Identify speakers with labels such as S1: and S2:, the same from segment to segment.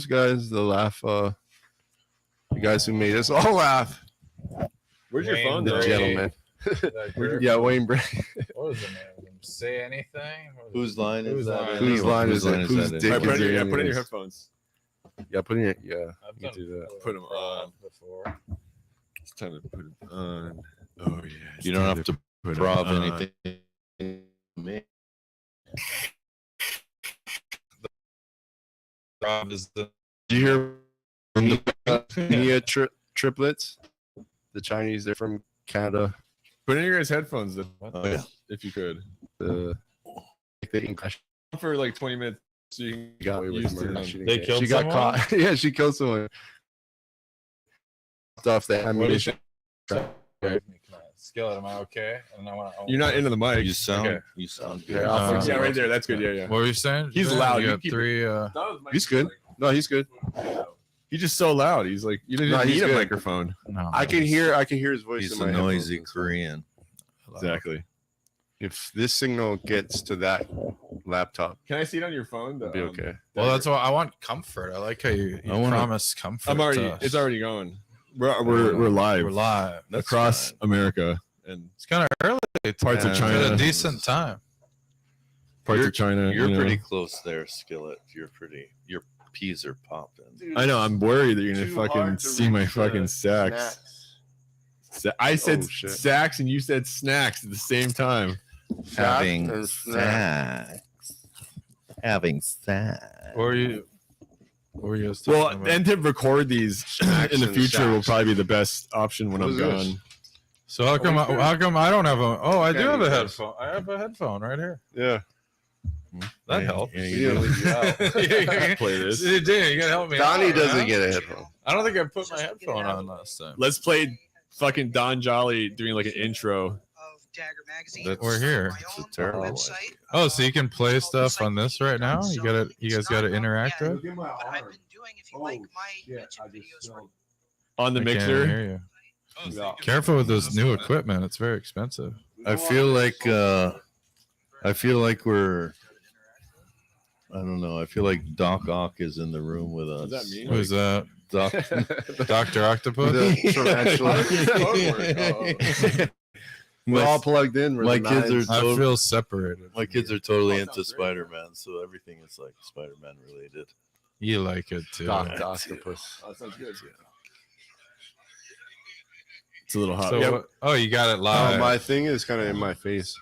S1: guys, the laugh. The guys who made us all laugh.
S2: Where's your phone,
S1: The
S2: though?
S1: gentleman. Yeah, Wayne Bray.
S3: What was the name of them? Say anything?
S4: Whose line is that?
S1: Whose line is it? Whose dick
S2: Right,
S1: is it?
S2: put in your headphones.
S1: Yeah, put in your
S3: I've
S1: you can do that.
S2: Put them on
S3: before.
S2: It's time to put it on. Oh yeah.
S4: You don't have to prob anything.
S3: Rob is the.
S1: Do you hear from the Mia triplets? The Chinese, they're from Canada.
S2: Put in your guys' headphones
S4: Oh, yeah.
S2: if you could.
S1: They can crash.
S2: For like 20 minutes so you can
S1: Got away with
S2: use
S1: murder.
S2: them.
S3: They killed
S1: She got
S3: someone?
S1: caught. Yeah, she killed someone. Stuff that ammunition.
S3: Skillet, am I okay? And I want.
S2: You're not into the mic.
S4: You sound
S3: Okay.
S4: good.
S1: Yeah, I'll fix
S2: yeah,
S1: it.
S2: right there. That's good. Yeah.
S3: What were you saying?
S2: He's
S3: Jay?
S2: loud.
S3: You
S2: You
S3: got
S2: keep
S3: three.
S1: He's good. No, he's good.
S2: He's just so loud. He's like, you didn't
S1: No,
S2: need
S1: he's
S2: a
S1: good.
S2: microphone.
S3: No,
S1: I can hear his voice
S4: He's
S1: in
S4: a
S1: my
S4: noisy
S1: headphones.
S4: Korean.
S2: Exactly.
S1: If this signal gets to that laptop,
S2: Can I see it on your phone?
S1: it'll be okay.
S3: Well, that's why I want comfort. I like how you
S4: I wanna-
S3: promise comfort.
S2: I'm already.
S3: to us.
S2: It's already going. We're live.
S3: We're live.
S4: That's
S2: across
S4: fine.
S2: America and
S3: It's kind of early.
S2: parts of
S1: Yeah.
S2: China.
S3: At a decent time.
S2: Parts of China.
S4: You're
S2: you know.
S4: pretty close there, Skillet. Your peas are popping.
S2: I know. I'm worried that you're gonna fucking see my fucking sacks. I said
S1: Oh, shit.
S2: sacks and you said snacks at the same time.
S4: Having
S1: and snack.
S4: sex. Having sex.
S3: Or you? What were you guys
S2: Well,
S3: talking about?
S2: and to record these
S1: Snacks
S2: in the
S1: and
S2: future will
S1: sacks.
S2: probably be the best option when I'm
S1: Who's this?
S2: gone.
S3: So how come I don't have a? Oh, I do
S1: Yeah,
S3: have a
S1: you
S3: headphone. I have a headphone right here.
S1: Yeah.
S3: That
S4: Yeah,
S3: helps.
S4: yeah,
S1: We
S4: you
S1: didn't
S4: do.
S1: leave you out.
S2: Play this.
S3: You did. You gotta help me.
S1: Donnie
S3: out,
S1: doesn't
S3: man.
S1: get a headphone.
S3: I don't think I put my headphone on last time.
S2: Let's play fucking Don Jolly doing like an intro.
S3: We're here.
S4: It's a terrible idea.
S3: Oh, so you can play stuff on this right now? You guys got to interact with?
S2: On the
S3: I can't
S2: mixer.
S3: hear you. Careful with this new equipment. It's very expensive.
S4: I feel like we're. I don't know. I feel like Doc Ock is in the room with us.
S2: What does that mean?
S3: Who's that?
S4: Doc.
S3: Dr. Octopus?
S1: The tarantula. We're all plugged in. We're
S4: my
S1: the
S4: kids
S1: nines.
S4: are
S3: I
S4: tot-
S3: feel separated.
S4: My kids are totally into Spider-Man, so everything is like Spider-Man related.
S3: You like it too.
S1: Doc Octopus.
S2: Oh, sounds good. It's a little hot.
S3: So
S2: Yeah,
S3: oh, you got it live.
S1: My thing is kind of in my face.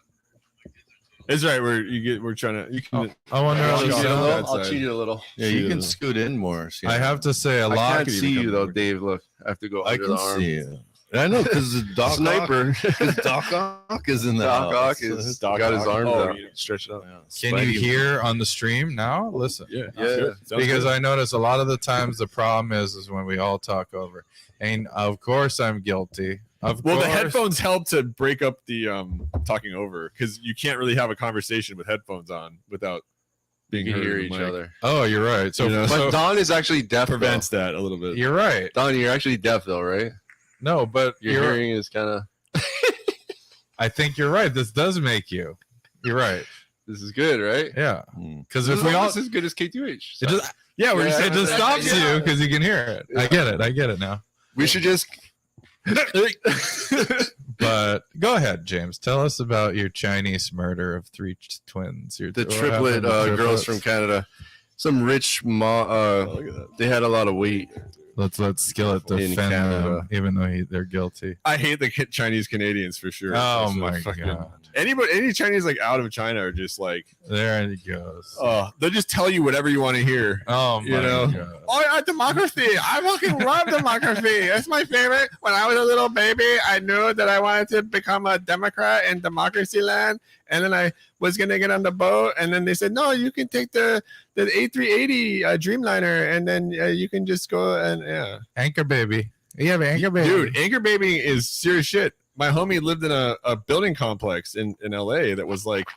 S2: it's right. We're trying to. You can.
S3: I wonder how
S2: I'll
S3: this
S2: cheat a
S3: sounds.
S2: little.
S1: I'll cheat you a little.
S4: Yeah, you can scoot in more. See,
S3: I have to say a
S1: I
S3: lot.
S1: can't see you though, Dave. Look, I have to go
S4: I
S1: under
S4: can
S1: the arm.
S4: see you. I know because the Doc
S1: Sniper.
S4: Because Doc Ock is in the
S1: Doc
S4: house.
S1: Ock is
S2: Doc
S1: got his
S2: Ock.
S1: arms
S2: Oh,
S1: out,
S2: yeah.
S1: stretched out.
S4: Yeah,
S3: Can you
S4: Spidey-
S3: hear on the stream now? Listen.
S2: Yeah.
S1: Yeah.
S2: Sounds
S3: Because
S2: good.
S3: I notice a lot of the times the problem is when we all talk over. And of course I'm guilty. Of
S2: Well,
S3: course.
S2: the headphones help to break up the talking over because you can't really have a conversation with headphones on without being
S1: You can
S2: heard
S1: hear
S2: in
S1: each
S2: the mic.
S1: other.
S3: Oh, you're right. So,
S2: You know,
S1: But Don is actually deaf.
S2: Prevents that a little bit.
S3: you're right.
S1: Don, you're actually deaf though, right?
S3: No, but
S1: Your hearing is kind of.
S3: I think you're right. This does make you. You're right.
S1: This is good, right?
S3: Yeah.
S4: Hmm.
S3: Because
S1: This
S3: if
S1: is
S3: we all,
S1: almost as good as K2H.
S3: it just,
S2: Yeah, we're just
S3: it just stops
S1: Yeah.
S3: you because you can hear it. I get it. I get it now.
S1: We should just.
S3: But go ahead, James. Tell us about your Chinese murder of three twins.
S1: The triplet girls from Canada. Some rich
S2: look at that.
S1: they had a lot of weight.
S3: Let's let Skillet
S1: In
S3: defend
S1: Canada.
S3: them, even though they're guilty.
S2: I hate the Chinese Canadians for sure.
S3: Oh
S2: That's
S3: my
S2: fucking-
S3: god!
S2: Any Chinese like out of China are just like,
S3: There he goes.
S2: they'll just tell you whatever you want to hear.
S3: Oh my
S2: you know.
S3: god!
S2: Oh, democracy! I fucking love democracy. That's my favorite. When I was a little baby, I knew that I wanted to become a Democrat in democracy land, and then I was gonna get on the boat, and then they said, "No, you can take the A380 Dreamliner, and then you can just go and yeah."
S3: Anchor baby. You have anchor baby,
S2: Dude, anchor baby is serious shit. My homie lived in a building complex in LA that was like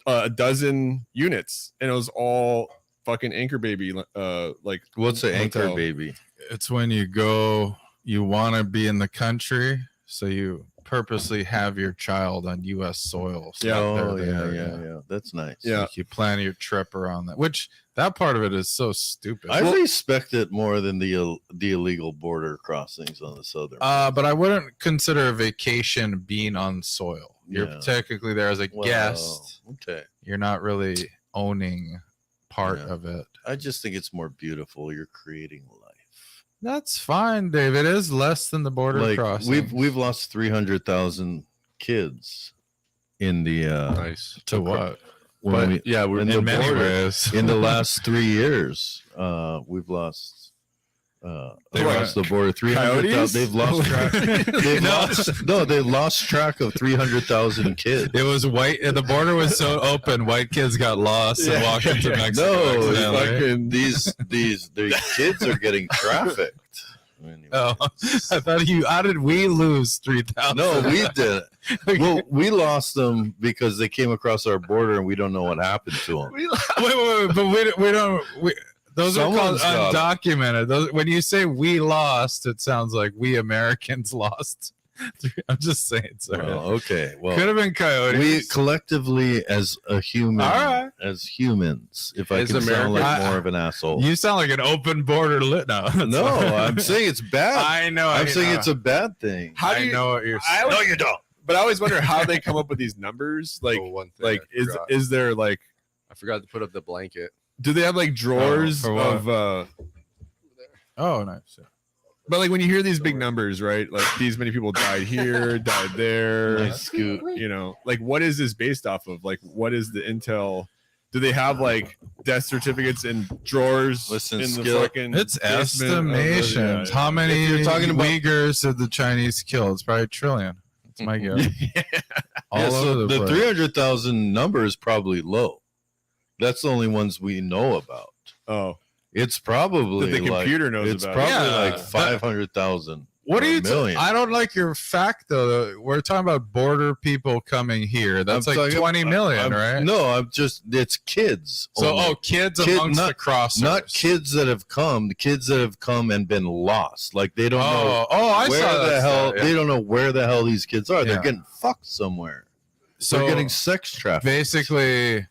S2: a dozen units, and it was all fucking anchor baby. Like
S4: What's an anchor
S2: hotel.
S4: baby?
S3: It's when you go, you want to be in the country, so you purposely have your child on U.S. soil. So
S2: Yeah.
S3: that
S4: Oh
S3: they're
S4: yeah,
S3: there,
S4: yeah. That's nice.
S2: Yeah.
S3: Like you plan your trip around that, which That part of it is so stupid.
S4: I respect it more than the illegal border crossings on the southern.
S3: But I wouldn't consider a vacation being on soil. You're
S4: Yeah.
S3: technically there as a guest.
S4: Okay.
S3: You're not really owning part
S4: Yeah.
S3: of it.
S4: I just think it's more beautiful. You're creating life.
S3: That's fine, Dave. It is less than the border
S4: Like
S3: crossing.
S4: we've lost 300,000 kids in the
S1: Nice.
S3: to what?
S4: when we,
S1: Yeah, we're
S4: in
S3: In
S4: the
S3: many
S4: border.
S3: ways.
S4: in the last 3 years. We've lost.
S3: They
S4: Across the border, 300,000.
S2: Coyotes?
S4: They've lost track. They've lost track of 300,000 kids.
S3: It was white. The border was so open. White kids got lost and walked into Mexico.
S4: No,
S3: accidentally.
S4: fucking these kids are getting trafficked. Anyway.
S3: Oh, I thought you. How did we lose 3,000?
S4: No, we did. Well, we lost them because they came across our border and we don't know what happened to them.
S3: wait, but we don't. Those
S4: Someone's
S3: are
S4: got
S3: called undocumented. Those, when you say we lost, it sounds like we Americans lost. I'm just saying, sir.
S4: Well, okay. Well,
S3: Could have been coyotes.
S4: we collectively, as a human,
S3: All right.
S4: as humans, if I
S1: As
S4: can sound like
S3: American-
S4: more of an asshole.
S3: You sound like an open border lit now.
S4: No, I'm saying it's bad.
S3: I know.
S4: I'm saying it's a bad thing.
S2: How do
S3: I
S2: you,
S3: know what you're
S2: I
S3: saying.
S2: always-
S4: you don't.
S2: but I always wonder how they come up with these numbers. Like,
S1: Oh, one thing
S2: like
S1: I forgot.
S2: is there like,
S1: I forgot to put up the blanket.
S2: do they have like drawers
S3: for what?
S2: of
S3: Oh, nice.
S2: but like when you hear these big numbers, right? Like these many people died here, died there.
S4: Nice scoot.
S2: You know, like what is this based off of? Like what is the intel? Do they have like death certificates in drawers
S4: Listen,
S2: in the
S4: Skip,
S2: fucking
S3: It's
S2: basement of the-
S3: estimations.
S2: yeah.
S3: How many
S4: If you're talking about-
S3: Uyghurs did the Chinese kill? It's probably a trillion. That's my guess. All
S4: Yeah,
S3: over
S4: so
S3: the
S4: the
S3: place.
S4: 300,000 number is probably low. That's the only ones we know about.
S2: Oh,
S4: It's probably
S2: that the
S4: like,
S2: computer knows
S4: it's
S2: about.
S4: probably
S3: Yeah,
S4: like
S3: that-
S4: 500,000.
S3: What are
S4: or a
S3: you?
S4: million.
S3: I don't like your fact though. We're talking about border people coming here. That's
S4: I'm
S3: like
S4: talking-
S3: 20 million, right?
S4: No, I'm just it's kids.
S3: So,
S4: only.
S3: kids
S4: Kid-
S3: amongst
S4: not-
S3: the crossers.
S4: not kids that have come, the kids that have come and been lost. Like they don't know
S3: I
S4: where
S3: saw
S4: the
S3: that
S4: hell
S3: stuff, yeah.
S4: they don't know where the hell these kids are. They're
S3: Yeah.
S4: getting fucked somewhere.
S3: So
S4: They're getting sex trafficked.
S3: basically,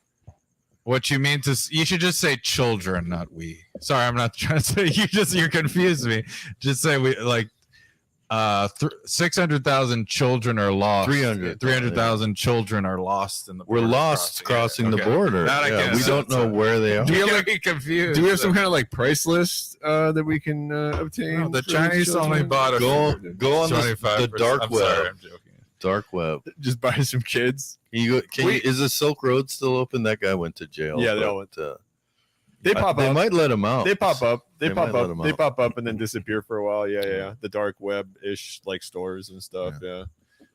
S3: what you mean to you should just say children, not we. Sorry, I'm not trying to say you're confused me. Just say we like 600,000 children are lost. 300,000 children are lost in the
S4: We're
S3: border
S4: lost crossing the
S3: Okay.
S4: border.
S3: That I
S4: Yeah,
S3: guess
S4: we don't
S3: that's
S4: know
S3: it.
S4: where they are.
S2: Do we have
S3: You're
S2: like
S3: getting confused.
S2: do we have some kind of like price list that we can obtain?
S3: No, the
S2: for these
S3: Chinese only
S2: children?
S3: bought a
S4: Go on the
S3: 25%.
S4: dark
S3: I'm
S4: web.
S3: sorry, I'm joking.
S4: Dark web.
S2: Just buy some kids.
S4: Can you go, is the Silk Road still open? That guy went to jail.
S2: Yeah, they all
S4: went.
S2: They pop
S4: They
S2: up.
S4: might let him out.
S2: They pop up. They
S4: They
S2: pop
S4: might let
S2: up.
S4: 'em
S2: They
S4: out.
S2: pop up and then disappear for a while. Yeah. The dark web ish like stores and stuff. Yeah.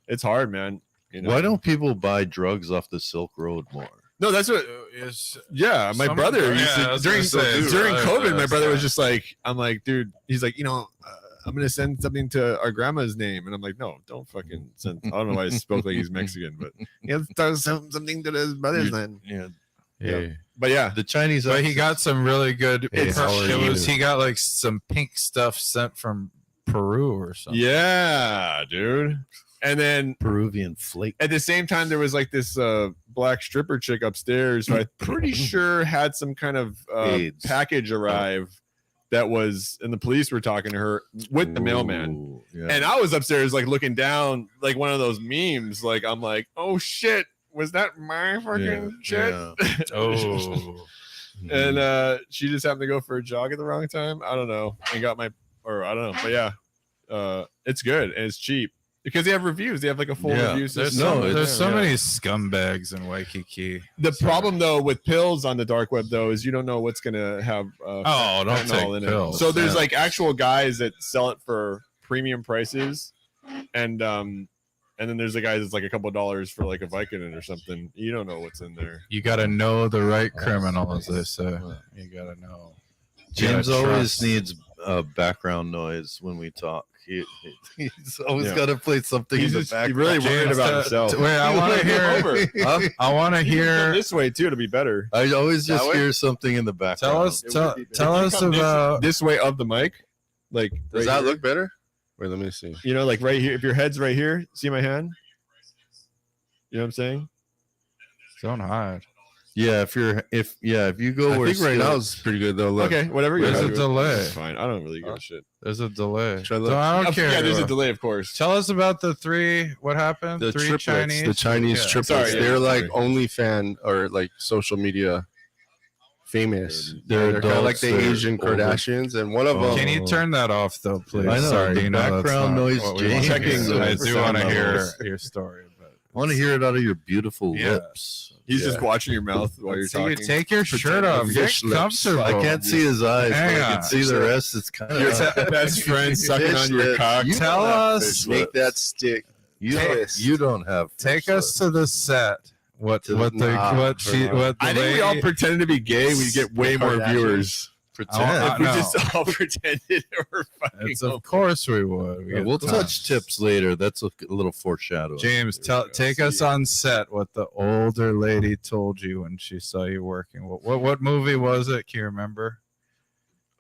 S2: It's hard, man. You know?
S4: Why don't people buy drugs off the Silk Road more?
S2: No, that's what. Yeah, my
S3: Some-
S2: brother used
S3: yeah, I
S2: to
S3: was
S2: during
S3: gonna say,
S2: during
S3: right,
S2: COVID. My
S3: that's
S2: brother was
S3: right.
S2: just like, I'm like, dude. He's like, I'm gonna send something to our grandma's name, and I'm like, no, don't fucking send. I don't know why I spoke like he's Mexican, but yeah, something to his brother's name.
S4: Yeah,
S3: Yeah.
S2: But yeah,
S4: the Chinese.
S3: But he got some really good.
S4: Hey, how are you?
S3: He got like some pink stuff sent from Peru or something.
S2: yeah, dude. And then
S4: Peruvian flake.
S2: at the same time, there was like this black stripper chick upstairs who I'm pretty sure had some kind of
S4: AIDS.
S2: package arrive that was, and the police were talking to her with the mailman.
S4: Ooh, yeah.
S2: And I was upstairs, like looking down, like one of those memes. Like I'm like, oh shit, was that my fucking shit?
S4: yeah.
S3: Oh,
S2: And she just happened to go for a jog at the wrong time. I don't know, and got I don't know, but yeah, it's good and it's cheap because they have reviews. They have like a full
S4: Yeah,
S2: review
S3: there's
S2: system.
S3: there's so
S2: Yeah.
S3: many scumbags in Waikiki.
S2: The problem though with pills on the dark web though is you don't know what's gonna have
S3: Oh, don't
S2: fentanyl
S3: take pills.
S2: So there's
S3: Yeah.
S2: like actual guys that sell it for premium prices, and then there's a guy that's like a couple dollars for like a Vicodin or something. You don't know what's in there.
S3: You got to know the right criminal, as they say. You got to know.
S4: James
S3: You gotta
S4: always
S3: trust.
S4: needs background noise when we talk. He's always
S2: Yeah.
S4: got to play something
S2: He's
S4: in the
S2: just
S4: background.
S2: really worried
S3: James,
S2: about himself.
S3: Wait, I want to hear.
S2: Over.
S3: I want to hear.
S2: This way too to be better.
S4: I always just
S1: That way?
S4: hear something in the background.
S3: Tell us.
S2: It
S3: Tell,
S2: would be better.
S3: tell
S2: If you
S3: us
S2: come
S3: about.
S2: this way of the mic, like
S1: Does
S2: right
S1: that
S2: here.
S1: look better? Wait, let me see.
S2: You know, like right here. If your head's right here, see my hand. You know what I'm saying?
S3: Don't hide.
S4: Yeah, if you go
S1: I
S4: where
S1: think right now is pretty good though. Look.
S2: Okay, whatever.
S3: There's
S2: you're
S3: a delay.
S2: It's fine. I don't really give a shit.
S3: There's a delay.
S1: Should I
S3: So
S1: look?
S3: I don't care.
S2: Yeah, there's a delay, of course.
S3: Tell us about the three. What happened?
S1: The
S3: Three
S1: triplets, the Chinese
S3: Yeah.
S1: triplets.
S2: Sorry,
S1: they're
S2: yeah,
S1: like
S2: sorry.
S1: OnlyFan or like social media famous.
S4: They're
S1: They're kind of like
S4: adults,
S1: the
S4: they're
S1: Asian
S4: older.
S1: Kardashians, and one of
S4: Oh.
S1: them.
S3: Can you turn that off though, please?
S4: I know,
S3: Sorry,
S4: the
S3: you know that's
S4: background
S3: not
S4: noise,
S3: what we want
S4: James.
S3: to hear.
S2: Checking
S3: I
S2: the
S3: do want to
S2: sound
S3: hear
S2: levels.
S3: your story, but
S4: I want to hear it out of your beautiful
S3: Yeah.
S4: lips.
S2: He's
S3: Yeah.
S2: just watching your mouth while you're
S3: See, you
S2: talking.
S3: take your shirt off. Get
S1: fish lips.
S3: comfortable.
S4: I can't see his eyes,
S3: Hang
S4: but I
S3: on.
S4: can see the rest. It's kind
S2: Your
S4: of
S2: best friend sucking
S1: Fish
S2: on your
S1: lips.
S2: cock.
S4: You
S3: Tell
S4: don't have
S3: us-
S4: fish
S1: Make
S4: lips.
S1: that stick.
S4: You don't have.
S3: Take
S4: fish
S3: us to the set. What
S4: To
S3: what the
S1: nah,
S3: what she
S1: we're not.
S3: what the
S2: I think we all
S3: lady-
S2: pretended to be gay. We'd get way
S1: The
S2: more
S1: Kardashians.
S2: viewers.
S4: Pretend.
S3: I
S2: We
S3: know.
S2: just all pretended we're fucking.
S3: It's of course we would. We get
S4: We'll
S3: tons.
S4: touch tips later. That's a little foreshadowing.
S3: James,
S2: There we go.
S3: take us on set. What the older lady told you when she saw you working. What movie was it? Can you remember?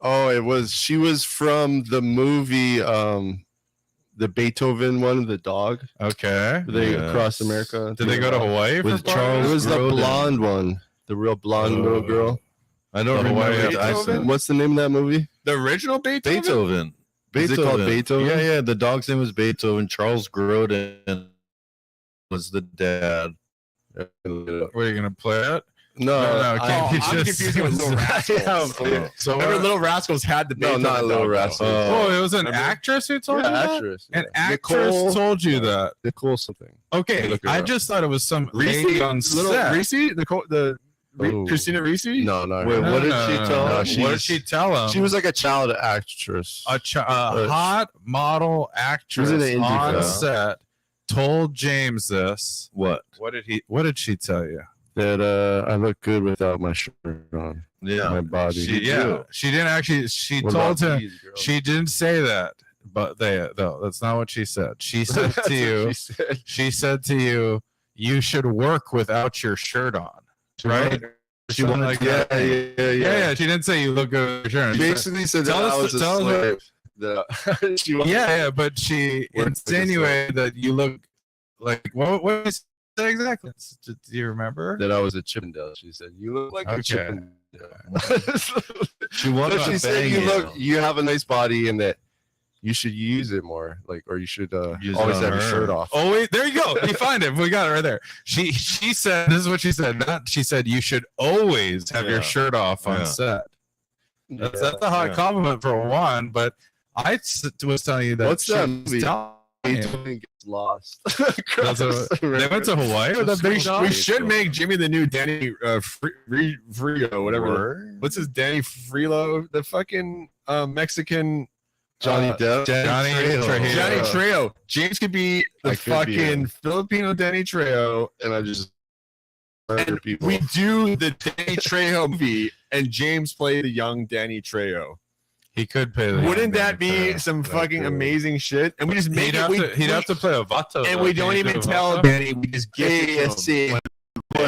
S1: Oh, it was. She was from the movie, the Beethoven one, the dog.
S3: Okay.
S1: They
S4: Yes.
S1: across America.
S3: Did they go to Hawaii
S4: With
S3: for
S4: Charles
S1: It was the
S4: Grodin.
S1: blonde one, the real blonde little girl.
S4: I don't
S3: The
S4: remember
S3: Hawaii
S4: the
S2: Beethoven?
S4: accent.
S1: What's the name of that movie?
S2: The original Beethoven.
S4: Beethoven.
S1: Is it called Beethoven?
S4: Yeah, yeah. The dog's name was Beethoven. Charles Grodin was the dad.
S3: What are you gonna play it?
S1: No,
S3: No,
S2: Oh,
S3: you
S2: I'm confusing with Little Rascals.
S4: Oh.
S3: So
S2: Remember,
S3: what-
S2: Little Rascals had the
S1: No,
S2: Beethoven
S1: not Little
S2: dog,
S1: Rascals.
S2: though.
S3: Oh, it was an
S2: Remember?
S3: actress who told you
S1: yeah,
S3: that?
S1: actress.
S3: An
S1: yeah.
S3: actress
S1: Nicole-
S3: told you that.
S1: Nicole something.
S3: Okay,
S1: Look her
S3: I
S1: up.
S3: just thought it was some
S2: Reese,
S3: lady on
S2: little
S3: set.
S2: Reese,
S1: Oh.
S2: Christina Reese.
S1: No, no.
S4: Wait,
S1: no.
S4: what did she tell
S1: no,
S4: him?
S1: she-
S3: What did she tell him?
S1: She was like a child actress.
S3: a hot model actress
S1: in an indie
S3: on
S1: film.
S3: set told James this.
S4: What?
S3: What did she tell you?
S1: That I look good without my shirt on.
S4: Yeah.
S1: My body.
S3: She didn't actually. She
S1: What
S3: told
S1: about
S3: him.
S1: these girls?
S3: She didn't say that, but that's not what she said. She said to you.
S1: She said.
S3: She said to you, you should work without your shirt on, right?
S1: She
S3: Something
S1: wanted,
S3: like
S1: yeah,
S3: that.
S1: yeah.
S3: She didn't say you look good with your shirt on.
S1: She
S3: She said-
S1: basically said that
S3: Tell
S1: I
S3: us-
S1: was a
S3: tell us what-
S1: slave. That she wanted-
S3: yeah, but she
S1: Work like a
S3: insinuated that you look like what did you say exactly? Do you remember?
S1: that I was a Chippendale. She said, "You look like
S3: Okay.
S1: a Chippendale."
S4: She wanted
S1: she
S4: to
S1: said,
S4: bang
S1: "You
S4: you.
S1: look, you have a nice body, and that you should use it more, like, or you should
S4: Use it
S1: always
S4: on
S1: have your
S4: her.
S1: shirt off."
S3: Oh wait, there you go. You find it. We got it right there. She said this is what she said. She said you should always have your
S4: Yeah.
S3: shirt off on
S4: Yeah.
S3: set. That's a hot
S4: yeah.
S3: compliment for one, but was telling you that.
S1: What's that
S3: she
S1: movie?
S3: was telling you-
S1: Beethoven gets lost.
S3: That's they went to Hawaii with that big dog.
S2: We should make Jimmy the new Danny Frio, whatever.
S3: Word?
S2: What's his Danny Frilo? The fucking Mexican
S1: Johnny Depp.
S3: Johnny Trejo.
S2: Johnny
S1: Yeah.
S2: Trejo. James could be the
S1: I could be
S2: fucking
S1: him.
S2: Filipino Danny Trejo.
S1: and I just murder
S2: And
S1: people.
S2: we do the Danny Trejo movie, and James play the young Danny Trejo.
S3: He could pay. The
S2: Wouldn't that
S3: Danny
S2: be
S3: Trejo.
S2: some
S1: That
S2: fucking
S1: could.
S2: amazing shit? And we just make
S3: He'd
S2: it.
S3: have,
S2: We,
S3: he'd have to play a Vato.
S2: and
S3: though.
S2: we
S3: Can
S2: don't
S3: you
S2: even
S3: do
S2: tell
S3: Vato?
S2: Danny. We just get
S1: Hey,
S2: it. to him.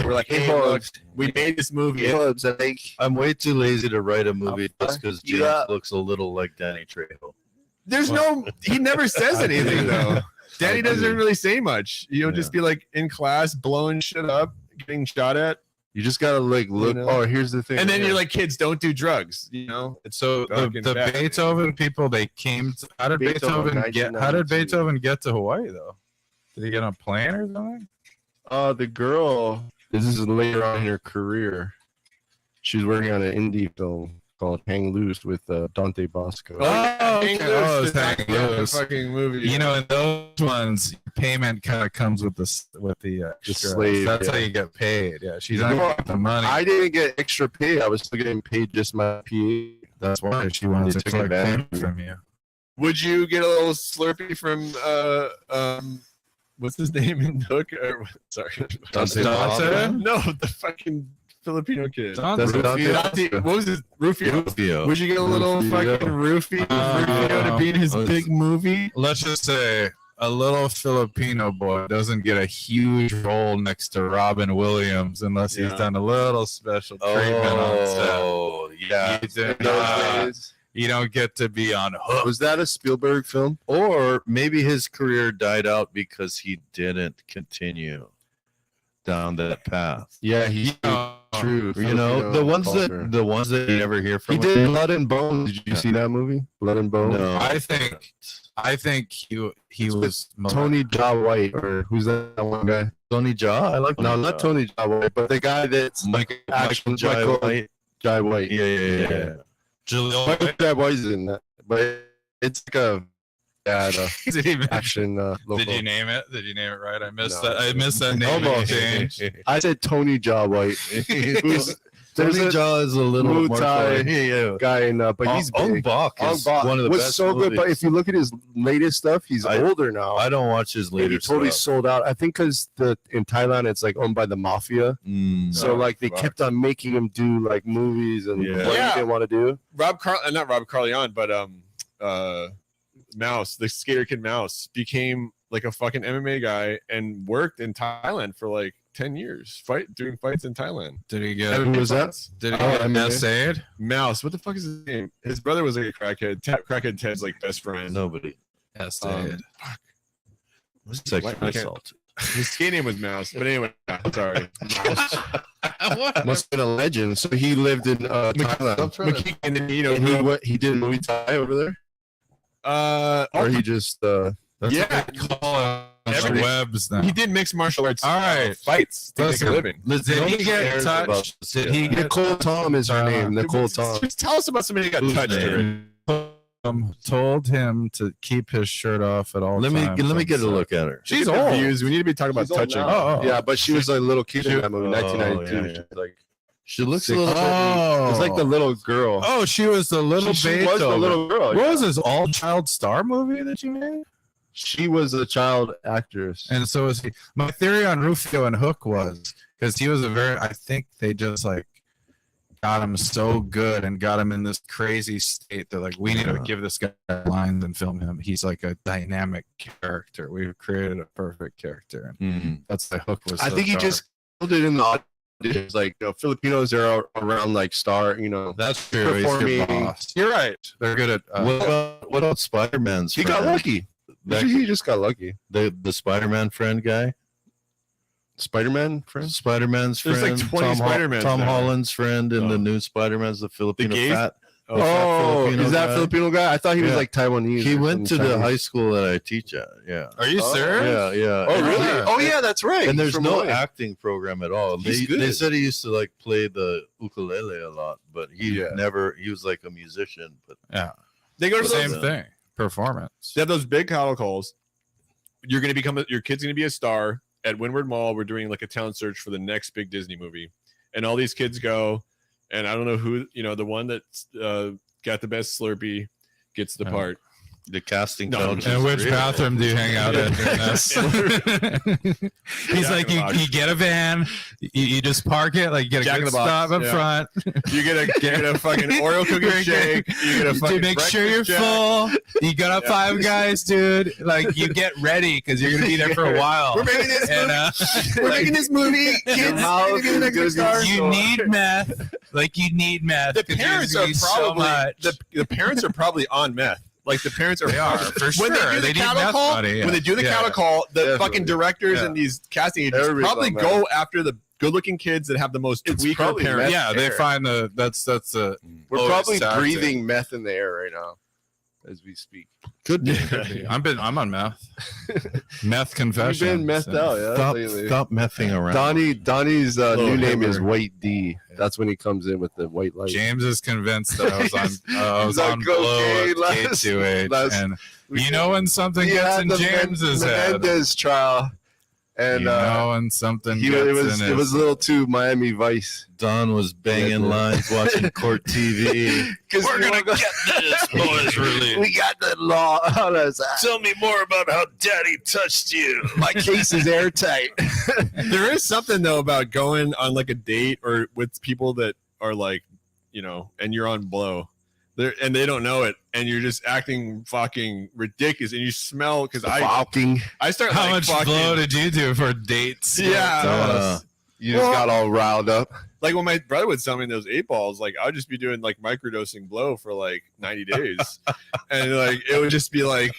S2: We're like, hey, look, we made this movie.
S1: Clubs, I think.
S4: I'm way too lazy to write a movie just because James
S1: Yeah.
S4: looks a little like Danny Trejo.
S2: There's no. He never says anything though. Danny
S4: I
S2: doesn't
S4: do.
S2: really say much. He'll just be like in class, blowing shit up, getting shot at,
S1: You just gotta like look.
S2: know?
S1: Oh, here's the thing.
S2: and then
S1: yeah.
S2: you're like, kids, don't do drugs. You know.
S3: So
S2: Fucking
S3: the
S2: bad.
S3: Beethoven people, they came. How did
S1: Beethoven,
S3: Beethoven
S1: 1992.
S3: get to Hawaii though? Did he get on a plane or something?
S1: the girl. This is later on in her career. She's working on an indie film called "Hang Loose" with Dante Bosco.
S3: okay. Oh, it's Hang Loose.
S2: Fucking movie.
S3: You know, in those ones, payment kind of comes with the extra.
S1: slave,
S3: That's
S1: yeah.
S3: how you get paid. Yeah, she's not
S1: No,
S3: getting the money.
S1: I didn't get extra pay. I was still getting paid just my PA.
S3: That's why she wanted
S1: They
S3: to
S1: took
S3: collect
S1: advantage
S3: payment from you.
S2: Would you get a little Slurpee from what's his name in Hook? Sorry,
S1: Dante
S3: Dante?
S2: No, the fucking Filipino kid.
S3: Dante.
S1: That's Dante.
S2: Dante, what was his Rufio?
S4: Rufio.
S2: Would you get a little
S1: Rufio.
S2: fucking Rufio to be in his big movie?
S3: Let's just say a little Filipino boy doesn't get a huge role next to Robin Williams unless he's
S2: Yeah.
S3: done a little special treatment on set.
S4: Oh, yeah.
S3: You, do
S1: In those
S3: not-
S1: days.
S3: you don't get to be on Hook.
S1: Was that a Spielberg film?
S4: Or maybe his career died out because he didn't continue down that path.
S1: Yeah, he
S3: No,
S1: true.
S4: You know, the ones that you never hear from.
S1: He did Blood and Bone. Did you see that movie? Blood and Bone.
S4: No.
S3: I think he was
S1: Tony Jaa White, or who's that one guy?
S4: Tony Jaa. I like.
S1: No, not Tony Jaa White, but the guy that's
S4: Michael
S1: actual
S4: Jai White.
S1: Jai White.
S4: Yeah.
S3: Jaleel
S1: Michael
S3: White.
S1: Jai White's in that, but it's like a
S3: Did he-
S1: action. Local.
S3: Did you name it? Did you name it right? I missed
S1: No.
S3: that. I missed that name.
S1: Almost.
S3: Change.
S1: I said Tony Jaa White. Who's
S4: Tony
S1: there's a
S4: Jaa is a little
S1: Muay
S4: more
S1: Thai
S4: yeah.
S1: guy in, but he's
S4: Ong
S1: big.
S4: Bak is
S1: Ong Bak
S4: one of the
S1: was
S4: best
S1: so good, but
S4: movies.
S1: if you look at his latest stuff, he's older now.
S4: I don't watch his
S1: And
S4: later
S1: he totally
S4: stuff.
S1: sold out. I think because in Thailand it's like owned by the mafia, so like they kept on making him do like movies and
S4: Yeah.
S1: what
S2: Yeah.
S1: he didn't want to do.
S2: Not Rob Carleon, but Mouse, the skater kid Mouse, became like a fucking MMA guy and worked in Thailand for like 10 years, doing fights in Thailand.
S3: Did he get?
S1: Who was that?
S3: Did he
S1: Oh,
S3: get
S1: MMA?
S3: essayed?
S2: Mouse, what the fuck is his name? His brother was like a crackhead. Crackhead Ted's like best friend.
S4: Nobody.
S3: Essayed.
S4: Sexually
S2: I can't-
S4: assaulted.
S2: His skate name was Mouse, but anyway, sorry.
S3: What?
S1: Must have been a legend. So he lived in Thailand.
S2: And then
S1: And he did Muay Thai over there, or he just
S3: That's
S2: Yeah.
S3: what they call it.
S2: Everything.
S3: Webs now.
S2: he did mixed martial arts.
S3: All right.
S2: Fights to make a
S3: Listen.
S2: living.
S3: Did he
S4: Nobody
S3: get
S4: cares
S3: touched?
S4: about this
S3: Did
S4: guy.
S3: he get
S1: Nicole Tom is her name. Nicole Tom.
S2: Just tell us about somebody who got
S4: Whose
S2: touched.
S4: name?
S2: Eric.
S3: told him to keep his shirt off at all
S4: Let
S3: times?
S4: me get a
S3: on
S4: look at her.
S2: She's
S1: Look at the
S2: old.
S1: views.
S2: We need to be talking about
S1: She's old
S2: touching.
S1: now.
S3: Oh.
S1: Yeah, but she was a little kid in that movie,
S4: Oh,
S1: 1992.
S4: yeah, yeah.
S1: She's like,
S4: She looks a
S1: Six.
S4: little bit.
S3: Oh,
S1: it's like the little girl.
S3: Oh, she was the little
S1: she
S3: Beethoven.
S1: was the little girl.
S3: What was this all-child star movie that you made?
S1: She was a child actress.
S3: And so is he. My theory on Rufio and Hook was because he was I think they just like got him so good and got him in this crazy state that like we need to give this guy lines and film him. He's like a dynamic character. We've created a perfect character, and that's the Hook was.
S1: I
S3: so
S1: think he
S3: dark.
S1: just killed it in the auditions. Like Filipinos are around like star,
S3: That's true. He's
S1: performing.
S3: your boss.
S1: You're right.
S3: They're good at.
S4: What about Spider-Man's
S1: He
S4: friend?
S1: got lucky.
S4: That-
S1: He just got lucky.
S4: The Spider-Man friend guy?
S1: Spider-Man friend.
S4: Spider-Man's
S2: There's like
S4: friend.
S2: 20
S4: Tom
S2: Spider-Mans now.
S4: Holland's friend in
S2: Oh.
S4: the new Spider-Man's the Filipino
S2: gay-
S4: fat.
S2: Oh,
S1: Oh,
S4: Filipino
S1: is that
S4: guy?
S1: Filipino guy? I thought he was
S4: Yeah.
S1: like Taiwanese.
S4: He
S1: or
S4: went to
S1: some
S4: the
S1: Chinese.
S4: high school that I teach at. Yeah.
S3: Are you
S1: Oh,
S3: serious?
S4: Yeah.
S1: Oh,
S4: And-
S1: really?
S3: Yeah.
S1: Oh, yeah, that's right.
S4: And there's
S1: From
S4: no
S1: Hawaii.
S4: acting program at all.
S1: He's
S4: They
S1: good.
S4: said he used to like play the ukulele a lot, but he was like a musician. But
S3: Yeah.
S2: They go to
S3: Same
S2: those,
S3: thing. Performance.
S2: they have those big cattle calls. You're going to become your kid's going to be a star at Windward Mall. We're doing like a town search for the next big Disney movie, and all these kids go, and I don't know who, the one that's got the best Slurpee gets the
S3: Yeah.
S2: part.
S4: the casting
S2: No,
S4: couch.
S3: And
S4: is
S3: which
S4: real.
S3: bathroom do you hang out in? He's
S2: Jack
S3: like,
S2: in the Box.
S3: you get a van, you just park it, like you get a
S2: Jack in
S3: good
S2: the Box,
S3: stop up
S2: yeah.
S3: front.
S2: You get a fucking Oreo cookie shake. You get a
S3: to
S2: fucking
S3: make sure you're
S2: breakfast jack.
S3: full. You got up
S2: Yeah.
S3: Five Guys, dude. Like you get ready because you're gonna be there for a while.
S2: We're making this
S3: And,
S2: movie. We're making this movie. Kids,
S1: house
S2: we're gonna be the next
S1: is gonna
S2: star.
S1: be
S3: you need meth. Like you need meth.
S2: The
S3: 'cause
S2: parents
S3: you're
S2: are
S3: gonna be so
S2: probably
S3: much.
S2: the parents are probably on meth. Like the parents are.
S3: They are, for
S2: When
S3: sure.
S2: they do the
S3: They need
S2: cattle
S3: meth
S2: call,
S3: money, yeah.
S2: when they do the
S3: Yeah.
S2: cattle call, the
S1: Definitely.
S2: fucking directors
S3: Yeah.
S2: and these casting agents
S1: Everybody's
S2: probably
S1: on
S2: go after the good-looking kids that have the most
S1: It's
S2: weaker
S1: probably
S2: parents.
S1: meth.
S3: Yeah, they
S1: air.
S3: find that's a
S1: We're
S3: always
S1: probably
S3: tactic.
S1: breathing meth in the air right now as we speak.
S4: Could be.
S3: I'm on meth. Meth confession.
S1: You've been methed out, yeah. lately.
S4: Stop messing around.
S1: Donnie's new name is
S2: Hitler.
S1: White D. That's when he comes in with the white light.
S3: James is convinced that I was on
S1: He's on
S3: on blow
S1: cocaine
S3: at
S1: last-
S3: K2H,
S1: last-
S3: and you know when something
S1: He
S3: gets
S1: had
S3: in
S1: the
S3: James's head.
S1: Menedez trial, and
S3: You know when something
S1: it
S3: gets in
S1: was a little too Miami Vice.
S4: Don was banging
S1: Yeah.
S4: lines watching court TV.
S1: We're gonna get
S4: this, boys, really.
S1: We got the law on us.
S4: Tell me more about how daddy touched you.
S1: My case is airtight.
S2: There is something though about going on like a date or with people that are like, and you're on blow. And they don't know it, and you're just acting fucking ridiculous, and you smell because I start
S3: How
S2: like
S3: much
S2: fucking,
S3: blow did you do for dates?
S2: yeah.
S4: Uh,
S1: You just got all riled up.
S2: like when my brother would sell me those 8-balls, like I'd just be doing like microdosing blow for like 90 days, and like it would just be like,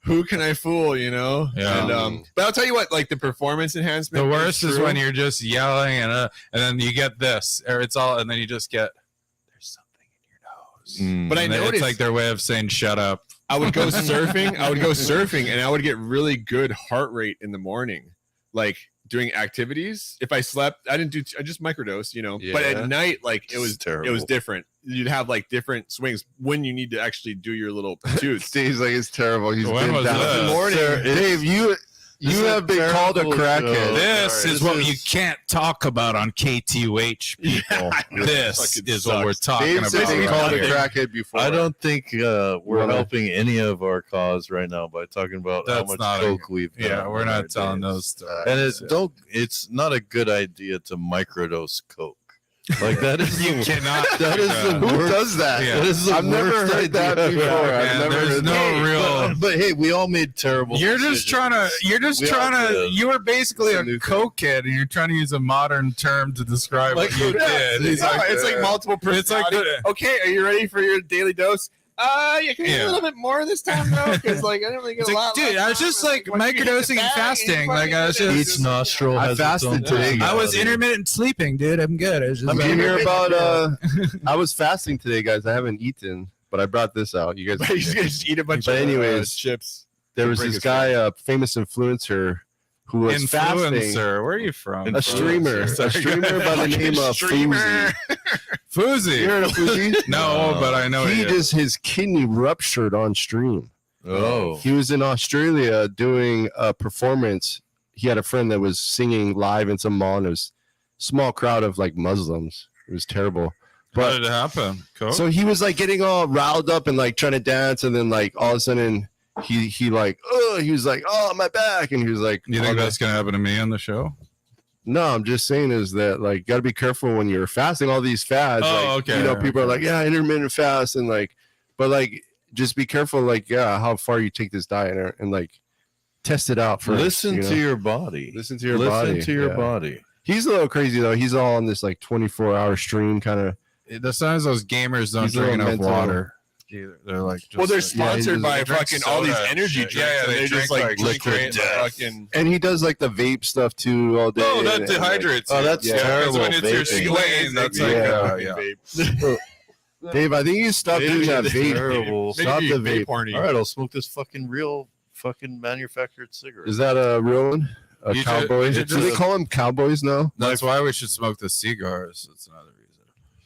S2: who can I fool, you know?
S3: Yeah.
S2: And but I'll tell you what, like the performance enhancement.
S3: The worst is
S2: true.
S3: when you're just yelling and then you get this, or it's all, and then you just get there's something in your nose.
S2: But I
S3: And then
S2: noticed
S3: it's like their way of saying shut up.
S2: I would go surfing. And I would get really good heart rate in the morning, like doing activities. If I slept, I just microdosed, you know. But at night, like it was
S4: terrible.
S2: It was different. You'd have like different swings when you need to actually do your little toots.
S1: Steve's like, it's terrible. He's
S3: When
S1: been
S3: was
S1: down.
S3: this?
S1: In the morning. Dave, you have been called a crackhead.
S3: This is what you can't talk about on KTUH, people. This is what we're talking
S1: Dave
S3: about.
S1: said he called a
S3: here.
S1: crackhead before.
S4: I don't think we're
S1: Well,
S4: helping any of our cause right now by talking about how
S3: That's
S4: much
S3: not
S4: coke we've done.
S3: Yeah, we're
S4: in our
S3: not telling
S4: days.
S3: those stories.
S4: And it's not a good idea to microdose coke. Like that is
S3: You cannot.
S4: that is the
S1: Who
S4: worst.
S1: does that?
S3: Yeah.
S4: That is the
S1: I've never
S4: worst
S1: heard that
S4: idea.
S1: before. I've
S3: Man,
S1: never
S3: there's
S1: heard
S3: no
S1: that.
S3: real.
S4: But hey, we all made terrible.
S3: You're just trying to. You're just
S4: We all
S3: trying to.
S4: did.
S3: You were basically
S1: It's a
S3: a
S1: new
S3: coke kid, and you're trying to use a modern term to describe what you did.
S2: It's like multiple
S3: It's like
S2: personality. Okay, are you ready for your daily dose? Yeah, can you get a
S3: Yeah.
S2: little bit more this time though? Because like I didn't really get
S3: It's
S2: a
S3: like,
S2: lot.
S3: dude,
S2: last
S3: I was
S2: time.
S3: just
S2: And,
S3: like
S2: once you hit the
S3: microdosing and
S2: bag,
S3: fasting.
S2: you
S3: Like I was
S2: fucking-
S3: just.
S4: Each nostril
S1: I
S4: has
S1: fasted
S4: its own
S1: today.
S3: I was
S4: personality.
S3: intermittent sleeping, dude. I'm good. It's just
S1: Did you
S3: like-
S1: hear about? I was fasting today, guys. I haven't eaten, but I brought this out. You guys.
S2: But he's gonna just eat a bunch
S1: But
S2: of
S1: anyways,
S2: chips.
S1: There was
S2: break
S1: this
S2: his
S1: guy, a famous influencer, who was fasting.
S3: Influencer. Where are you from?
S1: A streamer,
S3: Sorry.
S1: a streamer by the name of
S2: Streamer.
S1: Fuzi. You
S3: Fousey.
S1: heard of Fuzi?
S3: No, but I know
S1: He
S3: it.
S1: just his kidney ruptured on stream.
S4: Oh,
S1: He was in Australia doing a performance. He had a friend that was singing live in some mall. And it was a small crowd of like Muslims. It was terrible.
S3: How
S1: But
S3: did it happen? Cool.
S1: so he was like getting all riled up and like trying to dance, and then like all of a sudden he like, oh, he was like, oh, my back, and he was like,
S3: you think that's gonna happen to me on the show?
S1: No, I'm just saying is that like got to be careful when you're fasting. All these fads,
S3: Oh,
S1: like,
S3: okay,
S1: you know, people are like, yeah, intermittent fast, and like, but like, just be careful, like, yeah, how far you take this diet, and like, test it out first.
S4: listen
S1: you
S4: to
S1: know?
S4: your body.
S1: Listen to your body.
S4: Listen to your
S1: Yeah.
S4: body.
S1: He's a little crazy though. He's all on this like 24-hour stream kind of.
S3: The signs those gamers don't
S1: He's a
S3: drink
S1: little
S3: enough
S1: mental.
S3: water. Either. They're like, just
S2: Well, they're
S3: like-
S2: sponsored by
S3: they drink
S2: fucking all these
S3: soda and
S2: energy
S3: shit.
S2: drinks.
S3: Yeah,
S2: and
S3: they
S2: they just
S3: drink,
S2: like
S3: like,
S2: liquid
S4: death.
S2: fucking.
S1: And he does like the vape stuff too all day.
S3: Oh, that
S1: and, like,
S3: dehydrates.
S4: Oh,
S3: you.
S4: that's
S3: yeah, 'cause
S4: terrible,
S3: when it's your
S4: vaping.
S3: spleen, that's like,
S1: Yeah.
S3: yeah.
S1: Dave, I think you stopped doing that vape.
S4: Terrible.
S2: Maybe
S1: Stop
S2: be
S1: the
S2: vape
S1: vape.
S2: horny.
S4: All right, I'll smoke this fucking real fucking manufactured cigarette.
S1: Is that a real one? A
S3: You
S1: cowboy?
S3: should
S1: Do they
S3: just-
S1: call them cowboys now?
S3: That's why we should smoke the cigars. That's another reason.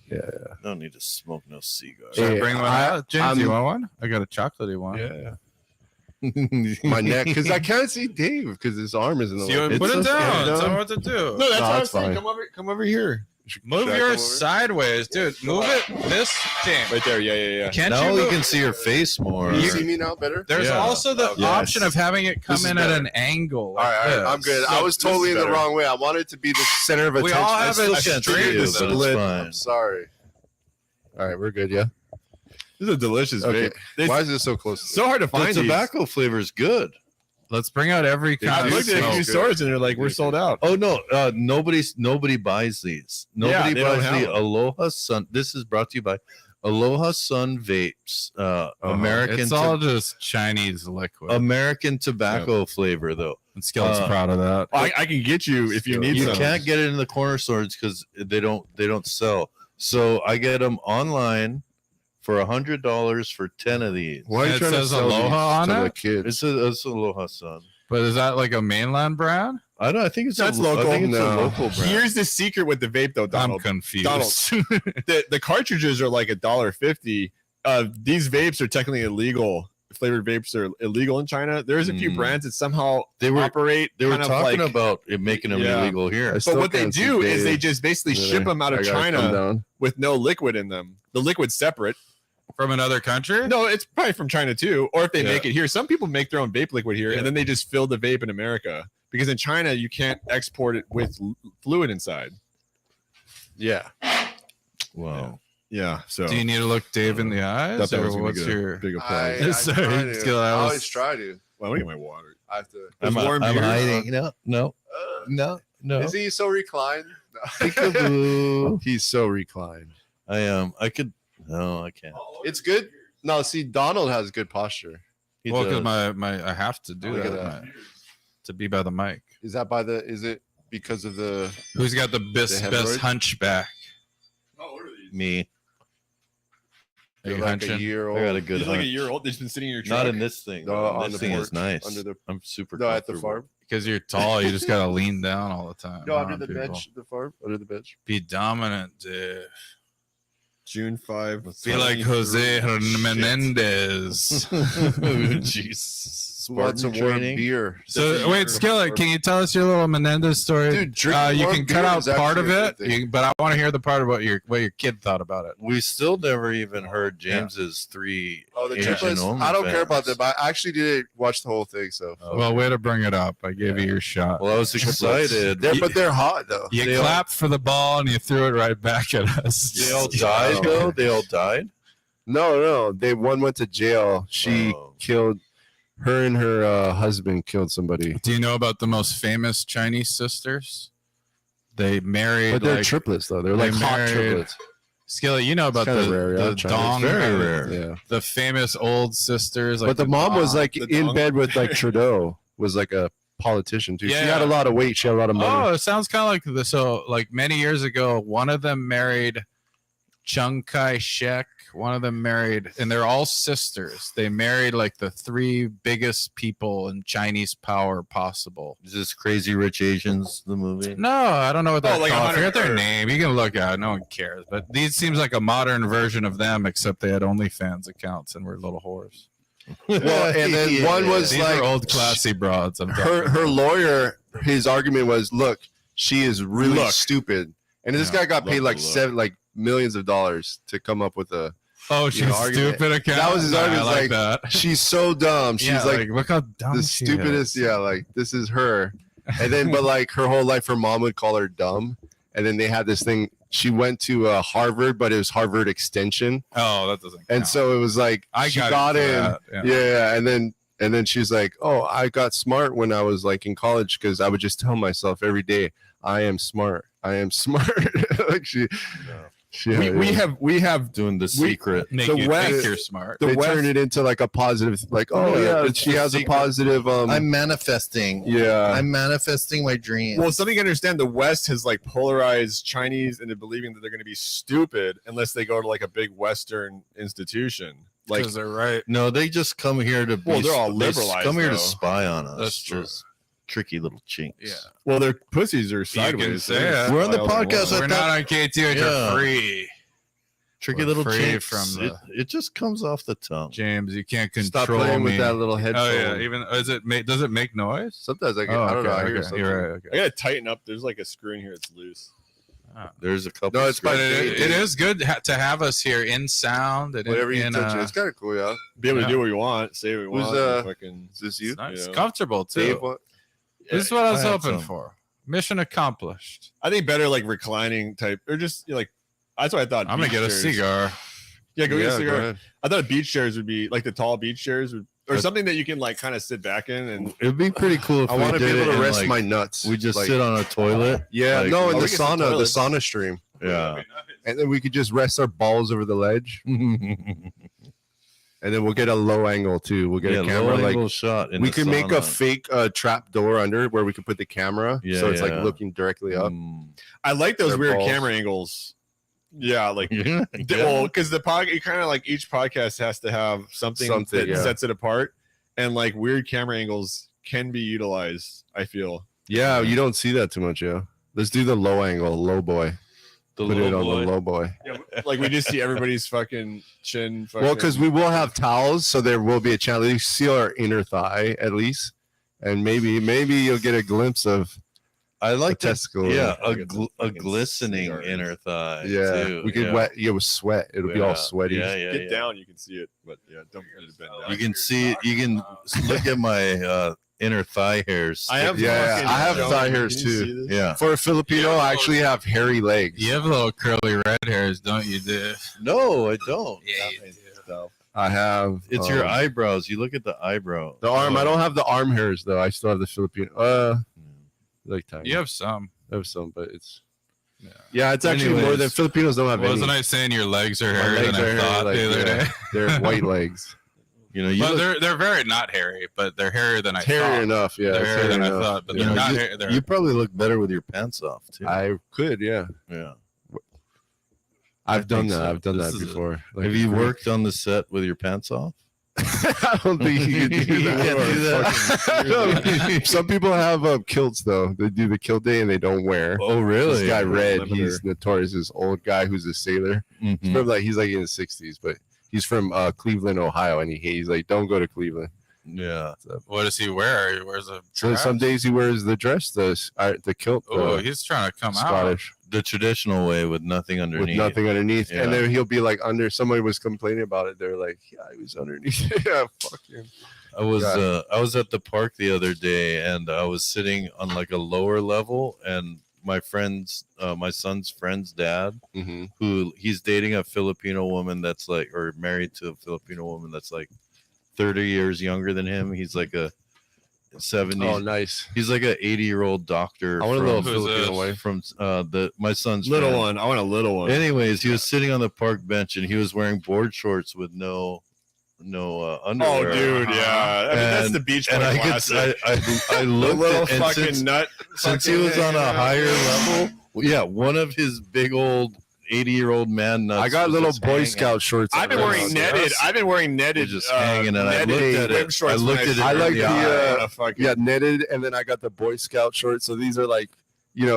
S1: Yeah.
S4: I don't need to smoke no cigar.
S3: Should I
S1: Yeah,
S3: bring one
S1: I-
S3: out? James,
S1: I'm-
S3: you want one? I got a chocolatey one.
S1: Yeah. My neck, because I can't see Dave because his arm is in the
S3: So you
S1: way.
S3: put it
S1: It's
S3: down.
S1: okay,
S3: Tell me what to do.
S2: No, that's
S1: No,
S2: what I
S1: it's
S2: was saying.
S1: fine.
S2: Come over here.
S3: Move
S1: Should I come
S3: yours
S1: over?
S3: sideways, dude. Move it this thing.
S2: Right there. Yeah.
S3: Can't
S4: now
S3: you
S4: you
S3: move?
S4: can see your face more.
S1: You see me now better?
S3: There's
S4: Yeah.
S3: also the
S1: Yes.
S3: option of having it come
S1: This is
S3: in at
S1: better.
S3: an angle.
S1: All
S3: Like
S1: right,
S3: this.
S1: I'm good.
S2: So
S1: I was
S2: this is
S1: totally in the
S2: better.
S1: wrong way. I wanted to be the center of
S3: We
S1: attention.
S3: all
S1: I
S3: have
S1: still
S3: it
S1: can't
S3: straight,
S1: see you,
S3: but
S1: but
S3: it's
S1: split.
S4: fine.
S1: I'm sorry. All right, we're good. Yeah.
S2: This is a delicious
S1: Okay.
S2: vape. It's
S1: Why is this so close?
S2: so hard to
S4: The
S2: find these.
S4: tobacco flavor is good.
S3: Let's bring out every
S1: Yeah,
S2: I
S3: kind of
S2: looked at a
S3: smoke.
S2: few stores and they're like, we're sold out.
S4: Oh no, nobody buys these. Nobody
S2: they don't
S4: buys
S2: have
S4: the
S2: them.
S4: Aloha Sun. This is brought to you by Aloha Sun Vapes. American
S3: It's all just Chinese liquid.
S4: American tobacco flavor though.
S3: and Skillet's proud of that.
S2: I can get you if you need
S4: You
S2: some.
S4: can't get it in the corner stores because they don't sell. So I get them online for $100 for 10 of these.
S1: Why are you
S3: It
S1: trying to
S3: says
S1: sell
S3: Aloha
S1: these
S3: on
S1: to
S3: it?
S1: the kids?
S4: It's Aloha Sun.
S3: But is that like a mainland brand?
S4: I don't. I think it's
S2: That's
S4: a,
S2: local.
S4: I think it's a
S1: No.
S4: local brand.
S2: Here's the secret with the vape though,
S3: I'm
S2: Donald.
S3: confused.
S2: Donald. The cartridges are like $1.50. These vapes are technically illegal. Flavored vapes are illegal in China. There's a few
S4: Mm.
S2: brands that somehow
S4: They were-
S2: operate.
S4: They were
S2: kind of
S4: talking
S2: like-
S4: about it making them
S2: Yeah.
S4: illegal here.
S1: I
S2: But
S1: still
S2: what they
S1: can't see
S2: do is
S1: Dave.
S2: they just basically ship them out of
S1: I gotta come
S2: China
S1: down.
S2: with no liquid in them. The liquid's separate.
S3: From another country?
S2: No, it's probably from China too. Or if they
S3: Yeah.
S2: make it here, some people make their own vape liquid here,
S3: Yeah.
S2: and then they just fill the vape in America because in China you can't export it with fluid inside.
S1: Yeah.
S4: Wow.
S2: Yeah. So
S3: Do you need to look Dave in the eyes?
S2: thought that
S3: or
S2: was gonna
S3: what's
S2: be a
S3: your
S2: big applause.
S1: I
S3: Sorry,
S1: try to.
S3: Skill, I
S1: I
S3: was-
S1: always try to.
S2: Well, let me get my water.
S1: I have to.
S2: There's
S4: I'm
S2: warm
S4: I'm
S2: beer.
S4: hiding. No.
S1: Uh,
S4: No. No.
S1: Is he so reclined?
S4: Peekaboo.
S1: He's so reclined.
S4: I am. I could. No, I can't.
S1: It's good. No, see, Donald has good posture.
S4: He
S3: Well, because
S4: does.
S3: I have to do
S1: Look at
S3: that, to be by the mic.
S1: Is that by the? Is it because of the?
S3: Who's got the best
S1: hemorrhoids?
S3: hunchback?
S4: Me.
S3: Are you
S1: like a
S3: hunching?
S1: year
S4: I
S1: old.
S4: got a good
S5: He's like a
S4: hunch.
S5: year old. He's been sitting in your truck.
S4: Not in this thing.
S1: No, on
S4: this
S1: the
S4: thing is
S1: porch,
S4: nice.
S1: under the-
S4: I'm super.
S1: No, at the
S4: comfortable.
S1: farm.
S3: Because you're tall, you just gotta lean down all the time.
S1: No,
S3: on
S1: under the
S3: people.
S1: bench. The farm. Under the bench.
S3: Be dominant, dude.
S5: June 5.
S3: Be like Jose Menendez.
S4: Jeez.
S1: Who wants a
S4: Spartan
S1: warm
S4: training.
S1: beer?
S3: So wait, Skillet, can you tell us your little Menendez story?
S1: Dude, drinking
S3: you
S1: warm
S3: can
S1: beer
S3: cut out
S1: is
S3: part of
S1: actually a
S3: it,
S1: good thing.
S3: but I want to hear the part about what your kid thought about it.
S4: We still never even heard James's 3
S1: Oh, the
S4: Asian
S1: triplets. I don't care about them.
S4: OnlyFans.
S1: I actually did watch the whole thing. So,
S3: Well, way to bring it up. I gave you your shot.
S4: Well, I was excited.
S1: but they're hot though.
S3: You
S4: they all-
S3: clapped for the ball and you threw it right back at us.
S4: They all died though. They all died.
S1: No. One went to jail. She
S4: Oh.
S1: killed. Her and her husband killed somebody.
S3: Do you know about the most famous Chinese sisters? They married,
S1: But they're
S3: like,
S1: triplets though. They're
S3: they
S1: like hot
S3: married-
S1: triplets.
S3: Skillet, you know about
S1: It's
S3: the,
S1: kinda rare, yeah,
S3: the
S1: China.
S3: dong,
S4: It's very rare.
S1: Yeah.
S3: the famous old sisters. Like
S1: But the mom was like
S5: the
S1: in
S5: dong?
S1: bed with like Trudeau. Was like a politician too. She
S3: Yeah.
S1: had a lot of weight. She had a lot of money.
S3: Oh, it sounds kind of like this. So, like many years ago, one of them married Chiang Kai-shek. One of them married, and they're all sisters. They married like the 3 biggest people in Chinese power possible.
S4: Is this Crazy Rich Asians the movie?
S3: No, I don't know what they're
S5: like
S3: called. I
S5: 100
S3: forget their
S5: or-
S3: name. You can look at it. No one cares. But these seems like a modern version of them, except they had OnlyFans accounts and were little whores.
S1: Well, and then one was
S3: These
S1: like
S3: are old classy broads. I'm talking
S1: her
S3: about.
S1: lawyer. His argument was, look, she is really
S5: Look.
S1: stupid, and this
S3: Yeah,
S1: guy got paid like
S4: look.
S1: millions of dollars to come up with a.
S3: Oh, she's
S1: you know, argument.
S3: stupid account.
S1: That was his
S3: Nah,
S1: argument,
S3: I like
S1: like,
S3: that.
S1: She's so dumb. She's
S3: Yeah,
S1: like
S3: look how dumb
S1: the
S3: she
S1: stupidest.
S3: is.
S1: Yeah, like this is her. And then, but like her whole life, her mom would call her dumb. And then they had this thing. She went to Harvard, but it was Harvard Extension,
S3: Oh, that doesn't.
S1: and
S3: count.
S1: so it was like
S3: I
S1: she
S3: got,
S1: got
S3: into
S1: in.
S3: that, yeah.
S1: Yeah, and then she's like, "Oh, I got smart when I was like in college because I would just tell myself every day, I am smart. I am smart." Like she
S5: We have
S4: Doing the secret.
S3: Make
S5: The
S3: you
S5: West-
S3: think you're smart.
S5: the
S1: they
S5: West-
S1: turned it into like a positive, like, oh
S4: Yeah,
S1: yeah,
S4: it's
S1: she
S4: the
S1: has
S4: secret.
S1: a positive.
S4: I'm manifesting.
S1: Yeah,
S4: I'm manifesting my dreams.
S5: well, something you understand. The West has like polarized Chinese into believing that they're going to be stupid unless they go to like a big Western institution. Like,
S3: Because they're right.
S4: No, they just come here to be.
S5: Well, they're all
S4: they
S5: liberalized,
S4: Come here
S5: though.
S4: to spy on us.
S3: That's true.
S4: Those tricky little chinks.
S3: Yeah.
S5: well, their pussies are
S3: can
S5: sideways.
S3: say
S5: They
S3: it.
S4: We're on the
S5: fly all
S4: podcast.
S5: along.
S3: We're
S4: I
S3: not
S4: thought-
S3: on KTH.
S4: Yeah.
S3: Are free.
S4: Tricky
S3: We're
S4: little
S3: free
S4: chinks.
S3: from
S4: it,
S3: the-
S4: it just comes off the tongue.
S3: James, you can't
S1: stop
S3: control
S1: playing
S3: me.
S1: with that little headphone.
S3: Oh yeah, even does it make noise?
S1: Sometimes I get,
S3: Oh,
S1: I don't know.
S3: okay,
S1: I hear
S3: okay.
S1: something.
S3: You're right. Okay.
S5: I gotta tighten up. There's like a screw in here that's loose.
S4: There's a couple.
S1: No, it's
S3: But
S1: fine.
S3: it is good to have us here in sound and
S1: Whatever you
S3: in,
S1: touch, it's kind of cool. Yeah,
S5: Be able
S3: Yeah.
S5: to do what we want, say what we
S1: Who's,
S5: want. and fucking,
S1: is this you?
S3: it's nice.
S5: you know.
S3: Comfortable too.
S1: Dave, what?
S3: This is what I was
S4: I had
S3: hoping
S4: some.
S3: for. Mission accomplished.
S5: I think better like reclining type, or just like that's what I thought.
S3: I'm gonna
S5: beach
S3: get a
S5: chairs.
S3: cigar.
S5: Yeah, go get a
S1: Yeah,
S5: cigar.
S1: ahead.
S5: I thought beach chairs would be like the tall beach chairs, would, or something that you can like kind of sit back in. And
S4: It'd be pretty cool if
S1: I
S4: we
S1: want to be
S4: did
S1: able
S4: it
S1: to
S4: in,
S1: rest
S4: like,
S1: my nuts.
S4: We just
S1: like,
S4: sit on a toilet.
S1: Yeah,
S4: like-
S1: no, in
S5: Oh,
S1: the
S5: we get some
S1: sauna, the
S5: toilets.
S1: sauna stream,
S4: Yeah.
S1: and then we could just rest our balls over the ledge, and then we'll get a low angle too. We'll get
S4: Yeah,
S1: a camera
S4: low
S1: like
S4: angle shot. In
S1: we
S4: the
S1: could make a
S4: sauna.
S1: fake trap door under where we could put the camera,
S4: Yeah,
S1: so it's
S4: yeah.
S1: like looking directly up.
S4: Mm.
S5: I like those
S1: Their
S5: weird
S1: balls.
S5: camera angles. Yeah, like
S4: Yeah.
S5: well, because the pod, you kind of like each podcast has to have something that
S1: yeah.
S5: sets it apart, and like weird camera angles can be utilized. I feel.
S1: Yeah, you don't see that too much. Yeah, let's do the low angle, low boy.
S4: The
S1: Put it
S4: low
S1: on
S4: boy.
S1: the low boy.
S5: Yeah, like we just see everybody's fucking chin. Fucking,
S1: Well, because we will have towels, so there will be a chance. You see our inner thigh at least, and maybe you'll get a glimpse of
S4: I like
S1: a
S4: that.
S1: testicle.
S4: Yeah,
S5: Look at some
S4: a
S5: fucking
S4: glistening
S5: cigars.
S4: inner thigh.
S1: Yeah,
S4: too.
S1: we could
S4: yeah.
S1: wet. Yeah, with sweat, it'll be
S4: Yeah,
S1: all sweaty.
S4: Yeah, yeah,
S5: get
S4: yeah.
S5: down, you can see it, but yeah, don't bend down.
S4: You can see it. You can look at my inner thigh hairs.
S5: I have
S1: Yeah,
S5: fucking-
S1: I have
S5: Joe,
S1: thigh
S5: can
S1: hairs
S5: you see
S1: too.
S5: this?
S4: Yeah.
S1: For a Filipino, I actually have hairy legs.
S3: You have little curly red hairs, don't you, dude?
S4: No, I don't.
S5: So,
S1: I have.
S4: It's your eyebrows. You look at the eyebrow.
S1: The arm. I don't have the arm hairs though. I still have the Filipino. Like tiny.
S3: You have some.
S1: I have some, but it's
S3: Yeah.
S1: it's actually more than
S4: Anyways,
S1: Filipinos don't have
S3: Wasn't
S1: any.
S3: I saying your legs are
S1: My
S3: hairier
S1: legs
S3: than
S1: are
S3: I
S1: hairy,
S3: thought
S1: like,
S3: the other
S1: yeah.
S3: day?
S1: They're white legs.
S4: You know, you
S3: But
S4: look,
S3: they're very not hairy, but they're hairier than I
S1: It's hairy
S3: thought.
S1: enough, yeah.
S3: They're
S1: it's
S3: hairier
S1: hairy
S3: than I
S1: enough.
S3: thought, but
S1: Yeah.
S3: they're not
S4: you,
S3: hair. They're,
S4: you probably look better with your pants off too.
S1: I could, yeah.
S4: Yeah.
S1: I've done
S4: think
S1: that.
S4: so.
S1: I've done
S4: This
S1: that
S4: is a-
S1: before. Like,
S4: Have you worked on the set with your pants off?
S1: I don't think you can do that.
S4: can't do that.
S1: No, some people have kilts though. They do the kilt day and they don't wear.
S4: Oh, really?
S1: This guy Red,
S5: Limiter.
S1: he's notorious. This old guy who's a sailor.
S4: Mhm.
S1: He's like in his 60s, but he's from Cleveland, Ohio, and he's like, don't go to Cleveland.
S4: Yeah.
S3: what does he wear? He wears a
S1: So
S3: dress?
S1: some days he wears the dress, the kilt,
S3: Oh, he's trying to come out.
S1: Scottish,
S4: The traditional way with nothing underneath.
S1: with nothing underneath,
S4: Yeah.
S1: and then he'll be like under. Somebody was complaining about it. They're like, yeah, he was underneath. Yeah, fuck him.
S4: I was at the park the other day and I was sitting on like a lower level and my son's friend's dad,
S1: Mm-hmm.
S4: who he's dating a Filipino woman that's like, or married to a Filipino woman that's like 30 years younger than him. He's like a 70s.
S1: Oh, nice.
S4: He's like an 80-year-old doctor.
S1: I want a little
S3: Who's
S1: Filipino
S3: this?
S1: wife.
S4: from my son's
S5: Little
S4: friend.
S5: one. I want a little one.
S4: Anyways, he was sitting on the park bench and he was wearing board shorts with no
S5: Oh,
S4: underwear.
S5: dude, yeah. I mean, that's
S4: And-
S5: the beach
S4: And
S5: boy
S4: I could,
S5: classic.
S4: I
S5: The
S4: looked
S5: little
S4: at, and
S5: fucking nut.
S4: since he
S5: fucking
S4: was on
S5: hanging
S4: a
S5: out.
S4: higher level, yeah, one of his big old 80-year-old man nuts.
S1: I got
S4: was
S1: little
S4: just
S1: Boy
S4: hanging.
S1: Scout shorts.
S5: I've been
S1: on
S5: wearing
S1: right now.
S5: netted. I've been wearing netted.
S4: Just hanging, and I
S5: netted
S4: looked at
S5: swim
S4: it.
S5: shorts
S4: I
S5: when
S4: looked at it.
S1: I
S4: in
S1: like
S4: the
S1: the,
S4: eye.
S5: What a fucking-
S1: Yeah, netted, and then I got the Boy Scout shorts. So these are like,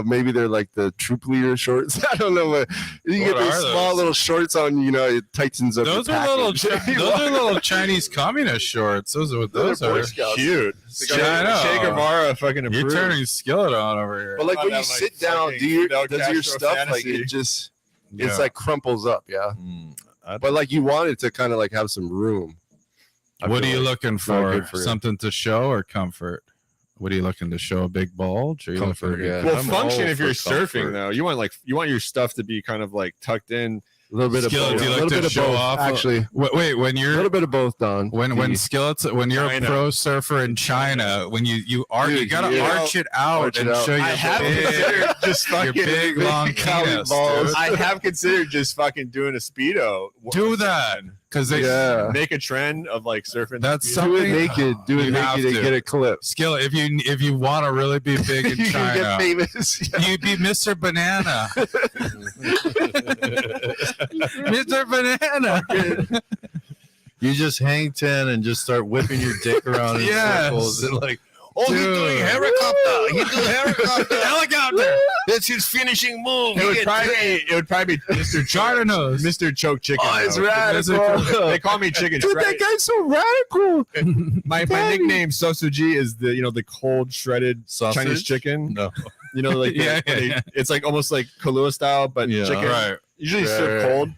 S1: maybe they're like the troop leader shorts. I don't know, but you get
S3: What
S1: these
S3: are
S1: small
S3: those?
S1: little shorts on. It tightens up.
S3: Those
S1: your
S3: are little.
S1: package.
S3: Those are little Chinese communist shorts. Those are what those
S1: They're Boy
S3: are.
S1: Scouts.
S5: cute.
S3: Yeah, I know.
S5: Che Guevara fucking
S3: You're
S5: approved.
S3: turning skillet on over here.
S1: But like when
S5: I'm
S1: you
S5: like
S1: sit down,
S5: fucking
S1: does
S5: Fidel
S1: your
S5: Castro
S1: stuff like
S5: fantasy.
S1: it just?
S3: Yeah.
S1: It's like crumples up, yeah.
S4: I-
S1: But like you want it to kind of like have some room. I
S3: What are
S1: feel
S3: you
S1: like.
S3: looking
S1: not
S3: for?
S1: good for you.
S3: Something to show or comfort? What are you looking to show? A big bulge? Or you
S1: Comfort,
S3: looking
S1: yeah.
S5: Well,
S4: I'm
S5: function
S4: all
S5: if you're
S4: for comfort.
S5: surfing though. You want your stuff to be kind of like tucked in.
S1: A little bit of
S3: Skillet,
S1: both.
S3: do you
S1: A
S3: like
S1: little
S3: to
S1: bit of
S3: show
S1: both,
S3: off?
S1: actually.
S3: Wait, when
S1: A
S3: you're
S1: little bit of both, Don.
S3: when skillets when you're
S5: China.
S3: a pro surfer in China, when you
S1: Dude,
S3: gotta
S1: yeah.
S3: arch it out
S1: Arch it
S3: and
S1: out.
S3: show your
S5: I have
S3: big,
S5: considered just
S3: your
S5: fucking
S3: big long
S1: Cali
S3: penis.
S1: balls.
S3: Dude.
S5: I have considered just fucking doing a speedo.
S3: Do that because they
S1: Yeah.
S5: Make a trend of like surfing.
S3: That's
S5: speedo.
S1: Do
S3: something.
S1: it naked. Do it
S3: You have
S1: naked and
S3: to.
S1: get a clip.
S3: Skill if you want to really be big in
S1: You can
S3: China,
S1: get famous. Yeah.
S3: you'd be Mr. Banana. Mr. Banana.
S4: You just hang 10 and just start whipping your dick around in
S3: Yes.
S4: circles and like,
S3: Dude.
S4: he's doing helicopter. He's doing helicopter.
S3: Helicopter.
S4: That's his finishing move.
S5: It would probably be Mr.
S3: China knows.
S5: Mr. Choke Chicken.
S1: Oh, it's
S5: though.
S1: radical.
S5: They call me Chicken.
S1: Dude,
S5: Shredded.
S1: that guy's so radical.
S5: My
S1: Daddy.
S5: nickname Sosuji is the cold shredded
S4: Sausage?
S5: Chinese chicken.
S4: No.
S5: Like
S3: Yeah,
S5: yeah, it's like almost like Kahlua style, but
S4: Yeah.
S5: chicken.
S3: Right.
S5: Usually
S1: Right,
S5: served
S1: right.
S5: cold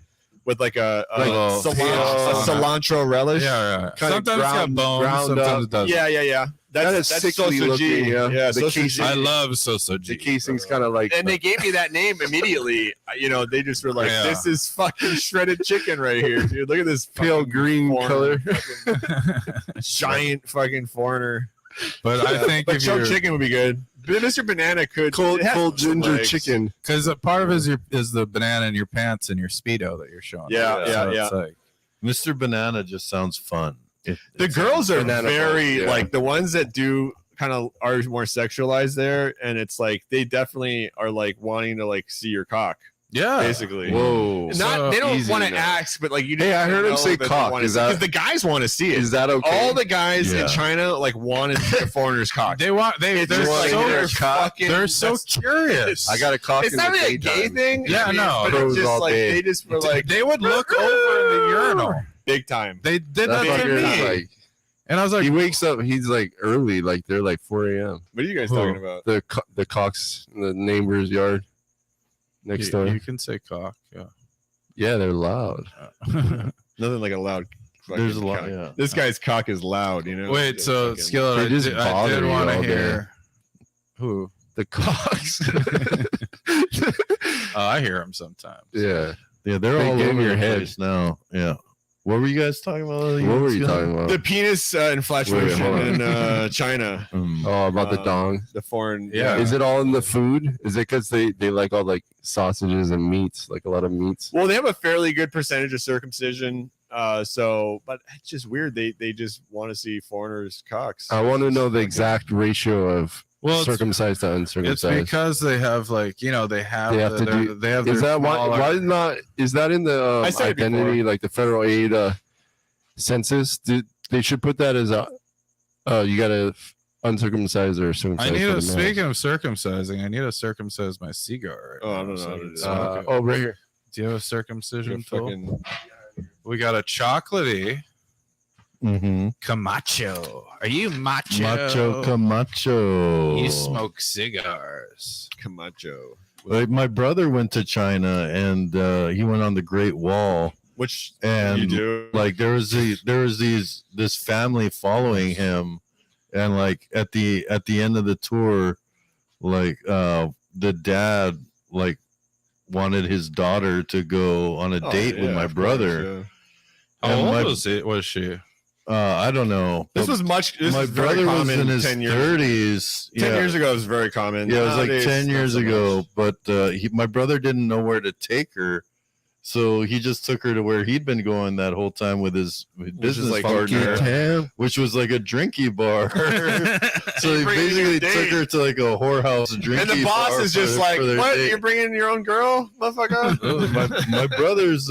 S5: with like a
S3: Like
S5: cilantro relish.
S3: Yeah, right.
S1: Kinda
S3: Sometimes it's got
S1: ground-
S3: bones,
S1: ground
S3: sometimes
S1: up.
S3: it doesn't.
S5: Yeah.
S1: That is
S5: That's
S1: sickly
S5: Sosuji.
S1: looking, yeah.
S5: Yeah,
S1: The
S5: Sosuji.
S1: casing-
S3: I love
S1: The
S3: Sosoji.
S1: casing's kind of like.
S5: And they gave me that name immediately. They just were like,
S3: Yeah.
S5: "This is fucking shredded chicken right here, dude. Look at this
S1: pale
S5: fucking
S1: green
S5: foreigner,
S1: color.
S5: giant fucking foreigner."
S3: But I think
S5: But
S3: if
S5: choke
S3: you're
S5: chicken would be good. But Mr. Banana could
S1: Cold
S5: it has some
S1: ginger
S5: legs.
S1: chicken.
S3: because a part of it is the banana in your pants and your speedo that you're showing.
S5: Yeah,
S3: So
S5: yeah.
S3: it's like,
S4: Mr. Banana just sounds fun.
S5: The girls are
S1: banana
S5: very
S1: balls, yeah.
S5: like the ones that do kind of are more sexualized there, and it's like they definitely are like wanting to like see your cock,
S3: yeah.
S5: basically.
S1: Whoa.
S5: Not they don't
S1: easy
S5: want to
S1: now.
S5: ask, but like you.
S1: Hey, I heard him
S5: know
S1: say
S5: that they
S1: cock.
S5: wanna
S1: Is
S5: see-
S1: that-
S5: 'cause the guys want to see it?
S1: Is that okay?
S5: All the guys
S4: Yeah.
S5: in China like wanted to see a foreigner's cock.
S3: They're
S5: It's
S3: they're
S5: just like
S3: so
S5: they're
S1: cock.
S5: fucking-
S3: they're so
S5: that's-
S3: curious.
S1: I got a cock.
S5: It's
S1: in
S5: not
S1: the
S5: really a gay
S1: daytime.
S5: thing.
S3: Yeah,
S5: I mean,
S3: no.
S5: but
S1: Pros
S5: it's just
S1: all
S5: like
S1: day.
S5: they just were like
S3: they would look over in the urinal.
S5: big time.
S3: They did
S1: That
S3: that to
S1: fucker is
S3: me,
S1: like,
S3: and I was like,
S1: he wakes up. He's like early, like they're like 4 a.m.
S5: What are you guys
S3: Who?
S5: talking about?
S1: The cocks in the neighbor's yard next door.
S3: you can say cock. Yeah.
S1: Yeah, they're loud.
S5: Nothing like a loud. fucking
S4: There's a lot.
S5: cock.
S4: Yeah.
S5: This guy's cock is loud.
S3: Wait,
S5: It's
S3: so
S5: fucking-
S3: Skillet,
S1: They
S3: I
S1: just
S3: did, I
S1: bother
S3: did
S1: you
S3: want to
S1: all day.
S3: hear who.
S1: The cocks.
S3: I hear him sometimes.
S1: yeah.
S4: Yeah, they're
S1: They
S4: all
S1: get in
S4: over
S1: your
S4: your
S1: head.
S4: head now. Yeah. What were you guys talking about?
S1: What were you talking about?
S5: The penis infatuation
S1: hold on.
S5: in China.
S1: Oh, about the dong.
S5: The foreign.
S3: Yeah.
S1: Is it all in the food? Is it because they like all like sausages and meats, like a lot of meats?
S5: Well, they have a fairly good percentage of circumcision. But it's just weird. They just want to see foreigners' cocks.
S1: I want to know the exact ratio of circumcised to
S3: It's
S1: uncircumcised.
S3: because they have like they have
S1: They have to
S3: their,
S1: do-
S3: they have
S1: Is
S3: their
S1: that why not? Is that in the
S5: I said it
S1: identity,
S5: before.
S1: like the federal aid census? They should put that as a you gotta uncircumcised or circumcised.
S3: I need
S1: for
S3: to
S1: the male.
S3: speaking of circumcising, I need to circumcise my cigar.
S5: Oh, I
S3: now
S5: don't know
S3: so
S5: how
S3: I
S5: to
S3: can
S5: do
S3: smoke it.
S1: Oh, right here.
S3: Do you have a circumcision
S5: You're
S3: tool?
S5: fucking-
S3: We got a chocolatey
S4: Mm-hmm.
S3: Camacho. Are you macho?
S4: Macho Camacho.
S3: You smoke cigars.
S5: Camacho.
S4: Like my brother went to China and he went on the Great Wall,
S5: Which
S4: and
S5: you do.
S4: like there was this family following him, and like at the end of the tour, like the dad like wanted his daughter to go on a
S5: Oh,
S4: date with
S5: yeah,
S4: my
S5: of
S4: brother.
S5: course,
S3: How
S4: And
S3: old
S4: my-
S3: was she?
S4: I don't know.
S5: This
S4: but
S5: was much. This
S4: my
S5: was very
S4: brother was
S5: common
S4: in his
S5: 10 years.
S4: 30s.
S5: 10 years ago, it was very common.
S4: Yeah, it was like
S5: Nowadays,
S4: 10
S5: not
S4: years
S5: so
S4: ago,
S5: much.
S4: but my brother didn't know where to take her. So he just took her to where he'd been going that whole time with his business
S5: like
S4: partner,
S1: Damn.
S4: which was like a drinky bar. So he
S5: Bringing
S4: basically
S5: your
S4: took
S5: date.
S4: her to like a whorehouse drinky
S5: And the boss
S4: bar
S5: is just
S4: for
S5: like,
S4: their
S5: "What?
S4: date.
S5: You're bringing your own girl, motherfucker?"
S4: Oh, my brother's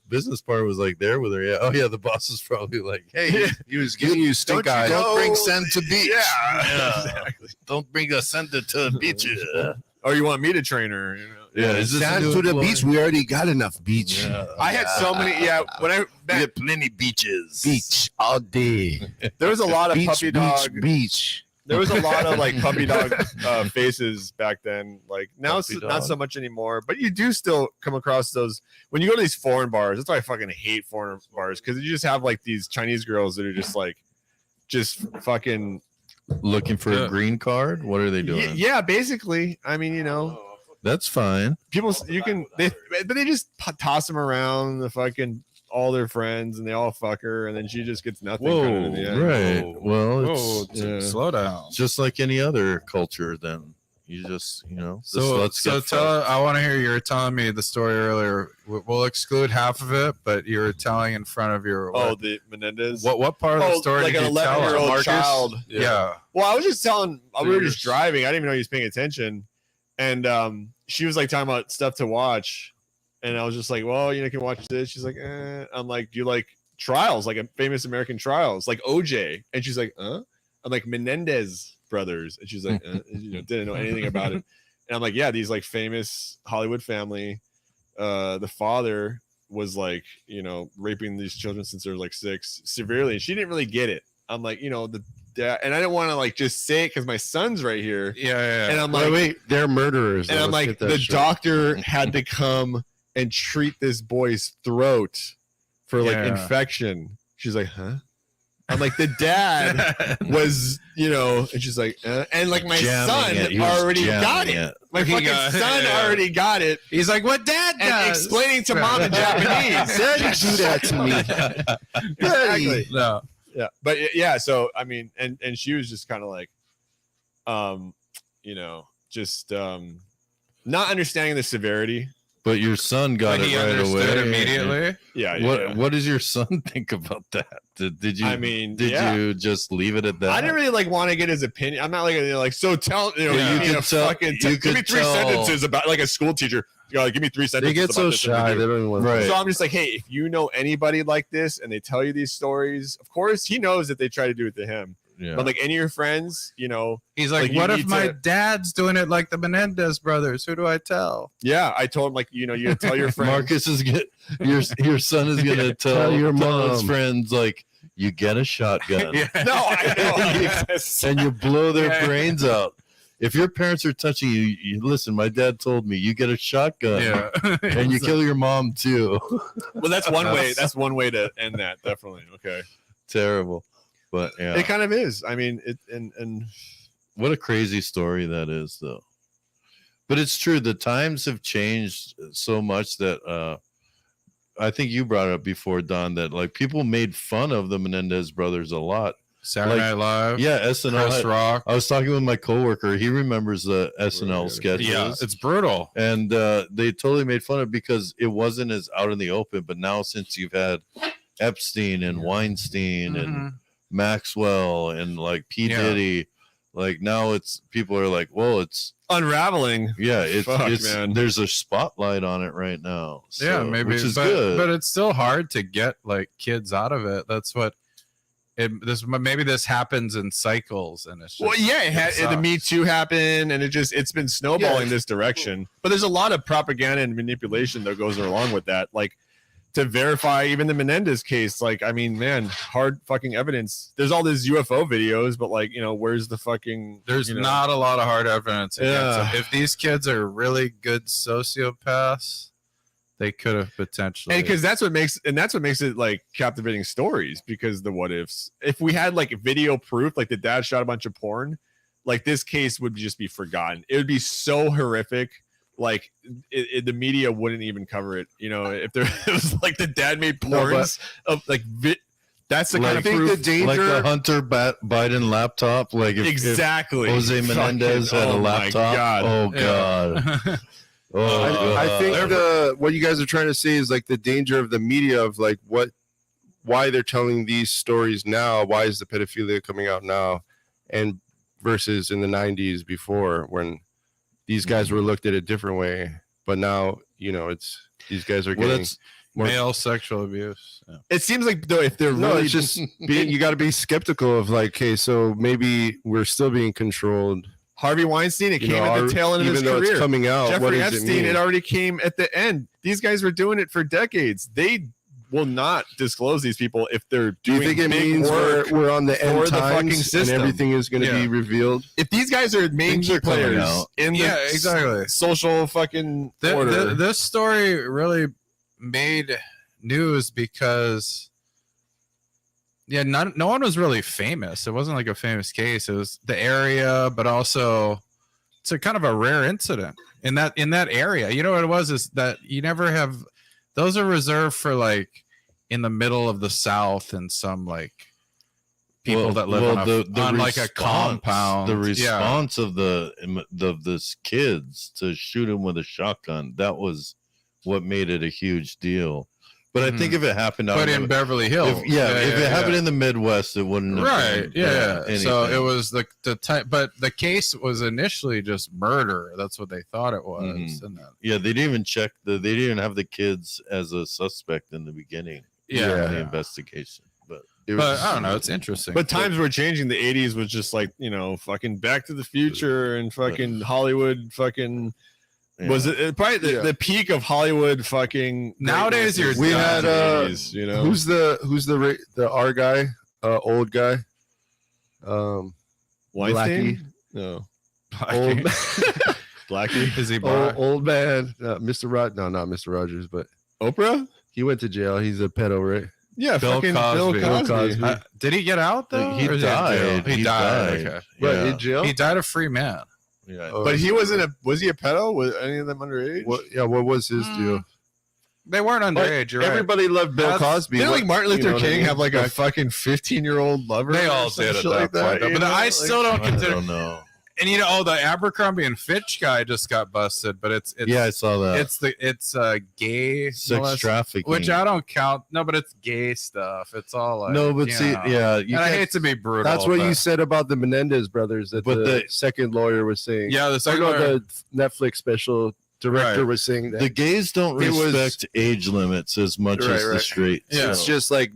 S4: business partner was like there with her. Yeah. Oh yeah, the boss is probably like, hey,
S1: He was giving you stink
S5: Don't you
S1: eye.
S5: know-
S4: don't bring sand to beach.
S5: Yeah.
S4: Exactly. Don't bring a sender to the beach.
S5: Or you want me to train her? You know?
S4: Yeah, is this
S1: Down
S4: a new
S1: to the
S4: employee?
S1: beach. We already got enough beach.
S4: Yeah.
S5: I had so many. Yeah, when I
S4: We have plenty beaches.
S1: Beach all day.
S5: there was a lot of
S1: Beach,
S5: puppy
S1: beach,
S5: dog.
S1: beach.
S5: There was a lot of like puppy dog faces back then. Like now it's
S4: Puppy
S5: not
S4: dog.
S5: so much anymore, but you do still come across those when you go to these foreign bars. That's why I fucking hate foreign bars, because you just have like these Chinese girls that are just fucking
S4: Looking for
S3: Yeah.
S4: a green card? What are they doing?
S5: yeah. Basically, I mean,
S4: That's fine.
S5: people but they just toss them around the fucking all their friends and they all fuck her and then she just gets nothing. kind of in the end.
S4: right.
S3: Whoa.
S4: Well,
S3: Whoa,
S4: it's
S5: yeah.
S3: slow down.
S4: just like any other culture. Then you just, let's
S3: So
S4: get
S3: tell. I want to hear you were telling me the story earlier. We'll exclude half of it, but you were telling in front of your.
S5: Oh, the Menendez.
S3: what part of the story
S5: like
S3: did
S5: an
S3: you tell us?
S5: 11-year-old
S3: Marcus?
S5: child.
S3: Yeah.
S5: Well, I was just telling.
S3: So
S5: We were
S3: you're
S5: just driving. I didn't even know he was paying attention, and she was like talking about stuff to watch, and I was just like, "Well, you can watch this." She's like, eh. I'm like, "Do you like trials, like a famous American trials, like OJ?" And she's like, "Huh?" I'm like, "Menendez brothers," and she's like, didn't know anything about it. And I'm like, "Yeah, these like famous Hollywood family. The father was like, raping these children since they were like 6 severely, and she didn't really get it." I'm like, the dad, and I didn't want to like just say it because my son's right here.
S3: Yeah.
S5: And I'm like,
S1: Wait, they're murderers.
S5: and
S1: though.
S5: I'm
S1: Let's
S5: like,
S1: get that
S5: the
S1: straight.
S5: doctor had to come and treat this boy's throat for like
S3: Yeah.
S5: infection. She's like, huh? I'm like, the dad was, and she's like, and like my son already got it. My
S3: He
S5: fucking
S3: got it,
S5: son
S3: yeah.
S5: already got it.
S3: He's like, what dad
S5: And
S3: does?
S5: explaining to mom in Japanese.
S1: Daddy do that to me.
S5: Exactly.
S3: No.
S5: Yeah, but yeah, so I mean, and she was just kind of like just not understanding the severity.
S4: But your son got
S3: But he
S4: it right
S3: understood
S4: away.
S3: immediately.
S5: Yeah.
S4: What does your son think about that? Did you?
S5: I mean,
S4: did
S5: yeah.
S4: you just leave it at that?
S5: I didn't really like want to get his opinion. I'm not like so tell
S4: Yeah.
S5: you
S4: You
S5: could
S4: could tell-
S5: fucking
S4: you
S5: give me
S4: could
S5: 3
S4: tell-
S5: sentences about like a school teacher. Give me 3 sentences.
S1: They get
S5: about
S1: so
S5: this and
S1: shy.
S5: we
S1: They
S5: do.
S1: don't even want
S4: Right.
S5: So I'm just like, hey, if you know anybody like this and they tell you these stories, of course he knows that they try to do it to him.
S4: Yeah.
S5: But like any of your friends,
S3: He's
S5: Like,
S3: like,
S5: you
S3: what if
S5: need
S3: my
S5: to-
S3: dad's doing it like the Menendez brothers? Who do I tell?
S5: yeah, I told him like, you tell your friends.
S4: Marcus is your son is gonna tell
S1: your
S4: tell his
S1: mom.
S4: friends like you get a shotgun
S5: No, I know.
S4: and you blow their
S3: Yeah.
S4: brains out. If your parents are touching you, you listen. My dad told me you get a shotgun and you kill your mom too.
S5: Well, that's one way. That's one way to end that. Definitely. Okay.
S4: Terrible, but yeah.
S5: It kind of is. I mean, it and
S4: What a crazy story that is, though. But it's true. The times have changed so much that I think you brought it up before, Don, that like people made fun of the Menendez brothers a lot.
S3: Saturday Night Live.
S4: Yeah, SNL.
S3: Chris Rock.
S4: I was talking with my coworker. He remembers the SNL sketches.
S3: Yeah, it's brutal.
S4: And they totally made fun of it because it wasn't as out in the open. But now, since you've had Epstein and Weinstein and Maxwell and like P. Diddy, like now it's people are like, well, it's
S5: unraveling.
S4: Yeah, it's
S5: man.
S4: There's a spotlight on it right now. So,
S3: yeah, maybe,
S4: which is
S3: but,
S4: good.
S3: but it's still hard to get like kids out of it. That's what. Maybe this happens in cycles, and it's just,
S5: well, yeah, the Me Too happened, and it's been snowballing this direction. But there's a lot of propaganda and manipulation that goes along with that, like to verify even the Menendez case. Like, I mean, man, hard fucking evidence. There's all these UFO videos, but like, you know, where's the fucking?
S3: There's not a lot of hard evidence against them. If these kids are really good sociopaths, they could have potentially,
S5: and because that's what makes it like captivating stories. Because the what ifs, if we had like video proof, like the dad shot a bunch of porn, like this case would just be forgotten. It would be so horrific, like the media wouldn't even cover it. You know, if there it was like the dad made porns of like that's the kind of proof.
S1: The danger,
S4: like the Hunter Biden laptop, like
S5: exactly.
S4: If Jose Menendez had a laptop.
S5: God.
S4: Oh god.
S1: I think what you guys are trying to say is like the danger of the media of like why they're telling these stories now. Why is the pedophilia coming out now, and versus in the 90s before when these guys were looked at a different way, but now you know it's these guys are getting more
S3: male sexual abuse. Yeah.
S5: It seems like though if they're really
S1: it's just you got to be skeptical of like, hey, so maybe we're still being controlled.
S5: Harvey Weinstein, it came at the tail end of his career.
S1: It's coming out,
S5: Jeffrey Epstein, it already came at the end. These guys were doing it for decades. They will not disclose these people if they're doing.
S1: Do you think it
S5: big
S1: means
S5: work
S1: we're on the end
S5: for the fucking
S1: times and
S5: system?
S1: everything is going to be revealed?
S5: If these guys are main
S4: Things
S5: key
S4: are coming
S5: players
S4: out.
S5: in the
S3: exactly.
S5: social fucking order,
S3: This story really made news because. Yeah, no one was really famous. It wasn't like a famous case. It was the area, but also it's a kind of a rare incident in that area. You know what it was is that you never have those are reserved for like in the middle of the South and some like people that live on like a compound.
S4: The response of this kids to shoot him with a shotgun, that was what made it a huge deal. But I think if it happened out
S3: in Beverly Hills,
S4: if it happened in the Midwest, it wouldn't have been,
S3: So it was the type, but the case was initially just murder. That's what they thought it was.
S4: Mhm.
S3: And
S4: they didn't even check they didn't even have the kids as a suspect in the beginning. In the investigation. But
S3: I don't know. It's interesting.
S5: But times were changing. The 80s was just like, you know, fucking Back to the Future and fucking Hollywood fucking. Was it probably the peak of Hollywood fucking
S3: nowadays?
S1: We had
S5: you know,
S1: who's the R guy, old guy,
S5: Weinstein? No,
S1: old
S5: Blackie.
S3: Is he
S1: old man, Mr. Rod? No, not Mr. Rogers, but
S5: Oprah.
S1: He went to jail. He's a pedo, right?
S5: Yeah,
S3: Bill Cosby. Did he get out though?
S4: He died.
S3: He died. Okay.
S1: Right, in jail.
S3: He died a free man.
S4: Yeah,
S5: but he wasn't was he a pedo? Was any of them underage?
S1: What was his deal?
S3: They weren't underage. You're
S1: Everybody loved Bill Cosby.
S5: Didn't like Martin Luther King have like a fucking 15-year-old lover?
S3: They all did at that point. But I still don't consider.
S4: I don't know.
S3: And the Abercrombie and Fitch guy just got busted, but it's
S4: I saw that.
S3: It's gay
S4: sex trafficking,
S3: which I don't count. No, but it's gay stuff. It's all like
S4: no, but see,
S3: and I hate to be brutal.
S1: That's what you said about the Menendez brothers. That the second lawyer was saying.
S3: Yeah, the second
S1: the Netflix special director was saying that
S4: the gays don't respect age limits as much as the straight.
S1: Yeah, it's just like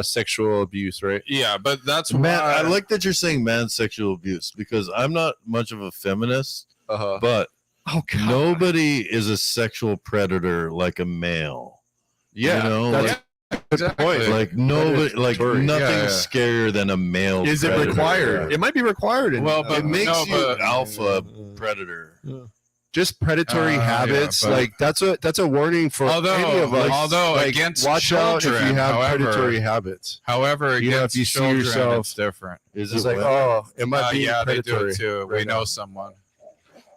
S1: sexual abuse, right?
S3: Yeah, but that's
S4: man. I like that you're saying man sexual abuse because I'm not much of a feminist, but nobody is a sexual predator like a male.
S1: Yeah,
S4: you know,
S1: that's a good point.
S4: Like nobody, like nothing scarier than a male.
S5: Is
S4: predator.
S5: it required? It might be required.
S4: But it makes you alpha predator.
S1: Just predatory habits, like that's a warning for any of us.
S3: Although against
S1: watch out if you have predatory habits.
S3: However,
S1: if you see yourself,
S3: it's different.
S4: Is
S1: it's
S4: it
S1: like it might be
S3: they do
S1: predatory.
S3: it too. We know someone.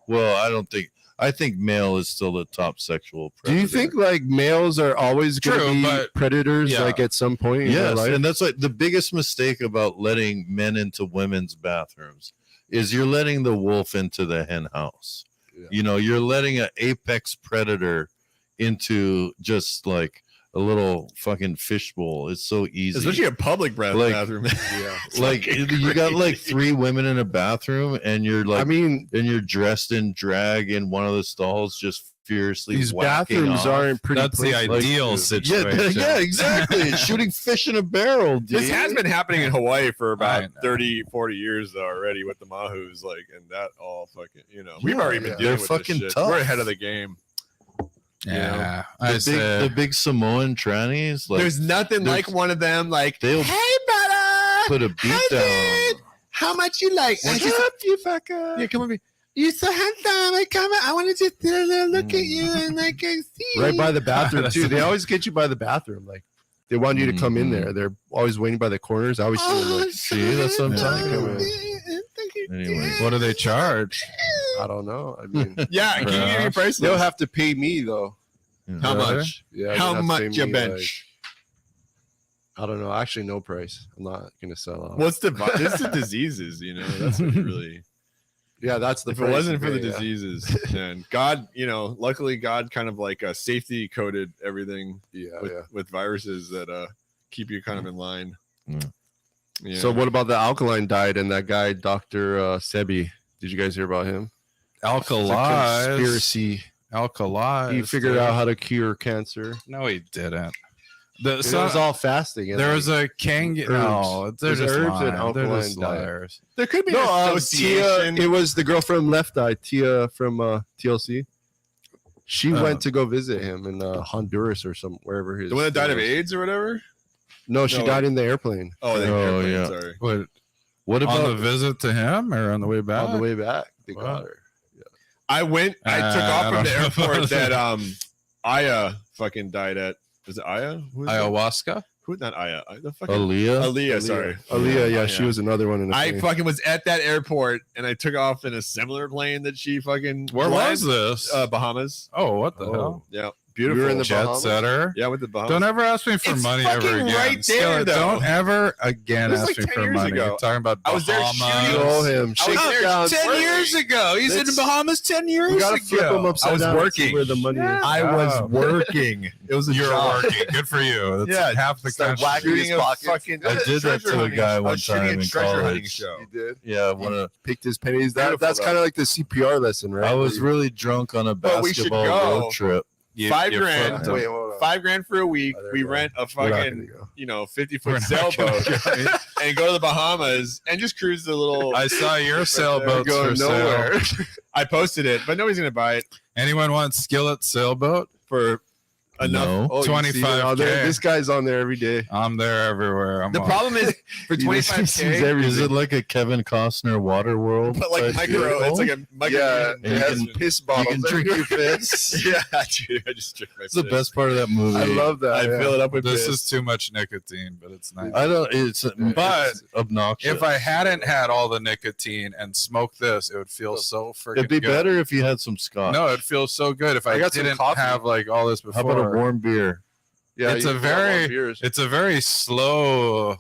S4: Well, I don't think. I think male is still the top sexual
S1: Do
S4: predator.
S1: you think like males are always going
S3: True,
S1: to be
S3: but-
S1: predators
S3: yeah.
S1: like at some point in their
S4: Yes,
S1: life?
S4: and that's like the biggest mistake about letting men into women's bathrooms is you're letting the wolf into the hen house.
S1: Yeah.
S4: You know, you're letting an apex predator into just like a little fucking fishbowl. It's so easy.
S5: Especially a public bathroom.
S1: Yeah.
S4: Like you got like 3 women in a bathroom, and you're like,
S1: I mean,
S4: and you're dressed in drag in one of the stalls, just fiercely.
S1: these
S4: whacking
S1: bathrooms
S4: off.
S1: aren't pretty.
S3: That's the
S1: places.
S3: ideal
S4: Yeah,
S3: situation.
S4: yeah, exactly. It's shooting fish in a barrel, dude.
S5: This has been happening in Hawaii for
S3: I
S5: about
S3: know.
S5: 30, 40 years though already with the mahus, like, and that all fucking, we've
S4: Yeah,
S5: already been
S1: yeah.
S5: dealing
S4: They're
S5: with
S4: fucking
S5: this shit.
S4: tough.
S5: We're ahead of the game.
S3: Yeah, I
S4: the
S3: say
S4: big Samoan trannies, like
S5: There's nothing
S4: there's-
S5: like one of them, like,
S4: they'll
S5: hey, brother,
S4: put a beat down.
S5: how much you like?
S1: What's
S5: just,
S1: up, you fucker?
S5: yeah, come over. You're so handsome. I want to just look at you and like see.
S1: Right by the bathroom too. They always get you by the bathroom. Like they want you to come in there. They're always waiting by the corners. I always see them. Like,
S4: See, that's what I'm talking
S1: Yeah.
S4: about. Anyways,
S3: what do they charge?
S1: I don't know. I mean,
S5: Yeah, can you give me a price?
S1: they'll have to pay me though.
S5: How
S3: Really?
S5: much?
S1: Yeah.
S5: How
S1: they'll have to
S5: much
S1: pay
S5: you
S1: me,
S5: bench?
S1: like, I don't know. Actually, no price. I'm not gonna sell out.
S5: What's the it's the diseases? That's what really.
S1: Yeah, that's the.
S5: If it
S1: price
S5: wasn't
S1: to
S5: for the
S1: pay, yeah.
S5: diseases, then God, luckily God kind of like safety coded everything
S1: Yeah,
S5: with,
S1: yeah.
S5: with viruses that keep you kind of in line.
S4: Yeah.
S5: Yeah.
S1: So what about the alkaline diet and that guy, Dr. Sebi? Did you guys hear about him? It's a
S3: Alkalize.
S1: conspiracy.
S3: Alkalize.
S1: He figured out how to cure cancer.
S3: No, he didn't.
S1: It was all fasting. and
S3: there
S1: like-
S3: was a kangaroo. No, they're
S1: There's
S3: just
S1: herbs
S3: lying.
S1: and
S3: They're
S1: alkaline
S3: just
S1: diet.
S3: liars.
S5: there could be
S1: no,
S5: an
S1: Tia.
S5: association.
S1: It was the girl from Left Eye, Tia from TLC. She
S3: Oh.
S1: went to go visit him in Honduras or wherever his.
S5: the one that died of
S1: was.
S5: AIDS or whatever.
S1: No, she
S5: No.
S1: died in the airplane
S5: Oh,
S4: Oh,
S5: yeah.
S4: yeah.
S5: Sorry.
S3: What,
S4: what
S3: on the
S4: about
S3: visit to him or on the way back?
S1: on the way back. They
S3: Wow.
S1: got her.
S5: I took off
S3: I
S5: from the
S3: don't know.
S5: airport that Aya fucking died at. Was it Aya? Who is that?
S3: Ayahuasca?
S5: Who not Aya? The fucking
S4: Aaliyah?
S5: Aaliyah, sorry.
S1: Aaliyah, yeah, she was another one in the
S5: I
S1: plane.
S5: fucking was at that airport and I took off in a similar plane that she fucking
S3: Where
S5: flies.
S3: was this?
S5: Bahamas.
S3: Oh, what the
S1: Oh.
S3: hell?
S5: Yeah,
S1: You were
S5: beautiful.
S1: in the
S3: Jet
S1: Bahamas?
S3: setter.
S5: Yeah, with the Bahamas.
S3: Don't ever ask me for
S5: It's
S3: money
S5: fucking
S3: ever again.
S5: right there,
S3: Skillet,
S5: though.
S3: don't ever again
S5: It was
S3: ask
S5: like
S3: me
S5: 10
S3: for
S5: years
S3: money.
S5: ago.
S3: You're talking about
S5: I was there
S3: Bahamas.
S5: shooting.
S1: You owe him.
S5: I was
S1: Shake
S5: there
S1: it down.
S5: 10 years
S3: ago. He's
S5: in
S3: Bahamas 10 years
S1: We gotta flip him upside
S5: I was
S1: down and see
S5: working.
S1: where the money is.
S5: I was
S3: Oh.
S5: working. It was a
S3: You're
S5: job.
S3: working. Good for you. That's
S5: Yeah,
S3: half the
S5: Start
S3: country.
S5: shooting a fucking.
S4: I did that
S5: treasure
S4: to a
S5: hunting-
S4: guy
S5: I was
S4: one
S5: shooting
S4: time
S5: a
S4: in
S5: treasure hunting
S4: college.
S5: show.
S1: You did.
S4: Yeah, one of
S1: Picked his pennies.
S5: Beautiful,
S1: That's
S5: though.
S1: kind of like the CPR lesson, right?
S4: I was really drunk on a
S5: But we should
S4: basketball
S5: go.
S4: road trip.
S5: $5 grand.
S3: flipped him.
S1: Wait, hold on.
S5: $5 grand for a week.
S1: Oh, there
S5: We
S1: you go.
S5: rent a
S1: We're not
S5: fucking,
S1: gonna go.
S5: 50-foot
S3: We're not gonna
S5: sailboat and go to the Bahamas and just cruise the little.
S3: I saw your sailboats
S1: Going
S3: for sale.
S1: nowhere.
S5: I posted it, but nobody's gonna buy it
S3: Anyone want Skillet sailboat?
S5: for enough.
S4: No.
S1: Oh, you see that
S3: 25K.
S1: on there? This guy's on there every day.
S3: I'm there everywhere. I'm
S5: The
S3: on.
S5: problem is for
S1: He sees
S5: 25K,
S1: everything.
S4: Is it like a Kevin Costner water world?
S5: but like
S4: type
S5: micro,
S4: deal?
S5: it's like a micro.
S1: Yeah,
S4: And
S1: it has
S4: you
S1: piss
S4: you
S1: bottles.
S4: can drink your piss.
S5: yeah, dude, I just drink my
S4: It's the
S5: piss.
S4: best part of that movie.
S1: I love that.
S5: I
S1: yeah.
S5: fill it up with
S3: This
S5: piss.
S3: is too much nicotine, but it's nice.
S4: I don't. It's
S3: But
S4: it's obnoxious.
S3: If I hadn't had all the nicotine and smoked this, it would feel so freaking
S4: it'd be
S3: good.
S4: better if you had some scotch.
S3: No, it'd feel so good if I,
S1: I got some
S3: didn't
S1: coffee.
S3: have like all this before.
S4: How about a warm beer?
S1: Yeah,
S3: It's
S1: you
S3: a
S1: can have
S3: very-
S1: more beers.
S3: It's a very slow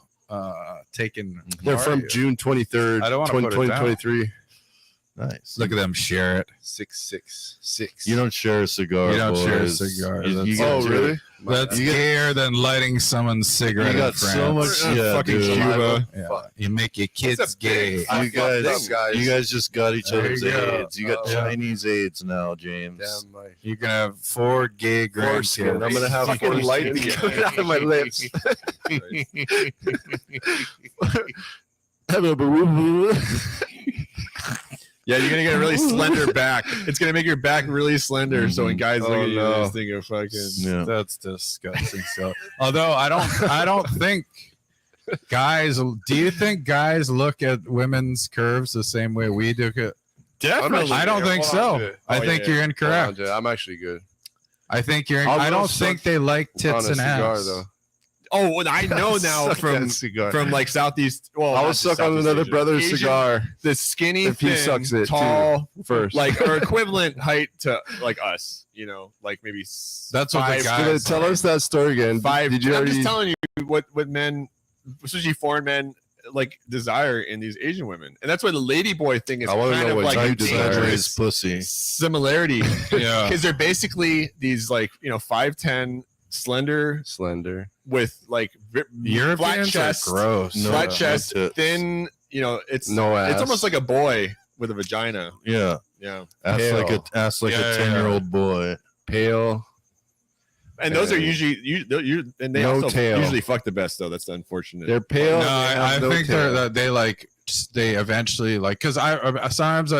S3: taken.
S1: They're from
S3: party.
S1: June 23rd,
S3: I don't wanna put it down.
S1: 2023.
S4: Nice.
S3: Look at them share it.
S1: 666.
S4: You don't share a cigar.
S3: You don't share a
S4: boys.
S3: cigar.
S4: You,
S3: That's-
S4: got
S1: Oh,
S4: to-
S1: really?
S3: That's
S4: You get-
S3: gayer than lighting someone's cigarette
S4: You
S3: in
S4: got
S3: France.
S4: so much. Yeah,
S5: fucking
S4: dude.
S5: Cuba.
S3: Yeah.
S1: Fuck.
S3: You make your kids
S5: That's a big
S3: gay.
S5: fuck.
S4: You guys,
S1: Them guys.
S4: you guys just got each
S3: There
S4: other's
S3: you go.
S4: AIDS. You got
S1: Oh.
S4: Chinese AIDS now, James.
S1: Damn, my
S3: You can have 4 gay
S1: foreskin.
S3: grandkids.
S1: I'm gonna have
S5: Fucking
S1: foreskin
S5: light
S1: coming out of my lips. Have a boo-boo.
S5: Yeah, you're gonna get a really slender back. It's gonna make your back really slender. So when guys look
S1: Oh,
S5: at you,
S1: no.
S5: they just think of fucking.
S4: Yeah.
S3: That's disgusting. So, although I don't think guys. Do you think guys look at women's curves the same way we do?
S5: Definitely.
S3: I don't think
S1: Hold on,
S3: so.
S1: Jay.
S3: I
S5: Oh,
S3: think
S5: yeah.
S3: you're incorrect.
S1: I'm actually good.
S3: I think you're.
S1: I'll
S3: I don't
S1: roast
S3: think they like
S1: On
S3: tits
S1: a
S3: and
S1: cigar,
S3: ass.
S1: though.
S5: Oh, and I know now
S1: Suck
S5: from
S1: that cigar.
S5: from like Southeast. Well,
S1: I
S5: not
S1: was
S5: just
S1: stuck on
S5: Southeast
S1: another
S5: Asia.
S1: brother's
S5: Asian-
S1: cigar.
S5: The skinny,
S1: If he
S5: thin,
S1: sucks it, too,
S5: tall,
S1: first.
S5: like or equivalent height to like us. Like maybe
S3: That's what the
S5: five-
S3: guy-
S1: Tell us that story again.
S5: Five.
S1: Did you
S5: I'm
S1: already?
S5: just telling you what men, especially foreign men, like desire in these Asian women, and that's why the lady boy thing is
S1: I wanna
S5: kind
S1: know
S5: of
S1: what
S5: like
S1: you
S5: a
S1: desire.
S5: dangerous
S4: His pussy.
S5: similarity
S3: Yeah.
S5: because they're basically these like 5'10", slender
S1: Slender.
S5: with like flat
S3: Europeans are
S5: chest,
S3: gross.
S4: No,
S5: flat
S4: no
S5: chest,
S4: tits.
S5: thin. It's
S1: No ass.
S5: it's almost like a boy with a vagina.
S4: Yeah.
S5: Yeah,
S4: Ass
S1: Pale.
S4: like a
S3: Yeah,
S4: 10-year-old boy.
S1: Pale.
S5: and those are usually and they
S1: No
S5: also
S1: tail.
S5: usually fuck the best though. That's the unfortunate.
S1: They're pale.
S3: No,
S1: they
S3: I
S1: have no
S3: think
S1: tail.
S3: they eventually like because sometimes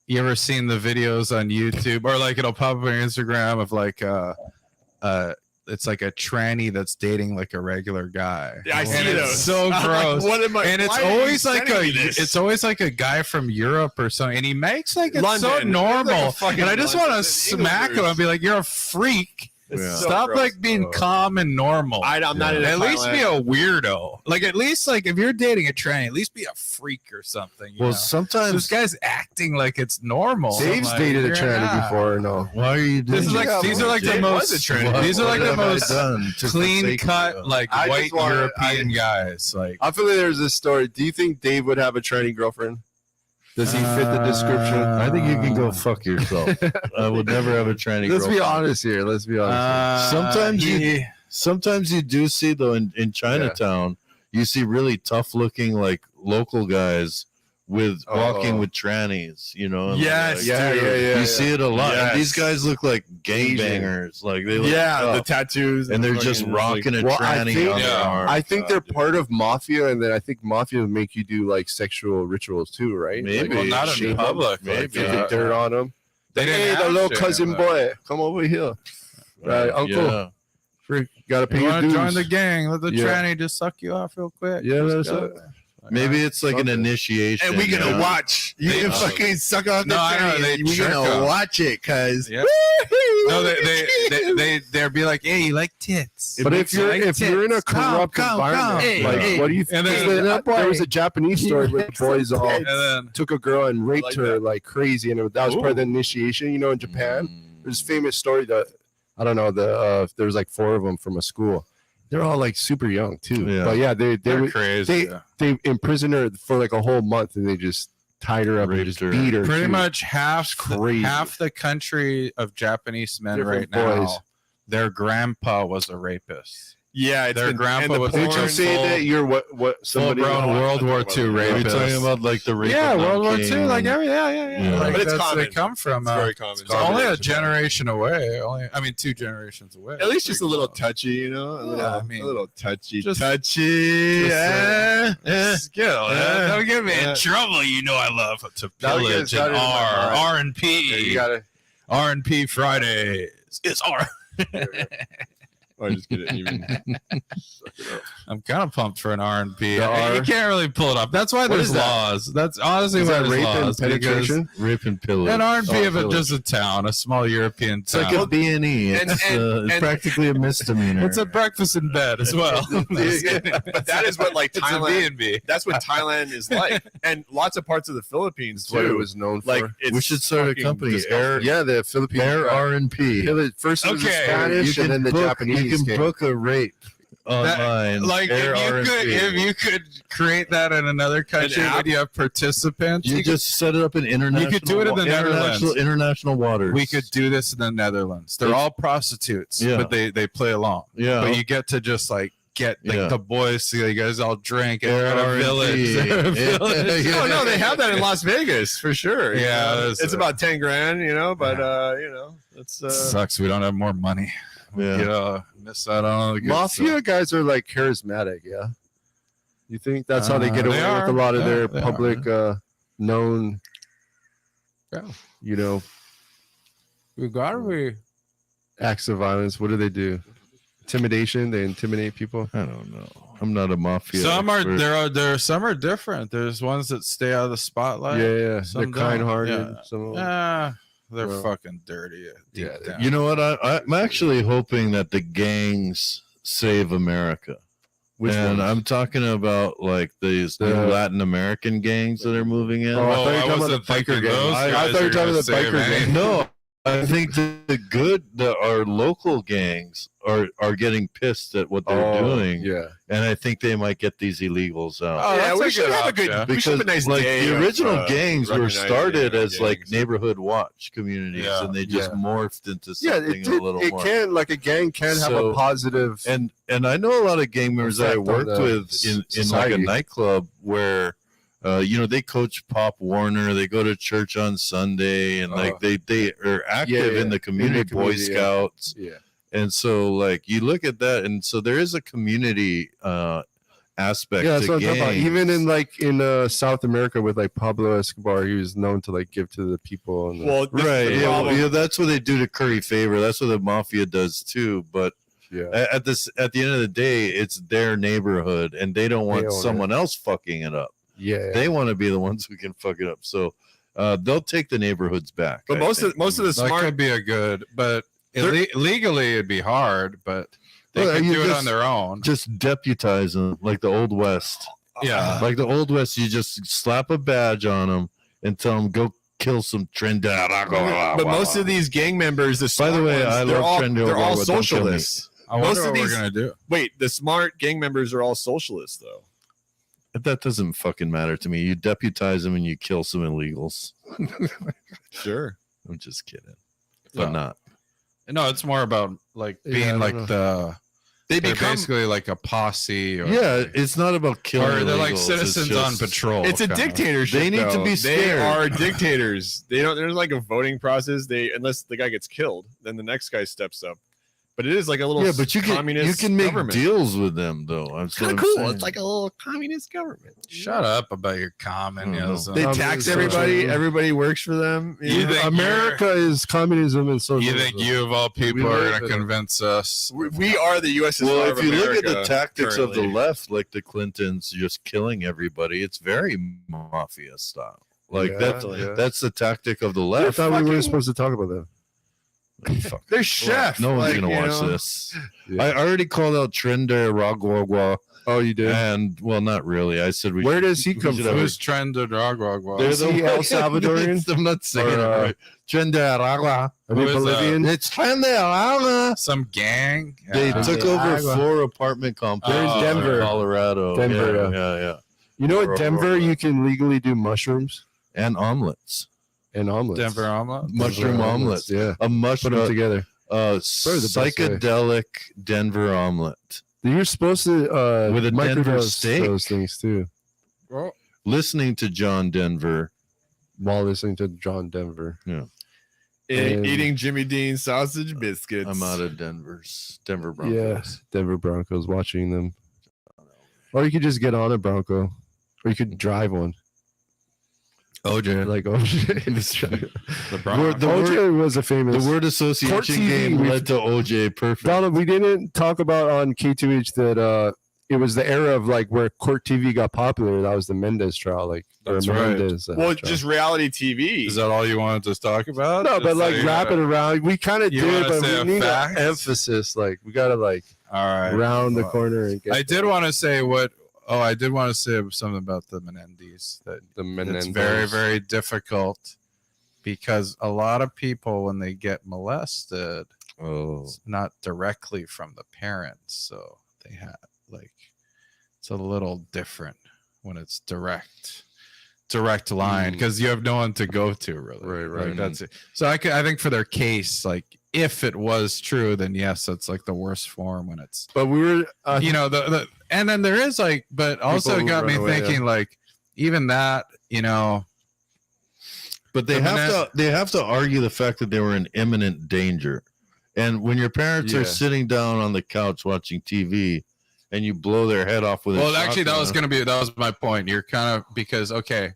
S3: you ever seen the videos on YouTube or like it'll pop up on Instagram of like it's like a tranny that's dating like a regular guy.
S5: Yeah, I
S3: And
S5: see
S3: it's
S5: those.
S3: so
S5: I'm like,
S3: gross.
S5: what am I?
S3: And it's
S5: why are you
S3: always like
S5: sending me this?
S3: it's always like a guy from Europe or something, and he makes like it's so
S5: London.
S3: normal,
S5: Like a fucking
S3: and I just
S5: London.
S3: want to smack him and be like, "You're a freak!
S5: It's
S4: Yeah.
S5: so
S3: Stop
S5: gross.
S3: like being calm and normal."
S5: I'm not in
S3: At least be
S5: Thailand.
S3: a weirdo. Like at least like if you're dating a tranny, at least be a freak or something. You
S4: Well,
S3: know? So
S4: sometimes
S3: this guy's acting like it's normal.
S1: Dave's
S3: I'm like,
S1: dated a
S3: you're
S1: tranny
S3: not.
S1: before. No.
S4: why are you doing
S3: This is like
S1: Yeah,
S3: these are like the
S5: Dave was
S3: most
S5: a tranny.
S3: these are like
S4: What
S3: the
S4: have I
S3: most
S4: done to
S3: clean
S4: forsake
S3: cut
S4: you?
S3: like
S1: I
S3: white
S1: just wanna-
S3: European guys. Like
S1: I feel like there's this story. Do you think Dave would have a tranny girlfriend? Does he fit the description?
S4: I think you can go fuck yourself. I would never have a tranny
S1: Let's be
S4: girlfriend.
S1: honest here. Let's be honest.
S4: Sometimes you do see though in Chinatown, you see really tough looking like local guys with walking with trannies, and
S5: Yes,
S4: like,
S1: yeah,
S5: dude.
S1: yeah, yeah.
S4: you see it a lot.
S5: Yes.
S4: And these guys look like gangbangers, like they look
S5: Yeah, the
S4: tough.
S5: tattoos,
S4: and they're just
S5: fucking,
S4: rocking a
S1: Well, I
S4: tranny
S1: think-
S4: on their
S3: Yeah.
S4: arm.
S1: I think they're
S4: God,
S1: part of mafia, and then I think mafia would make you do like sexual rituals too, right?
S4: Maybe.
S1: Like,
S3: well, not
S1: shame
S3: in
S1: them,
S3: public.
S4: maybe.
S3: Like,
S1: Get the dirt on them.
S3: They didn't
S1: Hey, the
S3: have
S1: little
S3: shame,
S1: cousin
S3: but-
S1: boy, come over here. Right, uncle.
S4: Yeah.
S1: Freak, gotta pay
S3: You
S1: your
S3: want to
S1: dues.
S3: join the gang? Let the
S1: Yeah.
S3: tranny just suck you off real quick.
S1: Yeah,
S3: Just
S1: that's
S3: go.
S1: it.
S4: Maybe it's like an
S1: Something.
S4: initiation.
S5: And we're gonna
S4: yeah.
S5: watch. You
S3: They-
S5: can fucking suck off the
S3: No, I know,
S5: tranny.
S3: they
S5: and We're
S3: trick
S5: gonna
S3: 'em.
S5: watch it, cause
S3: Yeah. No, they'll be like, "Hey, you like tits?"
S1: But if you're
S3: like
S1: in a
S3: tits.
S1: corrupt
S3: Come,
S1: environment,
S3: come.
S1: like
S5: Hey,
S1: what do you
S3: and
S1: think?
S3: then-
S1: There was a Japanese story where the boys all
S3: and then
S1: took a girl and raped
S5: like
S1: her
S5: that.
S1: like crazy, and that was part of the initiation. In Japan, there's a famous story that I don't know. There was like 4 of them from a school. They're all like super young too.
S4: Yeah.
S1: But yeah, they
S3: they're
S1: would
S3: crazy.
S1: they imprisoned her for like a whole month, and they just tied her up and
S4: Raped
S1: just
S4: her.
S1: beat her.
S3: Pretty
S1: too.
S3: much half
S1: crazy.
S3: half the country of Japanese men
S1: Different
S3: right now.
S1: boys.
S3: Their grandpa was a rapist.
S5: yeah, it's
S3: Their
S5: been,
S3: grandpa
S5: and the
S3: was-
S1: Did you
S5: porn-
S1: say
S3: full-
S1: that you're what somebody?
S3: Full-grown
S5: know,
S3: World
S5: I
S3: War
S5: think
S3: II
S5: about
S4: Are we
S3: rapist.
S4: talking about like the rape
S3: Yeah,
S4: of
S3: World War
S4: Nanking?
S3: II, like yeah.
S4: Yeah.
S3: Like
S5: But it's
S3: that's,
S5: common.
S3: they come from.
S5: It's very common.
S3: It's only a generation away. I mean, 2 generations away.
S5: At least just a
S3: Pretty
S5: little
S3: close.
S5: touchy, a little,
S3: I mean,
S5: a little touchy,
S3: just-
S5: touchy.
S3: Skill.
S5: Yeah.
S3: Don't get me
S5: Yeah.
S3: in trouble. You know I love to
S1: That'll get
S3: pillage
S1: us out
S3: and
S1: of my mind.
S3: R and
S1: Yeah, you
S3: P.
S1: gotta.
S3: R&P Fridays. It's R.
S5: Or just get it even.
S3: I'm kind of pumped for an R&P.
S1: The R?
S3: You can't really pull it up. That's why there's
S1: is that?
S3: laws. That's honestly
S1: Is
S3: why
S1: that
S3: there's
S1: rape and
S3: laws. Because
S1: penetration?
S4: Rape and pillage.
S3: an R&P
S1: Oh,
S3: of it
S1: pillage.
S3: just a town, a small European
S4: It's
S3: town.
S4: like a B&E.
S5: And-
S4: It's,
S5: and-
S4: it's
S5: and-
S4: practically a misdemeanor.
S3: It's a breakfast in bed as well.
S5: But that is what like
S3: it's a
S5: Thailand.
S3: B&B.
S5: That's what Thailand is like, and lots of parts of the Philippines
S1: That's what it
S5: too.
S1: was known
S5: Like
S1: for.
S5: it's
S4: We should start a
S5: fucking
S4: company,
S5: disgusting.
S4: Air-
S1: Yeah, the Philippines.
S4: Air R&P.
S1: First it was the
S3: Okay.
S1: Spanish, and then the Japanese.
S4: You can
S1: came.
S4: book a rape online.
S3: Like
S4: Air
S3: if you could create that in another country,
S5: app?
S3: would you have participants?
S4: You just set it up in international.
S3: do it in the Netherlands.
S4: International waters.
S3: We could do this in the Netherlands. They're all prostitutes,
S4: Yeah.
S3: but they play along.
S4: Yeah.
S3: But you get to just like get like
S4: Yeah.
S3: the boys. So you guys all drink and
S4: Air
S3: at a
S4: R&B.
S3: village. They're at a
S4: Yeah.
S3: village.
S4: Yeah.
S5: Oh no, they have that in Las Vegas for sure.
S3: Yeah, there's
S5: it's
S3: a-
S5: about 10 grand, but it's
S3: Sucks. We don't have more money.
S4: Yeah.
S3: Miss out on all the good
S1: Mafia
S3: stuff.
S1: guys are like charismatic, yeah. You think that's how they get
S3: They
S1: away
S3: are.
S1: with a lot of
S3: Yeah,
S1: their
S3: they
S1: public, known,
S3: Yeah. We gotta be.
S1: acts of violence? What do? Intimidation. They intimidate people.
S4: I don't know. I'm not a mafia.
S3: Some are
S4: expert.
S3: some are different. There's ones that stay out of the spotlight.
S1: yeah, yeah.
S3: some
S1: They're
S3: don't.
S1: kind-hearted.
S3: Yeah.
S1: Some of them.
S3: They're
S1: Well,
S3: fucking dirty. Deep
S1: yeah,
S3: down.
S4: You know what? I'm actually hoping that the gangs save America.
S1: Which
S4: and
S1: ones?
S4: I'm talking about like these new Latin American gangs that are moving in.
S1: Oh, I thought you were talking about the biker gang. I thought you were talking about the biker gang.
S4: No, I think our local gangs are getting pissed at what they're doing.
S1: Yeah.
S4: And I think they might get these illegals out.
S5: Oh, yeah,
S3: that's
S5: we
S3: a
S5: should
S3: good
S5: have a good.
S3: option.
S5: We should have a nice
S4: like
S5: day
S4: the
S5: of,
S4: original gangs were
S5: recognizing
S4: started as
S5: gangs.
S4: like neighborhood watch communities,
S3: Yeah.
S4: and they just morphed into
S1: Yeah,
S4: something
S1: it
S4: a little
S1: it
S4: more.
S1: can, like a gang can have
S4: So-
S1: a positive.
S4: And I know a lot of gang members that I
S1: Effect on
S4: worked
S1: the
S4: with in like a
S1: society.
S4: nightclub where they coach Pop Warner, they go to church on Sunday, and like they are active in the community, Boy
S1: community, yeah.
S4: Scouts.
S1: Yeah.
S4: And so like you look at that, and so there is a community aspect
S1: Yeah, that's
S4: to
S1: what I'm talking about.
S4: gangs.
S1: Even in South America with like Pablo Escobar, he was known to like give to the people. And
S5: Well, this is
S4: Right,
S5: the
S4: yeah,
S5: problem.
S4: yeah, that's what they do to curry favor. That's what the mafia does too. But
S1: yeah,
S4: at the end of the day, it's their neighborhood, and they don't want
S1: own
S4: someone else fucking it up.
S1: yeah.
S4: They want to be the ones who can fuck it up. So they'll take the neighborhoods back.
S5: But
S4: I
S5: most
S4: think.
S5: of the
S3: That
S5: smart.
S3: could be a good, but legally it'd be hard, but they
S4: Well,
S3: could
S4: you
S3: do it
S4: just-
S3: on their own.
S4: just deputize them like the old west.
S3: Yeah.
S4: Like the old west, you just slap a badge on them and tell them go kill some Trinidad.
S5: But most of these gang members, the
S4: By the
S5: smart
S4: way,
S5: ones,
S4: I
S5: they're
S4: love
S5: all
S4: Trinidad.
S5: they're all
S4: Don't kill me.
S5: socialists.
S3: I wonder
S5: most of
S3: what we're
S5: these-
S3: gonna do.
S5: Wait, the smart gang members are all socialists, though.
S4: That doesn't fucking matter to me. You deputize them and you kill some illegals.
S5: Sure.
S4: I'm just kidding, but
S3: No.
S4: not.
S3: No, it's more about like
S1: Yeah, I
S3: being
S1: don't
S3: like
S1: know.
S5: They
S3: they're
S5: become.
S3: basically like a posse. Or
S4: Yeah, it's not about killing.
S3: or they're like
S4: illegals.
S3: citizens
S4: It's
S3: on
S4: just-
S3: patrol.
S5: It's a
S3: kinda.
S5: dictatorship.
S4: They need to
S5: though.
S4: be
S5: They
S4: scared.
S5: are dictators. They don't. There's like a voting process. Unless the guy gets killed, then the next guy steps up. But it is like a little
S4: Yeah, but you
S5: communist
S4: can make
S5: government.
S4: deals with them though. That's
S5: Kind
S4: what
S5: of
S4: I'm
S5: cool.
S4: saying.
S5: It's like a little communist government.
S3: Shut up about your communism.
S5: They
S1: Communism.
S5: tax everybody. Everybody works for them.
S3: You
S5: know?
S3: think
S1: America is communism and
S3: You
S1: socialism.
S3: think you of all people
S1: We
S3: are
S1: live
S3: going to
S1: in a-
S3: convince us?
S5: We are the USSR
S4: Well,
S5: of
S4: if you look at the
S5: America
S4: tactics of the
S5: currently.
S4: left, like the Clintons just killing everybody, it's very mafia style. Like
S1: Yeah,
S4: that's the tactic of the
S1: I
S4: left.
S1: thought we weren't supposed to talk about that.
S4: Fuck.
S5: They're chef.
S4: No one's
S5: like,
S4: gonna
S5: you
S4: watch
S5: know.
S4: this.
S1: Yeah.
S4: I already called out Trinidad.
S1: Oh, you did?
S4: And well, not really. I said we.
S1: Where
S4: should-
S1: does he
S4: we
S1: come
S4: should
S1: from?
S4: have a-
S3: Who's trying to drag
S4: They're
S1: Is he El Salvadorian?
S4: I'm not saying it
S1: Or,
S4: right. Trinidad.
S1: Are they
S3: Who is that?
S1: Bolivian?
S4: It's Trinidad.
S3: some gang?
S4: They
S3: Yeah.
S4: took over 4 apartment complexes
S1: They're in
S4: in
S1: Denver.
S4: Colorado.
S1: Denver,
S4: yeah.
S1: You know, at Denver, you can legally do mushrooms
S4: And omelets.
S1: and omelets.
S3: Denver omelet.
S4: Mushroom omelets.
S1: Yeah.
S4: A
S1: Put
S4: mushroom.
S1: them together.
S4: Uh,
S1: Probably the best way.
S4: psychedelic Denver omelet.
S1: You're supposed to
S4: With a Denver
S1: microdose
S4: steak.
S1: those things too
S4: Listening to John Denver.
S1: while listening to John Denver. And-
S5: Eating Jimmy Dean sausage biscuits.
S4: I'm out of Denver
S1: Yeah,
S4: Broncos.
S1: Denver Broncos, watching them. Or you could just get on a Bronco, or you could drive one.
S3: OJ.
S1: Like OJ.
S3: The
S4: Word- the
S1: OJ was a famous.
S4: The word association
S1: Court TV,
S4: game
S1: we've-
S4: led to OJ. Perfect.
S1: Donald, we didn't talk about on K2H that it was the era of like where Court TV got popular. That was the Menedez trial, like or
S3: That's right.
S1: Menendez,
S5: Well,
S1: trial.
S5: just reality TV.
S3: Is that all you wanted to talk about?
S1: no,
S3: Just
S1: but
S3: so
S1: like
S3: you
S1: wrap it
S3: gotta-
S1: around. We kind of
S3: You
S1: did,
S3: wanna
S1: but
S3: say
S1: we
S3: a
S1: need
S3: fact?
S1: an emphasis. Like we gotta like
S3: All right.
S1: round the
S3: Well,
S1: corner and get.
S3: I did want to say what. Oh, I did want to say something about the Menendez. That
S1: the Menendez.
S3: it's very, very difficult because a lot of people, when they get molested,
S4: Oh.
S3: it's not directly from the parents, so they have like it's a little different when it's direct line because you have no one to go to really.
S1: Right.
S3: Like, that's it. So I think for their case, like if it was true, then yes, it's like the worst form when it's
S1: But we were,
S3: you know the and then there is like, but also it
S1: People
S3: got me
S1: run away,
S3: thinking like even that, you know.
S4: But they have to argue the fact that they were in imminent danger. And when your parents
S1: Yeah.
S4: are sitting down on the couch watching TV and you blow their head off with a
S3: Well, actually, that
S4: shotgun-
S3: was my point. You're kind of because okay,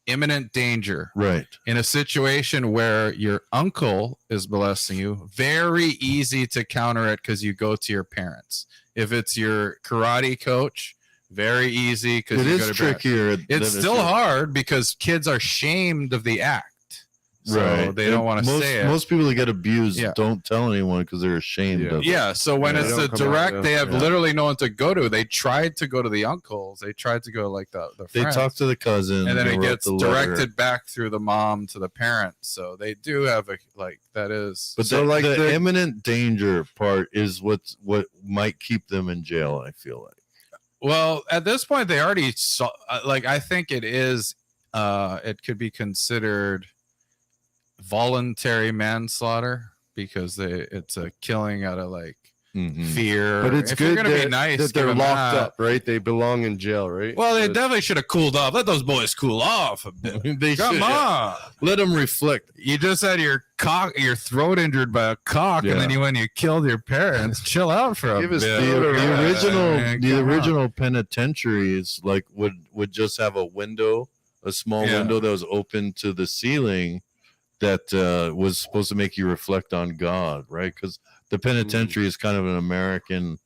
S3: imminent danger
S4: right.
S3: in a situation where your uncle is molesting you. Very easy to counter it because you go to your parents. If it's your karate coach, very easy because
S4: It
S3: you
S4: is
S3: go to parents.
S4: trickier.
S3: It's still hard because kids are shamed of the act. So they don't want to say it.
S4: Most people that get abused
S3: Yeah.
S4: don't tell anyone because they're ashamed of it.
S3: Yeah, so when
S1: Yeah,
S3: it's
S1: they
S3: a
S1: don't come out,
S3: direct,
S1: yeah.
S3: they have
S4: Yeah.
S3: literally no one to go to. They tried to go to the uncles. They tried to go like the
S4: They
S3: friends.
S4: talk to the cousin,
S3: and then
S4: they
S3: it
S4: wrote
S3: gets
S4: the letter.
S3: directed back through the mom to the parents. So they do have a that is.
S4: But
S1: So,
S4: the,
S1: like,
S4: the
S1: the-
S4: imminent danger part is what might keep them in jail. I feel like.
S3: Well, at this point, they already saw. Like, I think it is. It could be considered voluntary manslaughter because it's a killing out of like
S4: Mhm.
S3: fear.
S1: But it's
S3: If you're
S1: good
S3: gonna
S1: that,
S3: be nice,
S1: that they're
S3: give 'em
S1: locked
S3: that.
S1: up, right? They belong in jail, right?
S3: Well, they
S1: That's-
S3: definitely should have cooled off. Let those boys cool off a bit.
S4: They
S3: Come
S4: should-
S3: on.
S4: Let them reflect.
S3: You just had your throat injured by a cock,
S4: Yeah.
S3: and then you went and you killed your parents. Chill out for a
S1: Give
S3: bit.
S1: us
S4: The original,
S3: Man,
S4: the
S3: come on.
S4: original penitentiaries like would just have a window, a small
S3: Yeah.
S4: window that was open to the ceiling, that was supposed to make you reflect on God, right? Because the penitentiary is kind of an American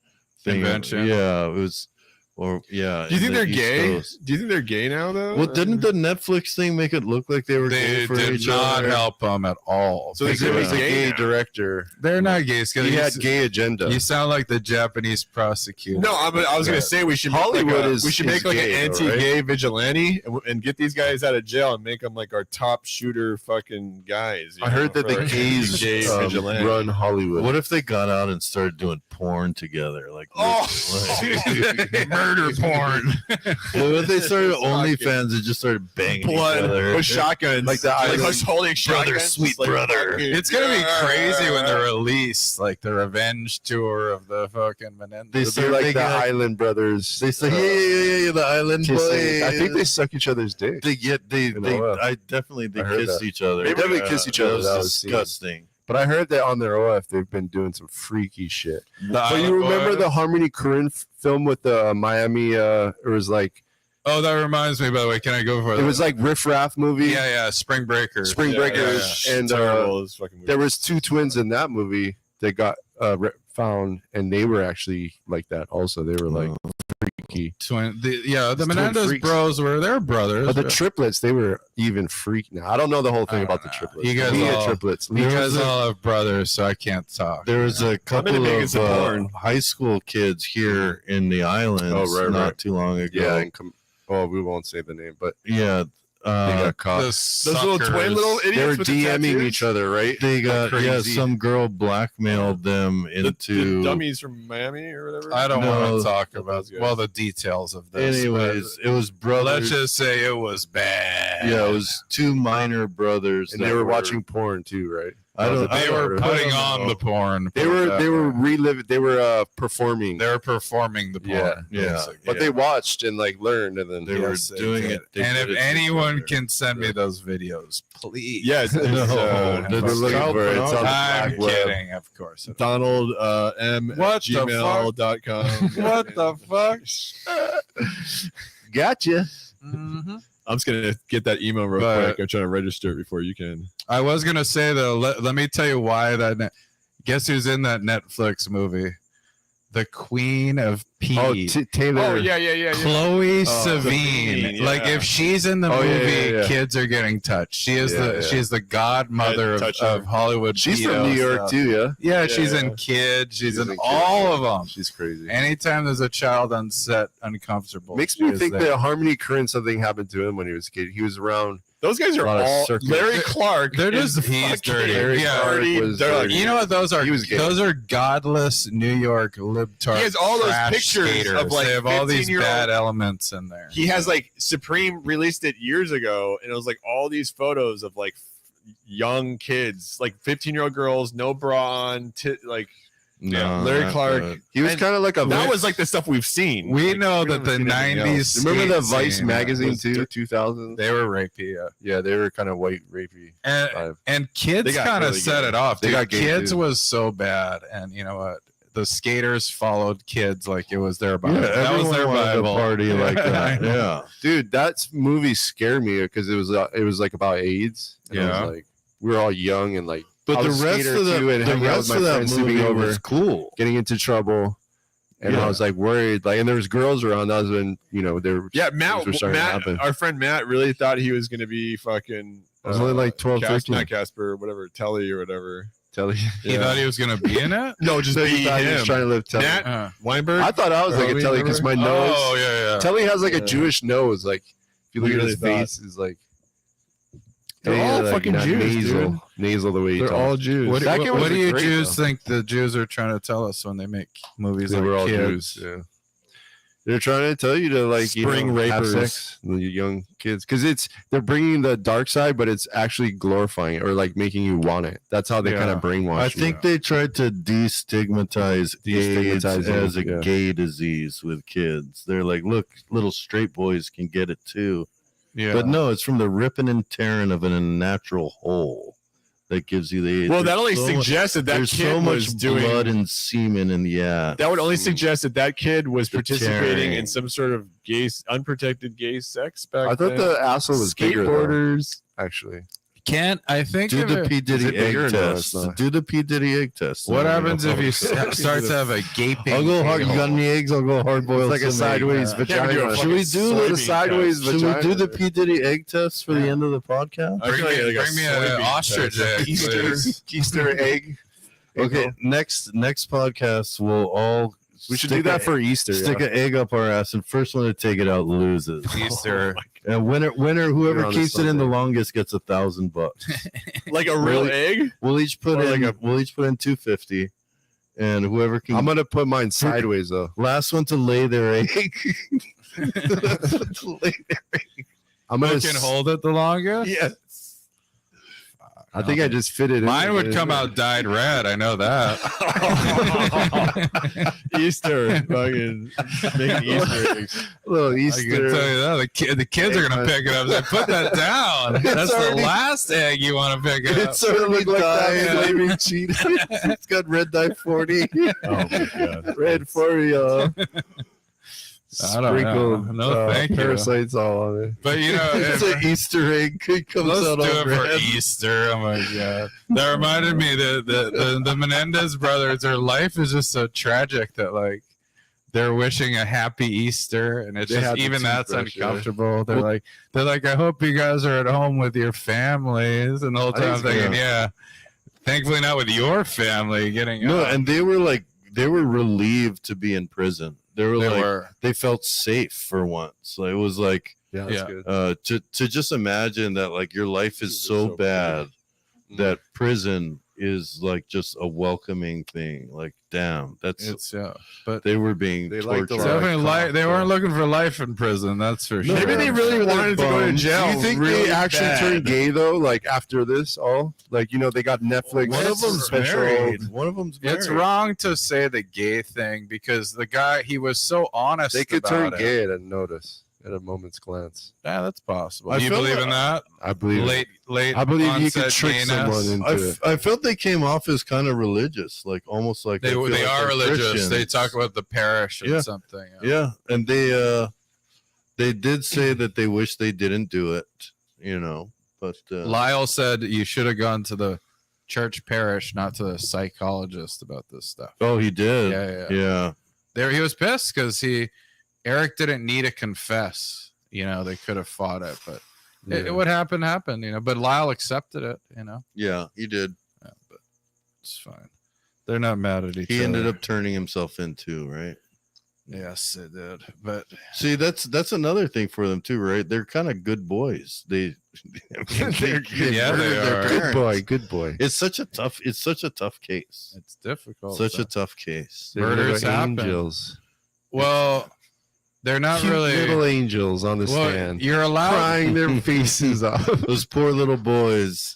S4: thing.
S3: Invention.
S4: Yeah, it was, or yeah.
S5: Do you
S4: in
S5: think
S4: the
S5: they're
S4: East
S5: gay?
S4: Coast.
S5: Do you think they're gay now though?
S4: Well, didn't the Netflix thing make it look like they were gay
S3: They
S4: for
S3: did
S4: each
S3: not
S4: other?
S3: help them at all.
S5: So they
S1: Because
S5: could
S1: it
S5: be
S1: was a
S5: gay
S1: gay
S5: now.
S1: director.
S3: They're not gays.
S1: He had gay agenda.
S3: You sound like the Japanese prosecutor.
S5: No, I was gonna say we should make
S1: Hollywood
S5: like
S1: is-
S5: we should
S1: is
S5: make like
S1: gay,
S5: an
S1: though,
S5: anti-gay vigilante and get these guys out of jail and make them like our top shooter fucking guys. you
S1: I heard
S5: know,
S1: that the
S5: for
S1: gays
S5: gay vigilante.
S1: run Hollywood.
S4: What if they got out and started doing porn together? Like,
S5: Oh,
S4: like-
S3: murder porn.
S4: what if they started
S5: Fucking
S4: OnlyFans and just started banging
S5: blood
S4: each other?
S5: with shotguns,
S1: Like the
S5: like
S1: island
S5: us holding shotguns,
S4: sweet
S5: like,
S4: brother.
S5: fucking-
S3: It's gonna be crazy when they're released, like the revenge tour of the fucking Menendez.
S4: They
S1: It'd be
S4: start
S1: like
S4: making
S1: the
S4: like-
S1: Island Brothers.
S4: They say, yeah, the island
S1: kissing.
S4: boys.
S1: I think they suck each other's dick.
S4: they get they
S1: You know,
S4: I definitely they
S1: I heard
S4: kissed
S1: that.
S4: each other.
S1: They definitely kissed each other.
S4: That was
S1: That was seen.
S4: disgusting.
S1: But I heard that on their OF, they've been doing some freaky shit.
S3: The
S1: But you
S3: Island
S1: remember
S3: Boys?
S1: the Harmony Korine film with the Miami? It was like
S3: Oh, that reminds me. By the way, can I go for
S1: it was like Riff Raff movie.
S3: yeah, Spring Breakers.
S1: Spring
S5: Yeah,
S1: Breakers,
S5: yeah, yeah.
S1: and
S5: Terrible, this fucking movie.
S1: there was two twins in that movie that got found, and they were actually like that. Also, they were like freaky.
S3: The
S1: Twin
S3: Menendez
S1: freaks.
S3: bros were their brothers.
S1: But the triplets, they were even freak. Now I don't know the whole thing
S3: I
S1: about
S3: don't
S1: the
S3: know.
S1: triplets.
S3: You guys
S1: Leah
S3: all-
S1: triplets.
S3: you
S1: Leah
S3: guys
S1: was
S3: all have brothers, so I can't talk.
S4: There was a couple
S5: into making
S4: of
S5: some porn.
S4: high school kids here in the islands
S1: Oh, right,
S4: not
S1: right.
S4: too long ago.
S1: yeah. And we won't say the name, but
S4: Yeah,
S1: they got caught.
S5: those little twin little idiots.
S1: They were
S5: with the
S1: DMing
S5: tattoos?
S1: each other, right?
S4: they got
S1: crazy.
S4: some girl blackmailed them
S5: The
S4: into.
S5: dummies from Miami or whatever.
S3: I don't
S4: No.
S3: want to talk about
S5: Those guys.
S3: the details of this.
S4: Anyways, it was
S3: but
S4: brothers.
S3: let's just say it was bad.
S4: Yeah, it was two minor brothers,
S1: And
S4: that
S1: they were watching porn too, right?
S4: I don't.
S3: They
S4: I
S3: were
S4: don't- I
S3: putting
S4: don't
S3: on
S4: know.
S3: the porn.
S1: They were reliving. They were performing.
S3: They were performing the porn.
S1: Yeah,
S4: yeah.
S3: basically.
S1: But they watched and like learned, and then
S4: They were
S3: Yes, they
S4: doing
S3: did.
S4: it. They
S3: And
S4: did
S3: if
S4: it
S3: anyone
S4: together.
S3: can send me those videos, please.
S5: Yes,
S4: No,
S5: it's,
S4: that's
S1: we're looking
S4: child
S1: for it. It's on the
S3: I'm
S1: black web.
S3: kidding, of course.
S5: Donald M
S3: What the fuck?
S5: gmail.com.
S3: What the fuck?
S1: Gotcha.
S3: Mhm.
S5: I'm just gonna get that email real
S3: But-
S5: quick. I'm trying to register it before you can.
S3: I was gonna say though. Let me tell you why that. Guess who's in that Netflix movie? The Queen of Pee.
S1: Oh, Taylor.
S5: yeah.
S3: Chloe
S1: Oh,
S3: Savine.
S5: Savine,
S3: Like
S5: yeah.
S3: if she's in the
S1: Oh, yeah,
S3: movie,
S1: yeah, yeah.
S3: kids are getting touched. She is
S1: Yeah,
S3: the
S1: yeah.
S3: she's the godmother
S5: I'd touch
S3: of
S5: her.
S3: Hollywood.
S1: She's
S3: PO
S1: from New York
S3: stuff.
S1: too, yeah.
S3: Yeah,
S5: Yeah,
S3: she's
S5: yeah.
S3: in Kids. She's
S1: She's
S3: in
S1: in
S3: all
S1: Kids.
S3: of them.
S1: She's crazy.
S3: Anytime there's a child on set uncomfortable,
S1: Makes
S3: she
S1: me
S3: is
S1: think
S3: there.
S1: that Harmony Korine, something happened to him when he was a kid. He was around.
S5: Those guys are
S1: A lot of
S5: all
S1: circus.
S5: Larry Clark.
S3: They're
S5: is
S3: just- he's
S5: fucking
S3: dirty.
S1: Larry
S3: Yeah.
S1: Clark
S5: dirty.
S1: was
S5: They're like,
S1: dirty.
S3: You know what those are?
S1: He was gay.
S3: Those are godless New York libtard.
S5: He has all those
S3: trash
S5: pictures
S3: skaters.
S5: of, like,
S3: they have all these
S5: 15-year-old
S3: bad elements in there.
S5: he has like Supreme released it years ago, and it was like all these photos of like young kids, like 15-year-old girls, no bra on, like
S4: No,
S5: Larry
S4: not
S5: Clark.
S4: that.
S1: He was
S5: And
S1: kind of like a.
S5: that was like the stuff we've seen.
S3: We
S5: Like,
S3: know
S5: we
S3: that the
S5: haven't seen anything else.
S3: '90s.
S1: Remember the
S3: skate
S1: Vice
S3: scene
S1: magazine
S3: was
S1: too, 2000.
S3: They were rapey, yeah.
S1: Yeah, they were kind of white rapey.
S3: And,
S1: vibe.
S3: and kids
S5: They got
S3: kind of
S5: really
S3: set
S5: gay.
S3: it off.
S1: They
S3: Dude.
S1: got gay,
S3: Kids
S1: too.
S3: was so bad, and you know what? The skaters followed kids like it was their Bible.
S4: Yeah,
S3: that was
S4: everyone
S3: their
S4: wanted to
S3: Bible.
S4: party like that.
S3: I know.
S4: Yeah.
S1: Dude, that movie scared me because it was like about AIDS. And I
S3: Yeah.
S1: was like, we were all young and like.
S4: But
S1: I
S4: the
S1: was a
S4: rest
S1: skater
S4: of the,
S1: too, and
S4: the
S1: hanging out
S4: rest
S1: with
S4: of
S1: my
S4: that
S1: friends, sleeping
S4: movie
S1: over.
S4: was cool.
S1: getting into trouble, and
S4: Yeah.
S1: I was like worried. Like, and there was girls around. That was when there were
S5: Yeah,
S1: things were starting to happen.
S5: Our friend Matt really thought he was going to be fucking
S1: I was only like 12, 13.
S5: Not Casper, whatever, Telly or whatever.
S1: Telly.
S3: He thought he was gonna be in it.
S5: No, just
S1: So
S5: be
S1: he thought he was
S5: him.
S1: trying to live Telly.
S5: Nat Weinberg.
S1: I thought I was like a
S5: Toby,
S1: Telly because my nose.
S3: Oh yeah.
S1: Telly has like a
S5: Yeah.
S1: Jewish nose. Like if you look
S5: We
S1: at
S5: really
S1: his
S5: thought.
S1: face, is like
S2: They're all fucking
S1: not
S2: Jews,
S1: nasal,
S2: dude.
S1: nasal the way he
S2: They're
S1: talks.
S2: all Jews.
S3: What,
S1: That
S3: what,
S1: kid was
S3: what do you
S1: great,
S3: Jews
S1: though.
S3: think the Jews are trying to tell us when they make movies
S1: They
S3: like
S1: were all
S3: Kids?
S1: Jews. Yeah. They're trying to tell you to like
S5: Spring
S1: have
S5: rapers.
S1: sex with your young kids because they're bringing the dark side, but it's actually glorifying it or like making you want it. That's how they
S3: Yeah.
S1: kind of brainwash.
S4: I
S1: you.
S4: think they tried to destigmatize AIDS
S1: Destigmatize it,
S4: as a
S1: yeah.
S4: gay disease with kids. They're like, look, little straight boys can get it too.
S3: Yeah,
S4: But no, it's from the ripping and tearing of an unnatural hole that gives you the AIDS.
S5: Well, that
S4: There's
S5: only
S4: so much-
S5: suggests that
S4: there's
S5: kid
S4: so
S5: was
S4: much
S5: doing.
S4: blood and semen in the ass.
S5: That would only suggest that kid was
S4: The
S5: participating in
S4: tearing.
S5: some sort of unprotected gay sex back
S1: I thought
S5: then.
S1: the asshole was bigger. Though,
S5: Skateboarders.
S1: actually,
S3: can't I think
S4: Do
S3: of
S4: the
S3: it-
S4: P
S1: Is
S4: Diddy
S1: it bigger
S4: egg
S1: or no,
S4: test.
S1: it's not?
S4: Do the P Diddy egg test.
S3: what happens if you
S1: Yeah.
S3: start to have a gaping?
S4: I'll go hard. You got
S3: a-hole?
S4: any eggs? I'll go hard boiled.
S1: it's like a sideways
S3: Yeah.
S5: Can't do a
S1: vagina.
S5: fucking
S4: Should we do
S5: soybean
S1: the sideways
S5: test.
S4: Should we do the
S1: vagina.
S4: P Diddy egg test for the end of the podcast?
S5: I
S3: Bring
S5: feel
S3: me,
S5: like a
S3: bring me an
S5: soybean
S3: ostrich
S5: test.
S3: egg, please.
S1: Easter egg.
S4: Okay, next podcast we'll all
S1: We should
S4: stick
S1: do that
S4: a-
S1: for Easter.
S4: stick
S1: yeah.
S4: an egg up our ass, and first one to take it out loses.
S3: Easter.
S4: And winner,
S1: Put
S4: whoever
S1: it on
S4: keeps
S1: the
S4: it in the
S1: Sunday.
S4: longest gets $1,000.
S5: Like a real
S4: Really?
S5: egg?
S4: We'll each put
S5: Or
S4: in
S5: like
S4: we'll each put in 250, and whoever can
S1: I'm gonna put mine sideways though.
S4: last one to lay their egg.
S1: I'm
S3: Who
S1: gonna.
S3: can hold it the longest?
S4: Yes.
S1: I think I just fit it.
S3: Mine
S1: in.
S3: would come out dyed red. I know that.
S5: Easter. Fucking making Easter eggs.
S1: little
S3: I can tell
S1: Easter.
S3: you that the kids are gonna pick it up. Say, put that down. That's the
S4: already-
S3: last egg you want to pick up.
S4: It's already
S1: look like that
S4: dyed.
S1: flaming cheetah.
S4: It's got red dye 40.
S5: Oh my god.
S1: Red for you.
S3: I don't know.
S1: Sprinkled
S3: No, thank you.
S1: parasites all on it.
S3: But you know,
S4: It's an Easter egg. It comes
S3: let's
S4: out
S3: do
S4: all
S3: it for
S4: red.
S3: Easter. Oh my god, that reminded me that the Menendez brothers, their life is just so tragic that like they're wishing a happy Easter, and it's
S1: They
S3: just
S1: had the
S3: even that's
S1: toothbrush, yeah.
S3: uncomfortable. They're like, I hope you guys are at home with your families, and the whole
S1: I think
S3: time I'm
S1: it's
S3: thinking,
S1: good.
S3: yeah, thankfully not with your family getting
S4: No,
S3: out.
S4: and they were relieved to be in prison. They were they felt safe for once. Like, it was like
S1: Yeah, that's
S3: Yeah.
S1: good.
S4: to just imagine that like your life is
S5: This is
S4: so
S5: so
S4: bad
S1: Mm.
S4: that prison is like just a welcoming thing. Like, damn, that's
S3: It's but
S4: they were being
S1: They liked a
S4: tortured.
S1: lot.
S3: definitely
S1: cough,
S3: they
S1: yeah.
S3: weren't looking for life in prison. That's for
S4: No,
S3: sure.
S5: Maybe they really wanted to go to
S4: bummed.
S5: jail.
S1: Do you think
S5: really
S1: they actually
S5: bad.
S1: turned gay though? Like after this, all like they got Netflix.
S4: One of them's
S1: special.
S4: married. One of them's married.
S3: It's wrong to say the gay thing because the guy, he was so honest.
S1: They could
S3: about
S1: turn
S3: it.
S1: gay at a notice, at a moment's glance.
S3: Yeah, that's possible.
S4: I
S3: You
S4: feel
S3: believe
S4: like-
S3: in that?
S1: I believe. it.
S3: Late.
S1: I believe you
S3: onset
S1: could trick
S3: gayness?
S1: someone into it.
S4: I felt they came off as kind of religious, like almost like
S3: They
S4: I feel
S3: they
S4: like
S3: are
S4: they're
S3: religious. They
S4: Christians.
S3: talk about the parish and
S4: Yeah.
S3: something.
S4: Yeah, and they did say that they wish they didn't do it, but
S3: Lyle said you should have gone to the church parish, not to the psychologist about this stuff.
S4: oh, he did.
S3: Yeah. There, he was pissed because Eric didn't need to confess. They could have fought it, but what happened. But Lyle accepted it.
S4: Yeah, he did.
S3: Yeah, but it's fine. They're not mad at each other.
S4: He ended up turning himself in too, right?
S3: Yes, it did. But
S4: See, that's another thing for them too, right? They're kind of good boys. They
S3: Yeah, they
S4: murdered
S3: are.
S1: Good boy, good boy.
S4: It's such a tough case.
S3: it's difficult.
S4: Such a tough case.
S1: They
S3: Murders
S1: little
S3: happen.
S1: angels.
S3: Well, they're not
S1: Cute
S3: really.
S1: little angels on the
S3: Well,
S1: stand,
S3: you're allowed.
S1: crying their faces off.
S4: Those poor little boys.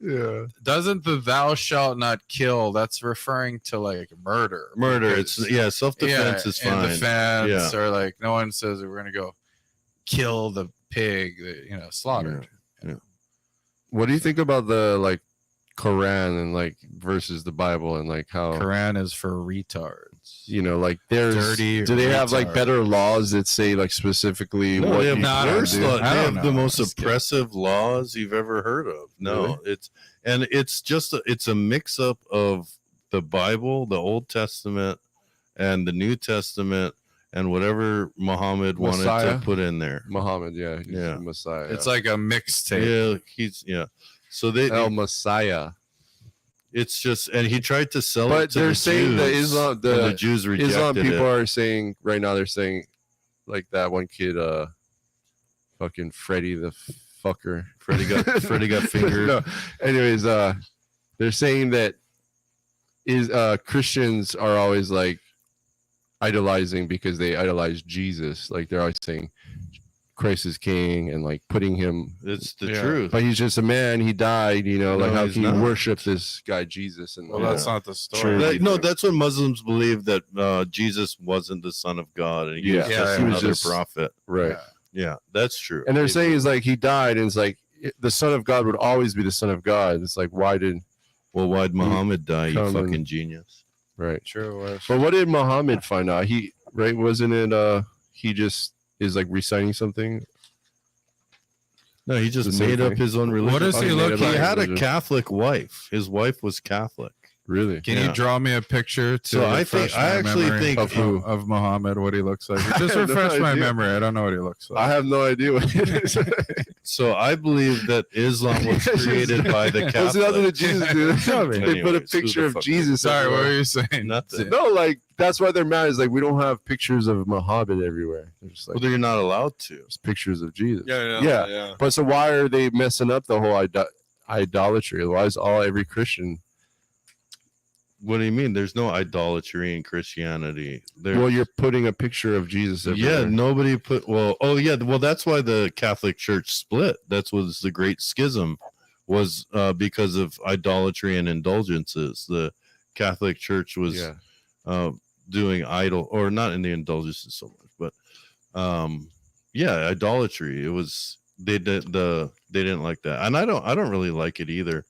S1: Yeah.
S3: Doesn't the "thou shalt not kill"? That's referring to like murder.
S4: Murder.
S3: because-
S4: It's self-defense is
S3: in
S4: fine.
S3: defense, or like no one says that we're gonna go kill the pig that slaughtered.
S1: What do you think about the Quran and versus the Bible and how
S3: Quran is for retards.
S1: like there's
S3: Dirty
S1: do they have
S3: retard.
S1: better laws that say specifically
S4: No,
S1: what
S4: they have,
S1: you
S3: not-
S1: can
S4: worse
S1: do?
S4: law- they
S3: I don't
S4: have the
S3: know.
S4: most
S3: Let's get-
S4: oppressive laws you've ever heard of. No,
S1: Really?
S4: it's a mix up of the Bible, the Old Testament, and the New Testament, and whatever Muhammad wanted
S1: Messiah?
S4: to put in there.
S1: Muhammad, yeah, he's
S4: Yeah.
S1: the Messiah.
S3: It's like a mixtape.
S4: Yeah. So they
S1: El Messiah.
S4: it's just, and he tried to sell
S1: But
S4: it to
S1: they're
S4: the
S1: saying
S4: Jews,
S1: that Islam,
S4: and the Jews rejected
S1: Islam people
S4: it.
S1: are saying right now. They're saying like that one kid, fucking Freddie the fucker.
S4: Freddie got fingered.
S1: No. Anyways, they're saying that Christians are always like idolizing because they idolize Jesus. Like they're always saying Christ is king and like putting him.
S4: It's the truth.
S1: But he's just a man. He died. You know, like
S4: No,
S1: how
S4: he's
S1: can you
S4: not.
S1: worship this guy Jesus? And
S3: Well, that's not the story.
S1: True.
S4: No, that's what Muslims believe, that Jesus wasn't the son of God, and he was
S1: Yeah.
S4: just
S1: He was
S4: another
S1: just-
S4: prophet.
S1: right.
S4: Yeah, that's true.
S1: And they're
S4: They
S1: saying
S4: do.
S1: is like he died, and it's like the Son of God would always be the Son of God. It's like why did
S4: well, why'd Muhammad die? You
S1: come and-
S4: fucking genius.
S1: right?
S3: True.
S1: But what did Muhammad find out? He right wasn't it? He just is like reciting something.
S4: No, he just
S1: The same
S4: made up
S1: thing.
S4: his own religion.
S3: What does he look
S4: He
S3: like?
S4: had a Catholic wife. His wife was Catholic.
S1: Really?
S3: Can
S4: Yeah.
S3: you draw me a picture to
S4: So I
S3: refresh
S4: think- I
S3: my
S4: actually
S3: memory
S4: think-
S1: Of who?
S3: of Muhammad, what he looks like?
S1: I
S3: Just
S1: have no
S3: refresh my
S1: idea.
S3: memory. I don't know what he looks like.
S1: I have no idea what it is.
S4: So I believe that Islam was created by the
S1: What's the other than
S4: Catholics.
S1: Jesus, dude?
S3: Tell me.
S1: They put a
S4: Anyways, who
S1: picture
S4: the
S1: of
S4: fuck-
S1: Jesus.
S3: Sorry, what
S1: everywhere.
S3: were you saying?
S4: Nothing.
S1: No, like that's why they're mad. Is like we don't have pictures of Muhammad everywhere. They're just like
S4: Well, you're not allowed to.
S1: there's pictures of Jesus.
S5: Yeah.
S1: Yeah. But so why are they messing up the whole idolatry? Why is every Christian?
S4: What do you mean? There's no idolatry in Christianity.
S1: Well, you're putting a picture of Jesus everywhere.
S4: Yeah, nobody put. Well, oh yeah, well that's why the Catholic Church split. That was the Great Schism, was because of idolatry and indulgences. The Catholic Church was
S1: Yeah.
S4: doing idol, or not in the indulgences so much, but yeah, idolatry. It was they didn't like that, and I don't really like it either.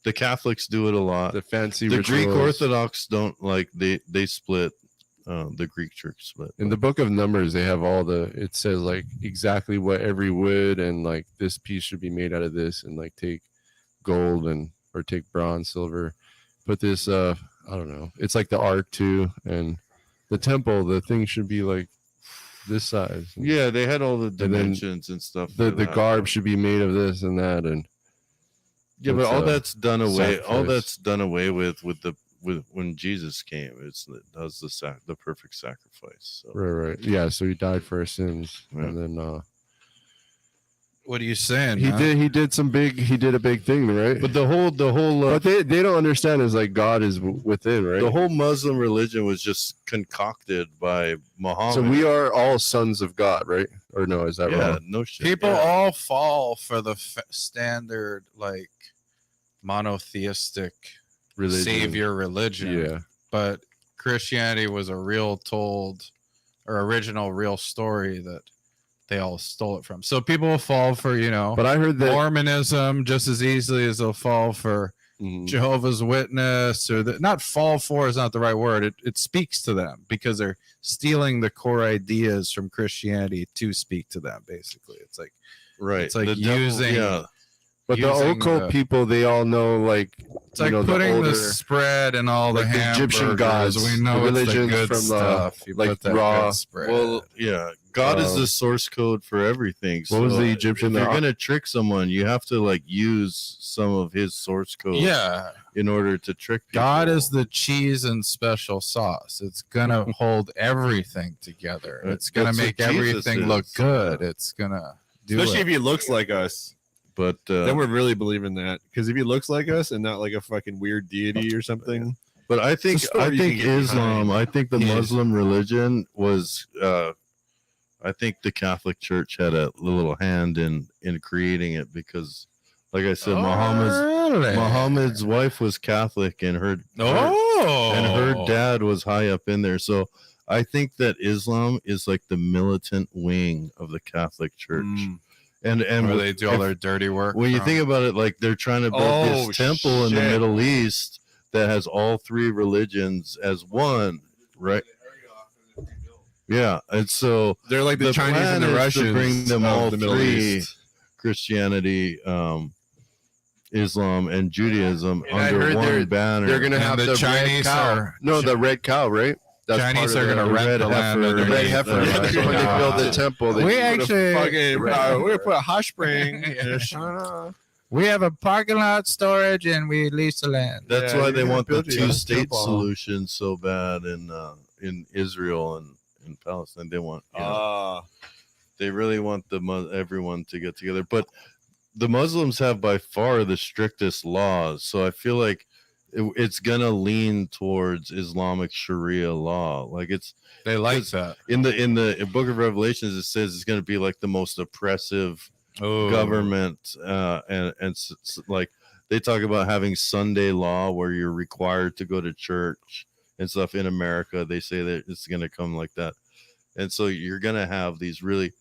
S4: The Catholics do it a lot.
S1: The fancy
S4: The
S1: rituals.
S4: Greek Orthodox don't like. They split. The Greek Church split.
S1: In the book of Numbers, they have it says like exactly what every wood and like this piece should be made out of this, and like take gold or take bronze, silver, put this I don't know. It's like the ark too, and the temple, the thing should be like this size.
S4: Yeah, they had all the
S1: then
S4: dimensions and stuff.
S1: The
S4: for
S1: the
S4: that.
S1: garb should be made of this and that, and
S4: Yeah, but
S1: it's,
S4: all that's done away. All
S1: sacrifice.
S4: that's done away with when Jesus came. It does the perfect sacrifice. So.
S1: right. Yeah, so he died for our sins,
S4: Yeah.
S1: and then
S3: What are you saying?
S1: he
S3: man?
S1: did a big thing, right?
S4: But the whole
S1: But they don't understand is like God is within, right?
S4: the whole Muslim religion was just concocted by Muhammad.
S1: So we are all sons of God, right? Or no, is that
S4: yeah,
S1: wrong?
S4: no shit.
S3: People
S4: yeah.
S3: all fall for the standard like monotheistic
S1: Religion.
S3: savior religion.
S1: Yeah.
S3: But Christianity was a original real story that they all stole it from. So people will fall for,
S1: But I heard that
S3: Mormonism just as easily as they'll fall for
S1: Mhm.
S3: Jehovah's Witness, or not fall for is not the right word. It speaks to them because they're stealing the core ideas from Christianity to speak to them. Basically, it's like
S4: right.
S3: it's like
S4: The devil-
S3: using-
S4: yeah.
S1: but the
S3: using
S1: occult
S3: the-
S1: people, they all know like
S3: it's like
S1: the
S3: putting
S1: older,
S3: the spread and all
S1: like
S3: the
S1: the Egyptian
S3: hamburgers.
S1: gods,
S3: We know
S1: the
S3: it's the
S1: religions
S3: good
S1: from,
S3: stuff. You
S1: like
S3: put that
S1: raw-
S3: good spread.
S4: Well, yeah. God is the source code for everything.
S1: What was
S4: So
S1: the Egyptian?
S4: If you're gonna trick someone, you have to like use some of his source code.
S3: yeah,
S4: In order to trick people.
S3: God is the cheese and special sauce. It's gonna hold everything together. It's gonna
S4: That's what
S3: make
S4: Jesus
S3: everything
S4: is.
S3: look good. It's gonna do
S5: Especially
S3: it.
S5: if he looks like us,
S4: But
S5: then we're really believing that. Because if he looks like us and not like a fucking weird deity or something,
S4: But I think
S5: It's a story you can get
S4: Islam,
S5: behind.
S4: I think the
S3: Yeah.
S4: Muslim religion was I think the Catholic Church had a little hand in creating it because like I said, Muhammad's wife was Catholic and her dad was high up in there. So I think that Islam is like the militant wing of the Catholic Church. And
S3: where they do all their dirty work.
S4: when you
S3: from.
S4: think about it, like they're trying to build
S5: Oh,
S4: this temple in the
S5: shit.
S4: Middle East that has all three religions as one, right? Yeah, and so
S5: they're like the Chinese
S4: plan
S5: and the
S4: is
S5: Russians
S4: to bring them
S5: of
S4: all
S5: the Middle
S4: three,
S5: East.
S4: Christianity, Islam, and Judaism
S1: And I
S4: under
S1: heard
S4: one banner.
S1: they're gonna
S3: And
S1: have
S3: the
S1: the
S3: Chinese
S1: red cow.
S3: are-
S1: No, the red cow, right? That's
S3: Chinese
S1: part
S3: are
S1: of
S3: going to
S1: the
S3: rent
S4: red
S3: the land.
S4: heifer,
S1: the red
S3: underneath
S1: heifer.
S3: the-
S1: That's when they build the temple. They
S3: We
S1: put a
S3: actually
S5: Fucking, we're gonna put a hot spring.
S3: we have a parking lot storage and we lease the land.
S4: That's
S5: Yeah,
S4: why
S5: you
S4: they
S5: gotta
S4: want the
S5: build your own
S4: two-state
S5: temple.
S4: solution so bad in Israel and in Palestine. They want, they really want everyone to get together. But the Muslims have by far the strictest laws, so I feel like it's gonna lean towards Islamic Sharia law. Like
S3: They like
S4: It's-
S3: that.
S4: in the Book of Revelations, it says it's gonna be like the most oppressive government, like they talk about having Sunday law where you're required to go to church and stuff. In America, they say that it's gonna come like that, and so you're gonna have these really.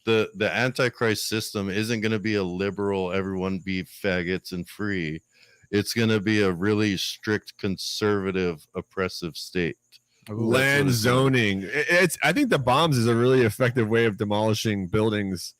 S4: The Antichrist system isn't going to be a liberal, everyone be faggots and free. It's going to be a really strict, conservative, oppressive state.
S5: Land zoning. I think the bombs is a really effective way of demolishing buildings.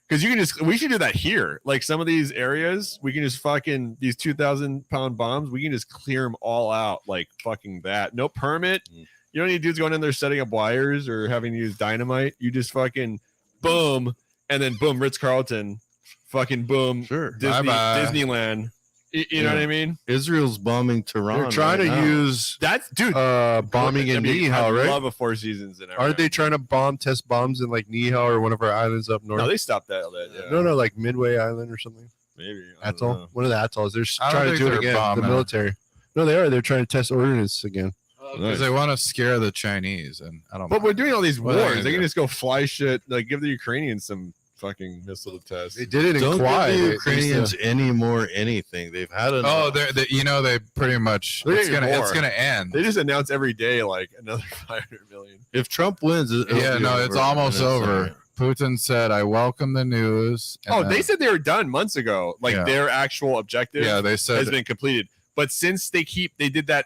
S5: Because we should do that here. Like some of these areas, we can just fucking these 2,000-pound bombs. We can just clear them all out, like fucking that. No permit. You don't need dudes going in there setting up wires or having to use dynamite. You just fucking boom, and then boom, Ritz-Carlton, fucking boom,
S4: Sure.
S3: Bye-bye.
S5: Disneyland. You know what I mean?
S4: Israel's bombing Tehran.
S1: They're trying
S4: right
S1: to
S4: now.
S1: use
S5: That's dude.
S1: bombing in Nihao,
S5: I
S1: right?
S5: love a Four Seasons in
S1: Aren't they trying to test bombs in like Nihao or one of our islands up north?
S5: No, they stopped that. Yeah.
S1: No, like Midway Island or something.
S5: Maybe I don't
S1: Atoll.
S5: know.
S1: One of the atolls. They're
S3: I don't
S1: trying to
S3: think
S1: do it
S3: they're
S1: again.
S3: bombing
S1: The
S3: them.
S1: military. No, they are. They're trying to test ordnance again.
S3: Because they want to scare the Chinese, and I don't.
S5: But we're doing all these
S3: What are they
S5: wars.
S3: gonna
S5: They can
S3: do?
S5: just go fly shit. Like give the Ukrainians some fucking missile to test.
S1: They did it in
S4: Don't
S1: Kauai.
S4: give the
S1: They used
S4: Ukrainians any more anything. They've had enough.
S3: Oh, they pretty much.
S5: They're
S3: It's
S5: getting
S3: gonna
S5: more.
S3: end.
S5: They just announce every day like another 500 million.
S4: If Trump wins, it'll
S3: Yeah,
S4: be
S3: no, it's
S4: over.
S3: almost
S4: And
S3: over. Putin said, "I welcome the news." and
S5: Oh,
S3: then-
S5: they said they were done months ago. Like
S3: Yeah.
S5: their actual objective
S3: Yeah, they
S5: has
S3: said.
S5: been completed. But since they did that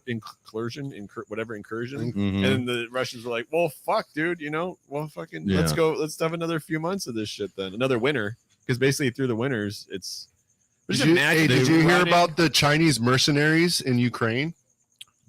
S5: incursion,
S4: Mhm.
S5: and then the Russians were like, "Well, fuck, dude, fucking let's
S4: Yeah.
S5: go, let's have another few months of this shit, then another winter." Because basically through the winters, it's.
S1: Did
S5: Just
S1: you,
S5: imagine
S1: did you hear
S5: running-
S1: about the Chinese mercenaries in Ukraine?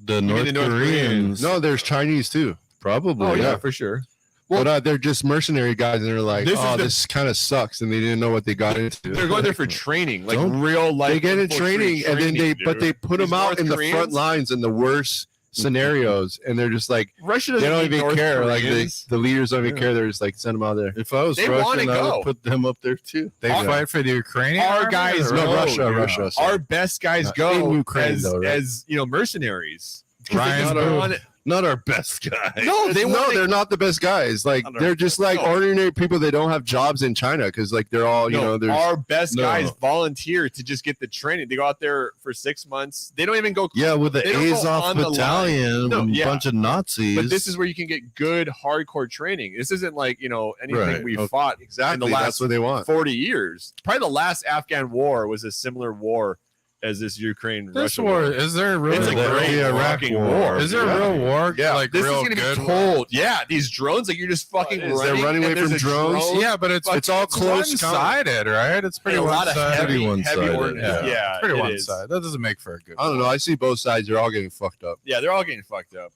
S4: The
S5: mean
S4: North
S5: the North
S4: Koreans,
S1: No, there's Chinese too.
S4: probably.
S5: Oh yeah,
S1: yeah.
S5: for sure.
S1: But they're just mercenary guys, and they're like,
S5: This is
S1: this kind of sucks, and they didn't know what they got into.
S5: They're going there for training, like
S4: Don't-
S5: real life.
S1: They get in
S5: infantry
S1: training, and then they
S5: dude.
S1: put
S5: These
S1: them out
S5: North
S1: in the
S5: Koreans?
S1: front lines in the worst scenarios, and they're just like,
S5: Russia
S1: they
S5: doesn't
S1: don't
S5: need
S1: even
S5: North
S1: care. Like
S5: Koreans.
S1: the leaders don't even
S5: Yeah.
S1: care. They're just like, send them out there.
S4: If I was
S5: They wanna
S4: Russian, I
S5: go.
S4: would put them up there too.
S3: They
S1: Yeah.
S3: fight for the Ukrainian.
S5: Our
S3: army,
S5: guys
S3: or-
S1: No,
S5: go,
S1: Russia,
S5: dude.
S1: Russia. sorry.
S5: Our best guys
S1: Not
S5: go
S1: in Ukraine,
S5: as,
S1: though, right?
S5: as mercenaries. 'Cause they
S3: Ryan's
S5: just
S3: Booth.
S5: want it-
S4: Not our best guy.
S5: No, they want
S1: they're not the best guys. Like
S5: I don't
S1: they're
S5: know.
S1: just like
S5: No.
S1: ordinary people. They don't have jobs in China because like they're all there's
S5: our best
S4: No.
S5: guys volunteer to just get the training. They go out there for 6 months. They don't even go.
S4: Yeah, with the
S5: They don't go
S4: Azov
S5: on the line.
S4: battalion,
S5: No,
S4: and a
S5: yeah.
S4: bunch of Nazis.
S5: But this is where you can get good hardcore training. This isn't like anything
S4: Right.
S5: we've
S4: Okay.
S5: fought
S1: exactly
S5: in the last
S1: that's what they want.
S5: 40 years. Probably the last Afghan war was a similar war as this Ukraine
S3: This
S5: Russia
S3: war
S5: war.
S3: is there really?
S5: It's a
S4: the
S5: great
S4: Iraq
S5: fucking
S4: war.
S5: war.
S3: Is there
S5: Yeah.
S3: real war?
S1: Yeah.
S3: like
S5: This is
S3: real
S5: gonna
S3: good.
S5: be told. Yeah, these drones, like you're just fucking
S1: it is.
S5: running.
S1: They're running away
S5: and there's
S1: from
S5: a
S1: drones.
S5: drone
S3: Yeah, but it's
S1: It's all close
S3: one-sided, right? It's pretty
S5: and a lot of
S3: one-sided.
S5: heavy,
S4: Pretty
S5: heavy
S4: one-sided,
S5: ordnance.
S3: yeah.
S5: Yeah,
S3: It's pretty
S5: it
S3: one-sided.
S5: is.
S3: That doesn't make for a good.
S1: I don't know. I see both sides. They're all getting fucked up.
S5: Yeah, they're all getting fucked up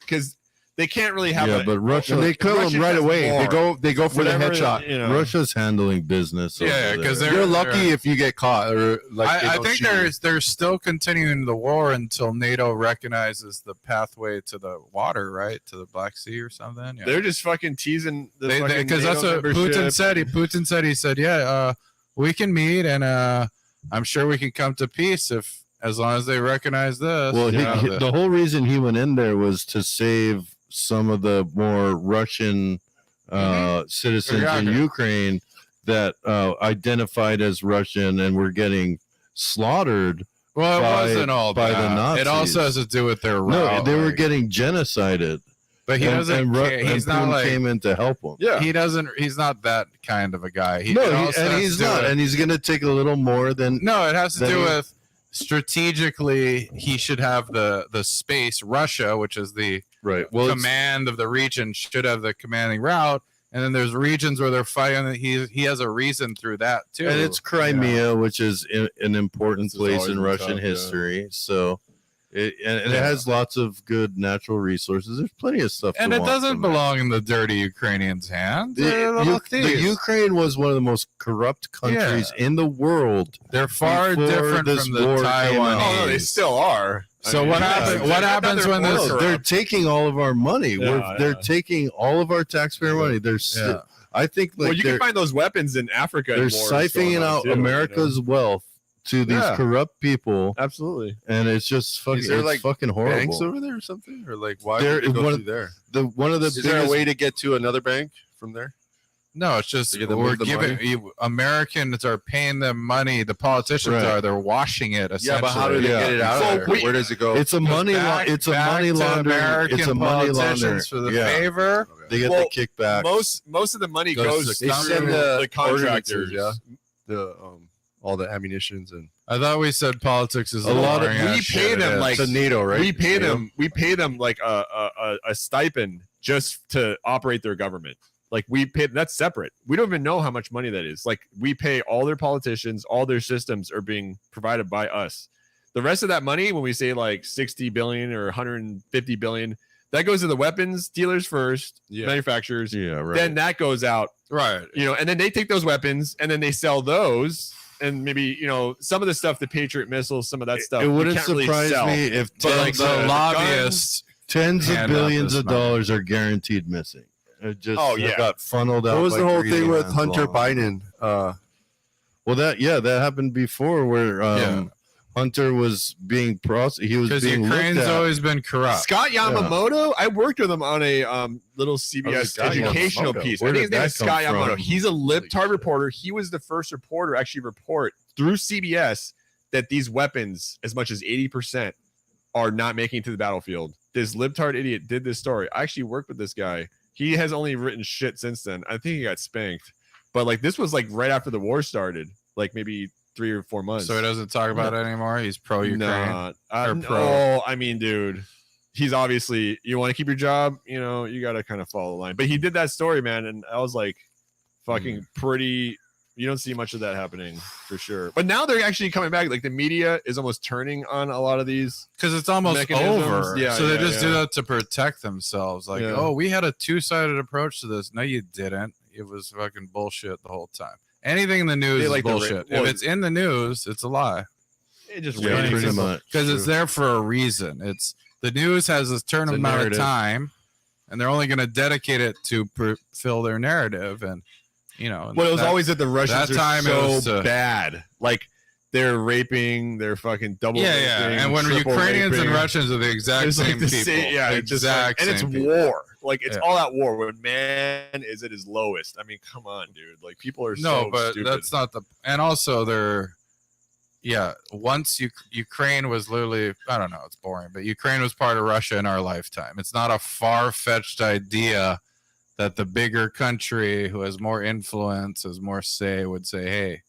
S5: because they can't really have.
S4: yeah, but Russia,
S1: And they kill
S5: Russia
S1: them right
S5: has
S1: away.
S5: more.
S1: They go for the
S5: Whatever,
S1: headshot.
S4: Russia's handling business.
S3: Yeah,
S4: over
S3: because
S4: there.
S3: they're-
S1: You're lucky if you get caught, or like they
S3: I
S1: don't
S3: think
S1: shoot you.
S3: they're still continuing the war until NATO recognizes the pathway to the water, right, to the Black Sea or something. Yeah.
S5: They're just fucking teasing the
S3: Because that's what Putin said. He said, "Yeah, we can meet, and I'm sure we can come to peace as long as they recognize this."
S4: Well,
S3: you know,
S4: the whole reason he went in there was to save some of the more Russian citizens in
S3: Exactly.
S4: Ukraine that identified as Russian and were getting slaughtered.
S3: well, it
S4: by-
S3: wasn't all
S4: by the
S3: that. It also
S4: Nazis.
S3: has to do with their
S4: No,
S3: route.
S4: they were
S3: like-
S4: getting genocided.
S3: but he
S4: and,
S3: doesn't.
S4: and, Ru-
S3: care. He's
S4: and
S3: not
S4: Putin
S3: like
S4: came in to help them.
S5: Yeah,
S3: he doesn't. He's not that kind of a guy. It
S4: No,
S3: also
S4: and
S3: has
S4: he's
S3: to do
S4: not,
S3: with-
S4: and he's going to take a little more than.
S3: No, it has to
S4: Then
S3: do
S4: he-
S3: with strategically. He should have the space. Russia, which is the
S4: Right. Well, it's-
S3: command of the region, should have the commanding route. And then there's regions where they're fighting. That he has a reason through that too.
S4: and it's Crimea, which is an important
S5: This has
S4: place
S5: always
S4: in
S5: been
S4: Russian
S5: tough, yeah.
S4: history. So, It has lots of good natural resources. There's plenty of stuff.
S3: And
S4: to
S3: it
S4: want
S3: doesn't
S4: from there.
S3: belong in the dirty Ukrainians' hands. They're little
S4: The
S3: thieves.
S4: Ukraine was one of the most corrupt countries in the world.
S3: They're far
S4: before
S3: different
S4: this
S3: from the
S4: war came
S3: Taiwanese.
S4: out.
S5: Oh no, they still are.
S3: So what happens? What happens when this?
S4: They're taking all of our money. They're taking all of our taxpayer money. I think like
S5: well, you can find those weapons in Africa.
S4: they're siphoning out America's wealth to these corrupt people.
S5: Absolutely.
S4: And it's just fucking,
S1: Is there, like,
S4: fucking horrible.
S1: banks over there or something, or like why
S4: There-
S1: would they go
S4: one-
S1: through there?
S4: One of the
S1: Is there a way to get to another bank from there?
S3: No, it's just
S1: To get them
S3: we're
S1: with the
S3: giving Americans are paying them money. The politicians
S4: Right.
S3: are. They're washing it.
S1: Yeah, but how do they get it out of there? Where does it go?
S4: It's a money. It's a money laundering.
S3: American
S4: It's a money laundering
S3: politicians for the favor.
S4: They get the kickback.
S5: Most of the money
S3: Goes
S5: goes
S3: to
S1: they
S5: through
S1: send
S5: the contractors.
S1: yeah, the all the ammunitions and
S3: I thought we said politics is
S4: A lot of-
S5: we pay them like
S1: to NATO, right?
S5: we pay
S1: NATO?
S5: them. We pay them like a stipend just to operate their government. Like we pay. That's separate. We don't even know how much money that is. Like we pay all their politicians. All their systems are being provided by us. The rest of that money, when we say like 60 billion or 150 billion, that goes to the weapons dealers first, manufacturers.
S4: Yeah, right.
S5: Then that goes out,
S3: right.
S5: and then they take those weapons and then they sell those. And maybe some of the stuff, the Patriot missiles, some of that stuff.
S4: It
S5: you
S4: wouldn't
S5: can't really
S4: surprise
S5: sell.
S4: me if
S5: But, like,
S3: the
S5: the
S3: lobbyists.
S4: tens of
S3: hand out
S4: billions
S3: this
S4: of
S3: money.
S4: dollars are guaranteed missing. It just
S5: Oh, yeah.
S4: got funneled out.
S1: What was
S4: by
S1: the whole
S4: greedy
S1: thing with
S4: man's
S1: Hunter
S4: law.
S1: Biden?
S4: Well, that happened before, where Hunter was being he was
S3: Because
S4: being
S3: Ukraine's
S4: looked at.
S3: always been corrupt.
S5: Scott Yamamoto, I worked with him on a little CBS
S4: Scott
S5: educational
S4: Yamamoto?
S5: piece.
S4: Where
S5: I think his
S4: did
S5: name
S4: that
S5: is Scott
S4: come
S5: Yamamoto.
S4: from?
S5: He's a libtard reporter. He was the first reporter to actually report through CBS that these weapons, as much as 80%, are not making it to the battlefield. This libtard idiot did this story. I actually worked with this guy. He has only written shit since then. I think he got spanked. But like this was like right after the war started, like maybe 3 or 4 months.
S3: So he doesn't talk about it anymore. He's pro Ukraine.
S5: Nah,
S3: or
S5: no,
S3: pro.
S5: I mean, dude, he's obviously, you want to keep your job, you got to kind of follow the line. But he did that story, man, and I was like, fucking pretty. You don't see much of that happening for sure. But now they're actually coming back. Like the media is almost turning on a lot of these.
S3: Because it's almost
S5: Mechanisms.
S3: over.
S5: Yeah,
S3: so they
S5: yeah,
S3: just do
S5: yeah.
S3: that to protect themselves. Like,
S5: Yeah.
S3: oh, we had a two-sided approach to this. No, you didn't. It was fucking bullshit the whole time. Anything in the news
S5: They
S3: is
S5: like the ra-
S3: bullshit.
S5: well,
S3: If it's in the news, it's a lie.
S5: It just
S4: Yeah,
S5: ratings.
S4: pretty much.
S3: Because it's there for a reason. It's the news has a certain
S4: It's a
S3: amount
S4: narrative.
S3: of time, and they're only going to dedicate it to fulfill their narrative. And
S5: Well, it was always that the Russians
S3: that time it
S5: are
S3: was
S5: so
S3: to-
S5: bad. Like they're raping, they're fucking double.
S3: yeah.
S5: raping,
S3: And when
S5: triple
S3: Ukrainians and
S5: raping.
S3: Russians are the exact
S5: It's like
S3: same
S5: the
S3: people,
S5: same- yeah, it's just
S3: exact
S5: like, and it's
S3: same people.
S5: war. Like it's
S3: Yeah.
S5: all out war. When man is at his lowest. I mean, come on, dude. Like people are
S3: No,
S5: so
S3: but
S5: stupid.
S3: that's not the. And also, once Ukraine was literally, I don't know, it's boring, but Ukraine was part of Russia in our lifetime. It's not a far-fetched idea that the bigger country who has more influence, has more say, would say, "Hey,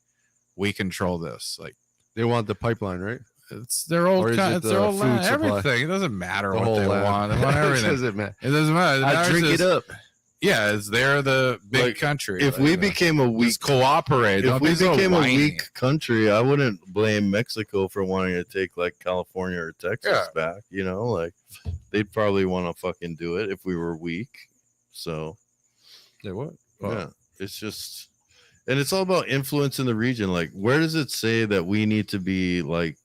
S3: we control this." Like
S1: They want the pipeline, right?
S3: it's their
S1: Or
S3: old,
S1: is
S3: it's
S1: it
S3: their
S1: the
S3: old
S1: food
S3: land,
S1: supply?
S3: everything. It doesn't matter
S1: The
S3: what
S1: whole
S3: they
S1: land.
S3: want. They want everything.
S1: Doesn't matter.
S3: It doesn't matter.
S1: I drink it up.
S3: Yeah, they're the big
S4: Like,
S3: country.
S4: If we became a weak,
S3: just cooperate,
S4: if
S3: don't
S4: we
S3: be so
S4: became a
S3: whiny.
S4: weak country, I wouldn't blame Mexico for wanting to take like California or Texas
S3: Yeah.
S4: back. Like they'd probably want to fucking do it if we were weak. So
S1: Yeah, what?
S4: yeah, it's just, and it's all about influence in the region. Like, where does it say that we need to be like?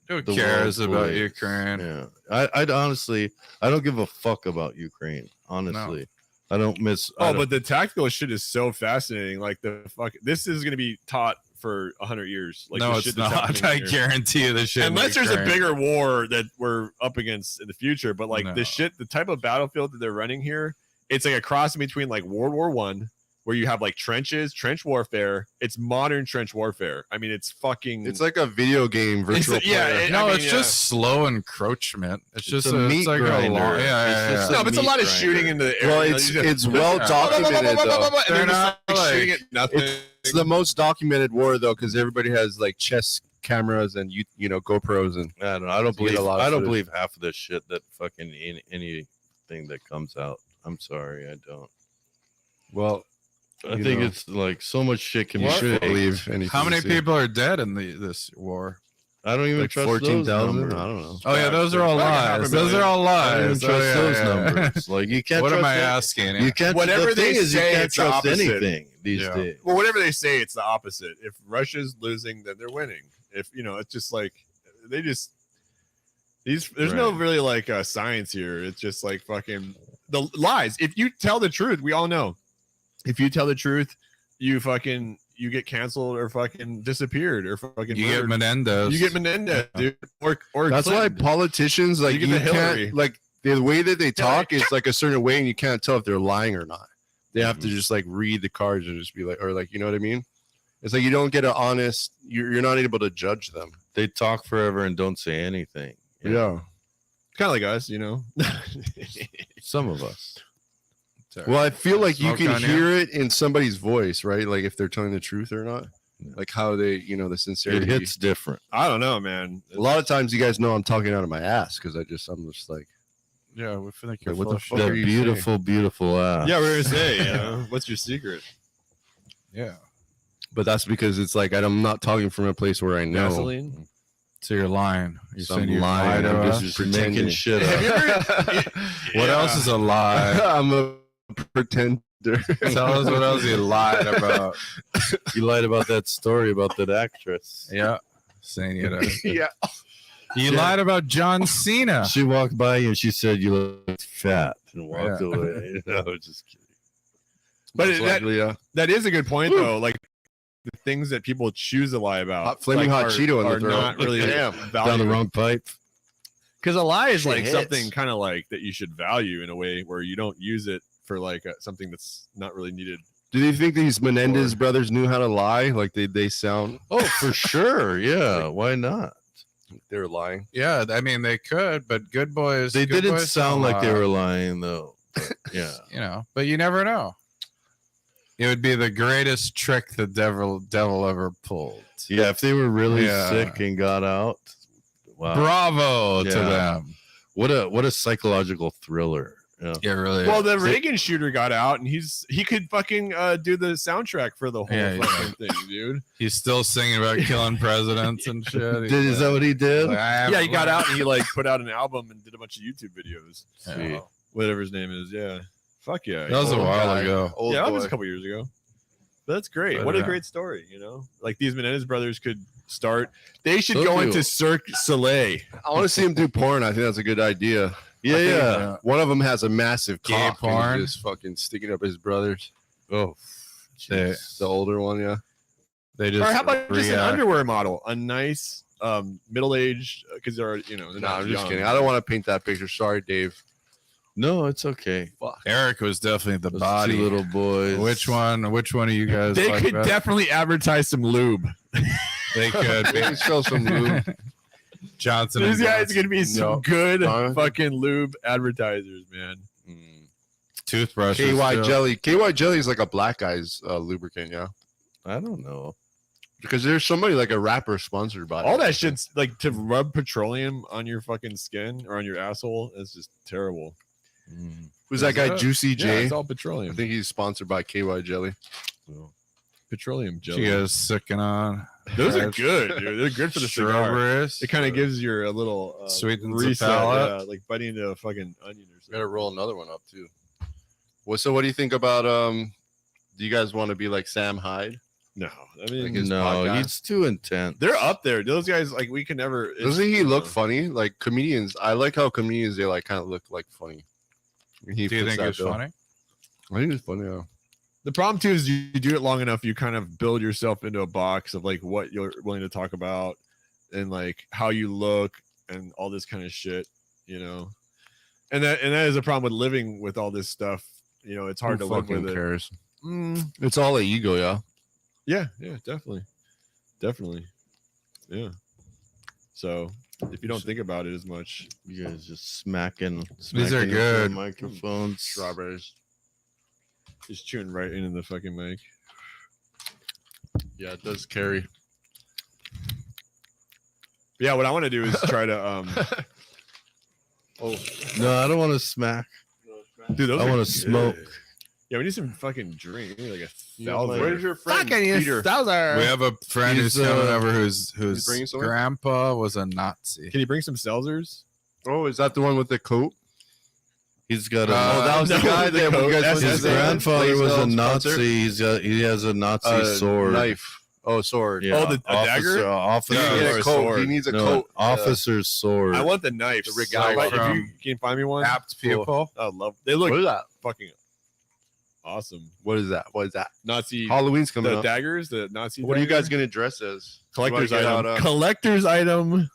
S3: Who
S4: the
S3: cares
S4: world's
S3: about
S4: police?
S3: Ukraine?
S4: Yeah, I'd honestly, I don't give a fuck about Ukraine. Honestly, I don't miss. I
S5: Oh,
S4: don't-
S5: but the tactical shit is so fascinating. Like the fuck, this is going to be taught for 100 years. Like
S3: No,
S5: the
S3: it's
S5: shit that's
S3: not.
S5: happening
S3: I
S5: here.
S3: guarantee you the shit. in
S5: Unless there's a
S3: Ukraine.
S5: bigger war that we're up against in the future. But like
S3: No.
S5: the type of battlefield that they're running here, it's like a cross between like World War One, where you have like trench warfare. It's modern trench warfare. I mean, it's fucking.
S1: It's like a video game virtual.
S5: yeah,
S1: player.
S5: it-
S3: No,
S5: I mean,
S3: it's just slow encroachment. It's just
S4: a meat
S3: it's like
S4: grinder.
S3: a long,
S4: It's
S3: yeah.
S4: just
S5: no, but it's a lot of
S4: meat
S5: shooting
S4: grinder.
S5: into the air.
S1: well,
S5: You know,
S1: it's
S5: you just-
S1: it's well documented though.
S5: And they're
S3: They're
S5: just
S3: not
S5: like shooting
S3: like-
S5: at nothing.
S1: It's the most documented war though, because everybody has like chest cameras and you know GoPros and
S4: I don't know. I don't
S1: You get
S4: believe.
S1: a lot of
S4: I don't
S1: footage.
S4: believe half of this shit that fucking anything that comes out. I'm sorry, I don't.
S1: well,
S4: I
S1: You
S4: think
S1: know.
S4: it's like so much shit can
S1: you
S4: be
S1: shouldn't
S4: faked.
S1: believe anything.
S3: How many
S1: you see.
S3: people are dead in this war?
S4: I don't even
S1: Like
S4: trust those
S1: 14,000.
S4: numbers.
S1: I don't know.
S3: Oh yeah, those are all lies. Those are all
S4: I don't even
S3: lies.
S4: trust
S3: Oh,
S4: those
S3: yeah, yeah.
S4: numbers. Like you can't.
S3: What
S4: trust
S3: am I
S4: it.
S3: asking?
S4: You can't.
S5: Whatever
S4: the thing
S5: they
S4: is, you
S5: say,
S4: can't
S5: it's the
S4: trust
S5: opposite.
S4: anything these
S3: Yeah.
S4: days.
S5: Well, whatever they say, it's the opposite. If Russia's losing, then they're winning. If it's just like they just there's no
S3: Right.
S5: really like science here. It's just like fucking the lies. If you tell the truth, we all know. If you tell the truth, you get canceled or fucking disappeared or fucking
S3: You get
S5: murdered.
S3: Menendez.
S5: You get Menendez, dude. Or
S1: That's why
S5: Clinton.
S1: politicians like
S5: You get
S1: you
S5: the Hillary.
S1: can't like the way that they talk
S5: Hillary.
S1: is like a certain way, and you can't tell if they're lying or not. They have
S5: Mm-hmm.
S1: to just like read the cards and just be like, or like, you know what I mean? It's like you don't get an honest. You're not able to judge them.
S4: They talk forever and don't say anything.
S1: Yeah.
S5: Kind of like us,
S4: Some of us.
S1: Well, I feel like you
S3: Smoke
S1: can
S3: on you?
S1: hear it in somebody's voice, right? Like if they're telling the truth or not.
S4: Yeah.
S1: Like how they, the
S4: It
S1: sincerity.
S4: hits different.
S5: I don't know, man.
S1: A lot of times, you guys know I'm talking out of my ass because I'm just like,
S3: Yeah, we feel like you're
S1: what
S3: full
S1: the
S3: of
S1: fuck
S3: shit.
S1: are
S4: That
S1: you
S4: beautiful, beautiful ass.
S5: Yeah, we're gonna say, what's your secret?
S3: Yeah.
S1: but that's because it's like I'm not talking from a place where I know.
S5: Gasoline.
S3: So you're lying. You're
S1: So I'm
S3: saying you
S1: lying.
S3: lied to
S1: I'm
S3: us?
S1: just
S4: Just
S1: pretending.
S4: making shit
S5: Have you
S4: up.
S5: ever?
S3: What else is a lie?
S1: I'm a pretender.
S3: Tell us what else you lied about.
S4: You lied about that story about that actress.
S3: Yeah. Saying you know.
S1: Yeah.
S3: You lied about John Cena.
S4: She walked by you and she said you looked fat and walked
S3: Yeah.
S4: away. I was just kidding.
S5: But
S1: Most likely, yeah.
S5: that is a good point, though. Like the things that people choose to lie about,
S1: Hot- flaming hot Cheeto in the
S5: are
S1: throat.
S5: not really
S1: Damn.
S4: Down the wrong pipe.
S5: Because a lie is
S1: Shit
S5: like
S1: hits.
S5: something kind of like that you should value in a way where you don't use it for like something that's not really needed.
S1: Do you think these Menendez
S5: Or-
S1: brothers knew how to lie? Like they sound
S4: Oh, for sure. Yeah. Why not?
S1: they're lying.
S3: Yeah, I mean they could, but good boys.
S4: They
S3: good
S4: didn't
S3: boys
S4: sound
S3: don't
S4: like they
S3: lie,
S4: were lying, though. But, yeah.
S3: But you never know. It would be the greatest trick the devil ever pulled.
S4: Yeah. If they were really
S3: Yeah.
S4: sick and got out, wow.
S3: Bravo to
S4: Yeah.
S3: them.
S4: What a psychological thriller. Yeah.
S3: Yeah, really.
S5: Well, the Reagan shooter got out, and he could fucking do the soundtrack for the whole
S3: Yeah,
S5: fucking thing, dude.
S3: he's still singing about killing presidents and shit.
S4: Is that what he did?
S5: Yeah, he got out and he like put out an album and did a bunch of YouTube videos.
S3: Yeah.
S5: Whatever his name is, yeah. Fuck yeah.
S3: That was a
S1: Old
S3: while
S1: guy.
S3: ago.
S1: Old
S5: Yeah, that
S1: boy.
S5: was a couple years ago. But that's great.
S3: But,
S5: What a
S3: yeah.
S5: great story, Like these Menendez brothers could start. They should
S4: So
S5: go
S4: do.
S5: into Cirque du Soleil.
S1: I want to see him do porn. I think that's a good idea.
S4: Yeah,
S1: I think,
S4: yeah.
S1: One of them has a massive
S3: Gay
S1: cock and
S3: porn?
S1: he's just fucking sticking up his brothers.
S4: Oh,
S3: They,
S1: The older one, yeah.
S3: they just
S5: Or how about just an
S3: react.
S5: underwear model? A nice middle-aged, because they're they're
S1: No,
S5: not
S1: I'm just
S5: young.
S1: kidding. I don't want to paint that picture. Sorry, Dave.
S4: no, it's okay.
S3: Eric was definitely the
S4: Those
S3: body.
S4: two little boys.
S3: Which one? Which one of you guys?
S5: They
S3: like
S5: could
S3: that?
S5: definitely advertise some lube.
S3: They could.
S1: Maybe show some lube.
S3: Johnson.
S5: These
S3: and
S5: guys
S3: Johnson.
S5: gonna be some
S1: No.
S5: good
S1: Huh?
S5: fucking lube advertisers, man.
S4: Mm,
S3: Toothbrushes.
S1: KY
S3: too.
S1: jelly. KY jelly is like a black guy's lubricant, yeah.
S4: I don't know.
S1: Because there's somebody like a rapper sponsored by
S5: All
S1: it.
S5: that shit's like to rub petroleum on your fucking skin or on your asshole. It's just terrible.
S4: Mm,
S1: Who's that
S3: Is
S1: guy?
S3: that-
S1: Juicy
S5: Yeah,
S1: J.
S5: it's all
S1: I
S5: petroleum.
S1: think he's sponsored by KY jelly.
S4: so.
S5: Petroleum
S3: She
S5: jelly.
S3: goes sicking on.
S5: Those are
S3: Yeah,
S5: good, dude. They're good for the cigar.
S3: strawberries.
S5: It kind of gives your a little
S3: Sweetens the
S5: reset,
S3: palate.
S5: yeah, like biting into a fucking onion or something.
S1: Gotta roll another one up too. Well, so what do you think about do you guys want to be like Sam Hyde?
S5: No, I mean
S1: Like his
S4: No,
S1: podcast.
S4: he's too intense.
S5: they're up there. Those guys, like we can never. it's-
S1: Doesn't he look
S5: uh,
S1: funny? Like comedians, I like how comedians they like kind of look like funny. He
S3: Do you
S1: fits
S3: think
S1: that
S3: it's
S1: bill.
S3: funny?
S1: I think it's funny. Yeah.
S5: The problem too is you do it long enough, you kind of build yourself into a box of like what you're willing to talk about and like how you look and all this kind of shit, And that is a problem with living with all this stuff. It's hard
S1: Who
S5: to live
S1: fucking
S5: with it.
S1: cares?
S5: Mm,
S1: It's all a ego, yeah.
S5: yeah, definitely, yeah. So if you don't think about it as much,
S4: You guys just smacking.
S3: These are
S4: smacking into the
S3: good.
S4: Microphones.
S1: Strawberries.
S5: just chewing right into the fucking mic.
S1: Yeah, it does carry.
S5: But yeah, what I want to do is try to oh,
S4: No, I don't want to smack.
S5: dude, those
S4: I
S5: are
S4: wanna
S5: good.
S4: smoke.
S5: Yeah, we need some fucking drink. We need like a
S1: Where's your friend,
S2: Fucking
S1: Peter?
S2: Stouser.
S3: We have a friend
S4: He's,
S3: who's coming
S4: uh,
S3: over whose
S1: bringing someone?
S3: grandpa was a Nazi.
S5: Can you bring some seltzers?
S1: Oh, is that the one with the coat?
S4: He's got a.
S1: That was the guy that
S5: coat.
S1: you guys
S5: That's
S1: went
S4: his
S1: to the
S4: grandfather was a
S1: Blaisdell's
S4: Nazi.
S1: concert?
S4: He has a Nazi sword.
S1: Knife. Oh, sword.
S4: Yeah,
S5: Oh, a dagger?
S4: Officer,
S1: He needs
S5: or
S1: a
S5: a
S1: coat.
S5: sword.
S1: He needs a
S4: no,
S1: coat.
S4: officer's sword.
S5: I want the knife.
S1: The regalia.
S5: If you can you find me one,
S3: Apt pupil.
S5: I love. They look
S1: What is that?
S5: fucking awesome.
S1: What is that? What is that?
S5: Nazi.
S1: Halloween's coming
S5: The
S1: up.
S5: daggers, the Nazi.
S1: What are you
S5: dagger?
S1: guys gonna dress as?
S5: Collector's
S1: You wanna
S5: item.
S1: get out,
S5: Collector's item.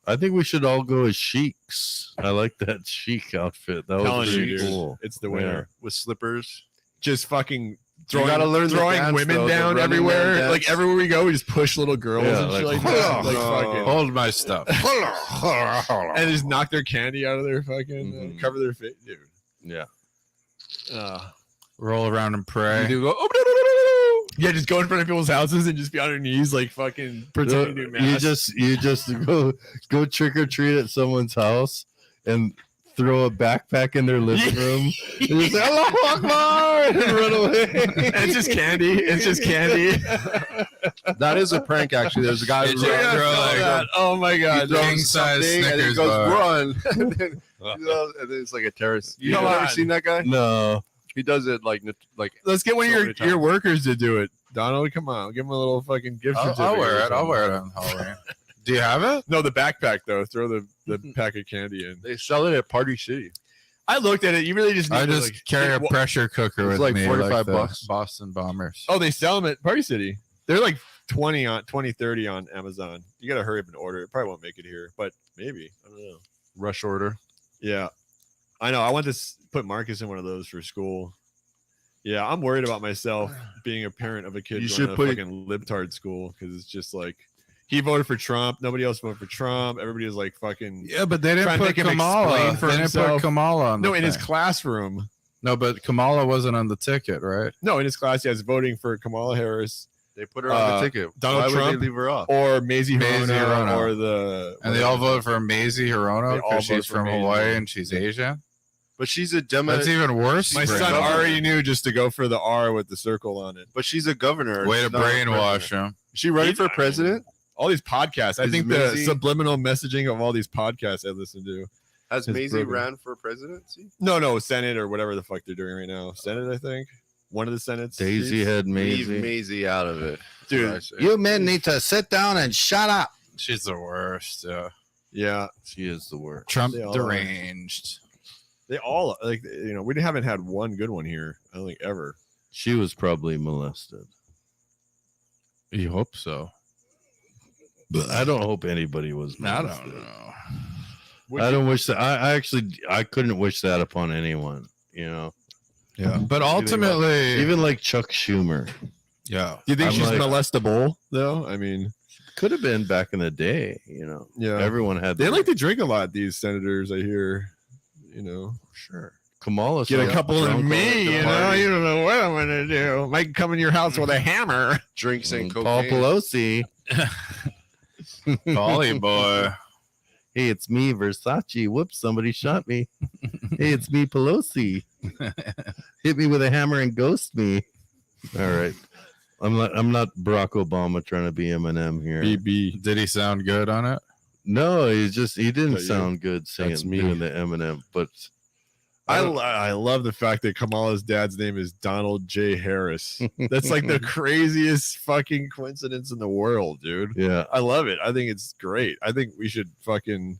S4: I think we should all go as sheiks. I like that chic outfit. That was
S5: Telling you,
S4: pretty
S5: dude,
S4: cool.
S5: it's the winner.
S1: with slippers?
S5: Just fucking
S1: You gotta learn the
S5: throwing
S1: dance,
S5: women
S1: though, the
S5: down
S1: running
S5: everywhere.
S1: man
S5: Like
S1: dance.
S5: everywhere we go, we just push little girls
S4: Yeah,
S5: and shit
S4: like,
S5: like that. Like
S1: no.
S5: fucking,
S3: Hold my stuff.
S5: and just knock their candy out of their fucking
S4: Mhm.
S5: cover their face, dude.
S4: Yeah.
S3: Roll around and pray.
S1: You do go.
S5: Yeah, just go in front of people's houses and just be on your knees, like fucking pretending to do math.
S4: You just go trick or treat at someone's house and throw a backpack in their living room and just say Allahu Akbar and run away.
S5: It's just candy. It's just candy.
S1: That is a prank, actually. There's a guy who
S3: Did you
S1: runs-
S3: throw, like,
S5: Oh my god.
S1: throws
S3: king-size
S1: something, and then he
S3: Snickers
S1: goes
S3: bar.
S1: run, and then, and then it's like a terrorist. You
S5: Come
S1: ever
S5: on.
S1: seen that guy?
S4: No.
S1: He does it like
S5: Let's get one
S1: So
S5: of
S1: many times.
S5: your workers to do it. Donald, come on. Give him a little fucking gift certificate.
S3: I'll wear
S5: or
S3: it. I'll
S5: something.
S3: wear it on Halloween. Do you have it?
S5: No, the backpack though. Throw the pack of candy in.
S1: they sell it at Party City.
S5: I looked at it. You really just need
S3: I
S5: to,
S3: just
S5: like,
S3: carry a
S5: think,
S3: pressure cooker
S1: It's
S3: with
S1: like
S3: me,
S1: 45
S3: like the
S1: bucks.
S3: Boston Bombers.
S5: oh, they sell them at Party City. They're like 20, 30 on Amazon. You gotta hurry up and order. It probably won't make it here, but maybe. I don't know.
S1: Rush order.
S5: Yeah, I know. I want to put Marcus in one of those for school. Yeah, I'm worried about myself being a parent of a kid
S1: You
S5: going
S1: should
S5: to a
S1: put-
S5: fucking libtard school because it's just like he voted for Trump. Nobody else voted for Trump. Everybody was like fucking
S3: Yeah, but they didn't
S5: Trying to
S3: put
S5: make him
S3: Kamala.
S5: explain for
S3: They didn't put
S5: himself.
S3: Kamala on.
S5: no
S3: the
S5: in his
S3: thing.
S5: classroom.
S3: No, but Kamala wasn't on the ticket, right?
S5: No, in his class, he was voting for Kamala Harris
S1: They put her on the ticket.
S5: Donald
S1: Why would
S5: Trump
S1: they leave her off?
S5: or Maisie
S3: Maisie
S5: Hirono
S3: Hirono.
S5: or the.
S3: And they all voted for Maisie Hirono
S5: They all
S3: because she's
S5: voted for
S3: from
S5: Maisie.
S3: Hawaii and she's Asian.
S1: But she's a Democrat.
S3: That's even worse.
S5: My son
S3: Brandon.
S5: already knew just to go for the R with the circle on it.
S1: But she's a governor.
S3: Way to
S1: She's not a
S3: brainwash
S1: president.
S3: him.
S1: Is she running
S5: He's
S1: for
S5: not-
S1: president?
S5: All these podcasts. I
S1: Is
S5: think
S1: Maisie-
S5: the subliminal messaging of all these podcasts I listen to.
S1: Has
S5: His
S1: Maisie
S5: brother.
S1: ran for presidency?
S5: No, Senate or whatever the fuck they're doing right now. Senate, I think. One of the Senates.
S4: Daisy head
S1: Leave
S4: Maisie.
S1: Maisie out of it.
S5: Dude,
S1: That's what I say.
S4: men need to sit down and shut up.
S3: She's the worst. Yeah.
S5: Yeah.
S4: She is the worst.
S3: Trump
S5: They all are.
S3: deranged.
S5: They all like we haven't had one good one here. I don't think ever.
S4: She was probably molested.
S3: You hope so.
S4: But I don't hope anybody was
S3: I
S4: molested.
S3: don't know.
S4: I don't wish that. I couldn't wish that upon anyone. You know,
S3: Yeah, but ultimately,
S4: even like Chuck Schumer
S3: yeah,
S5: Do you think
S4: I'm
S5: she's
S4: like-
S5: molestable though? I mean,
S4: could have been back in the day. You know,
S5: yeah.
S4: everyone had.
S5: They
S4: their-
S5: like to drink a lot, these senators, I hear. You know.
S4: sure. Kamala
S5: Get a
S4: said
S5: couple
S4: drunk
S5: of
S4: all
S5: me,
S4: the
S5: you
S4: time.
S5: know. You don't know what I'm gonna do. Might come in your house with a hammer.
S1: Drinks and
S4: Paul
S1: cocaine.
S4: Pelosi.
S3: Polly boy.
S4: Hey, it's me, Versace. Whoops, somebody shot me. Hey, it's me, Pelosi. Hit me with a hammer and ghost me. All right. I'm not Barack Obama trying to be Eminem here.
S5: BB.
S3: Did he sound good on it?
S4: No, he didn't
S5: But you-
S4: sound good singing
S1: That's me.
S4: doing the Eminem, but
S5: I love the fact that Kamala's dad's name is Donald J. Harris. That's like the craziest fucking coincidence in the world, dude.
S4: yeah.
S5: I love it. I think it's great. I think we should fucking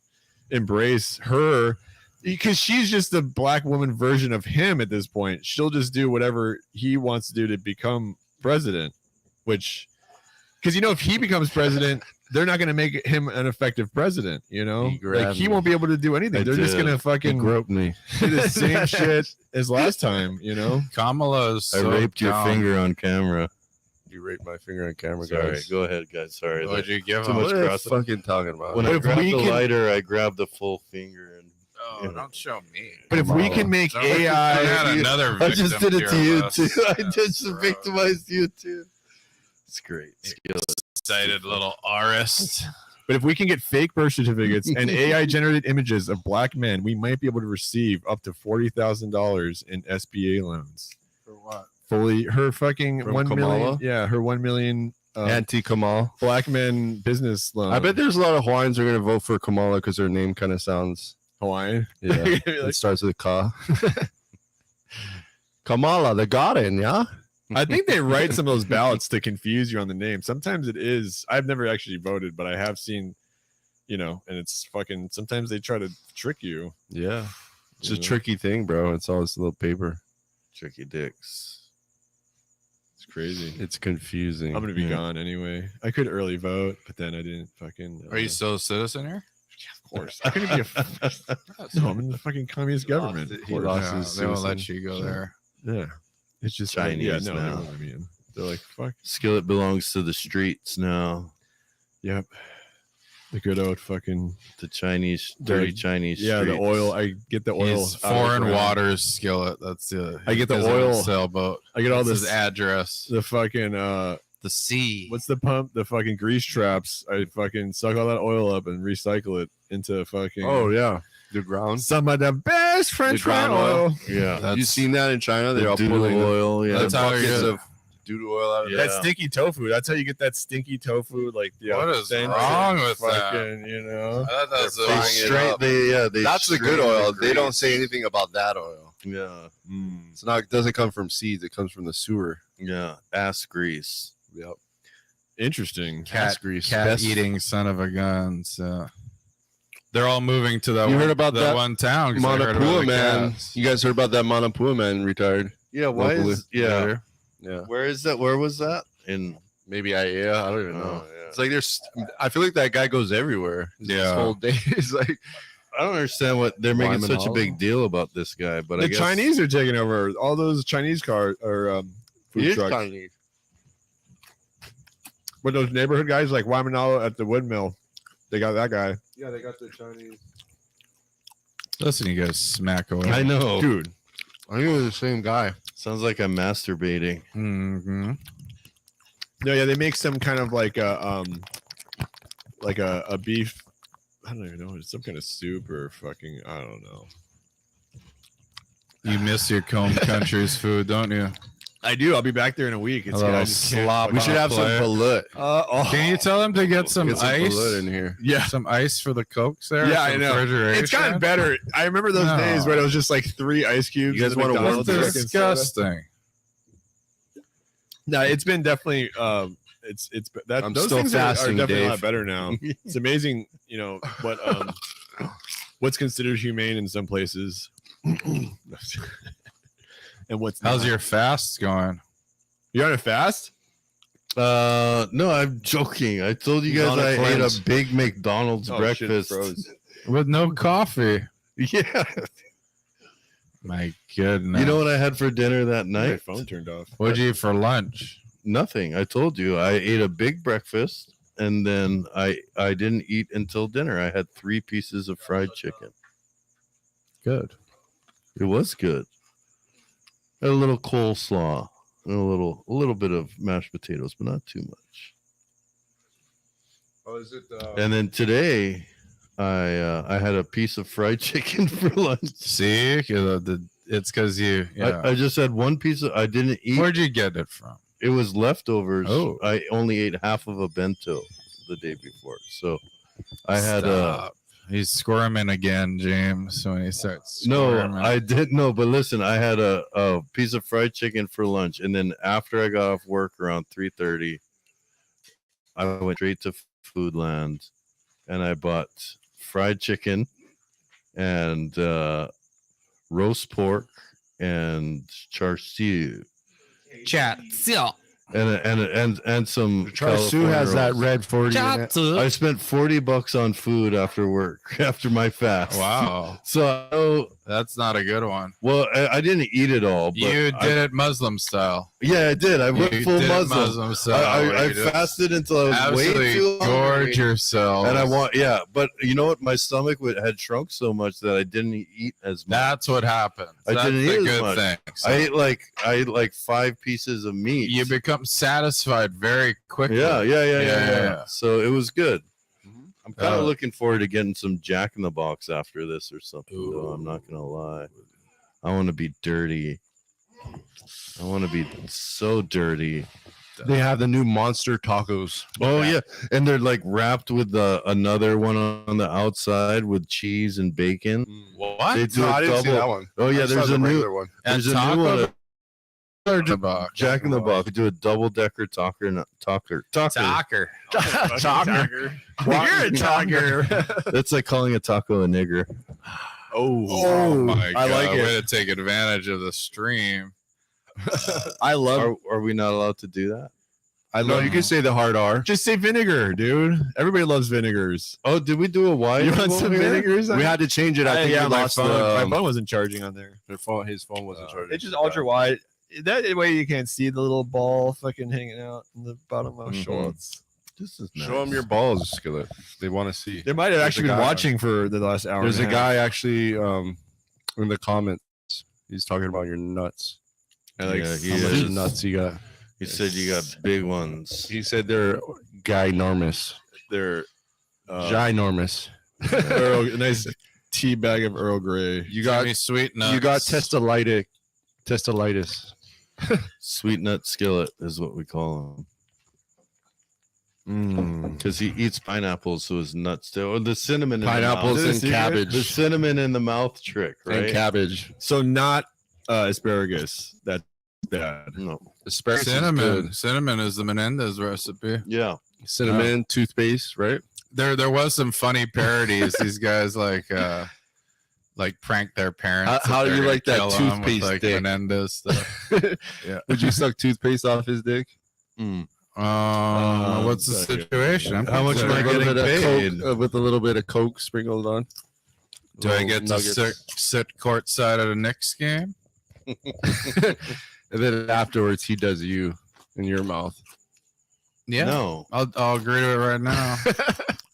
S5: embrace her because she's just the black woman version of him at this point. She'll just do whatever he wants to do to become president, which, because, you know, if he becomes president, they're not going to make him an effective president, you know?
S4: He
S5: Like,
S4: grabbed
S5: he
S4: me.
S5: won't be able to do anything.
S4: I
S5: They're just
S4: did.
S5: going to
S4: He
S5: fucking
S4: groped me.
S5: do the same shit as last time, you know?
S3: Kamala's.
S4: I
S3: so
S4: raped your
S3: down.
S4: finger on camera.
S1: You raped my finger on camera,
S4: Sorry,
S1: guys.
S4: go ahead, guys. Sorry.
S3: What'd you give
S4: Too
S3: him?
S4: much
S1: What are you
S4: cross-
S1: fucking talking about?
S4: When
S5: But
S4: I
S5: if
S4: grabbed
S5: we
S4: the
S5: can-
S4: lighter, I grabbed the full finger and
S3: Oh,
S4: you know.
S3: don't show me.
S5: But if we can make
S3: Don't look-
S5: AI,
S3: we had another
S4: I just
S3: victim
S4: did it to
S3: here
S4: you
S3: with us.
S4: too. I
S3: That's
S4: just
S3: gross.
S4: victimized you too. It's great.
S3: Excited little artist.
S5: but if we can get fake birth certificates and AI generated images of black men, we might be able to receive up to $40,000 in SBA loans.
S3: For what?
S5: fully her fucking
S1: From
S5: 1 million.
S1: Kamala?
S5: Yeah, her 1 million
S1: Anti-Kamal.
S5: black men business loan.
S1: I bet there's a lot of Hawaiians who are gonna vote for Kamala because her name kind of sounds
S5: Hawaiian.
S1: yeah.
S5: Like,
S1: It starts with a Ka. Kamala, the garden, yeah.
S5: I think they write some of those ballots to confuse you on the name. Sometimes it is. I've never actually voted, but I have seen, and it's fucking. Sometimes they try to trick you.
S1: Yeah, it's
S5: You
S1: a
S5: know?
S1: tricky thing, bro. It's all this little paper.
S4: Tricky dicks.
S5: It's crazy.
S1: It's confusing.
S5: I'm gonna be
S4: Yeah.
S5: gone anyway. I could early vote, but then I didn't fucking.
S3: Are you still a citizen here?
S5: Of course. I couldn't be a. No, I'm in the fucking communist government.
S1: it.
S5: Of
S1: He
S5: course.
S1: lost
S3: Yeah,
S1: his
S3: they won't let
S1: citizen.
S3: you go there.
S5: Yeah. It's just
S4: Chinese
S5: yeah, no, they
S4: now.
S5: won't let me in. They're like, fuck.
S4: Skillet belongs to the streets now.
S5: Yep. The good old fucking
S4: The Chinese, dirty Chinese.
S5: yeah, the
S4: streets.
S5: oil. I get the oil.
S3: He's
S5: out of the
S3: foreign
S5: ground.
S3: waters skillet. That's the.
S5: I get the
S3: his own
S5: oil.
S3: sailboat.
S5: I get all
S3: That's his
S5: this
S3: address.
S5: the fucking
S3: The sea.
S5: what's the pump? The fucking grease traps. I fucking suck all that oil up and recycle it into fucking
S1: Oh yeah, the ground.
S5: some of the best French fry
S1: ground oil.
S5: oil.
S4: Yeah.
S3: That's
S1: You seen that in China? They're
S4: The
S1: all
S4: doodle
S1: pulling
S4: oil. Yeah.
S3: That's how
S1: buckets
S3: you're-
S1: of doodle oil out of
S4: Yeah.
S5: That stinky tofu. That's how you get that stinky tofu. Like
S3: What is
S5: authentic
S3: wrong with that?
S5: fucking,
S3: That's
S1: They're
S4: They
S1: frying it
S4: straight.
S1: up.
S4: They
S1: That's the good
S4: strain
S1: oil.
S4: the
S1: They don't
S4: grease.
S1: say anything about that oil.
S4: Yeah.
S1: It's not. It doesn't come from seeds. It comes from the sewer.
S4: Yeah. Ass grease.
S1: Yep.
S5: Interesting.
S3: cat
S1: grease.
S3: cat
S1: Best-
S3: eating son of a gun. So they're all moving to that.
S1: You
S3: one,
S1: heard about that
S3: one town? 'Cause I heard about
S1: Manapua
S3: the
S1: man.
S3: cats.
S1: You guys heard about that Manapua man retired?
S4: Yeah. Why
S1: Locally.
S4: is yeah?
S1: Yeah.
S4: Where is that? Where was that? In
S1: Maybe I don't even know.
S4: Oh, yeah.
S1: It's like there's. I feel like that guy goes everywhere. His
S3: Yeah.
S1: whole day is like.
S4: I don't understand what they're making
S1: Lyman
S4: such a
S1: Hollow?
S4: big deal about this guy, but I
S5: The
S4: guess
S5: Chinese are taking over all those Chinese cars or food trucks.
S1: Chinese.
S5: But those neighborhood guys like Waimanalo at the wood mill, they got that guy.
S1: Yeah, they got the Chinese.
S3: Listen, you guys smack away.
S4: I know.
S5: Dude,
S1: I think it was the same guy.
S4: Sounds like I'm masturbating.
S3: Mm-hmm.
S5: no, yeah, they make some kind of like a beef. I don't even know. It's some kind of soup or fucking. I don't know.
S3: You miss your home country's food, don't you?
S5: I do. I'll be back there in a week. It's
S3: A little
S5: I just can't
S3: slop.
S5: fucking-
S1: We should have some
S3: Player.
S1: balut.
S3: Can you tell them to get some
S1: Get some
S3: ice?
S1: balut in here.
S5: Yeah.
S3: Some ice for the cokes there.
S5: Yeah, I
S3: some
S5: know.
S3: refrigeration?
S5: It's gotten better. I remember those
S3: No.
S5: days where it was just like 3 ice cubes.
S1: You guys
S5: and a
S1: wanna warm
S5: McDonald's
S1: this?
S5: fucking soda.
S3: Disgusting.
S5: No, it's been definitely it's that
S1: I'm
S5: those
S1: still
S5: things are
S1: fasting,
S5: definitely a
S1: Dave.
S5: lot better now. It's amazing, what what's considered humane in some places. And what's
S3: How's
S5: not.
S3: your fast going?
S5: You're on a fast?
S4: No, I'm joking. I told you
S1: He's
S4: guys
S1: on a
S4: I ate
S1: cleanse.
S4: a big McDonald's
S5: Oh, shit,
S4: breakfast.
S5: froze.
S3: With no coffee.
S4: Yeah.
S3: My goodness.
S4: You know what I had for dinner that
S5: My
S4: night?
S5: phone turned off.
S3: What'd you eat for lunch?
S4: Nothing. I told you I ate a big breakfast and then I didn't eat until dinner. I had 3 pieces of fried chicken.
S3: Good.
S4: It was good. Had a little coleslaw and a little bit of mashed potatoes, but not too much.
S1: Oh, is it?
S4: And then today, I had a piece of fried chicken for lunch.
S3: See, it's because you. Yeah.
S4: I just had one piece of. I didn't eat.
S3: Where'd you get it from?
S4: It was leftovers.
S3: Oh.
S4: I only ate half of a bento the day before, so I had
S3: Stop. He's squirming again, James. When he starts.
S4: no,
S3: Squirming.
S4: I didn't know, but listen, I had a piece of fried chicken for lunch, and then after I got off work around 3:30, I went straight to Foodland, and I bought fried chicken and roast pork and char siu
S3: Chat.
S4: and some
S1: Char Siu
S4: California
S1: has that
S4: rolls.
S1: red 40 in it.
S4: I spent $40 on food after work after my fast.
S3: Wow.
S4: So
S3: That's not a good one.
S4: well, I didn't eat it all. But
S3: You did it Muslim style.
S4: Yeah, I did. I went
S3: You
S4: full
S3: did it
S4: Muslim.
S3: style. where
S4: I
S3: you just
S4: fasted until I was way
S3: absolutely
S4: too hungry.
S3: gorge yourself.
S4: And but you know what? My stomach had shrunk so much that I didn't eat as much.
S3: That's what happens.
S4: I
S3: That's
S4: didn't
S3: the
S4: eat as
S3: good
S4: much.
S3: thing. So
S4: I ate like 5 pieces of meat.
S3: you become satisfied very quickly.
S4: Yeah. So it was good. I'm kind of
S3: Uh,
S4: looking forward to getting some Jack in the Box after this or something. Though
S3: Ooh.
S4: I'm not gonna lie, I want to be dirty. I want to be so dirty.
S1: They have the new monster tacos.
S4: Oh yeah, and they're like wrapped with another one on the outside with cheese and bacon.
S3: What?
S4: They do
S1: No,
S4: a
S1: I didn't see
S4: double.
S1: that one.
S4: Oh yeah,
S1: I saw
S4: there's
S1: the
S4: a new
S1: regular one.
S4: there's
S3: At
S4: a new
S3: Taco
S4: one.
S3: Or Box?
S4: Jack in the Box. We do a double decker talker.
S3: Talker.
S2: Talker.
S1: You're a talker.
S4: That's like calling a taco a nigger.
S3: Oh my god!
S5: I like it.
S3: Way to take advantage of the stream.
S5: I love.
S4: Are we not allowed to do that?
S5: I
S1: No,
S5: love.
S1: you can say the hard R.
S5: Just say vinegar, dude. Everybody loves vinegars.
S4: Oh, did we do a wide?
S5: You want
S4: angle
S5: some
S4: here?
S5: vinegars?
S1: We had to change it. I think
S5: yeah,
S1: we
S5: my
S1: lost
S5: phone.
S1: the,
S5: My phone wasn't charging on there.
S1: his phone wasn't charging.
S5: It's just ultra wide. That way you can't see the little ball fucking hanging out in the bottom of
S4: Mhm.
S5: shorts.
S4: This is nice.
S1: Show them your balls, Skillet. They want to see.
S5: They might have
S1: There's
S5: actually
S1: a
S5: been
S1: guy-
S5: watching for the last hour.
S1: There's a
S5: and a half.
S1: guy actually in the comments. He's talking about your nuts.
S5: And like,
S4: Yeah, he
S1: How much
S4: is.
S1: nuts you got?
S4: He said you got big ones.
S1: He said they're ginormous.
S5: they're
S1: Ginormous.
S5: a nice tea bag of Earl Grey.
S1: You got
S3: Give me sweet nuts.
S1: you got testolitis.
S4: Sweet nut skillet is what we call him because he eats pineapples, so his nuts too. Or the cinnamon,
S1: Pineapples
S4: in
S5: Is
S1: and
S5: it a secret?
S4: the mouth. The
S1: cabbage
S4: cinnamon in the mouth trick, right?
S1: and cabbage.
S5: So not asparagus. That's bad.
S4: No,
S1: Asparagus is
S3: cinnamon.
S1: good.
S3: Cinnamon is the Menendez recipe.
S4: yeah.
S1: Cinnamon, toothpaste, right?
S3: There was some funny parodies. These guys like prank their parents.
S1: How
S3: that
S1: do you
S3: they're
S1: like that
S3: gonna kill 'em with,
S1: toothpaste
S3: like
S1: dick?
S3: Menendez stuff.
S1: Would you suck toothpaste off his dick?
S3: What's the
S5: okay.
S3: situation? I'm
S4: How much am I
S3: considering-
S4: getting paid?
S1: Coke, with a little bit of Coke sprinkled on?
S3: Do I get to
S1: Nuggets.
S3: sit courtside at a Knicks game?
S1: And then afterwards, he does you in your mouth.
S3: Yeah,
S4: No,
S3: I'll agree to it right now.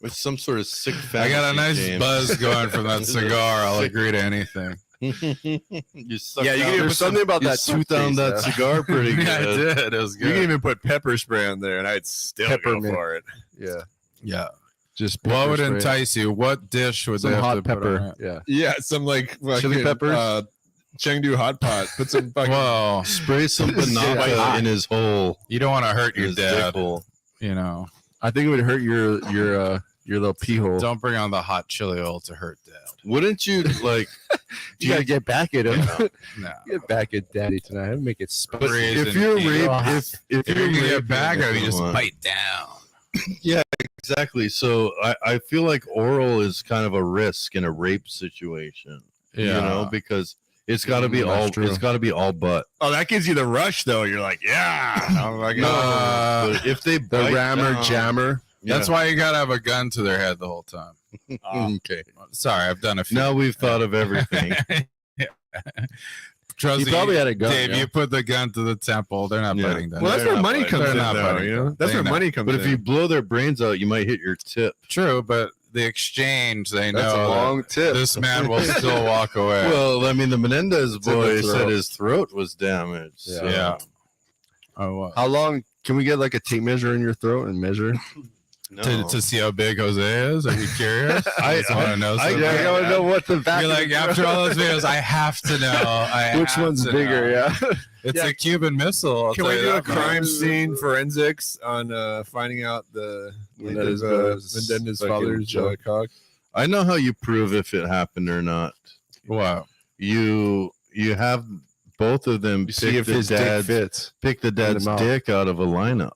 S4: with some sort of sick.
S3: I got a nice
S4: fantasy game.
S3: buzz going from that cigar. I'll agree to anything.
S4: You suck
S5: Yeah, you
S4: down-
S5: can even
S1: There's something about
S4: you
S1: that
S4: sucked down
S1: toothpaste.
S4: that cigar pretty good.
S3: Yeah, I did. It was
S5: You can
S3: good.
S5: even put pepper spray on there, and I'd still go
S1: Peppermint.
S5: for it.
S1: Yeah,
S3: Yeah.
S1: just
S3: What would
S1: pepper spray.
S3: entice you? What dish would
S1: Some
S3: they have
S1: hot
S3: to put on
S1: pepper.
S3: it?
S1: Yeah,
S5: Yeah, some like
S1: Chili
S5: fucking,
S1: peppers?
S5: Chengdu hot pot. Put some fucking.
S3: Whoa,
S4: Spray some
S1: Yeah.
S4: banana in his hole.
S3: you don't want to hurt your
S4: His dick
S3: dad.
S4: hole.
S3: You know,
S1: I think it would hurt your little pee hole.
S3: don't bring on the hot chili oil to hurt dad.
S4: Wouldn't you like?
S1: You gotta get back at him.
S3: No.
S1: Get back at daddy tonight. I'll make it spicy.
S3: Brazen
S4: If you're
S3: eater.
S4: raped, if
S3: If
S4: you're
S3: you're gonna get
S4: raped,
S3: back at him, you just
S4: Come on.
S3: bite down.
S4: Exactly. So I feel like oral is kind of a risk in a rape situation. You know, because it's got to be
S1: That's
S4: all.
S1: true.
S4: It's got to be all butt.
S5: Oh, that gives you the rush, though. You're like, yeah. I'm like,
S4: But if they
S1: The
S4: bite
S1: rammer
S4: down-
S1: jammer.
S3: That's why you gotta have a gun to their head the whole time.
S1: Okay.
S3: Sorry, I've done a few.
S4: Now we've thought of everything.
S3: Trust
S1: He
S3: me,
S1: probably had a gun.
S3: Dave,
S1: yeah.
S3: you put the gun to the temple. They're not
S4: Yeah.
S3: biting down.
S5: well, that's
S4: They're
S5: where
S4: not
S5: money
S4: biting.
S5: comes
S3: They're
S5: in,
S3: not
S5: though.
S3: biting.
S5: You know, that's
S3: They
S5: where
S3: know.
S5: money comes
S4: But
S5: in.
S4: if you blow their brains out, you might hit your tip.
S3: True, but the exchange, they
S1: That's
S3: know
S1: a
S3: that
S1: long tip.
S3: this man will still walk away.
S4: Well, I mean, the Menendez
S1: It's in the
S4: boy
S1: throat.
S4: said his throat was damaged.
S1: Yeah.
S4: so-
S3: Yeah. Oh, what?
S1: How long can we get like a tape measure in your throat and measure?
S4: No.
S3: To see how big Jose is? Are you curious?
S4: I-
S3: just want to know.
S4: I-
S3: something.
S4: yeah, I wanna know
S1: what the back.
S3: You're like, after all those videos, I have to know.
S1: which one's bigger? Yeah.
S3: It's
S5: Yeah.
S3: a Cuban missile. I'll
S5: Can
S3: tell
S5: we
S3: you
S5: do a
S3: that much.
S5: crime scene forensics on finding out the
S1: Menendez
S5: Menendez
S1: fucking
S5: father's
S1: joke.
S5: cock?
S4: I know how you prove if it happened or not.
S3: What?
S4: You have both of them
S1: You see
S4: pick
S1: if
S4: the
S1: his dick
S4: dad's
S1: fits.
S4: pick the dad's
S1: mouth.
S4: dick out of a lineup.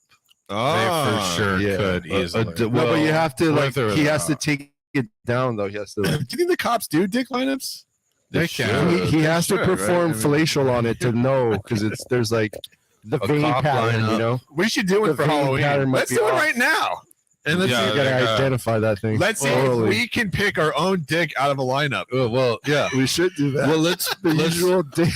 S3: They
S5: Oh,
S3: for sure
S1: yeah.
S3: could easily.
S1: No, but you have to like.
S3: with or
S1: He has to
S3: without.
S1: take it down though. He has to.
S5: Do you think the cops do dick lineups?
S3: They
S4: should.
S3: can.
S1: he has to
S5: should,
S1: perform
S5: right? I mean-
S1: fellatio on it to know because there's like the
S4: A
S1: vein
S4: cop
S1: pattern.
S4: lineup.
S1: You know,
S5: We should do
S1: The
S5: it for
S1: vein
S5: Halloween.
S1: pattern might
S5: Let's
S1: be
S5: do it
S1: off.
S5: right now. And let's
S3: Yeah,
S1: you
S5: see,
S1: gotta
S3: they got-
S1: identify that thing.
S5: let's see
S1: Orally.
S5: if we can pick our own dick out of a lineup.
S4: Well, yeah.
S1: We should do that.
S4: Well, let's
S1: the
S4: let's
S1: usual dick.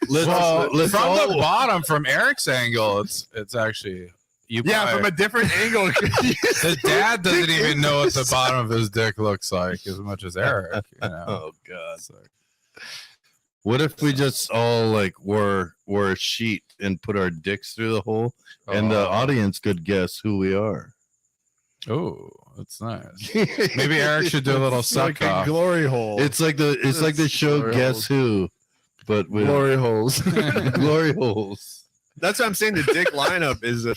S4: let's,
S3: Well,
S4: let's
S3: from
S4: all,
S3: the bottom, from Eric's angle, it's actually you.
S5: Yeah,
S3: probably-
S5: from a different angle.
S3: the dad doesn't even know what the bottom of his dick looks like as much as Eric. You know?
S4: Oh God.
S3: So-
S4: What if we just all like wore a sheet and put our dicks through the hole, and the audience could guess who we are?
S3: Oh, that's nice. Maybe Eric should do a little
S5: It's like
S3: suck
S5: a
S3: off.
S5: glory hole.
S4: It's like the show
S1: Sorry,
S4: Guess Who, but with
S1: Glory holes.
S4: glory holes.
S5: That's what I'm saying. The dick lineup is a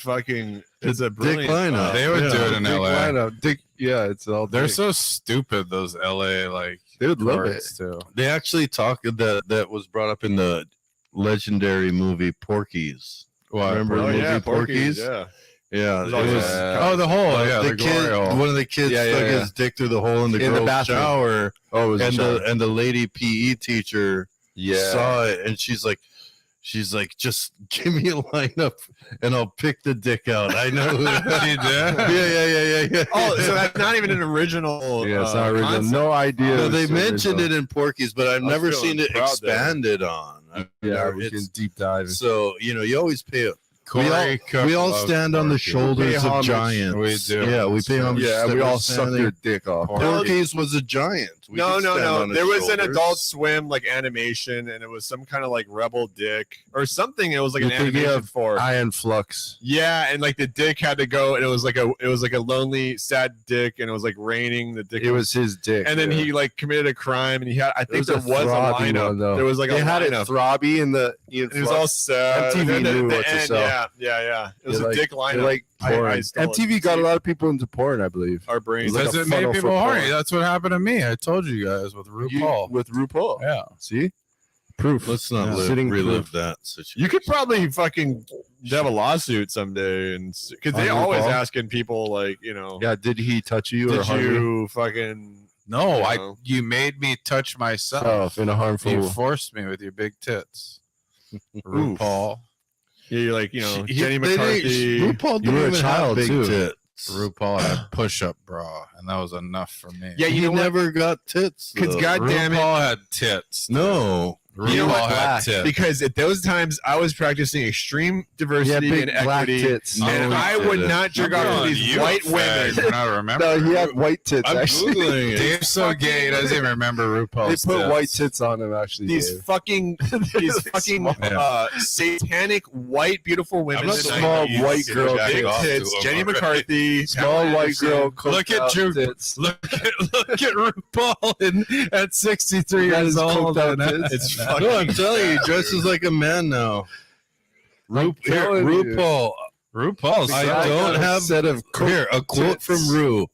S5: brilliant
S4: lineup.
S3: They would do it in
S1: Dick
S3: LA.
S1: lineup. Dick, yeah, it's all.
S3: They're
S1: dick.
S3: so stupid. Those LA like
S1: They would love it.
S3: courts, too.
S4: They actually talk that was brought up in the legendary movie Porky's.
S3: What?
S4: Remember the
S5: Oh
S4: movie
S5: yeah,
S4: Porky's?
S5: Yeah.
S4: Yeah,
S5: It
S4: it
S5: was
S4: was.
S3: Oh, the hole. Yeah,
S4: the
S3: the
S4: kid,
S3: glory hole.
S4: one of the kids
S1: Yeah, yeah,
S4: stuck
S1: yeah.
S4: his dick through the hole in the
S1: In the
S4: girl's
S1: bathroom.
S4: shower,
S1: Oh, it was
S4: and
S1: a shower.
S4: the lady PE teacher
S1: Yeah.
S4: saw it, and she's like, just give me a lineup, and I'll pick the dick out. I know who
S3: She did?
S4: Yeah.
S5: Oh, so that's not even an original.
S1: Yeah, it's not original.
S5: concept.
S1: No idea.
S4: No, they mentioned it in Porky's, but I've
S5: I was
S4: never
S5: feeling
S4: seen it
S5: proud there.
S4: expanded on.
S1: Yeah, we
S4: It's-
S1: can deep dive.
S4: so you always pay.
S3: Corey Cook
S4: We all
S3: loves
S4: stand on the
S3: Porky.
S4: shoulders
S1: pay
S4: of
S1: homage.
S4: giants.
S3: We do.
S4: Yeah, we pay homage.
S1: Yeah,
S4: that
S1: we
S4: we're
S1: all suck
S4: standing-
S1: their dick off.
S4: Porky's was a giant. We
S5: No,
S4: could
S5: no,
S4: stand
S5: no.
S4: on his
S5: There was an
S4: shoulders.
S5: Adult Swim like animation, and it was some kind of like rebel dick or something. It was like
S1: You
S5: an
S1: think you
S5: animation
S1: have
S5: for.
S1: Iron Flux.
S5: Yeah, and like the dick had to go, and it was like a lonely, sad dick, and it was like raining. The dick
S1: It was his dick.
S5: and then
S1: yeah.
S5: he like committed a crime, and he had. I think
S1: There
S5: there
S1: was
S5: was
S1: a
S5: a
S1: throbby
S5: lineup.
S1: one, though.
S5: There was like
S1: they
S5: a
S1: had it
S5: lineup.
S1: throbby in the Ian
S5: And it was
S1: Flux.
S5: all sad.
S1: MTV
S5: And then
S1: knew
S5: at the
S1: what to
S5: end,
S1: sell.
S5: Yeah. It was
S1: They're
S5: a
S1: like-
S5: dick
S1: They're
S5: lineup.
S1: like porn.
S5: I stole
S1: MTV
S5: it.
S1: got a lot of people into porn, I believe.
S5: Our brains.
S1: Like
S3: Because
S1: a
S3: it made
S1: funnel
S3: people
S1: for
S3: horny.
S1: porn.
S3: That's what happened to me. I told you guys with RuPaul.
S1: With RuPaul.
S3: Yeah.
S1: See? Proof.
S4: Let's not
S1: Yeah. Sitting
S4: relive
S1: proof.
S4: that situation.
S5: You could probably fucking have a lawsuit someday, and because they
S1: On
S5: always
S1: RuPaul?
S5: asking people like,
S1: Yeah, did he touch you or
S5: did
S1: harm
S5: you fucking
S3: No,
S5: Yeah.
S3: you made me touch myself.
S1: yourself in a
S3: You
S1: harmful?
S3: forced me with your big tits. RuPaul.
S5: Yeah, you're like, Jenny
S4: They
S5: McCarthy.
S4: didn't- RuPaul
S1: You were
S4: didn't
S1: a
S4: even
S1: child,
S4: have big
S1: too.
S4: tits.
S3: RuPaul had push-up bra, and that was enough for me.
S5: Yeah,
S4: He
S5: you know what?
S4: never got tits.
S5: Because
S4: though.
S5: goddamn it,
S3: RuPaul had tits.
S4: no.
S3: RuPaul
S5: know what?
S3: had
S1: Black.
S3: tits.
S5: because at those times I was practicing extreme
S1: Yeah,
S5: diversity
S1: big
S5: and
S1: black
S5: equity,
S1: tits.
S5: and
S4: No,
S5: I
S4: he
S5: would
S4: didn't.
S5: not jerk off to these
S3: You
S5: white
S3: fag
S5: women.
S3: for not remembering.
S1: No, he had white tits.
S4: I'm
S1: actually,
S4: googling it.
S3: Dave's so gay, he doesn't even remember
S1: they
S3: RuPaul's
S1: put
S3: tits.
S1: white tits on him. Actually,
S5: These
S1: Dave.
S5: fucking
S3: Yeah.
S5: satanic white beautiful women.
S4: I'm not
S5: in the
S1: small
S5: 90s.
S1: white girl
S5: big
S3: tits.
S5: tits.
S3: Off to
S5: Jenny
S3: them already.
S5: McCarthy,
S1: small
S5: Pamela
S1: white
S5: Anderson.
S1: girl.
S3: Look at
S1: coked
S3: you.
S1: out tits.
S3: Look at RuPaul at 63
S1: Got
S3: years
S1: his
S3: old.
S1: coked out
S3: and
S1: tits.
S5: It's
S4: No,
S5: fucking.
S4: I'm telling you, he dresses like a man now.
S1: I'm telling you.
S4: RuPaul.
S3: RuPaul's
S4: I
S1: Got
S4: don't
S1: a
S4: have
S1: set of
S4: Here, a quote
S1: tits.
S4: from Ru.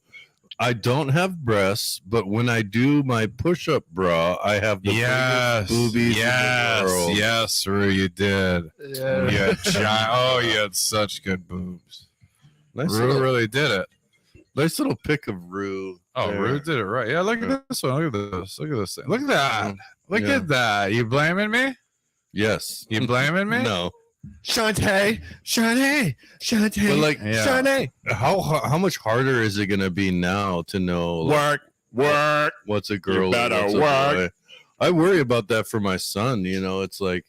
S4: I don't have breasts, but when I do my push-up bra, I have the
S3: yes,
S4: biggest boobies
S3: yes,
S4: in the world.
S3: yes, Ru, you did.
S1: Yeah.
S3: You had giant. Oh, you had such good boobs.
S4: Nice
S3: Ru
S4: little,
S3: really did it.
S4: nice little pic of Ru.
S3: Oh,
S4: there.
S3: Ru did it right. Yeah, look at this one. Look at this. Look at this thing. Look at that. Look
S4: Yeah.
S3: at that. You blaming me?
S4: Yes.
S3: You blaming me?
S4: No.
S5: Shantae.
S4: But like,
S3: Yeah.
S5: Shantae.
S4: how much harder is it gonna be now to know like,
S5: Work.
S4: what's a girl? and
S5: better
S4: what's a
S5: work.
S4: boy? I worry about that for my son. It's like,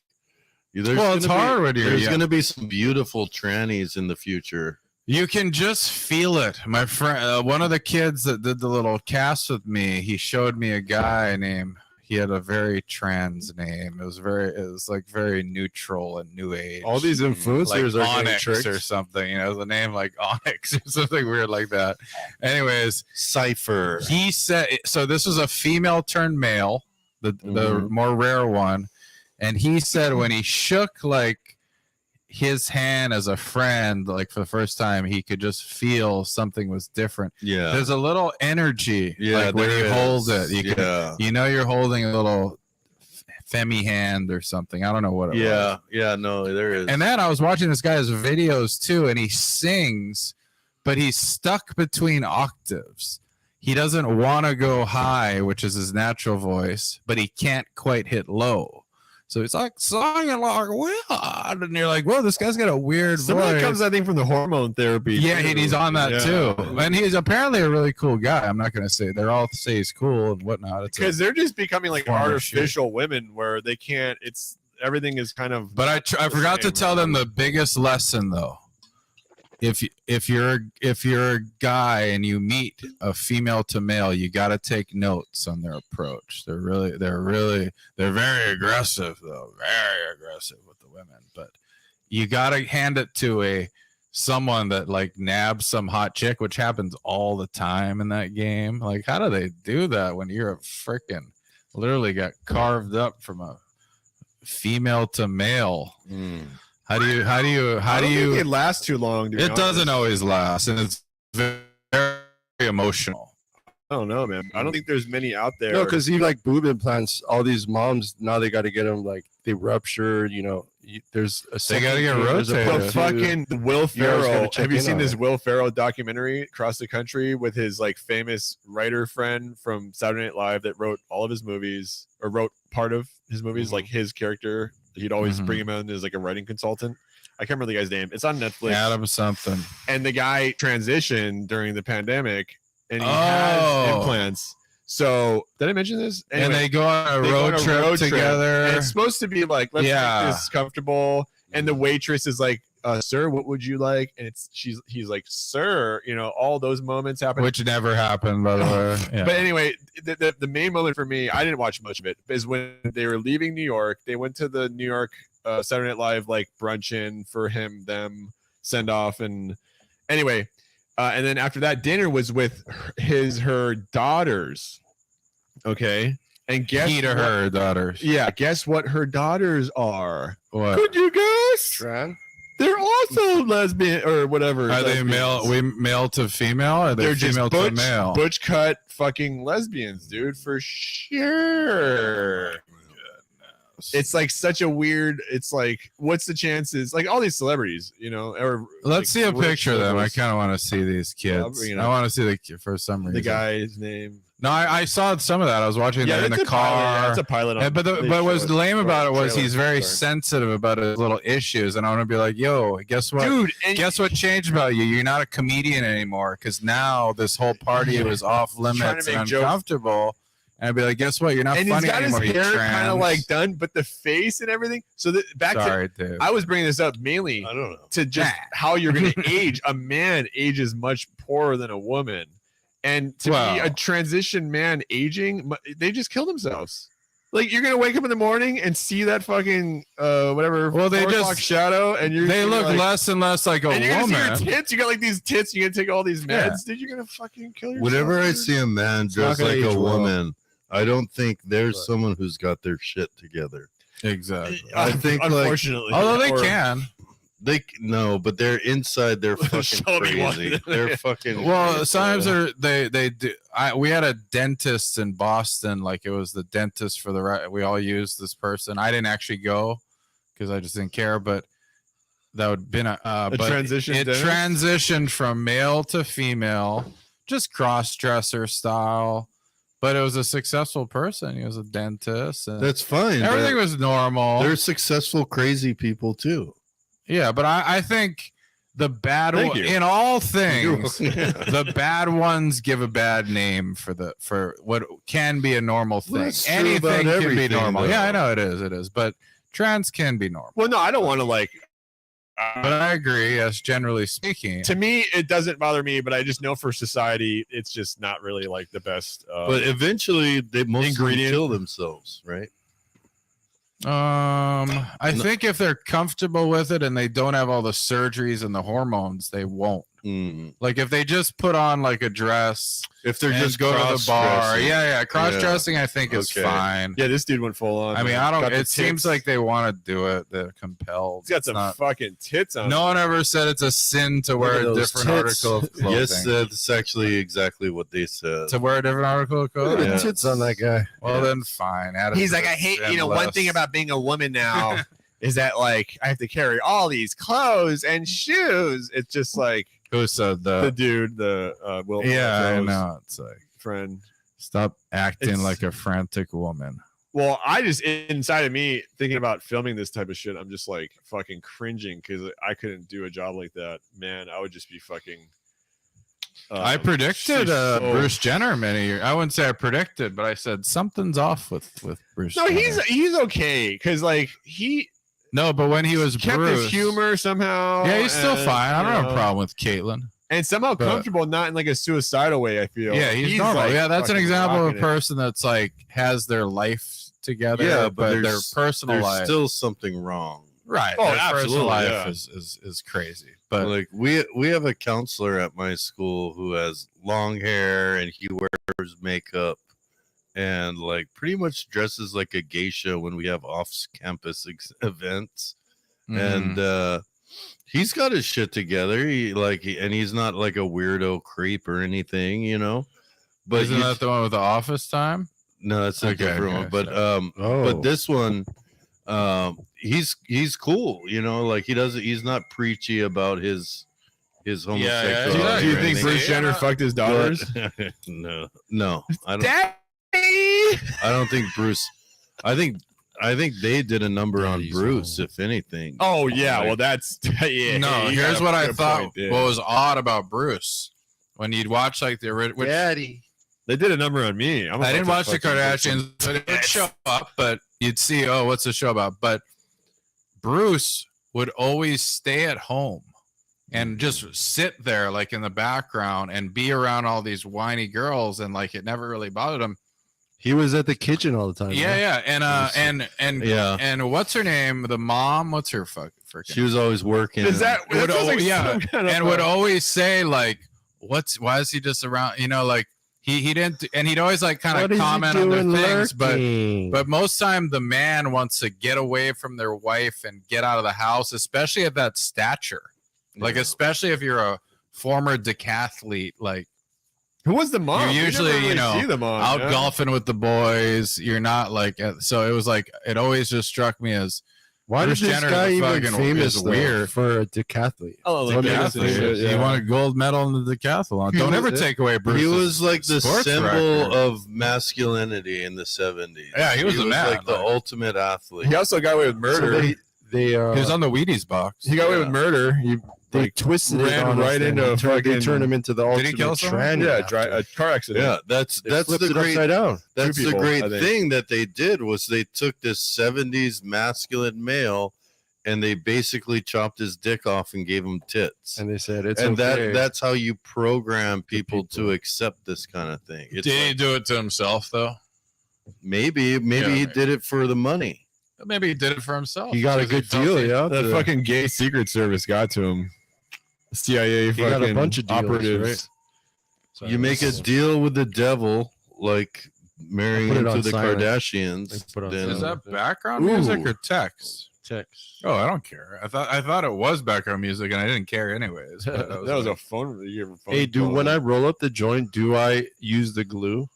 S4: there's
S3: Well, it's
S4: gonna be-
S3: hard when you're
S4: There's
S3: young.
S4: going to be some beautiful trannies in the future.
S3: You can just feel it. My friend, one of the kids that did the little cast with me, he showed me a guy named. He had a very trans name. It was like very neutral and new age.
S1: All these
S3: like
S1: influencers are getting
S3: Onyx
S1: tricked.
S3: or something. The name like Onyx or something weird like that. Anyways,
S4: Cypher.
S3: he said so. This was a female turned male, the
S1: Mm-hmm.
S3: more rare one, and he said when he shook like his hand as a friend, like for the first time, he could just feel something was different.
S4: Yeah.
S3: There's a little energy,
S4: Yeah.
S3: like when
S4: there
S3: you
S4: is.
S3: hold it,
S4: Yeah.
S3: you're holding a little femmy hand or something. I don't know what it was.
S4: Yeah. Yeah. No, there is.
S3: And then I was watching this guy's videos too, and he sings, but he's stuck between octaves. He doesn't want to go high, which is his natural voice, but he can't quite hit low. So it's like singing like weird, and you're like, "Whoa, this guy's got a weird
S5: Some of that
S3: voice."
S5: comes, I think, from the hormone therapy.
S3: Yeah,
S5: too.
S3: he's on that
S5: Yeah.
S3: too, and he's apparently a really cool guy. I'm not going to say they're all say he's cool and whatnot. It's
S5: Because they're just becoming like
S3: Former
S5: artificial women where they can't. It's everything is kind of.
S3: But I forgot to
S5: same,
S3: tell them the biggest lesson though. If you're a guy and you meet a female to male, you got to take notes on their approach. They're very aggressive though, very aggressive with the women. But you got to hand it to someone that like nabs some hot chick, which happens all the time in that game. Like, how do they do that when you're a freaking literally got carved up from a female to male. How do you
S5: I don't think it lasts too long.
S3: it doesn't always last, and it's very emotional.
S5: I don't know, man. I don't think there's many out there.
S1: No, because even like boob implants, all these moms now they got to get them like they rupture. You know, there's a
S3: They gotta get
S1: there's a
S3: rotated.
S1: part
S5: the
S1: two.
S5: fucking Will
S1: You always gotta
S5: Ferrell.
S1: check
S5: Have you
S1: in
S5: seen
S1: on
S5: this
S1: it.
S5: Will Ferrell documentary across the country with his like famous writer friend from Saturday Night Live that wrote all of his movies or wrote part of his movies, like his character. He'd always bring him in as like a writing consultant. I can't remember the guy's name. It's on Netflix.
S3: Adam something.
S5: And the guy transitioned during the pandemic, and he has implants. So did I mention this?
S3: And
S5: Anyway,
S3: they go on a
S5: they go
S3: road
S5: on a
S3: trip
S5: road trip,
S3: together.
S5: and it's supposed to be like, let's
S3: Yeah.
S5: make this comfortable. And the waitress is like, sir, what would you like? And he's like, sir, you know, all those moments happen.
S3: Which never happened, by the way. Yeah.
S5: But anyway, the main moment for me, I didn't watch much of it, is when they were leaving New York. They went to the New York Saturday Night Live like brunch in for them send off, and anyway, and then after that, dinner was with her daughters. Okay, and guess
S3: He to
S5: what-
S3: her daughters.
S5: Yeah, guess what her daughters are?
S3: What?
S5: Could you guess?
S1: Tran?
S5: They're also lesbian or whatever.
S3: Are they
S5: lesbians.
S3: male to female? Or are they
S5: They're just
S3: female to male?
S5: butch cut fucking lesbians, dude, for sure. It's like such a weird. It's like, what's the chances? Like all these celebrities, you know. Or
S3: Let's see a
S5: rich
S3: picture of them. I
S5: celebrities.
S3: kind of want to see these
S5: I'll
S3: kids.
S5: bring it
S3: I
S5: up.
S3: want to see the kid for some reason.
S5: The guy's name.
S3: No, I saw some of that. I was watching that in
S5: it's
S3: the
S5: a pilot. Yeah,
S3: car.
S5: it's a pilot.
S3: Yeah, but
S5: they
S3: but what's
S5: show it.
S3: lame about it was
S5: Trailer.
S3: he's very
S5: Sorry.
S3: sensitive about his little issues, and I want to be like, yo, guess what?
S5: Dude, and
S3: Guess what changed about you? You're not a comedian anymore because now this whole party was off
S5: trying
S3: limits
S5: to
S3: and
S5: make jokes.
S3: uncomfortable. And I'd be like, guess what? You're not
S5: and he's
S3: funny
S5: got his
S3: anymore. you
S5: hair kind of
S3: trans.
S5: like done, but the face and everything. So back
S3: Sorry, dude.
S5: to, I was bringing this up mainly
S4: I don't know.
S5: to just how you're going to age. A man ages much poorer than a woman, and to be
S3: Well-
S5: a transition man aging, they just kill themselves. Like you're gonna wake up in the morning and see that fucking whatever.
S3: Well, they
S5: 4
S3: just-
S5: o'clock shadow, and
S3: They look
S5: like,
S3: less and less like a
S5: and you're gonna see
S3: woman.
S5: your tits. You got like these tits. You gotta take all these meds,
S3: Yeah.
S5: dude. You're gonna fucking kill yourself.
S4: Whenever I
S5: dude.
S4: see a man
S1: not
S4: dressed
S1: gonna
S4: like a
S1: age well.
S4: woman, I don't think there's
S1: But-
S4: someone who's got their shit together.
S3: Exactly.
S4: I think, like-
S5: unfortunately,
S3: Although they
S5: or-
S3: can.
S4: No, but they're inside. They're fucking
S5: Show me one.
S4: crazy. They're fucking.
S3: Well,
S4: crazy.
S3: sometimes they do. We had a dentist in Boston. Like it was the dentist for the right. We all used this person. I didn't actually go because I just didn't care. But that would have been a but
S5: transition
S3: It
S5: dentist?
S3: transitioned from male to female, just cross dresser style. But it was a successful person. He was a dentist. And
S4: That's fine.
S3: everything
S4: but
S3: was normal.
S4: They're successful, crazy people too.
S3: Yeah, but I think the bad
S5: Thank you.
S3: in all things.
S4: Yeah.
S3: The bad ones give a bad name for what can be a normal thing.
S4: Well, that's true
S3: Anything
S4: about
S3: can be
S4: everything,
S3: normal.
S4: though.
S3: Yeah, I know it is, but trans can be normal.
S5: Well, no, I don't want to like.
S3: But I agree, yes, generally speaking.
S5: To me, it doesn't bother me, but I just know for society, it's just not really like the best.
S4: But eventually, they most of them
S5: Ingredient.
S4: kill themselves, right?
S3: I think if they're comfortable with it and they don't have all the surgeries and the hormones, they won't.
S4: Mm.
S3: Like if they just put on like a dress
S4: If they're
S3: and
S4: just
S3: go to the bar.
S4: cross-dressing.
S3: Yeah, cross-dressing I think is
S4: Okay.
S3: fine.
S5: yeah, this dude went full on.
S3: I mean,
S5: man.
S3: I don't.
S5: Got the
S3: It seems
S5: tits.
S3: like they want to do it. They're compelled.
S5: he's got
S3: It's
S5: some
S3: not-
S5: fucking tits on.
S3: no one ever said it's a sin to wear
S1: at
S3: a
S1: those
S3: different
S1: tits.
S3: article of clothing.
S4: Yes, that's actually exactly what they said.
S3: To wear a different article of
S1: Look at
S3: clothing.
S1: the
S4: Yeah.
S1: tits on that guy.
S3: Well, then fine. Add it
S5: He's
S3: to
S5: like,
S3: the
S5: I hate.
S3: sin
S5: You know, one
S3: list.
S5: thing about being a woman now is that like I have to carry all these clothes and shoes. It's just like
S3: Who said
S5: the
S3: that?
S5: dude, the Will.
S3: Yeah, I
S5: Ferrell's
S3: know. It's like
S5: friend.
S3: stop acting
S5: It's-
S3: like a frantic woman.
S5: Well, I just inside of me thinking about filming this type of shit, I'm just like fucking cringing because I couldn't do a job like that. Man, I would just be fucking.
S3: I predicted
S5: she's so-
S3: Bruce Jenner many years. I wouldn't say I predicted, but I said something's off with Bruce.
S5: No,
S3: Jenner.
S5: he's okay because like he
S3: no, but when he was
S5: kept
S3: Bruce,
S5: his humor somehow.
S3: yeah, he's still
S5: and,
S3: fine. I don't
S5: you
S3: have a
S5: know,
S3: problem with Caitlyn.
S5: and somehow
S3: but-
S5: comfortable, not in like a suicidal way. I feel.
S3: Yeah, he's normal.
S5: like,
S3: Yeah, that's an
S5: fucking
S3: example of a
S5: rocking it.
S3: person that's like has their life together,
S4: Yeah,
S3: but
S4: but
S3: their
S4: there's-
S3: personal
S4: There's
S3: life,
S4: still something wrong.
S3: right?
S5: Oh,
S3: their personal
S5: absolutely,
S3: life
S5: yeah.
S3: is crazy. But
S4: Like we have a counselor at my school who has long hair and he wears makeup, and like pretty much dresses like a geisha when we have off-campus events.
S3: Mhm.
S4: And he's got his shit together. And he's not like a weirdo creep or anything, you know. But
S3: Isn't that the one with the office time?
S4: no, that's a
S3: Okay,
S4: different
S3: okay,
S4: one. But
S3: sorry.
S4: but this one, he's cool, you know. Like he's not preachy about his homosexuality.
S3: yeah.
S2: Do you
S4: or
S2: think
S4: anything.
S2: Bruce Jenner fucked his daughters?
S4: But- no, I don't.
S2: Daddy!
S4: I don't think Bruce. I think they did a number on
S1: Daddy's
S4: Bruce,
S1: home.
S4: if anything.
S5: Oh yeah,
S4: Like-
S5: well that's yeah.
S3: No,
S5: you
S3: here's
S5: got a
S3: what I
S5: good
S3: thought.
S5: point there.
S3: What was odd about Bruce when you'd watch like the original.
S1: Daddy.
S5: They did a number on me. I'm
S3: I
S5: about
S3: didn't
S5: to
S3: watch the
S5: fucking look some-
S3: Kardashians, but it would show up. But you'd see, oh, what's the show about? But Bruce would always stay at home and just sit there, like in the background, and be around all these whiny girls, and like it never really bothered him.
S1: He was at the kitchen all the time.
S3: Yeah,
S1: right?
S3: and
S4: Yeah,
S3: and what's her name? The mom. What's her freaking?
S4: she was always working.
S5: Is that
S3: Would
S5: that sounds like
S3: yeah,
S5: some kind of,
S3: and would always say like, why is he just around? You know, like he didn't, and he'd always like kind
S1: What
S3: of
S1: is he
S3: comment on their
S1: doing
S3: things,
S1: lurking?
S3: but most time the man wants to get away from their wife and get out of the house, especially at that stature. Like especially if you're a former decathlete, like
S5: who was the mom?
S3: You're
S5: We
S3: usually,
S5: never really
S3: you know,
S5: see the mom,
S3: out
S5: yeah.
S3: golfing with the boys. You're not like so. It was like it always just struck me as
S1: Why
S3: Bruce
S1: is this
S3: Jenner
S1: guy
S3: the
S1: even
S3: fucking
S1: famous
S3: is
S1: though,
S3: weird.
S1: for a decathlete?
S5: Oh,
S1: like
S5: decathlete.
S1: decathlete.
S5: Shit,
S3: He
S5: yeah.
S3: won a gold medal in the decathlon.
S1: He
S3: Don't
S1: was
S3: ever
S1: it.
S3: take away Bruce.
S4: He was like the
S3: sports
S4: symbol
S3: record.
S4: of masculinity in the 70s.
S3: Yeah, he was the man,
S4: like the
S3: like-
S4: ultimate athlete.
S5: He also got away with murder.
S1: So they
S3: He was on the Wheaties box.
S5: he got away
S4: yeah.
S5: with murder. He
S1: they
S5: like,
S1: twisted it
S5: ran
S1: on
S5: right
S1: us,
S5: into
S1: and
S5: a
S1: they
S5: fucking-
S1: turned him into the
S3: Did
S1: ultimate
S3: he kill someone?
S1: tranny.
S5: a car accident.
S4: Yeah, that's
S1: They
S4: the
S1: flipped it
S4: great
S1: upside down.
S4: that's
S5: Two
S4: the
S5: people,
S4: great
S5: I think.
S4: thing that they did was they took this 70s masculine male and they basically chopped his dick off and gave him tits.
S1: And they said it's
S4: And
S1: okay.
S4: that's how you program people to accept this kind of thing. It's
S3: Did he
S4: like,
S3: do it to himself though?
S4: maybe
S3: Yeah,
S4: he
S3: right.
S4: did it for the money.
S3: Maybe he did it for himself.
S1: he got a
S3: because he
S1: good
S3: felt
S1: deal,
S3: he-
S1: yeah.
S5: The fucking gay Secret Service got to him. CIA
S1: He got a
S5: fucking
S1: bunch of deals,
S5: operatives.
S1: right?
S4: You make a deal with the devil, like marrying
S1: Put it
S4: into
S1: on
S4: the
S1: silent.
S4: Kardashians.
S1: Like, put on
S4: then-
S3: Is
S1: silent.
S3: that background music
S4: Ooh.
S3: or text?
S1: text.
S3: Oh, I don't care. I thought it was background music, and I didn't care anyways. but
S5: That was
S3: like-
S5: a phone. You have a phone
S1: Hey, dude,
S5: call.
S1: when I roll up the joint, do I use the glue?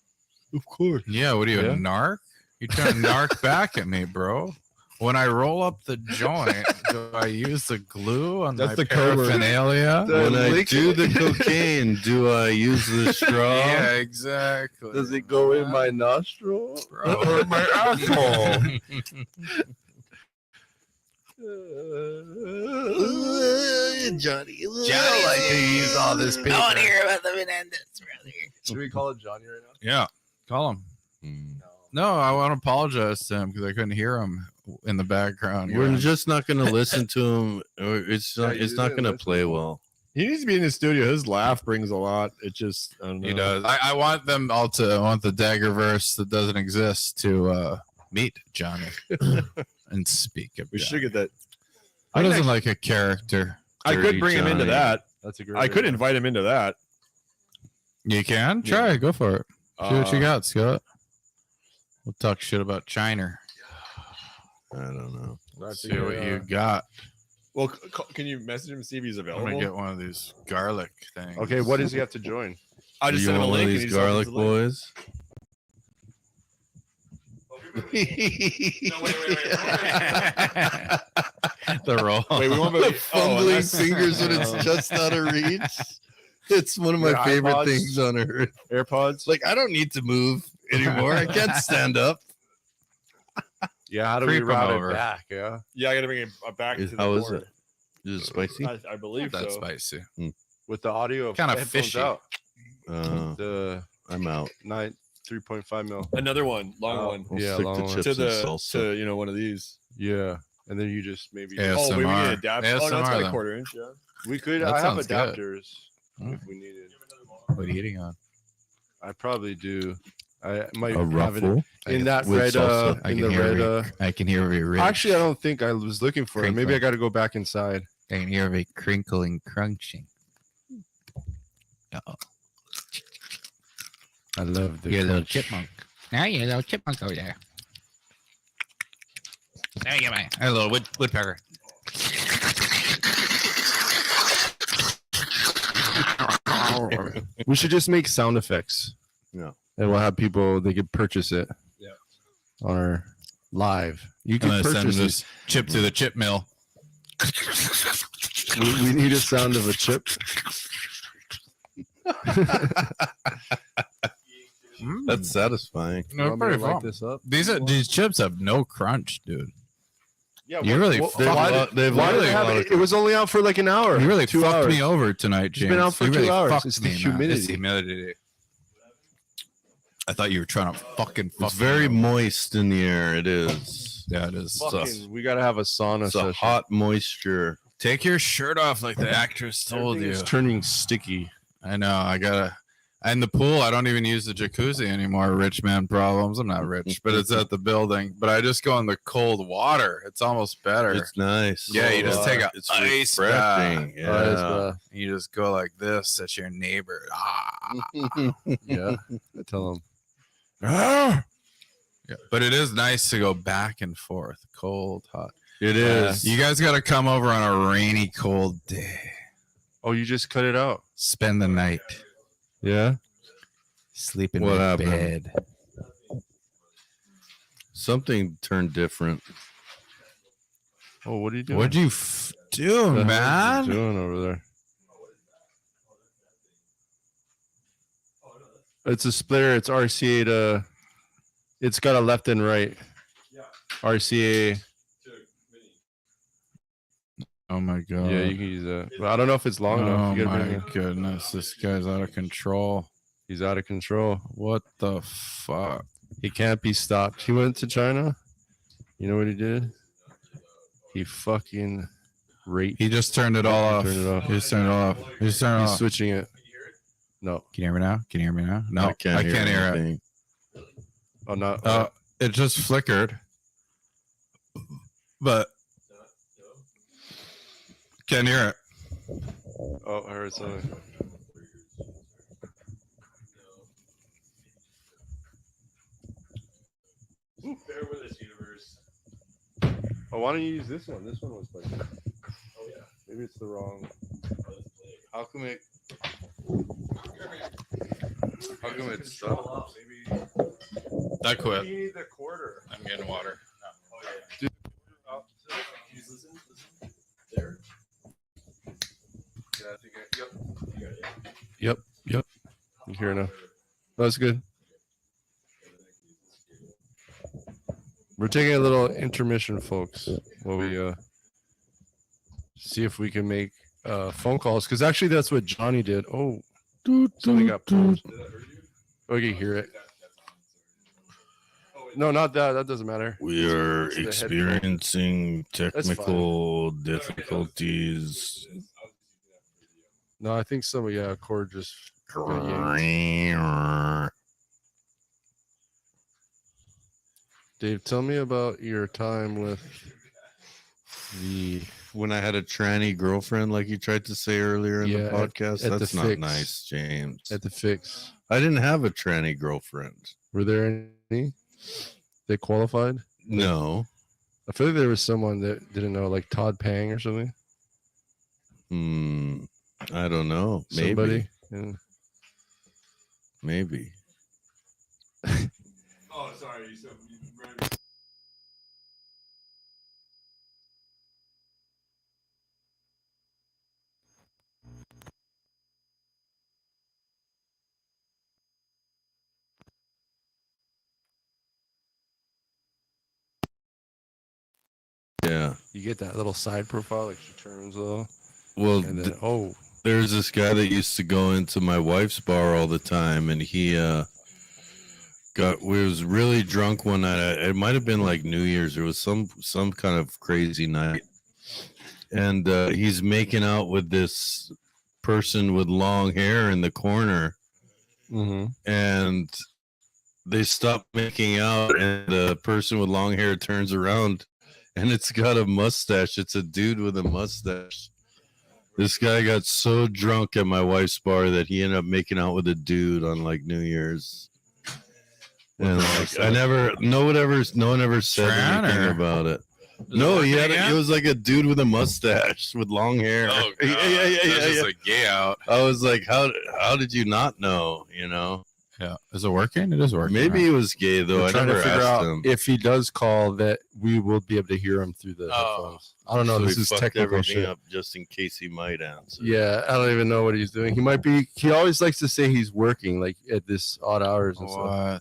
S4: Of course.
S3: yeah. What are you,
S1: Yeah.
S3: a narc? You trying to narc back at me, bro? When I roll up the joint, do I use the glue on
S5: That's
S3: my
S5: the code word.
S3: paraphernalia?
S4: When I
S1: lick
S4: do
S1: it.
S4: the cocaine, do I use the straw?
S3: Yeah, exactly.
S1: Does it go in my nostril?
S3: Bro.
S1: Or my asshole?
S4: Johnny.
S3: Johnny likes to use all this paper.
S6: about the Menendez, brother.
S1: Should we call it Johnny right now?
S3: Yeah, call him.
S4: Hmm.
S3: No, I want to apologize to him because I couldn't hear him in the background.
S4: We're just not going to listen to him. Or it's
S1: Yeah,
S4: not. It's
S1: you
S4: not
S1: didn't
S4: going to
S1: listen
S4: play
S1: to him.
S4: well.
S5: He needs to be in the studio. His laugh brings a lot. It just, I don't know.
S3: He does. I want them all to. I want the Daggerverse that doesn't exist to meet Johnny and speak of.
S5: We
S3: Johnny.
S5: should get that.
S3: Who doesn't like a character?
S5: I could
S4: Dirty
S5: bring him into
S4: Johnny.
S5: that.
S1: That's a great.
S5: I could invite him into that.
S3: You can try. Go for it. See what you got, Scott. We'll talk shit about China.
S4: I don't know.
S3: See what you got.
S5: Well, can you message him and see if he's
S3: I'm
S5: available?
S3: gonna get one of these garlic things.
S1: Okay, what does he have to join?
S5: I just
S4: you
S5: sent him a
S4: want one
S5: link.
S4: of
S5: and
S4: these
S5: he just
S4: garlic
S5: opens the link.
S4: boys?
S3: the roll.
S5: Wait, we want
S4: The
S5: to
S4: fumbling fingers when it's just out of reach. It's one of my
S1: Your
S4: favorite
S1: iPods?
S4: things on earth.
S1: AirPods?
S4: Like I don't need to move anymore. I can't stand up.
S1: Yeah, how do
S3: Creep
S1: we
S3: 'em
S1: route
S3: over.
S1: it back? Yeah.
S5: Yeah, I got to bring it back to the
S4: How is
S5: board.
S4: it? Is it spicy?
S5: I believe
S3: That's
S5: so.
S3: spicy.
S1: With the audio
S3: Kinda
S1: headphones
S3: fishy.
S1: out.
S4: Uh,
S1: The
S4: I'm out.
S1: 3.5 mil.
S5: Another one, long
S1: Oh.
S5: one.
S4: I'll
S1: Yeah,
S4: stick
S1: long
S4: to
S1: one.
S4: chips
S5: To the
S4: and salsa.
S5: to one of these.
S1: Yeah. And then you just maybe
S3: Yeah.
S5: Oh, wait, we need
S3: ASMR.
S5: an adapter. Oh, no, it's got
S3: ASMR
S5: a
S3: then.
S5: quarter inch. Yeah.
S1: we could
S3: That
S1: I have
S3: sounds good.
S1: adapters
S3: Hmm.
S1: if we needed.
S3: What are you eating on?
S1: I probably do. I might
S4: A
S1: have it
S4: ruffle.
S1: in that
S4: with
S1: red
S4: salsa.
S3: I
S1: in
S3: can
S1: the
S3: hear
S1: red
S3: every- I can hear every ridge.
S1: actually I don't think I was looking for it. Maybe
S3: Crinkling.
S1: I got to go back inside.
S3: I can hear every crinkling, crunching. Oh,
S1: I love the
S3: you're a little
S1: crunch.
S3: chipmunk.
S7: Now you little chipmunk over there. There you go, man. A little woodpecker.
S1: We should just make sound effects.
S4: Yeah.
S1: And we'll have people, they could purchase it.
S3: Yeah.
S1: On our live. You can
S3: And then send
S1: purchase
S3: this
S1: this.
S3: chip to the chip mill.
S1: We need a sound of a chip.
S4: That's satisfying.
S3: No,
S1: Want me to
S3: pretty
S1: light
S3: fun.
S1: this up?
S3: These chips have no crunch, dude.
S1: Yeah,
S3: You really
S1: why
S3: fucked-
S1: did- why did they have it? It was only out for like an hour.
S3: You really
S1: 2
S3: fucked
S1: hours.
S3: me over tonight, James.
S1: been out for
S3: You
S1: 2
S3: really
S1: hours.
S3: fucked
S1: It's the
S3: me, man.
S1: humidity.
S3: It's the humidity. I thought you were trying to fucking fuck
S4: It's very
S3: me.
S4: moist in the air. It is.
S3: Yeah, it is.
S1: Fucking, we gotta have a sauna
S4: It's a
S1: session.
S4: hot moisture.
S3: Take your shirt off like the actress told
S1: Everything
S3: you.
S1: is turning sticky.
S3: I know. I gotta. And the pool, I don't even use the jacuzzi anymore. Rich man problems. I'm not rich, but it's at the building. But I just go in the cold water. It's almost better.
S4: It's nice.
S3: Yeah, you just take a
S4: it's
S3: ice
S4: refreshing. Yeah.
S3: you just go like this at your neighbor.
S1: Yeah. Tell them.
S3: Yeah. But it is nice to go back and forth, cold, hot.
S4: It is.
S3: You guys got to come over on a rainy, cold day.
S1: Oh, you just cut it out.
S3: Spend the night.
S1: Yeah.
S3: Sleep in
S4: What
S3: my
S4: happened?
S3: bed.
S4: Something turned different.
S1: Oh, what are you doing?
S3: What'd you do,
S1: What the hell
S3: man?
S1: are you doing over there? It's a splitter. It's RCA to. It's got a left and right. RCA.
S3: Oh my god.
S1: Yeah, you can use that. But I don't know if it's long
S3: Oh
S1: enough. You gotta
S3: my
S1: bring it-
S3: goodness, this guy's out of control.
S1: He's out of control.
S3: What the fuck?
S1: He can't be stopped. He went to China. You know what he did? He fucking raped.
S3: He just turned it all off.
S1: Turned it off.
S3: He just turned it off. He just turned it
S1: He's
S3: off.
S1: switching it. No.
S3: Can you hear me now? Can you hear me now? No,
S4: I can't hear
S3: it.
S4: anything.
S1: Oh, not.
S3: It just flickered. But can't hear it.
S1: Oh, I heard something.
S5: Bear with us, universe.
S1: Oh, why don't you use this one? This one was like. Oh yeah. Maybe it's the wrong. How come it? How come it's stuck?
S3: I quit.
S1: You need the quarter.
S3: I'm getting water.
S1: There. Yeah, I think yep. Yep. You hear enough? That's good. We're taking a little intermission, folks, while we see if we can make phone calls. Because actually, that's what Johnny did. Oh, something got paused. Oh, you can hear it. No, not that. That doesn't matter.
S4: We are
S1: It's the
S4: experiencing
S1: fine.
S4: technical difficulties.
S1: No, I think some cord just. Dave, tell me about your time with the.
S4: When I had a tranny girlfriend, like you tried to say earlier in
S1: Yeah,
S4: the podcast,
S1: at the
S4: that's not
S1: fix.
S4: nice, James.
S1: At the fix.
S4: I didn't have a tranny girlfriend.
S1: Were there any? They qualified?
S4: No.
S1: I feel like there was someone that didn't know, like Todd Pang or something.
S4: I don't know. Maybe.
S1: Somebody. And
S4: Maybe.
S5: Oh, sorry. So,
S4: Yeah.
S1: you get that little side profile, like she turns a little.
S4: Well,
S1: And then,
S4: there's this guy that used to go into my wife's bar all the time, and he was really drunk one night. It might have been like New Year's. There was some kind of crazy night, and he's making out with this person with long hair in the corner, and they stop making out, and the person with long hair turns around, and it's got a mustache. It's a dude with a mustache. This guy got so drunk at my wife's bar that he ended up making out with a dude on like New Year's. And like, no one ever said
S3: Fran,
S4: anything
S3: or-
S4: about it. No, he was like a dude with a mustache with long hair.
S3: Oh, God.
S4: yeah.
S3: That's just like gay out.
S4: I was like, how did you not know?
S3: Yeah. Is it working? It is working.
S4: Maybe he was gay though.
S1: We're
S4: I
S1: trying
S4: never
S1: to figure
S4: asked
S1: out
S4: him.
S1: if he does call that we will be able to hear him through the headphones. I don't know.
S4: So
S1: This
S4: he
S1: is
S4: fucked
S1: technical
S4: everything
S1: shit.
S4: up just in case he might answer.
S1: Yeah, I don't even know what he's doing. He might be. He always likes to say he's working, like at this odd hours and stuff.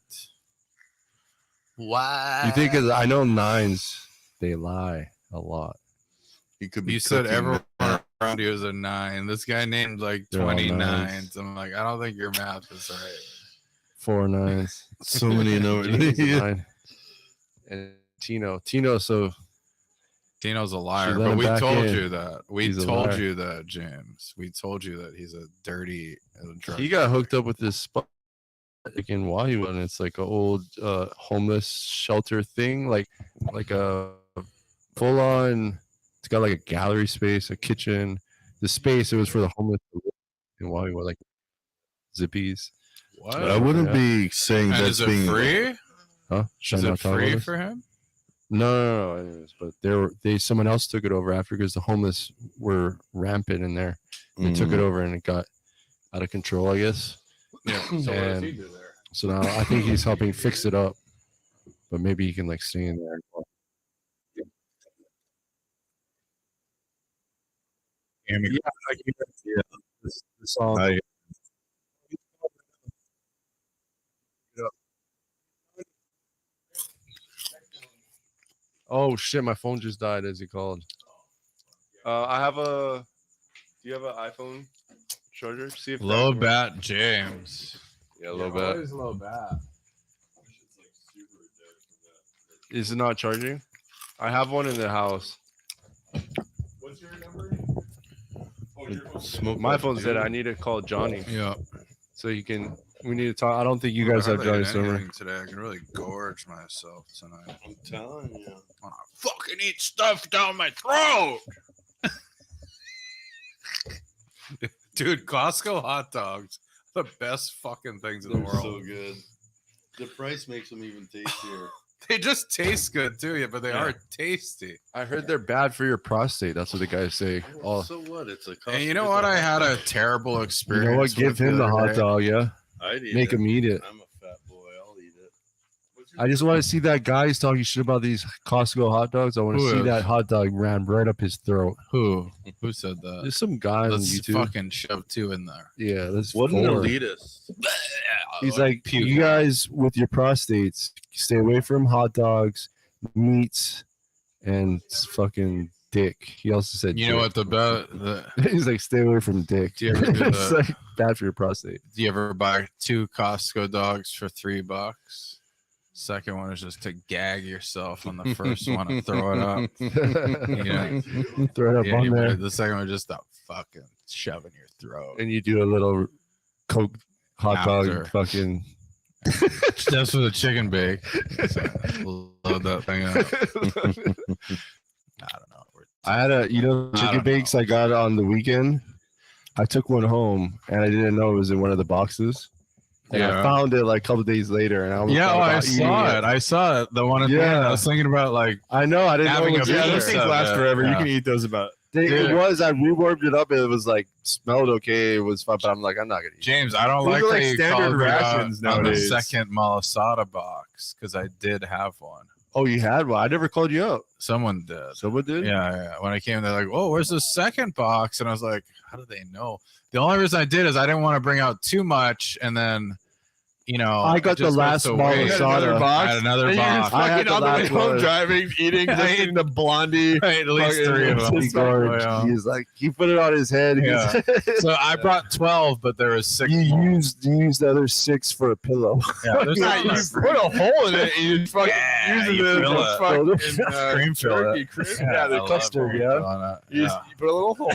S3: What?
S1: You think? Cause I know nines, they lie a lot.
S4: He could be.
S3: You said
S4: cooking
S3: everyone
S4: meth.
S3: around you was a 9. This guy named like
S1: They're all
S3: 29.
S1: nines.
S3: I'm like, I don't think your math is right.
S1: 4 9s.
S4: So many numbers.
S1: Gino's a 9. And Tino. So
S3: Tino's a liar,
S1: Should let
S3: but
S1: him
S3: we
S1: back
S3: told
S1: in.
S3: you that. We
S1: He's a
S3: told
S1: liar.
S3: you that, James. We told you that he's a dirty drug.
S1: he got hooked up with this spot in Wahoo, and it's like an old homeless shelter thing, like a full on. It's got like a gallery space, a kitchen. The space it was for the homeless in Wahoo, like zippies.
S3: What?
S4: I wouldn't
S1: Yeah.
S4: be saying
S3: And
S4: that's
S3: is it
S4: being
S3: free?
S1: Huh? Should
S3: Is
S1: I
S3: it
S1: not talk about
S3: free
S1: this?
S3: for him?
S1: No. Anyways, but someone else took it over after because the homeless were rampant in there. They took it over and it got out of control, I guess.
S3: Yeah. So what does he do there?
S1: So now I think he's helping fix it up, but maybe he can like stay in there. This song.
S4: I-
S1: Oh shit! My phone just died. As he called. I have a. Do you have an iPhone charger? See if that
S3: Low
S1: can work.
S3: bat James.
S1: Yeah, low bat.
S3: What is low bat?
S1: Is it not charging? I have one in the house.
S5: What's your number? Oh, your phone's
S4: Smoke
S1: My
S4: that
S1: phone's dead.
S4: dude.
S1: I need to call Johnny
S3: Yeah.
S1: so you can. We need to talk. I don't think you guys have Johnny's number.
S3: Today. I can really gorge myself tonight.
S4: I'm telling you.
S3: I wanna fucking eat stuff down my throat. Dude, Costco hot dogs, the best fucking things in the
S4: They're
S3: world.
S4: so good. The price makes them even tastier.
S3: They just taste good too, yeah, but they are tasty.
S1: I heard they're bad for your prostate. That's what the guys say. Oh,
S4: So what? It's a.
S3: And you know what? I had a terrible
S1: you
S3: experience.
S1: know what? Give
S3: with
S1: him the
S3: other
S1: hot
S3: day.
S1: dog. Yeah,
S4: I'd eat
S1: make
S4: it.
S1: him eat it.
S4: I'm a fat boy. I'll eat it.
S1: I just want to see that guy who's talking shit about these Costco hot dogs. I want to
S3: Who
S1: see
S3: is?
S1: that hot dog ran right up his throat.
S3: Who said that?
S1: There's some guy on
S3: Let's
S1: YouTube.
S3: fucking shove 2 in there.
S1: Yeah, that's
S4: What an
S1: four.
S4: elitist.
S1: He's like, you guys with your prostates, stay away from hot dogs, meats, and fucking dick. He also said,
S3: You know
S1: dick.
S3: what the
S1: He's like, stay away from dick.
S3: Do you ever do
S1: It's
S3: the-
S1: like bad for your prostate.
S3: do you ever buy 2 Costco dogs for $3? Second one is just to gag yourself on the first one and throw it up. Yeah.
S1: Throw it up
S3: Yeah,
S1: on
S3: but
S1: there,
S3: the second one just to fucking shove in your throat.
S1: and you do a little Coke hot
S3: After.
S1: dog fucking.
S3: That's with a chicken bake. So, load that thing up. I don't know.
S1: I had a,
S3: I
S1: chicken
S3: don't
S1: bakes
S3: know.
S1: I got on the weekend. I took one home and I didn't know it was in one of the boxes. And I
S3: Yeah.
S1: found it like a couple days later, and I was
S3: Yeah,
S1: thought
S3: I
S1: about eating
S3: saw it. I saw it. The one at the end.
S1: Yeah.
S3: I was thinking about like
S1: I know. I didn't know
S3: Having
S1: it
S3: a
S1: was
S3: piece
S1: in
S5: Yeah,
S1: there.
S5: those things
S3: of
S5: last
S3: it,
S5: forever. You
S3: yeah.
S5: can eat those about.
S1: It
S3: Dude.
S1: was. I rewarmed it up. It was like smelled okay. It was fun, but I'm like, I'm not gonna eat.
S3: James. I don't
S5: Those
S3: like
S5: are
S3: that
S5: like
S3: you
S5: standard
S3: called me out
S5: rations
S3: on the
S5: nowadays.
S3: second malasada box because I did have one.
S1: Oh, you had one. I never called you up.
S3: Someone did.
S1: Someone did.
S3: Yeah. When I came, they're like, "Oh, where's the second box?" And I was like, "How do they know?" The only reason I did is I didn't want to bring out too much, and then,
S1: I got
S3: it just
S1: the last
S3: goes to
S1: small
S3: waste.
S1: Malasada.
S3: I had another
S5: And you're
S3: box.
S5: just
S1: I had
S5: fucking
S1: the
S5: on the way
S1: last
S5: home
S1: one.
S5: driving, eating, listening to Blondie.
S3: Right, at least
S5: Fucking
S3: 3 of them.
S1: He's He's like, he put it on his head.
S3: Yeah. So I brought 12, but there was 6
S1: you
S3: more.
S1: used the other 6 for a pillow.
S3: Yeah, there's
S5: Nah,
S3: not
S5: you
S3: enough.
S5: put a hole in it and you fucking
S3: Yeah,
S5: using
S3: you
S5: it
S3: fill
S5: as
S3: it.
S5: a fucking
S3: Cream fill
S5: turkey
S3: it.
S5: crisp.
S3: Yeah,
S5: Yeah,
S3: I
S5: the
S3: love
S1: custard,
S3: cream
S1: yeah.
S3: fill on it.
S5: you, just,
S3: Yeah.
S5: you put a little hole.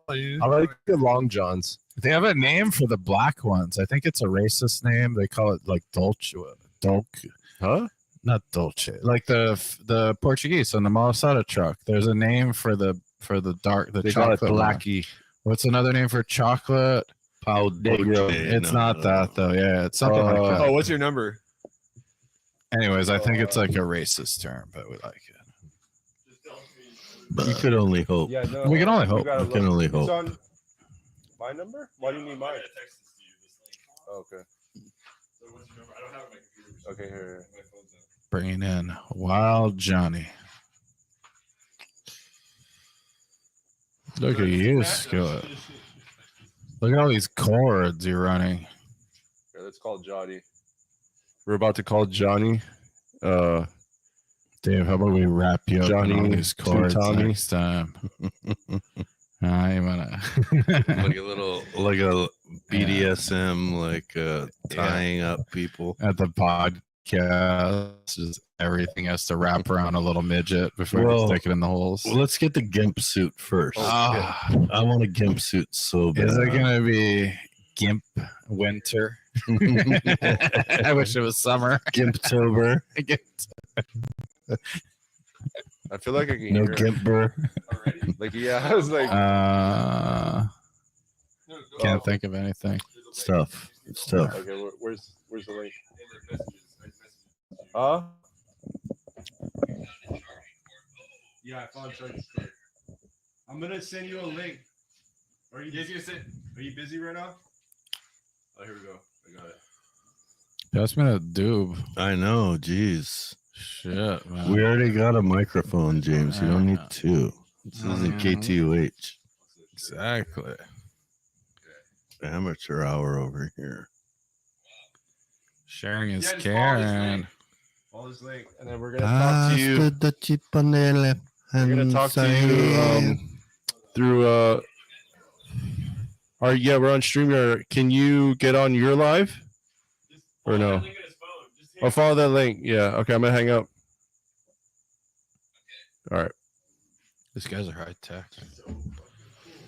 S1: I like the long johns.
S3: They have a name for the black ones. I think it's a racist name. They call it like Dolce.
S1: Huh?
S3: Not Dolce. Like the Portuguese on the Malasada truck. There's a name for the dark the
S1: They call it
S3: chocolate one.
S1: blackie.
S3: What's another name for chocolate?
S1: Negro.
S3: It's not that though. Yeah, it's something like that.
S5: Oh, what's your number?
S3: Anyways, I think it's like a racist term, but we like it.
S4: We could only hope.
S1: Yeah, no,
S3: We can only hope.
S1: gotta
S4: We can
S1: look.
S4: only
S1: It's
S4: hope.
S1: on my number? Why do you need mine? Oh, okay. Okay, here.
S3: Bringing in Wild Johnny. Look at you, Skillet. Look at all these chords you're running.
S1: Yeah, let's call Johnny. We're about to call Johnny.
S3: Dave, how about we wrap you up
S1: Johnny,
S3: on all these chords
S1: Tommy.
S3: next time? You wanna
S4: Like a little, like a BDSM, like tying up people.
S3: at the podcast, just everything has to wrap around a little midget before
S4: Well,
S3: you stick it in the holes.
S4: Well, let's get the gimp suit first.
S3: Ah,
S4: I want a gimp suit so bad.
S3: is it gonna be Gimp Winter? I wish it was summer.
S4: Gimptober?
S1: I feel like I can
S4: No
S1: hear it.
S4: gimper.
S1: Like, yeah, I was like,
S3: Can't think of anything.
S4: Stuff. It's tough.
S1: okay, where's the link? Yeah, I found Charge Start. I'm gonna send you a link. Are you busy right now? Oh, here we go. I got it.
S3: Pass me that doob.
S4: I know. Jeez.
S3: Shit, man.
S4: We already got a microphone, James. You don't need two. This isn't KTUH.
S3: Exactly.
S4: Amateur hour over here.
S3: Sharing is
S1: Yeah, just follow this
S3: caring.
S1: link. Follow this link, and then we're gonna talk to you.
S4: We're
S1: We're gonna talk to you through all right, yeah, we're on StreamYard. Can you get on your live? Or no? I'll follow that link. Yeah. Okay, I'm gonna hang up. All right.
S3: These guys are high tech.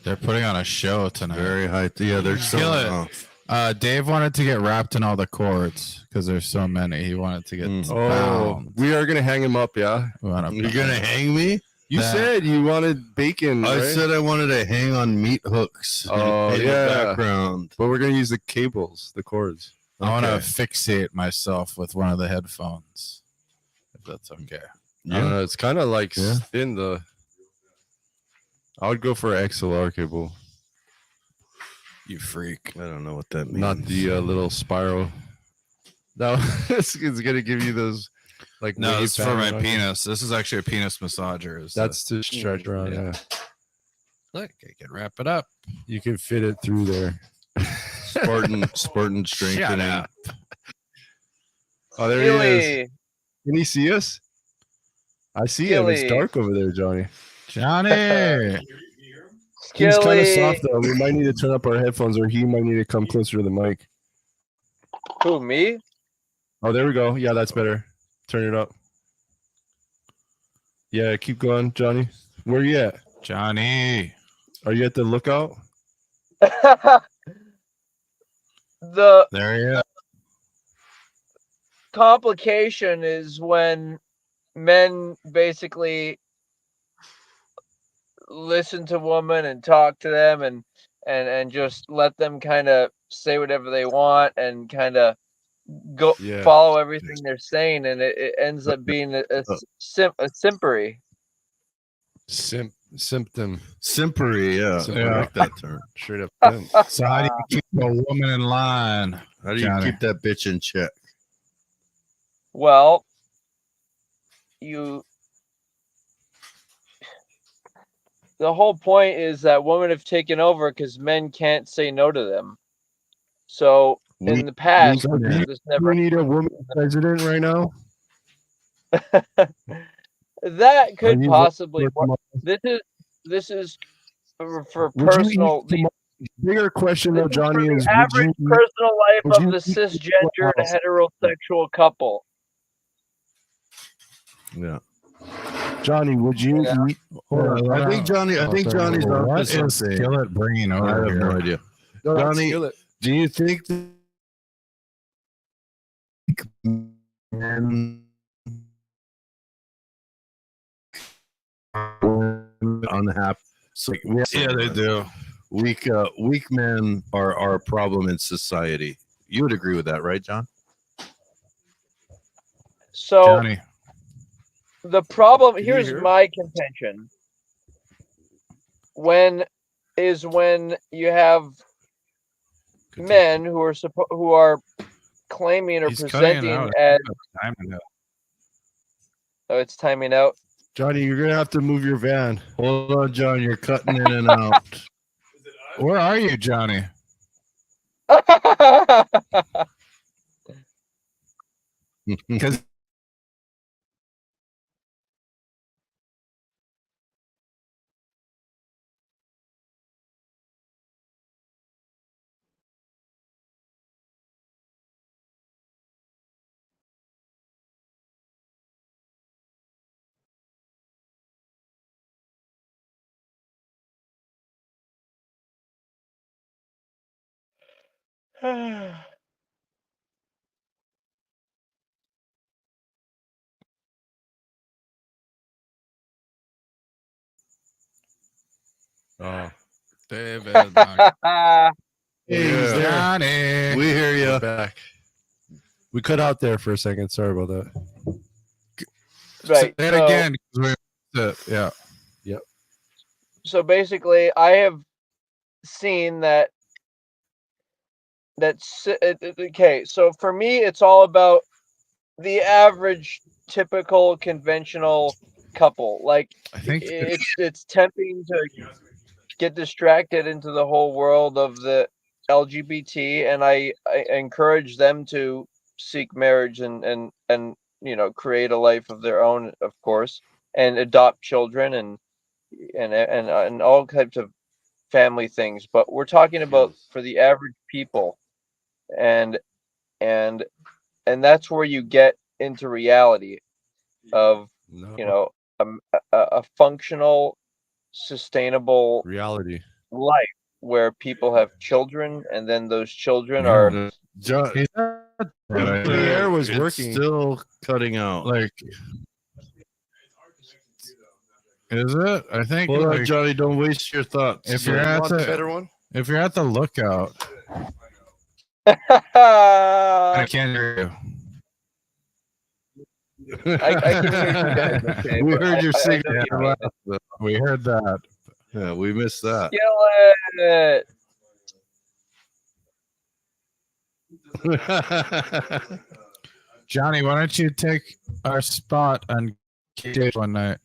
S3: They're putting on a show tonight.
S4: Very high. Yeah, they're
S3: Skillet.
S4: showing off.
S3: Dave wanted to get wrapped in all the chords because there's so many. He wanted to get
S1: Oh,
S3: bound.
S1: we are gonna hang him up. Yeah.
S3: We wanna
S4: You're gonna hang me?
S1: You
S3: That-
S1: said you wanted bacon.
S4: I
S1: right?
S4: said I wanted to hang on meat hooks.
S1: Oh,
S4: in the
S1: yeah.
S4: background.
S1: But we're gonna use the cables, the cords.
S3: I want to
S4: Okay.
S3: fixate myself with one of the headphones, if that's okay.
S1: I don't know. It's kind of like
S4: Yeah.
S1: in the. I would go for an XLR cable,
S3: You freak.
S4: I don't know what that means.
S1: not the little spiral. No, it's gonna give you those like.
S3: No,
S1: wave
S3: this is for my
S1: pattern on it.
S3: penis. This is actually a penis massager.
S1: That's to stretch around.
S3: Yeah.
S1: Yeah,
S3: look. I can wrap it up.
S1: you can fit it through there.
S4: Spartan
S3: Shut
S4: strengthening.
S3: up.
S1: Oh, there he is.
S8: Gilly,
S1: Can he see us? I see him. It's
S8: Gilly.
S1: dark over there, Johnny.
S3: Johnny.
S1: He's kind of
S8: Skilly.
S1: soft though. We might need to turn up our headphones, or he might need to come closer to the mic.
S8: Who, me?
S1: Oh, there we go. Yeah, that's better. Turn it up. Yeah, keep going, Johnny. Where you at?
S3: Johnny.
S1: Are you at the lookout?
S8: The
S3: There he is.
S8: complication is when men basically listen to women and talk to them and just let them kind of say whatever they want and kind of go
S1: Yeah.
S8: follow everything they're saying, and it ends up being a simpery.
S1: Symptom.
S4: Simpery, yeah.
S1: Simpery.
S4: I like that term.
S1: Straight up. pimp.
S3: So how do you keep a woman in line?
S4: How do you
S3: Johnny.
S4: keep that bitch in check?
S8: Well, the whole point is that women have taken over because men can't say no to them. So
S4: We-
S8: in the past,
S1: we-
S8: this never
S1: We need a woman president right now.
S8: that could
S1: you
S8: possibly
S1: voting for
S8: this is for
S1: Would you
S8: personal
S1: eat bigger question though,
S8: this is for
S1: Johnny,
S8: the
S1: is
S8: average personal life
S1: would
S8: of
S1: you
S8: the
S1: eat
S8: cisgendered
S1: house?
S8: heterosexual couple.
S4: Yeah.
S1: Johnny, would you
S8: Yeah.
S1: eat?
S4: I think Johnny's on
S3: What
S4: to
S3: is
S4: something.
S3: Skillet bringing
S4: I
S3: over
S4: have
S3: here?
S4: no idea.
S1: No, that's
S4: Johnny,
S1: skillet.
S4: do you think men unhappy?
S3: Yeah, they do.
S4: Weak men are a problem in society. You would agree with that, right, John?
S8: So
S3: Johnny.
S8: the problem
S1: Can you
S8: here's
S1: hear?
S8: my contention. When you have men who are claiming or
S3: He's cutting it
S8: presenting
S3: out.
S8: as
S3: Time to know.
S8: oh, it's timing out.
S1: Johnny, you're gonna have to move your van.
S4: Hold on, John. You're cutting in and out.
S3: Where are you, Johnny? Because
S1: Oh,
S3: David.
S4: Hey, he's there.
S3: Johnny.
S4: We hear
S1: we're
S4: you.
S1: back. We cut out there for a second. Sorry about that.
S8: Right.
S3: Say it
S8: So,
S3: again. 'Cause yeah.
S8: so basically, I have seen that. Okay. So for me, it's all about the average, typical, conventional couple. Like
S3: I think
S8: it's tempting to get distracted into the whole world of the LGBT, and I encourage them to seek marriage and create a life of their own, of course, and adopt children and all types of family things. But we're talking about for the average people, and and and that's where you get into reality of
S1: No
S8: a functional, sustainable
S1: reality.
S8: life where people have children and then those children are
S4: John,
S3: he's
S1: The air was
S4: it's
S1: working.
S4: still cutting out.
S3: like. Is it? I think.
S4: Hold on,
S3: like,
S4: Johnny. Don't waste your thoughts.
S3: if you're
S1: You
S3: at
S1: want the
S3: the
S1: better one?
S3: if you're at the lookout, I can't hear you.
S8: I can hear you guys. Okay,
S4: we
S8: but
S4: heard your
S8: I know
S4: cigarette
S8: you mean
S4: laugh.
S3: We heard that.
S4: Yeah, we missed that.
S8: Skillet.
S3: Johnny, why don't you take our spot on KJ one night?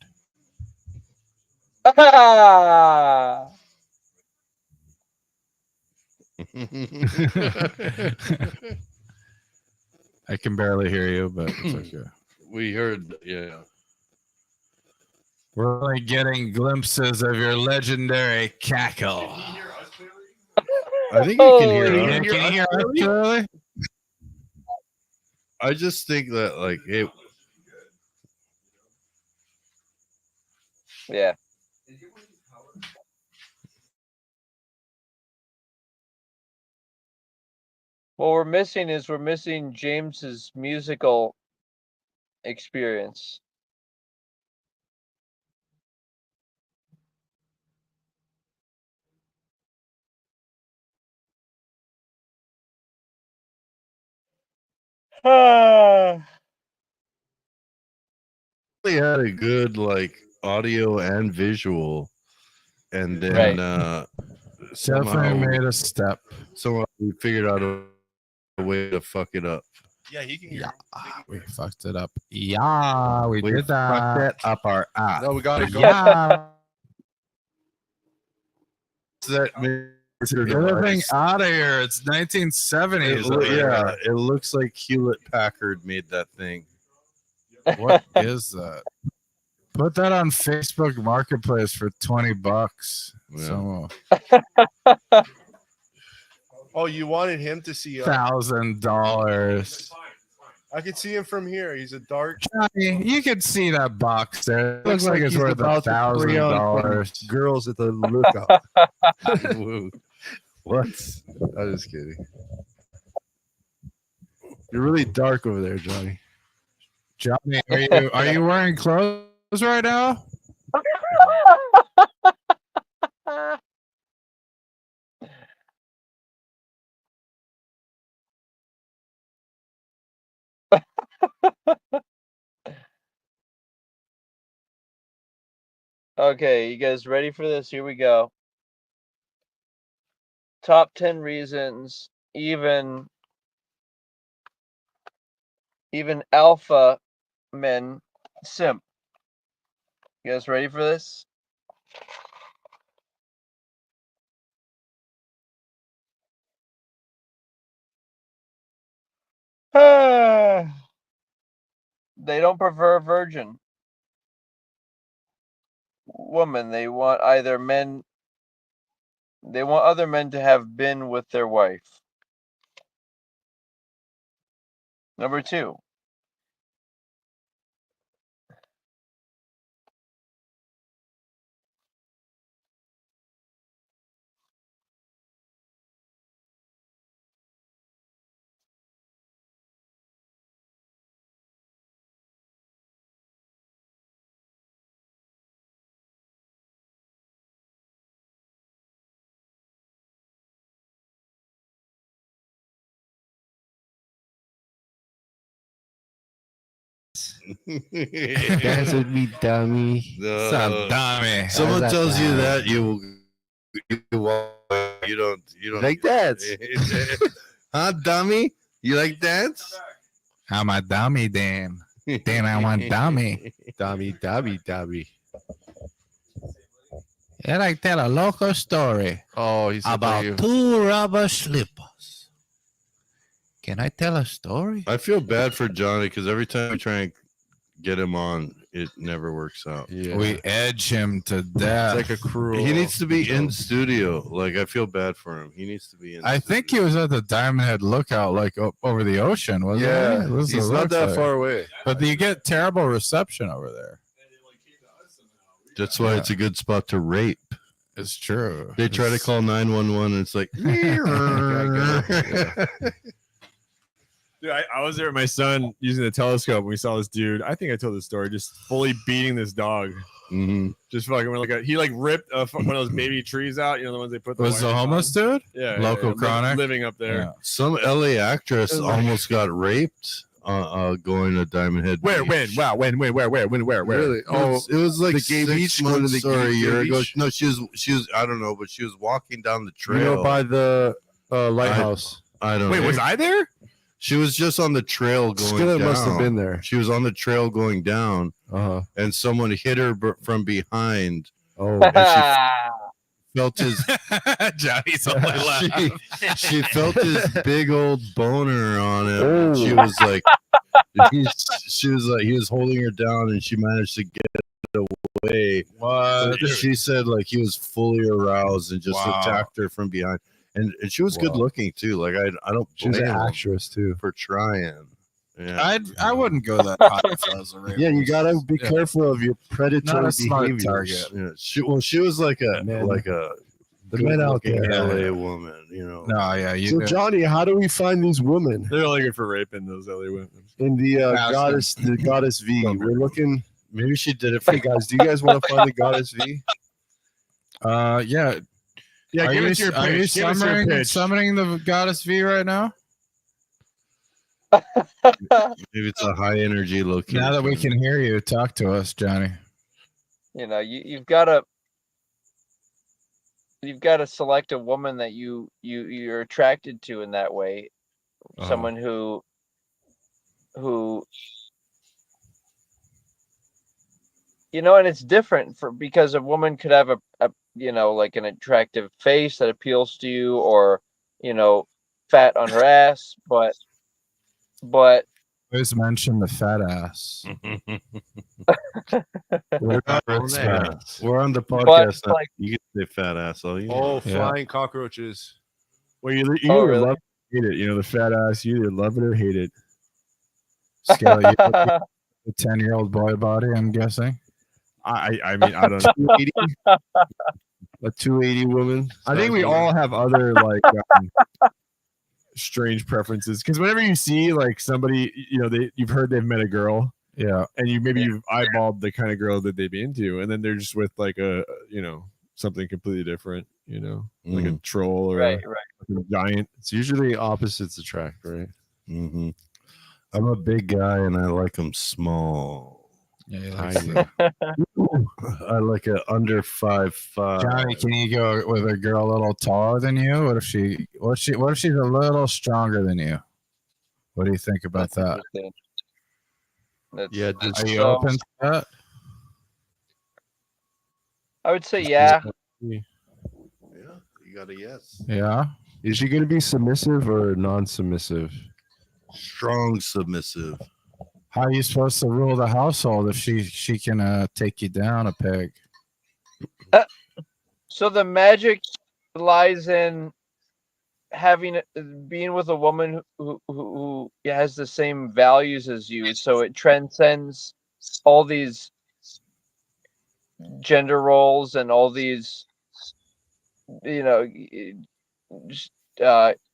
S3: I can barely hear you, but it's okay.
S4: we heard, yeah.
S3: We're only getting glimpses of your legendary cackle.
S4: I think you can hear
S8: Holy-
S4: us.
S3: Can you hear us clearly?
S4: I just think that, like, hey,
S8: Yeah. What we're missing James's musical experience.
S4: we had a good, like, audio and visual, and then
S8: Right.
S4: somehow
S3: Definitely made a step.
S4: we figured out a way to fuck it up.
S1: Yeah, he can hear.
S3: Yeah, we fucked it up. Yeah, we
S4: We
S3: did
S4: fucked
S3: that.
S4: it up our ass.
S1: No, we got it.
S3: Yeah,
S4: That
S3: get everything out of here. It's 1970s. over
S4: yeah,
S3: here.
S4: it looks like Hewlett Packard made that thing.
S3: What is that? Put that on Facebook Marketplace for $20.
S4: Yeah.
S3: So
S1: Oh, you wanted him to see.
S3: $1,000.
S1: I can see him from here. He's a dark.
S3: Johnny, you can see that box there. It looks like it's
S1: he's
S3: worth
S1: about to prey on
S3: $1,000.
S1: girls at the lookout.
S4: Whoa. What? I'm just kidding.
S1: You're really dark over there, Johnny.
S3: Johnny, are you wearing clothes right now?
S8: Okay, you guys ready for this? Here we go. Top 10 reasons even alpha men simp. You guys ready for this? They don't prefer virgin woman. They want other men to have been with their wife. Number 2.
S1: Dance with me, dummy.
S3: Dummy.
S4: Someone
S1: How's that
S4: tells you
S1: sound?
S4: that you don't
S1: Like dance.
S4: Huh, dummy? You like dance?
S3: I'm a dummy, damn. Damn, I want dummy.
S1: Dummy, dummy, dummy.
S3: Yeah, I tell a local story
S1: Oh, he's
S3: about
S1: you.
S3: 2 rubber slippers. Can I tell a story?
S4: I feel bad for Johnny because every time we try and get him on, it never works out.
S1: Yeah.
S3: We edge him to death.
S1: It's like a cruel.
S4: He needs to be in studio. Like, I feel bad for him. He needs to be in.
S3: I think he was at the Diamond Head Lookout, like over the ocean, wasn't
S1: Yeah,
S3: he? This
S1: he's
S3: is-
S1: not
S3: looks
S1: that
S3: like-
S1: far away.
S3: But you get terrible reception over there.
S4: That's why it's a good spot to rape.
S3: It's true.
S4: They try to call 911 and it's like,
S5: Dude, I was there with my son using the telescope and we saw this dude. I think I told this story, just fully beating this dog.
S4: Mhm.
S5: Just fucking he ripped one of those baby trees out. You know, the ones they put.
S3: Was the homeless dude?
S5: Yeah,
S3: Local chronic?
S5: living up there.
S3: Yeah.
S4: Some LA actress almost got raped going to Diamond Head.
S5: Where?
S4: Beach.
S5: When? Wow. When? Where?
S1: Really?
S4: It was like
S1: the gay
S4: 6
S1: beach,
S4: months
S1: going to the
S4: or a
S1: gay
S4: year ago.
S1: beach?
S4: No, she was. I don't know, but she was walking down the trail.
S1: You know, by the lighthouse.
S4: I don't
S5: Wait,
S4: know.
S5: was I there?
S4: She was just on the trail going
S1: Skillet
S4: down.
S1: must have been there.
S4: She was on the trail going down,
S1: Uh-huh.
S4: and someone hit her from behind.
S1: Oh,
S4: Felt his
S3: Johnny's only left.
S4: she felt his big old boner on it.
S1: Oh.
S4: She was like, he was holding her down, and she managed to get away.
S3: What?
S4: She said like he was fully aroused and just
S3: Wow.
S4: attacked her from behind, and she was good
S1: Wow.
S4: looking too. Like I don't
S1: she was
S4: blame
S1: an
S4: him
S1: actress too.
S4: for trying. Yeah.
S3: I wouldn't go that high if I was a rapist.
S1: Yeah, you gotta be
S3: Yeah.
S1: careful of your predatory
S3: Not a smart
S1: behaviors.
S3: target.
S4: Yeah, she was like a
S1: Man.
S4: the
S1: men out
S4: good-looking
S1: there.
S4: LA woman, you know.
S3: No, yeah,
S1: So Johnny, how do we find these women
S5: They're only good for raping those LA women.
S1: in the
S3: Thousand.
S1: goddess V? We're looking.
S4: Maybe she did it
S1: Hey guys, do you guys want to find the goddess V?
S3: Yeah.
S5: Yeah,
S3: Are
S5: give
S3: you,
S5: us your pitch.
S3: are you
S5: Give us your pitch.
S3: summoning the goddess V right now?
S4: Maybe it's a high energy location.
S3: Now that we can hear you, talk to us, Johnny.
S8: You know, you've got to select a woman that you're attracted to in that way. Someone who you know, and it's different because a woman could have a you know, like an attractive face that appeals to you, or you know, fat on her ass, but
S3: Always mention the fat ass.
S4: We're on the
S8: but
S4: podcast. Now.
S8: like
S4: You can say fat asshole. You
S1: Oh,
S4: know.
S1: flying cockroaches.
S5: Well, you
S8: Oh,
S5: either
S8: really?
S5: love it or hate it. You know, the fat ass. You either love it or hate it.
S3: Scale, you look like a 10-year-old boy body, I'm guessing.
S5: I mean, I don't know.
S1: 280? A 280 woman.
S5: I think we all have other like strange preferences, because whenever you see like somebody, you know, you've heard they've met a girl,
S3: Yeah.
S5: and you've eyeballed the kind of girl that they'd be into, and then they're just with like a you know, something completely different, you know, like a troll or
S8: right.
S5: a giant.
S1: It's usually opposites attract, right?
S4: Mm-hmm. I'm a big guy and I like them small.
S3: Yeah,
S1: I know.
S4: I like a under 5'5".
S3: Johnny, can you go with a girl a little taller than you? What if she's a little stronger than you? What do you think about that?
S8: Interesting. That's,
S1: Yeah,
S8: that's
S3: Are you
S8: so-
S3: open to that?
S8: I would say yeah.
S4: Yeah, you got a yes.
S3: Yeah.
S1: Is she going to be submissive or non-submissive?
S4: Strong submissive.
S3: How are you supposed to rule the household if she can take you down a peg?
S8: So the magic lies in being with a woman who has the same values as you, so it transcends all these gender roles and all these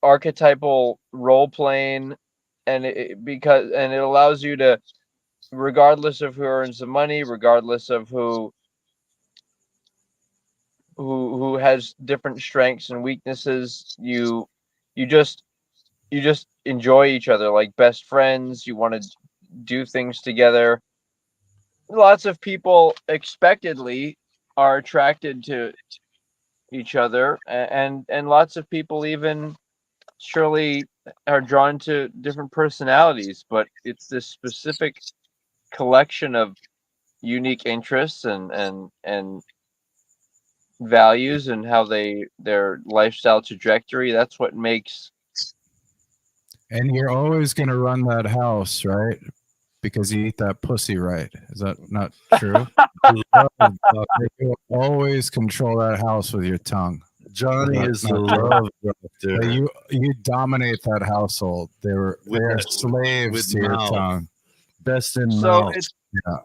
S8: archetypal role playing, and it allows you to, regardless of who earns the money, regardless of who has different strengths and weaknesses, you just enjoy each other like best friends. You want to do things together. Lots of people expectedly are attracted to each other, and lots of people even surely are drawn to different personalities, but it's this specific collection of unique interests and values and how their lifestyle trajectory. That's what makes.
S3: And you're always going to run that house, right? Because you eat that pussy right. Is that not true? You always control that house with your tongue.
S4: Johnny
S3: Not-
S4: is the
S3: not true.
S4: love doctor.
S3: But you dominate that household. They're slaves
S4: with
S3: to your
S4: mouth.
S3: tongue.
S4: Best in
S8: So
S4: mouth.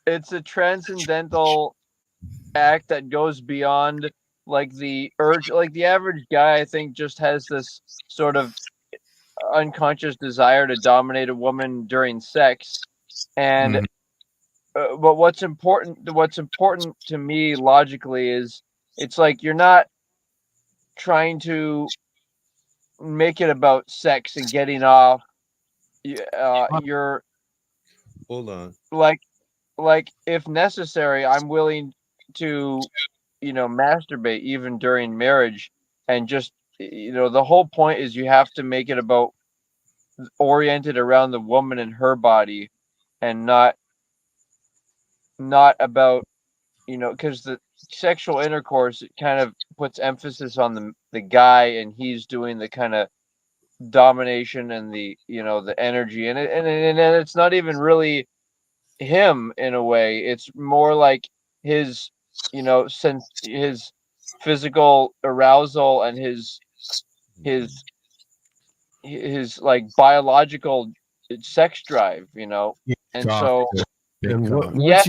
S8: it's a transcendental act that goes beyond like the urge. Like the average guy, I think, just has this sort of unconscious desire to dominate a woman during sex, and but what's important to me logically is it's like you're not trying to make it about sex and getting off. You're
S4: Hold on.
S8: like if necessary, I'm willing to masturbate even during marriage, and just the whole point is you have to make it about oriented around the woman and her body, and not about because the sexual intercourse, it kind of puts emphasis on the guy, and he's doing the kind of domination and the the energy, and it's not even really him in a way. It's more like his his physical arousal and his like biological sex drive, and so
S4: And
S8: Yes.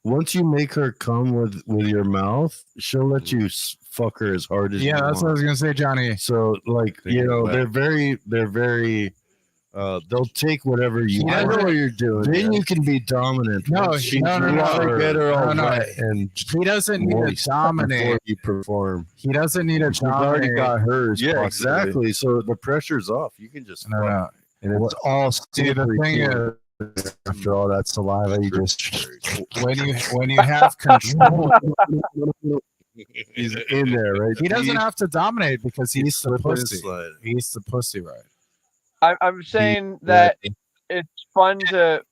S4: once you make her come with your mouth, she'll let you fuck her as hard as you
S3: Yeah, that's what I was
S4: want.
S3: gonna say, Johnny.
S4: So like they're very they'll take whatever you
S3: I
S4: want.
S1: know what you're doing.
S4: Then
S1: yeah.
S4: you can be dominant.
S3: No,
S4: Once she's
S3: no, no, no.
S4: water,
S1: Get her all
S3: No, no.
S1: wet and
S3: He doesn't need to
S1: moist
S3: dominate.
S1: before you perform.
S3: He doesn't need to
S1: She's already
S3: dominate.
S1: got hers.
S4: Yeah,
S1: possibly.
S4: exactly. So the pressure's off. You can just
S3: No,
S4: fuck.
S3: no.
S1: And it's all
S3: See, the
S1: slippery
S3: thing
S1: too.
S3: is,
S1: After all that saliva, you just
S3: when you have control,
S1: he's in there, right?
S3: he doesn't have to dominate because he eats the
S4: Slip and
S3: pussy.
S4: slide.
S3: He eats the pussy right.
S8: I'm saying that it's fun to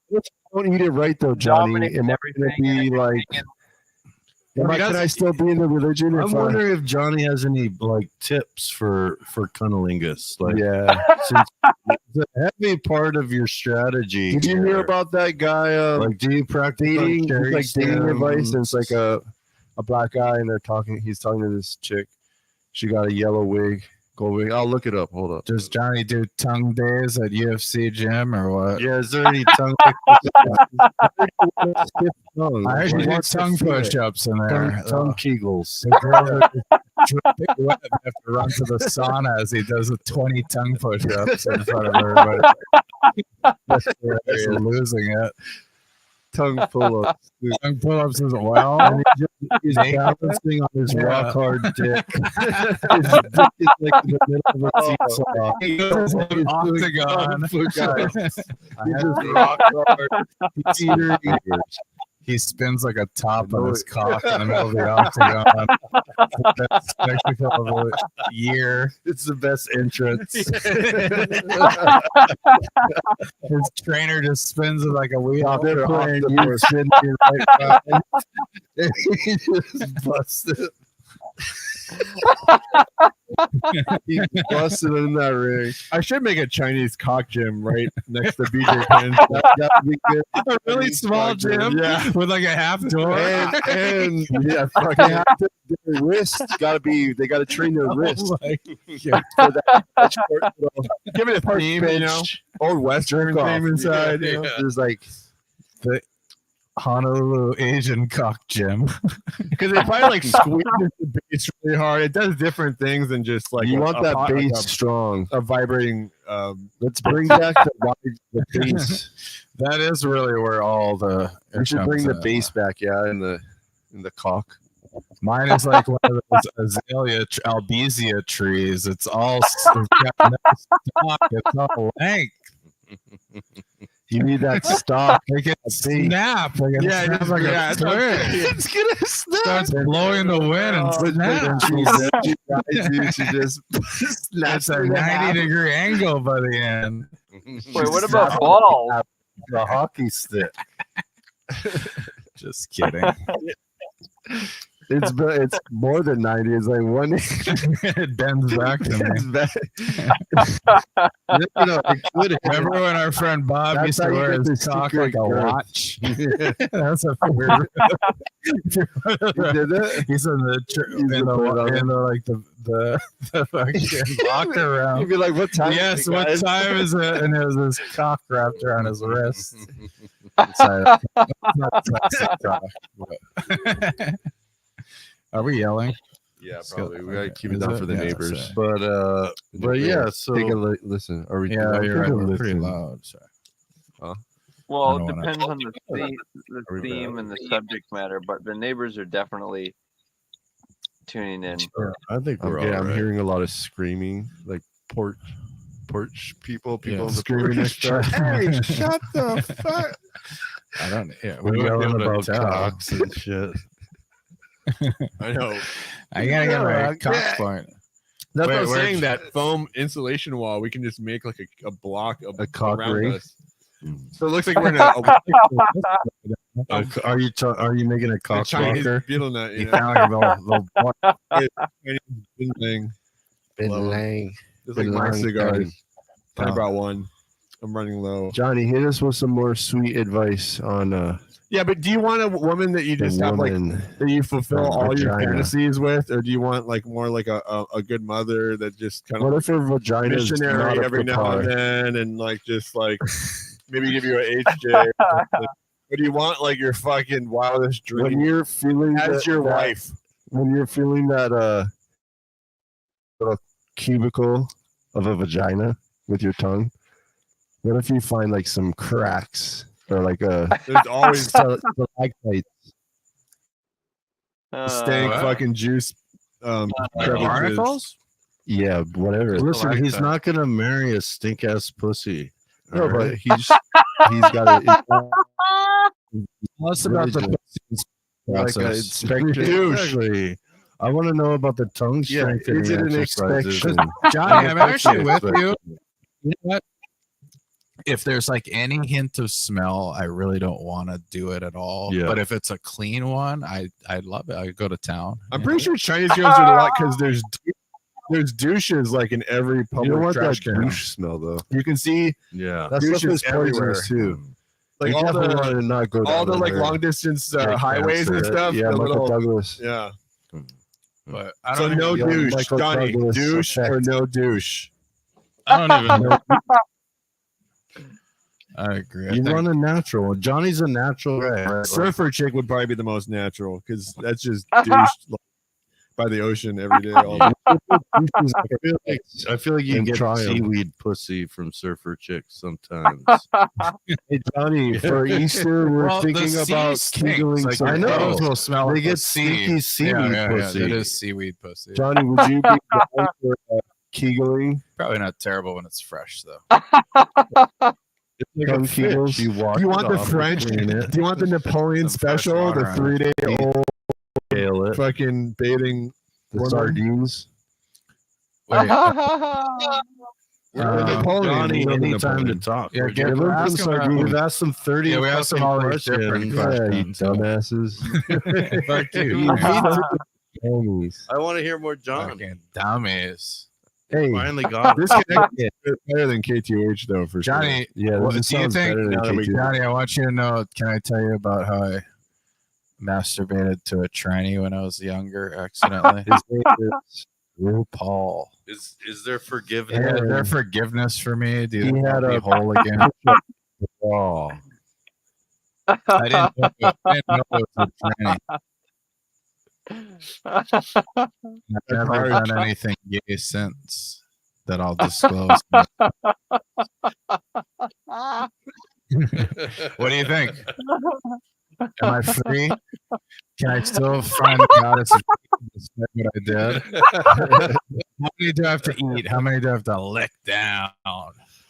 S1: Don't eat it right though, Johnny.
S8: dominate
S1: Am I gonna
S8: everything
S1: be like?
S3: He
S1: Can I still be in the religion?
S4: I'm
S1: if I-
S4: wondering if Johnny has any like tips for cunnilingus. Like,
S1: Yeah.
S4: since it's a heavy part of your strategy.
S1: Did you hear
S4: here.
S1: about that guy?
S4: Like, do you practice on
S1: Dating,
S4: cherry
S1: like dating advice. And it's
S4: stems?
S1: like a black guy, and he's talking to this chick. She got a yellow wig, gold wig. I'll look it up. Hold up.
S3: Does Johnny do tongue days at UFC gym or what?
S4: Yeah, is there any tongue?
S1: tongue.
S3: I heard you do tongue push-ups in there.
S4: tongue kegels.
S3: The girls are dripping wet and have to run to the sauna as he does a 20 tongue push-ups in front of everybody. He's losing it.
S1: Tongue pull-ups.
S3: Tongue pull-ups as well.
S4: And he's balancing on his
S3: Yeah.
S4: rock hard dick. His dick is like in the middle of a seesaw.
S3: He goes
S4: He's
S3: like
S4: doing
S3: octagon.
S4: tongue push-ups.
S3: I
S4: He's
S3: have
S4: just
S3: to-
S4: rock hard. Peter Eaters.
S3: he spins like a top on his cock in the middle of the octagon. The best spectacle of the year.
S4: It's the best entrance.
S3: His trainer just spins it like a wheel.
S4: They're playing you sitting right behind. And he just busted.
S1: He busted in that ring.
S5: I should make a Chinese cock gym right next to BJ Penn's.
S1: That would be good.
S3: A really small gym with like a half door.
S1: And yeah, fucking have to, their wrists gotta be. They gotta train their wrists.
S3: Oh my
S1: For that short little
S5: Give it a
S1: park
S5: theme, you know,
S1: bench
S5: old Western
S1: jerk off.
S5: theme inside. you know?
S3: Yeah.
S1: There's like
S3: Honolulu Asian cock gym.
S5: Because if I like squeeze the bass really hard, it does different things than just like
S1: you want that
S5: pot-
S1: bass
S5: like
S1: strong.
S5: a vibrating.
S1: Let's bring back the bass.
S3: That is really where all the
S1: We should bring the
S3: comes in.
S1: bass back. Yeah, in the cock.
S3: Mine is like one of those albizia trees. It's all it's got no stalk. It's all lank.
S1: You need that stock.
S3: Like it snap. Like it
S5: Yeah,
S3: snaps like
S5: yeah,
S3: a
S5: it's
S3: twig.
S5: it's gonna snap.
S3: Starts blowing the wind and snaps.
S1: She just
S3: That's a 90-degree angle by the end.
S8: Wait, what about balls?
S1: the hockey stick.
S3: Just kidding.
S1: It's more than 90. It's like one.
S3: It bends back to me.
S1: It's back.
S3: Remember when our friend Bob
S1: That's
S3: used to
S1: how you
S3: wear
S1: get
S3: his
S1: the
S3: cock
S1: secret
S3: like a
S1: girth.
S3: watch? That's a weird.
S1: You did it?
S3: He's in the like the fucking locker room.
S1: You'd be like, what time?
S3: Yes,
S1: is it,
S3: what
S1: guys?
S3: time is it? And it was his cock wrapped around his wrist. Sorry, not cock, but- Are we yelling?
S1: Yeah,
S3: Let's
S1: probably.
S3: go.
S1: We gotta keep
S3: Is
S1: it down
S3: it?
S1: for the
S3: Yeah,
S1: neighbors.
S3: that's right.
S4: But yeah, so
S1: Take a listen. Are we?
S3: Yeah,
S1: I
S3: you're right.
S1: think
S3: We're pretty
S1: listen.
S3: loud. Sorry.
S8: Well,
S3: I
S8: it
S3: don't wanna-
S8: depends on the
S1: Are we
S8: theme
S1: bad?
S8: and the subject matter, but the neighbors are definitely tuning in.
S4: I think we're
S1: Okay,
S4: all
S1: I'm
S4: right.
S1: hearing a lot of screaming, like porch people
S3: Yeah,
S1: on the
S3: screaming
S1: porch.
S3: next door.
S1: Hey, shut the fuck!
S3: I don't. Yeah,
S4: We're
S3: we wouldn't be
S4: yelling
S3: able
S4: about
S3: to tell.
S4: cocks and shit.
S5: I know.
S3: I gotta get my
S1: Yeah,
S3: cock
S1: yeah.
S3: point.
S5: That's
S3: Wait,
S5: what I'm
S3: where'd
S5: saying.
S3: you-
S5: That foam insulation wall, we can just make like a block of
S1: A cock
S5: around
S1: ring?
S5: us. So it looks like we're in a
S4: Are you making a cock
S5: Chinese
S4: blocker?
S5: beetle nut.
S3: You
S5: You know?
S3: found like a little
S5: Chinese thing.
S1: Been
S5: Low.
S1: laying.
S5: Just like
S1: Been
S5: my
S1: long
S5: cigars.
S1: time.
S5: I brought one. I'm running low.
S1: Johnny, hit us with some more sweet advice on
S5: Yeah, but do you want a woman that you
S1: the
S5: just have like
S1: woman.
S5: that you fulfill
S1: Or
S5: all your
S1: vagina.
S5: fantasies with, or do you want like more like a good mother that just kind of
S1: What if her vagina is not
S5: missionary
S1: up
S5: every
S1: to
S5: now
S1: par?
S5: and then, and like just like maybe give you an HJ? Or something? Or do you want like your fucking wildest
S1: When
S5: dream
S1: you're feeling
S5: as
S1: that-
S5: your
S1: that-
S5: wife?
S1: when you're feeling that little cubicle of a vagina with your tongue, what if you find like some cracks or like a
S5: There's always
S1: stalactites?
S5: stank
S3: What?
S5: fucking juice.
S3: like
S5: crevices.
S3: barnacles?
S1: Yeah, whatever.
S4: Listen,
S3: like
S4: he's
S3: that.
S4: not gonna marry a stink ass pussy.
S1: No,
S4: all
S1: but
S4: right?
S1: he's got a
S3: What's about the
S1: like a
S3: process?
S1: inspector.
S4: Exactly. I want to know about the tongue
S1: Yeah,
S4: strengthening
S1: is it an
S4: exercises.
S1: inspection?
S4: and-
S3: Johnny, I'm actually with
S4: But-
S3: you. You know what? If there's like any hint of smell, I really don't want to do it at all.
S4: Yeah.
S3: But if it's a clean one, I'd love it. I'd go to town.
S5: I'm pretty sure Chinese girls do it a lot because there's douches like in every
S1: You
S5: public
S1: don't want that
S5: trash can.
S1: douche smell though.
S5: You can see
S4: Yeah.
S1: That stuff
S5: Douches
S1: is poisonous
S5: everywhere.
S1: too.
S5: like
S1: You
S5: all
S1: definitely want
S5: the
S1: to not go
S5: all
S1: down
S5: the like
S1: there.
S5: long distance
S1: Like
S5: highways and
S1: cancer.
S5: stuff.
S1: Yeah,
S5: the
S1: Michael
S5: little-
S1: Douglas.
S5: yeah.
S3: But I
S5: So
S3: don't
S5: no
S3: even,
S1: even-
S5: douche,
S1: Michael
S5: Johnny.
S1: Douglas
S5: Douche
S1: effect.
S5: or no douche.
S3: I don't even know. I agree. I
S4: You
S3: think-
S4: run a natural. Johnny's a natural guy. Right?
S5: Surfer chick would probably be the most natural because that's just douche like, by the ocean every day. All day.
S4: I feel like you
S1: And
S4: get
S1: try 'em.
S4: seaweed pussy from surfer chicks sometimes.
S1: Hey Johnny, for Easter we're
S3: Well, the
S1: thinking
S3: sea
S1: about
S3: stinks.
S1: kegeling
S3: Like,
S1: some
S3: your
S4: I know.
S3: clothes will smell
S4: They
S3: like
S4: get
S3: the sea.
S4: stinky seaweed pussy.
S3: It is seaweed pussy.
S1: Johnny, would you be down for kegeling?
S3: Probably not terrible when it's fresh though.
S4: It's like
S1: Come
S4: a fish.
S1: Kegels.
S4: You wash
S2: Do you
S4: it
S2: want the
S4: off,
S2: French?
S4: clean it,
S2: Do you want the Napoleon
S3: Some fresh
S2: special?
S3: water
S2: The
S3: on it.
S2: 3-day-old
S4: scale it.
S2: fucking bathing.
S1: The
S2: Woman.
S1: sardines.
S3: Wait,
S2: Napoleon,
S4: Johnny,
S2: you know the
S4: anytime to
S2: Napoleon.
S4: talk.
S3: yeah,
S4: We're
S3: get,
S4: getting-
S3: ask him about-
S4: We've asked them 30
S3: Yeah, we asked them
S4: fucking
S3: all these different
S4: questions.
S1: Yeah, you
S3: questions.
S1: dumbasses.
S3: Fuck you.
S4: You
S3: man.
S4: need to-
S1: Homies.
S4: I want to hear more John.
S3: Fucking dummies.
S1: Hey,
S4: Finally got
S2: This guy is better than KTH though, for
S3: Johnny,
S1: yeah,
S3: what
S1: this
S3: do you
S1: sounds
S3: think?
S1: better than KT.
S3: Johnny, I want you to know. Can I tell you about how I masturbated to a tranny when I was younger accidentally?
S1: His name is
S3: RuPaul.
S4: Is there forgiveness?
S3: Yeah, is there forgiveness for me? Do you
S1: He
S3: think
S1: had
S3: I'll be
S1: a-
S3: whole again?
S1: Oh,
S3: I didn't know it was a tranny. I've never done anything gay since that I'll disclose. What do you think? Am I free? Can I still find the goddess of despite what I did? How many do I have to eat? How many do I have to lick down?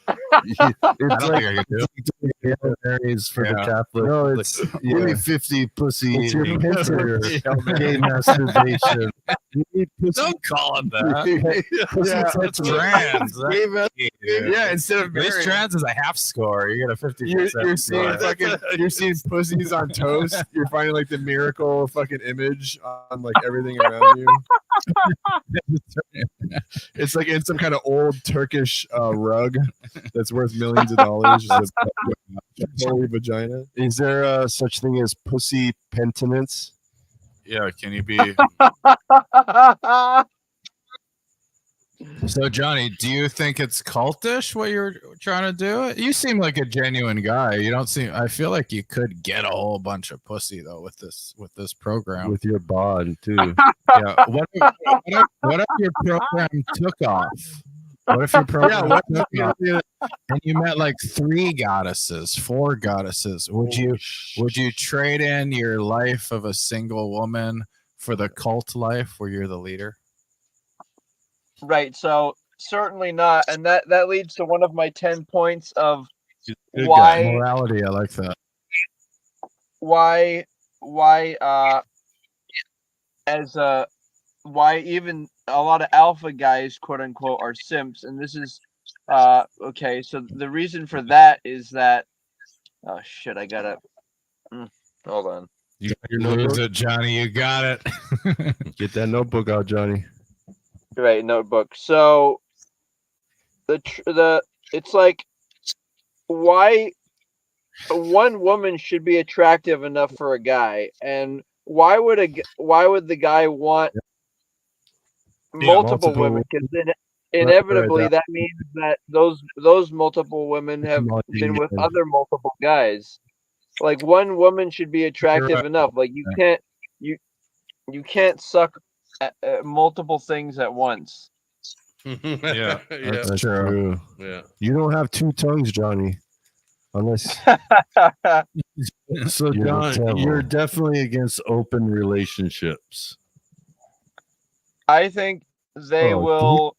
S3: I
S1: it's
S3: don't
S1: like
S3: think I can do it.
S4: Areas for the
S3: Yeah.
S4: Catholic.
S1: no,
S4: like,
S1: it's
S4: give me
S1: yeah.
S4: 50 pussy
S1: It's your
S4: eating
S1: pincer.
S4: for gay masturbation. You need pussy.
S3: Don't call it that.
S4: Yeah,
S3: It's trans.
S4: Gay mas-
S2: Yeah, instead of
S3: At least
S2: marrying-
S3: trans is a half score. You get a 50%.
S2: you're seeing
S3: score.
S2: fucking you're seeing pussies on toast. You're finding like the miracle fucking image on like everything around you. It's like in some kind of old Turkish rug that's worth millions of dollars. Just a holy vagina.
S1: Is there such thing as pussy penitence?
S3: Yeah, can you be? So, Johnny, do you think it's cultish what you're trying to do? You seem like a genuine guy. You don't seem. I feel like you could get a whole bunch of pussy though with this program.
S1: With your bod too.
S3: Yeah. What if your program took off? What if your program took off and you met like 3 goddesses, 4 goddesses? Would you trade in your life of a single woman for the cult life where you're the leader?
S8: Right. So certainly not, and that leads to one of my 10 points of
S4: Good guy.
S8: why
S3: Morality, I like that.
S8: why why even a lot of alpha guys, quote unquote, are simps. And this is okay, so the reason for that is that oh shit, I gotta hold on.
S1: You got your
S3: Lose
S1: notebook?
S3: it, Johnny. You got it.
S1: Get that notebook out, Johnny.
S8: Right, notebook. So the it's like why one woman should be attractive enough for a guy, and why would the guy want multiple women? Because then inevitably that means that those multiple women have been with other multiple guys. Like one woman should be attractive enough. Like you can't suck at multiple things at once.
S3: Yeah,
S4: yeah.
S1: That's true.
S4: Yeah.
S1: You don't have 2 tongues, Johnny. Unless
S4: So,
S1: You're the
S4: John,
S1: devil.
S4: you're definitely against open relationships.
S8: I think they
S1: Oh,
S8: will.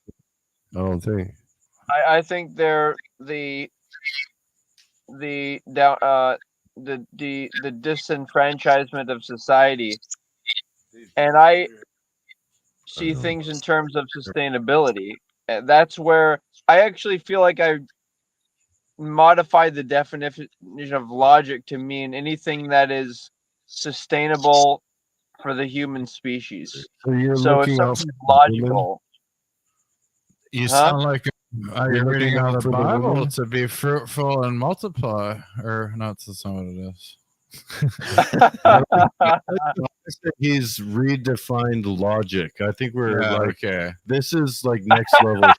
S1: I don't think.
S8: I think they're the disenfranchisement of society, and I see things in terms of sustainability. And that's where I actually feel like I modified the definition of logic to mean anything that is sustainable for the human species.
S1: So you're
S8: So if
S1: looking out
S8: something's
S1: for the women?
S8: logical,
S3: You
S8: Huh?
S3: sound like you're
S1: You're
S3: reading
S1: looking
S3: out
S1: out
S3: the
S1: for the
S3: Bible
S1: women?
S3: to be fruitful and multiply, or not? That's not what it is.
S4: He's redefined logic. I think we're
S3: Yeah,
S4: like,
S3: okay.
S4: this is like next level.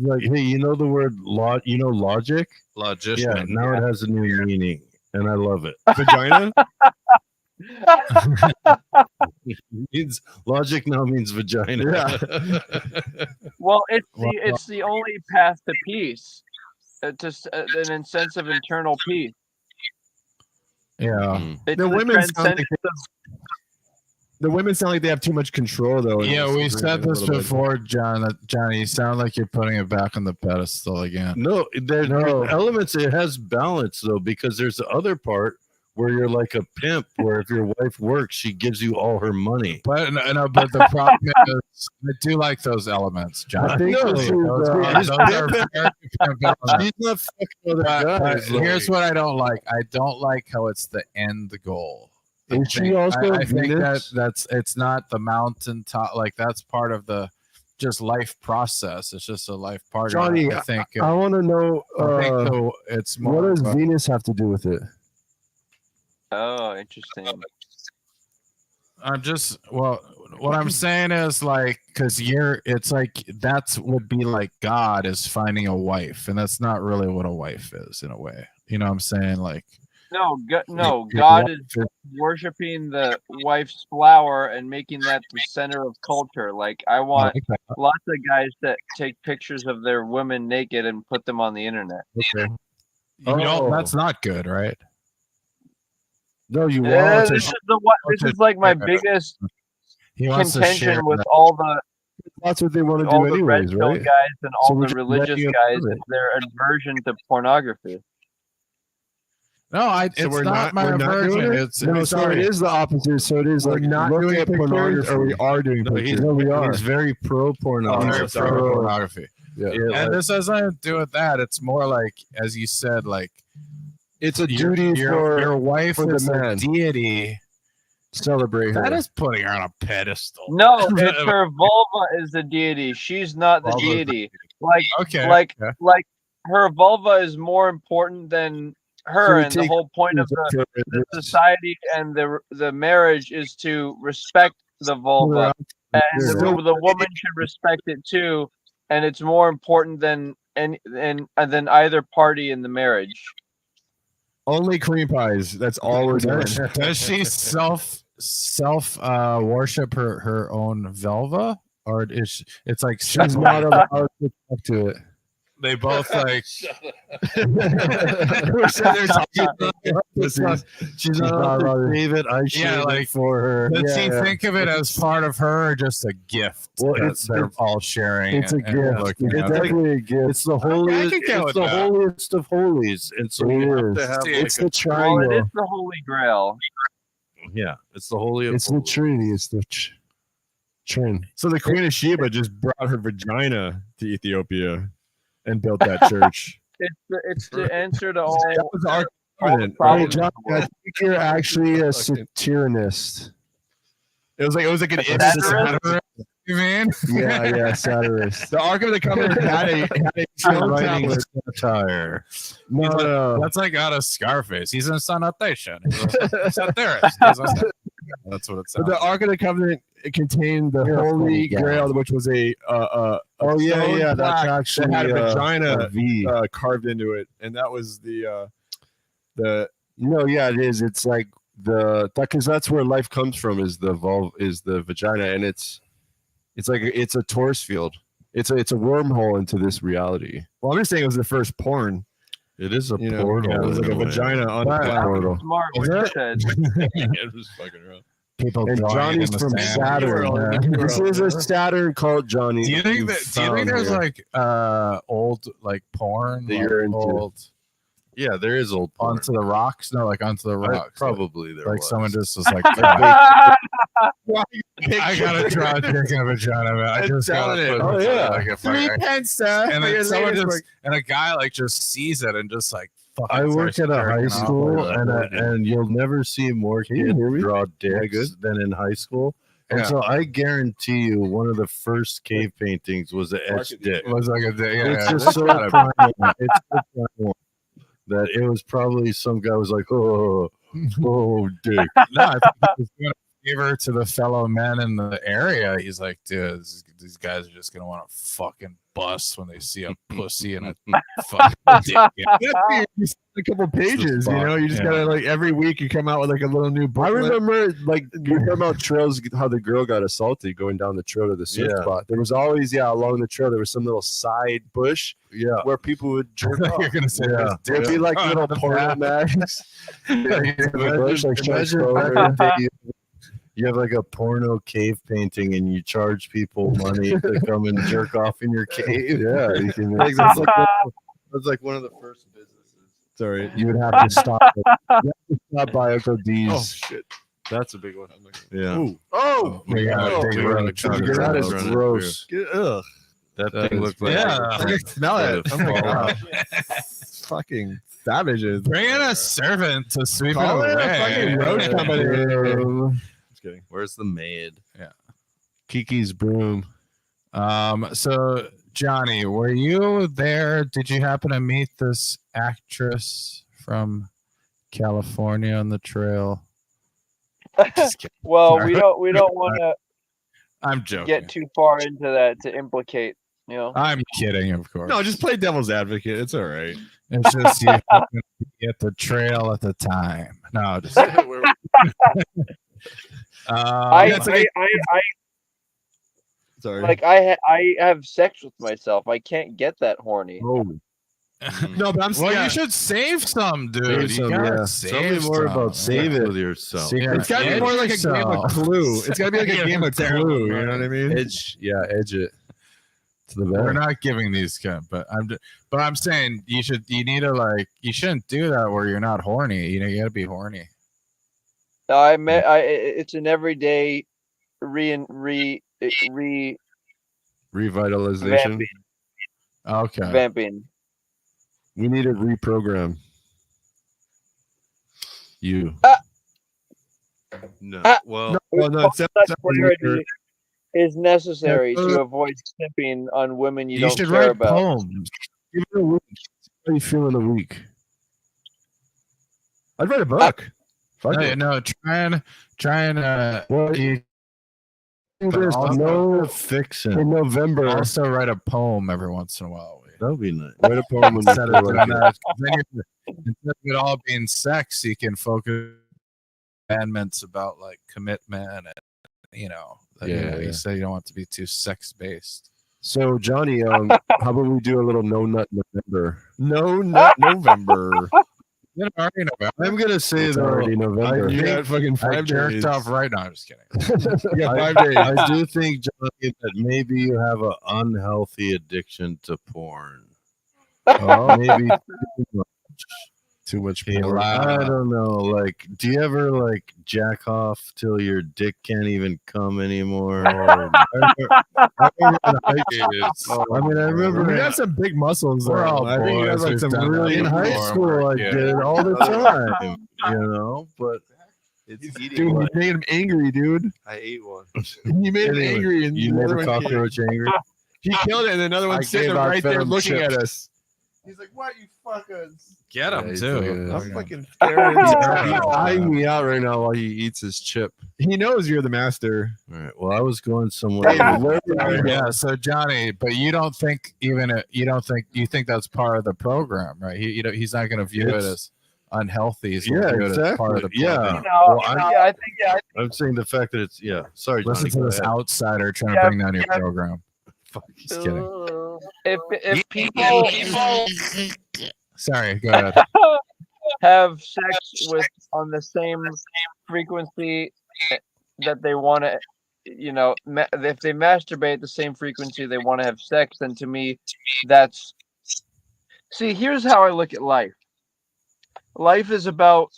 S4: Like, hey, you know the word logic?
S3: Logician.
S4: Yeah, now it has a new meaning, and I love it.
S2: Vagina?
S4: Means logic now means vagina.
S8: well, it's the only path to peace, an sense of internal peace.
S3: Yeah.
S4: Mm.
S8: It's
S2: The women sound
S8: transcendence
S5: the women sound like they have too much control, though. in
S3: Yeah,
S5: this
S3: we
S5: agreement
S3: said
S5: a
S3: this
S5: little bit.
S3: before, John. Johnny, you sound like you're putting it back on the pedestal again.
S4: No, there's elements. It has balance though, because there's the other part where you're like a pimp, where if your wife works, she gives you all her money.
S3: But no, but the problem is, I do like those elements, John.
S1: I think
S4: No,
S1: this is,
S3: those are very pimp elements.
S4: She's not fucking other
S3: But
S4: guys.
S3: here's what I don't like. I don't like how it's the end goal.
S1: Is she also
S3: I think
S1: Venus?
S3: that's it's not the mountaintop. Like that's part of the just life process. It's just a life part.
S1: Johnny,
S3: I think.
S1: I want to know
S3: It's
S1: what
S3: more.
S1: does Venus have to do with it?
S8: Oh, interesting.
S3: I'm just what I'm saying is like because it's like that's would be like God is finding a wife, and that's not really what a wife is in a way. You know what I'm saying? Like
S8: No,
S3: your
S8: God
S3: wife
S8: is worshiping the wife's flower and making that the center of culture. Like I want lots of guys that take pictures of their women naked and put them on the internet.
S3: Okay. You know, that's not good, right?
S1: No, you want
S8: This
S1: to.
S8: is like my biggest
S3: He wants to
S8: contention
S3: share
S8: with
S3: that.
S8: all the
S1: That's what they want to
S8: all
S1: do
S8: the red
S1: anyways,
S8: pill
S1: right?
S8: guys and all
S1: So we're
S8: the
S1: just
S8: religious
S1: letting you
S8: guys
S1: have it.
S8: is their aversion to pornography.
S3: No,
S5: So
S3: it's
S5: we're
S3: not
S5: not-
S3: my
S5: we're not doing
S3: aversion.
S5: it?
S3: It's
S1: No, so it is the opposite. So it is
S5: We're
S1: like
S5: not
S1: look
S5: doing
S1: at
S5: pictures,
S1: pornography.
S5: or we are doing
S4: No,
S5: pictures.
S1: No, we are.
S4: He's very pro pornography.
S3: very
S5: sorry.
S3: pro pornography.
S1: Yeah.
S3: And this has nothing to do with that. It's more like, as you said, like
S1: It's a
S3: your,
S1: duty
S3: your wife
S1: for the
S3: is a
S1: man.
S3: deity.
S1: Celebrate her.
S3: That is putting her on a pedestal.
S8: No, it's her vulva is the deity. She's not the
S3: Vulva's the
S8: deity. Like
S3: Okay.
S8: like
S3: okay.
S8: like her vulva is more important than her,
S1: we
S8: and the
S1: take
S8: whole point of the society and the marriage is to respect the vulva, and the woman should respect it too, and it's more important than than either party in the marriage.
S5: Only cream pies. That's all we're doing.
S3: Does she self worship her own vulva, or is it's like
S1: She's not allowed to talk to it.
S3: they both like
S4: She's not allowed to save it. I shave
S3: Yeah, like,
S4: it for her.
S3: does she
S1: Yeah.
S3: think of it as part of her or just a gift
S1: Well,
S3: that
S1: it's-
S3: they're
S1: it's-
S3: all sharing?
S1: It's a
S3: and
S1: gift.
S3: looking
S1: It's
S3: at?
S1: definitely a gift.
S4: It's the holiest.
S3: can get
S4: It's
S3: with
S4: the
S3: that.
S4: holiest of holies, and so
S1: It
S4: you have to
S1: is.
S4: have.
S1: It's the
S8: Well, it
S1: triangle.
S8: is the Holy Grail.
S4: Yeah, it's the holy of
S1: It's the
S4: holies.
S1: Trinity. It's the Trin.
S5: So the Queen of Sheba just brought her vagina to Ethiopia and built that church.
S8: It's the answer to all.
S5: That was our
S8: all
S5: covenant,
S8: the
S5: right?
S8: problems
S1: John,
S8: in the
S1: I
S8: world.
S1: think you're actually a satirist.
S5: It was like an
S8: Satirist?
S3: You mean?
S1: Yeah, satirist.
S5: The Ark of the Covenant had a stone
S4: Writing
S5: tablet.
S4: satire.
S1: No.
S3: That's like out of Scarface. He's in sanitation. He's a satirist. That's what it
S5: But
S3: sounds
S5: the
S3: like.
S5: Ark of the Covenant, it contained the
S1: You're a
S5: Holy
S1: funny guy.
S5: Grail, which was a
S1: Oh
S5: stone
S1: yeah, that's
S5: plaque
S1: actually
S5: that had a
S1: a
S5: vagina
S1: V.
S5: carved into it, and that was the
S1: No, yeah, it is. It's like because that's where life comes from. Is the vagina, and it's like it's a Taurus field. It's a wormhole into this reality.
S5: well, I'm just saying it was the first porn.
S4: It is a
S5: You know,
S4: portal.
S5: it was like
S4: in
S5: a
S4: way.
S5: vagina on the
S1: Right.
S5: plaque.
S1: Portal.
S8: Smart
S1: Is
S8: what you
S1: it?
S8: said.
S4: It was fucking rough.
S3: People
S1: And
S3: drawing it
S1: Johnny's
S3: in the
S1: from
S3: sand.
S1: Saturn.
S5: Yeah.
S1: This is a Saturn cult, Johnny.
S3: Do you think
S1: you
S3: that? Do you
S1: found
S3: think there's
S1: here.
S3: like old like porn
S1: That
S3: like,
S1: you're into?
S3: old
S4: Yeah, there is old porn.
S3: onto the rocks? No, like onto the rocks.
S4: Probably there
S3: like
S4: was.
S3: someone just was like, I gotta draw a dick in a vagina, man. I just gotta put
S1: Oh, yeah.
S3: like if
S5: 3
S3: I,
S5: pence, sir.
S3: and
S5: for your
S3: then someone
S5: latest
S3: just and a guy like just sees it and just like fucking
S1: I work
S3: starts
S1: at a high
S3: jerking off
S1: school,
S3: like that.
S1: and
S4: you'll never see more
S1: Can you
S4: kids
S1: hear me?
S4: draw
S1: good?
S4: dicks than in high school. And
S3: Yeah.
S4: so I guarantee you, one of the first cave paintings was an etched dick.
S3: It was like a yeah,
S4: It's
S3: yeah,
S4: just so
S3: yeah.
S4: primal. It's so primal that it was probably some guy was like, oh, dick.
S3: No, I think he was doing a favor to the fellow men in the area. He's like, dude, these guys are just gonna want to fucking bust when they see a pussy and a fucking dick. Yeah.
S5: Just a couple pages, you know. You just
S3: Yeah.
S5: gotta like every week you come out with like a little new book.
S1: I remember, like, you're talking about trails, how the girl got assaulted going down the trail to the surf
S4: Yeah.
S1: spot. There was always, along the trail, there was some little side bush
S4: Yeah.
S1: where people would jerk off.
S3: You're gonna say
S4: Yeah.
S1: There'd be like little porno mags. In the bush, like, stretched over.
S4: You have like a porno cave painting, and you charge people money to come and jerk off in your cave.
S1: Yeah, you can.
S4: That's like one of the first businesses.
S5: Sorry.
S1: You would have to stop. You have to stop by Uncle D's.
S5: Oh shit.
S1: That's a big one.
S4: Yeah.
S5: Ooh.
S2: Oh,
S3: We got
S5: Oh,
S3: a big
S4: we
S3: road
S4: gotta
S3: truck.
S4: figure
S1: That
S4: out
S1: is
S4: Run it
S1: gross.
S5: Ugh.
S4: That
S1: That
S4: thing
S1: is
S4: looked like
S3: Yeah.
S5: I can smell it.
S4: Yeah,
S5: Oh my
S4: fall
S5: god. Fucking savages.
S3: Bring in a servant to sweep
S5: Call
S3: it
S5: it
S3: away.
S5: a fucking road company. Just kidding.
S4: Where's the maid?
S1: Kiki's broom.
S3: So Johnny, were you there? Did you happen to meet this actress from California on the trail? Just kidding.
S8: Well,
S3: Sorry.
S8: we don't want to
S3: I'm joking.
S8: get too far into that to implicate. You know.
S3: I'm kidding, of course.
S5: No, just play devil's advocate. It's all right.
S3: It's just you happened to be at the trail at the time. No, just
S5: Sorry.
S8: Like I have sex with myself. I can't get that horny.
S1: Oh,
S5: no, but I'm
S3: well,
S5: yeah,
S3: you should save some, dude.
S1: Save
S3: You
S1: some,
S3: gotta
S1: yeah.
S3: save
S4: Tell me more
S3: some.
S4: about
S1: Save
S4: sex
S1: it.
S4: with yourself.
S1: Secret.
S5: it's gotta be
S3: Edge
S5: more like a game of
S3: yourself.
S5: Clue. It's gotta be like a
S3: Yeah,
S5: game of
S3: terrible,
S5: Clue. You
S3: right.
S5: know what I mean?
S1: edge. Yeah, edge it to the
S3: We're
S1: back.
S3: not giving these kind, but I'm saying you need to you shouldn't do that where you're not horny. You gotta be horny.
S8: It's an everyday
S1: Revitalization.
S3: Okay.
S8: revamping.
S1: We need to reprogram you.
S4: No.
S8: Ah.
S4: Well,
S5: Well, no,
S8: Such clarity is necessary to avoid simping on women you,
S3: You
S8: don't
S3: should
S8: care
S3: write
S8: about.
S3: poems.
S1: Give it a week. How you feel in a week?
S5: I'd write a book.
S1: Fuck
S3: No,
S1: it.
S3: no, try and
S1: Well,
S3: you
S1: there's
S3: also-
S1: no
S4: fiction.
S1: in November.
S3: also write a poem every once in a while.
S4: That would be nice.
S1: Write a poem when you
S3: Instead
S1: feel
S3: of
S1: like
S3: doing
S1: it.
S3: that, 'cause then instead of it all being sex, you can focus commandments about like commitment and
S1: Yeah.
S3: you say you don't want to be too sex based.
S1: So Johnny, how about we do a little no nut November?
S5: No, not November.
S4: I'm gonna say
S1: It's
S4: though,
S1: already November.
S5: You got fucking
S3: I
S5: 5
S3: jerked
S5: days.
S3: off right now. I'm just kidding.
S5: You got 5 days.
S4: I do think, Johnny, that maybe you have an unhealthy addiction to porn.
S1: Oh,
S4: Maybe
S1: too much
S3: He
S1: porn.
S3: lied.
S4: I don't know. Like, do you ever like jack off till your dick can't even come anymore? I mean, I remember
S5: You got some big muscles.
S3: We're
S5: though.
S3: all
S5: I think you
S3: boys
S5: have like
S3: who've
S5: some
S3: done that
S5: really
S4: in high
S3: before,
S4: school, I
S3: yeah.
S4: did all the time, you know. But
S5: Dude, you made him angry, dude.
S1: I ate one.
S5: You made him
S4: Anyway,
S5: angry, and
S4: you
S5: the other
S4: never
S5: one
S4: cockroach angry.
S5: He killed it, and another
S1: I
S5: one's sitting
S1: gave out
S5: right there
S1: venom
S5: looking
S1: chips.
S5: at us. He's like, "What you fuckers?"
S3: Get
S1: Yeah,
S3: him
S1: he's
S3: too.
S1: like,
S5: I'm fucking
S1: He's
S5: staring.
S1: eyeing me out right now while he eats his chip.
S5: He knows you're the master.
S4: All right. Well, I was going somewhere.
S3: Yeah, so Johnny, but you don't think you think that's part of the program, right? He's not going to view it
S4: It's-
S3: as unhealthy. He's
S4: Yeah,
S3: gonna view it as part of the
S4: exactly. Yeah.
S3: program.
S4: Well, I'm-
S8: I think
S4: I'm saying the fact that it's Sorry,
S3: Listen
S4: Johnny.
S3: to
S4: go
S3: this
S4: ahead.
S3: outsider trying
S8: Yeah,
S3: to bring down your
S8: yeah.
S3: program. Just kidding.
S8: if people
S3: Sorry, go ahead.
S8: have sex with on the same frequency that they want to, if they masturbate at the same frequency they want to have sex, then to me, that's. See, here's how I look at life. Life is about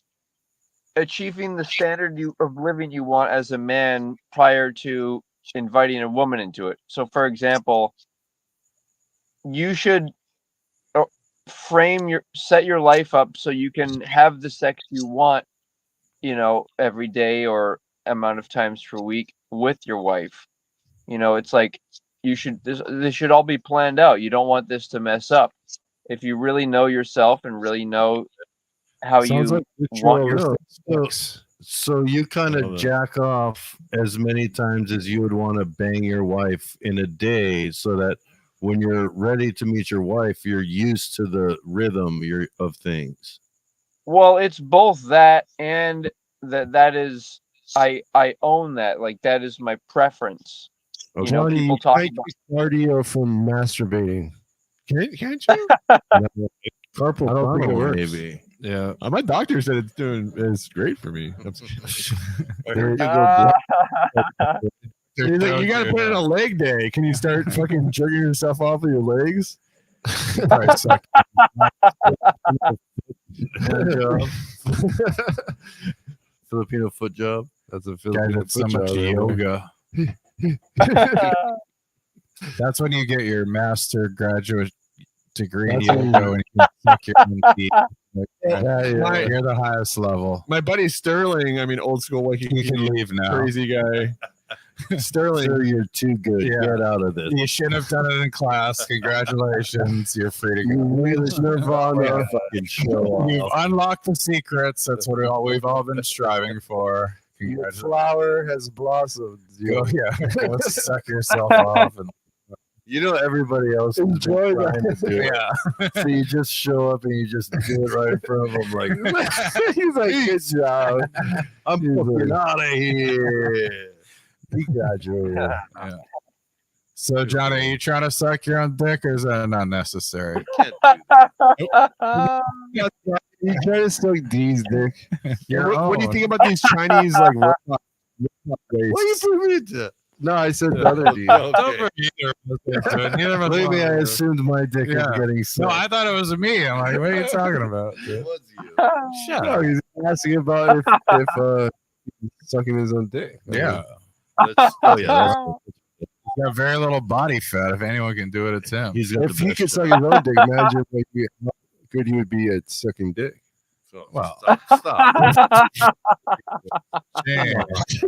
S8: achieving the standard of living you want as a man prior to inviting a woman into it. So, for example, you should set your life up so you can have the sex you want, every day or amount of times per week with your wife. It's like this should all be planned out. You don't want this to mess up. If you really know yourself and really know how
S1: Sounds
S8: you
S1: like
S8: want your
S4: So you kind
S5: Love
S4: of
S5: it.
S4: jack off as many times as you would want to bang your wife in a day, so that when you're ready to meet your wife, you're used to the rhythm of things.
S8: Well, it's both that and that is I own that. Like that is my preference.
S4: Okay.
S1: Johnny,
S8: people
S1: you
S8: talk
S1: might get cardio from masturbating.
S5: Can't you?
S1: Carpal
S4: I don't think it
S1: tunnel,
S4: works.
S1: maybe.
S3: Yeah.
S5: My doctor said it's great for me.
S1: There you go.
S8: Ah.
S5: He's like, you gotta put in a leg day. Can you start fucking jerking yourself off with your legs?
S3: Probably suck.
S4: Filipino foot job.
S1: That's a
S3: Guy
S1: Filipino
S3: did so
S1: foot
S3: much
S1: job there, man.
S3: yoga. That's when you get your master graduate degree in
S1: That's when
S3: yoga and you can suck your own feet. Like,
S1: Yeah, yeah.
S3: You're the highest level.
S5: My buddy Sterling, I mean, old school
S3: You can
S5: Waikiki,
S3: leave now.
S5: crazy guy. Sterling,
S4: Sir, you're too good.
S3: Yeah.
S4: Get out of this.
S3: You shouldn't have done it in class. Congratulations. You're free to
S1: You
S3: go.
S1: reached Nirvana.
S4: Fucking show
S3: You've
S4: off.
S3: unlocked the secrets. That's what we've all been striving for.
S1: Your
S3: Congratulations.
S1: flower has blossomed.
S3: Go, yeah, go suck yourself off. And,
S4: You know everybody else has been
S1: Enjoy
S4: trying to do it.
S3: yeah.
S4: So you just show up and you just do it right in front of them like,
S1: He's like, good job.
S4: I'm fucking out of here.
S1: He graduated.
S3: So, Johnny, are you trying to suck your own dick or is that not necessary?
S1: He tried to suck D's dick.
S5: what do you think about these Chinese like robot
S4: What are you
S1: race?
S4: putting me into?
S1: No, I said the other D.
S4: Okay.
S3: Neither of us
S1: Believe me, I
S3: wanted to.
S1: assumed my dick
S3: Yeah.
S1: was getting
S3: No,
S1: sucked.
S3: I thought it was me. I'm like, what are you talking about?
S4: It was you.
S3: Shut
S1: No,
S3: up.
S1: he's asking about if he's sucking his own dick.
S3: Yeah.
S4: Oh yeah.
S3: He's got very little body fat. If anyone can do it, it's him.
S4: He's got
S1: If
S4: the
S1: he
S4: best
S1: could
S4: shot.
S1: suck his own dick, imagine how good he would be at sucking dick.
S4: So,
S3: Well.
S4: stop.
S3: Damn.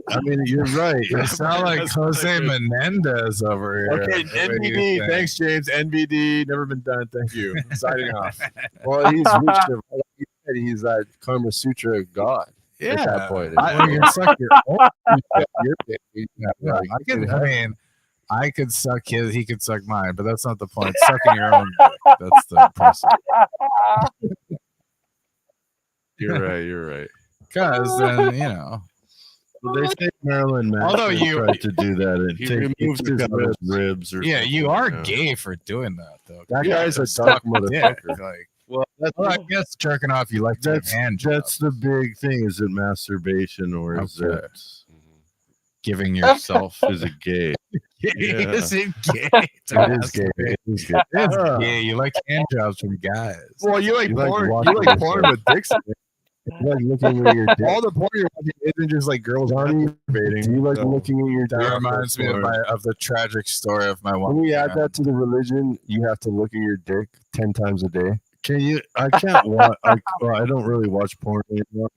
S1: I mean, you're right.
S3: You sound like Jose Menendez over here.
S5: Okay,
S3: That's what you
S5: NBD.
S3: think.
S5: Thanks, James. NBD. Never been done. Thank you. Signing off.
S1: Well, he's reached a, like you said, he's that Karma Sutra god at that
S3: Yeah.
S1: point.
S3: Well, you can suck your own.
S1: Your dick.
S3: Yeah, I could suck his, he could suck mine, but that's not the point. Sucking your own dick. That's the process.
S5: You're right. You're right.
S3: Because then, you know.
S4: Well, they say Marilyn Manson
S3: Although you-
S4: tried to do that and
S5: He
S4: take
S5: removes
S4: his
S5: his
S4: ribs or
S3: Yeah,
S4: something,
S3: you are
S4: know.
S3: gay for doing that, though.
S1: That
S3: Yeah,
S1: guy's a
S3: suck
S1: dark
S3: dick.
S1: motherfucker.
S3: Like,
S4: Well,
S3: well, I guess jerking off, you like to have hand
S4: that's
S3: jobs.
S4: the big thing. Is it masturbation or is
S3: Okay.
S4: it
S3: Giving yourself.
S4: is it gay? Yeah.
S3: Is it gay?
S1: It is gay. It is gay.
S3: It's gay. You like hand jobs from guys.
S5: Well, you like
S1: You like
S5: porn.
S1: watching
S5: You like porn
S1: yourself.
S5: with dicks.
S1: You like looking at your dick.
S5: All the porn you're watching isn't just like girls
S1: Johnny, do
S5: masturbating.
S1: you like
S5: So-
S1: looking at your
S3: That
S1: dick?
S3: reminds me of the tragic story of my
S1: When
S3: one.
S1: we add that to the religion, you have to look at your dick 10 times a day.
S4: Can you? I can't watch. I don't really watch porn anymore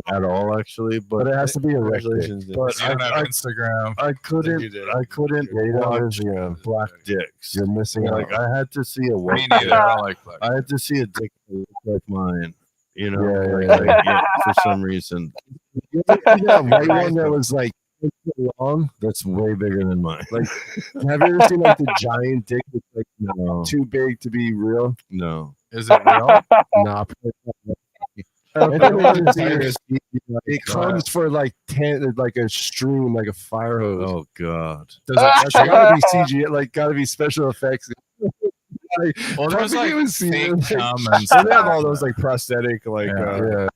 S4: at all, actually.
S1: But
S4: But
S1: it has to be a rec dick.
S5: Congratulations. Nick.
S4: But
S3: You don't have Instagram.
S4: I couldn't.
S5: you did.
S4: I couldn't
S1: Yeah, you don't have
S4: watch
S1: Instagram.
S4: black dicks.
S1: You're missing
S4: Like
S1: out.
S4: I had to see a
S3: Me
S4: white.
S3: neither. I don't like black.
S4: I had to see a dick that looked like mine. You know,
S1: Yeah,
S4: like, for some reason.
S1: You ever see that white one that was like long?
S4: That's way bigger than mine.
S1: Like, have you ever seen like the giant dick that's like
S4: No,
S1: too big to be real?
S4: no.
S3: Is it real?
S1: Nah. It comes for like 10, like a stream, like a fire hose.
S4: Oh God.
S3: Does
S1: That's
S3: it
S1: gotta be CG, like gotta be special effects.
S3: Well, there's like
S1: Probably seen
S3: fake
S1: it.
S3: cum and
S5: So they have all
S3: stuff.
S5: those like prosthetic, like
S3: Yeah.
S1: Yeah,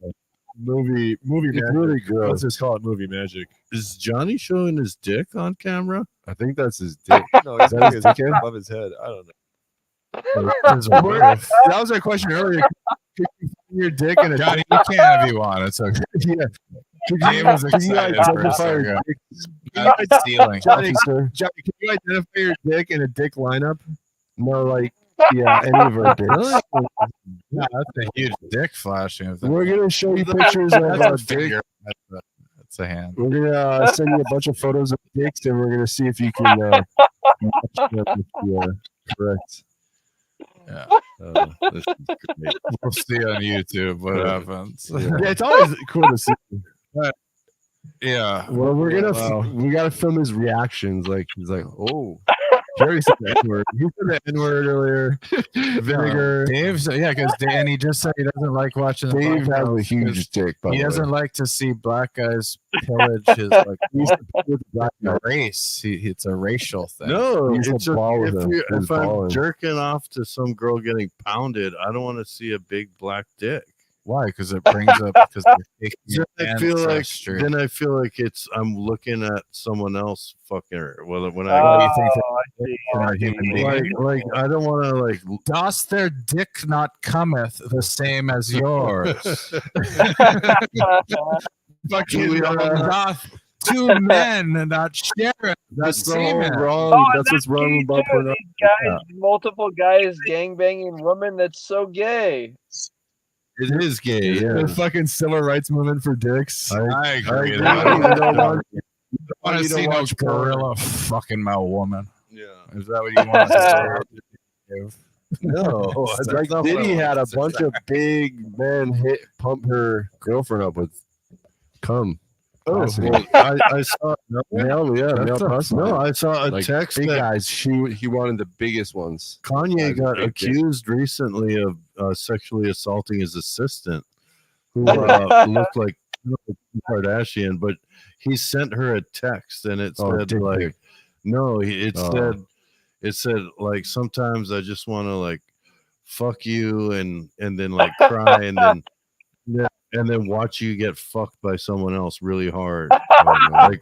S5: movie
S1: it's
S5: magic.
S1: really
S5: Let's
S1: gross.
S5: just call it movie magic.
S4: Is Johnny showing his dick on camera?
S1: I think that's his dick.
S5: No,
S1: Is that his dick in?
S5: above his head. I don't know.
S3: There's a roof.
S5: That was our question earlier. Could you find your dick in a
S3: Johnny, you can if you want. It's okay.
S1: Yeah.
S3: Dave was
S1: Could you
S3: excited for a
S1: identify your
S3: second.
S1: dick,
S3: Not stealing.
S5: Johnny,
S1: officer?
S5: Johnny, can you identify your dick in a dick lineup?
S1: No, like, yeah, any of our dicks.
S3: Yeah, that's a huge dick flashing. If
S1: We're gonna show you pictures of
S3: that's
S1: our
S3: a
S1: dick.
S3: finger. That's a hand.
S1: We're gonna send you a bunch of photos of dicks, and we're gonna see if you can match them with the correct.
S3: Yeah.
S4: This is great.
S3: We'll see on YouTube what happens.
S5: Yeah, it's always cool to see.
S3: Yeah.
S1: Well, we're gonna
S5: Wow.
S1: we gotta film his reactions. Like he's like, oh,
S5: Jerry said the N word. He said the N word earlier. Vinegar.
S3: Dave's because and he just said he doesn't like watching. the
S1: Dave has a
S3: podcast
S1: huge dick. By
S3: He
S1: the way.
S3: doesn't like to see black guys pillage his like
S1: He's the with the black guy.
S3: race. It's a racial thing.
S4: No,
S1: He's
S4: it's
S1: a ball with him.
S4: if
S1: He's
S4: I'm
S1: balling.
S4: jerking off to some girl getting pounded, I don't want to see a big black dick.
S3: Why? Because it brings up because they're taking
S4: Then I feel like it's I'm looking at someone else fucking her. Well, when I
S3: Oh, you think
S8: I see.
S3: they're not human beings?
S4: like I don't want to like
S3: Doth their dick not cometh the same as yours?
S5: Fucking
S3: Doth two men not share the
S1: That's the whole
S3: semen?
S1: wrong. That's what's wrong
S8: Gay
S1: about
S8: too.
S1: pornography.
S8: These guys, multiple guys gangbanging women. That's so gay.
S4: it is gay.
S5: the
S4: Yeah.
S5: fucking civil rights movement for dicks.
S3: I agree.
S1: agree.
S3: I
S1: You don't want-
S3: want to
S1: you don't
S3: see no
S1: watch porn.
S3: gorilla fucking my woman.
S4: Yeah.
S3: Is that what you want to say?
S4: No, that's
S1: Like
S4: not what I
S1: Diddy
S4: want
S1: had
S4: to
S1: a
S4: say.
S1: bunch of big men pump her girlfriend up with cum.
S4: Oh,
S1: Acid.
S4: well, I saw
S1: Male
S4: that's no, I saw a
S1: Like,
S4: text
S1: big
S4: that
S1: guys. He wanted the biggest ones.
S4: Kanye
S1: Guys
S4: got
S1: with big dicks.
S4: accused recently of sexually assaulting his assistant, who looked like Kim Kardashian, but he sent her a text and it
S1: Oh,
S4: said
S1: dick
S4: like,
S1: pic.
S4: no, it
S1: Oh.
S4: said like sometimes I just want to like fuck you and then like cry and then watch you get fucked by someone else really hard. Like,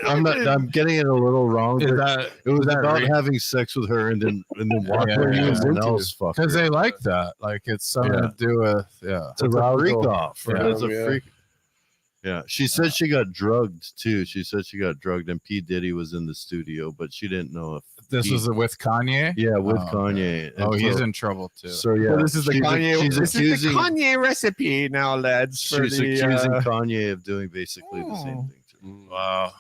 S4: I'm getting it a little wrong.
S3: Is
S4: But
S3: that
S4: it was
S3: that
S4: about
S3: re-
S4: having sex with her and then watching
S3: Yeah,
S4: someone
S1: yeah.
S4: else fuck her.
S3: because they like that? Like it's something
S4: Yeah.
S3: to do with
S4: It's a freak off.
S3: Yeah.
S4: It's a
S1: Yeah.
S4: freak. Yeah, she said she got drugged too. She said she got drugged, and P. Diddy was in the studio, but she didn't know if
S3: This was with Kanye.
S4: yeah with
S3: Oh,
S4: Kanye.
S3: Oh,
S4: And
S3: he's
S4: so,
S3: in trouble too.
S4: So yeah,
S5: So this is the
S4: she's-
S5: Kanye.
S4: She's
S5: This is the
S4: accusing.
S5: Kanye recipe now, lads. For
S4: She's
S5: the,
S4: accusing Kanye of doing basically the same thing. Too.
S3: Wow.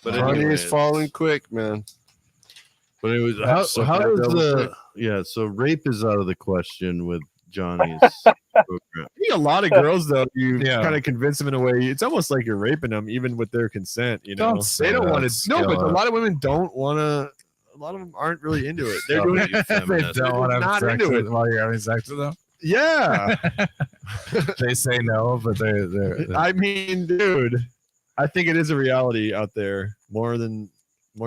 S4: But
S1: Kanye
S4: anyway,
S1: is falling quick, man.
S4: But it was
S1: So
S4: how
S1: that
S4: does
S1: double
S4: the
S1: quick.
S4: yeah? So rape is out of the question with Johnny's program.
S5: I think a lot of girls though, you
S3: Yeah.
S5: kind of convince them in a way. It's almost like you're raping them, even with their consent. You know,
S3: Don't say
S5: they don't
S3: that,
S5: want to. No, but a
S3: Skilla.
S5: lot of women don't want to. A lot of them aren't really into it. They're
S4: Stop
S5: doing
S4: it, you
S5: it.
S3: They
S4: feminist.
S3: don't want to have
S5: not
S3: sex
S5: into
S3: with,
S5: it.
S3: while you're having sex with them.
S5: Yeah,
S3: They say no, but they're
S5: I mean, dude, I think it is a reality out there more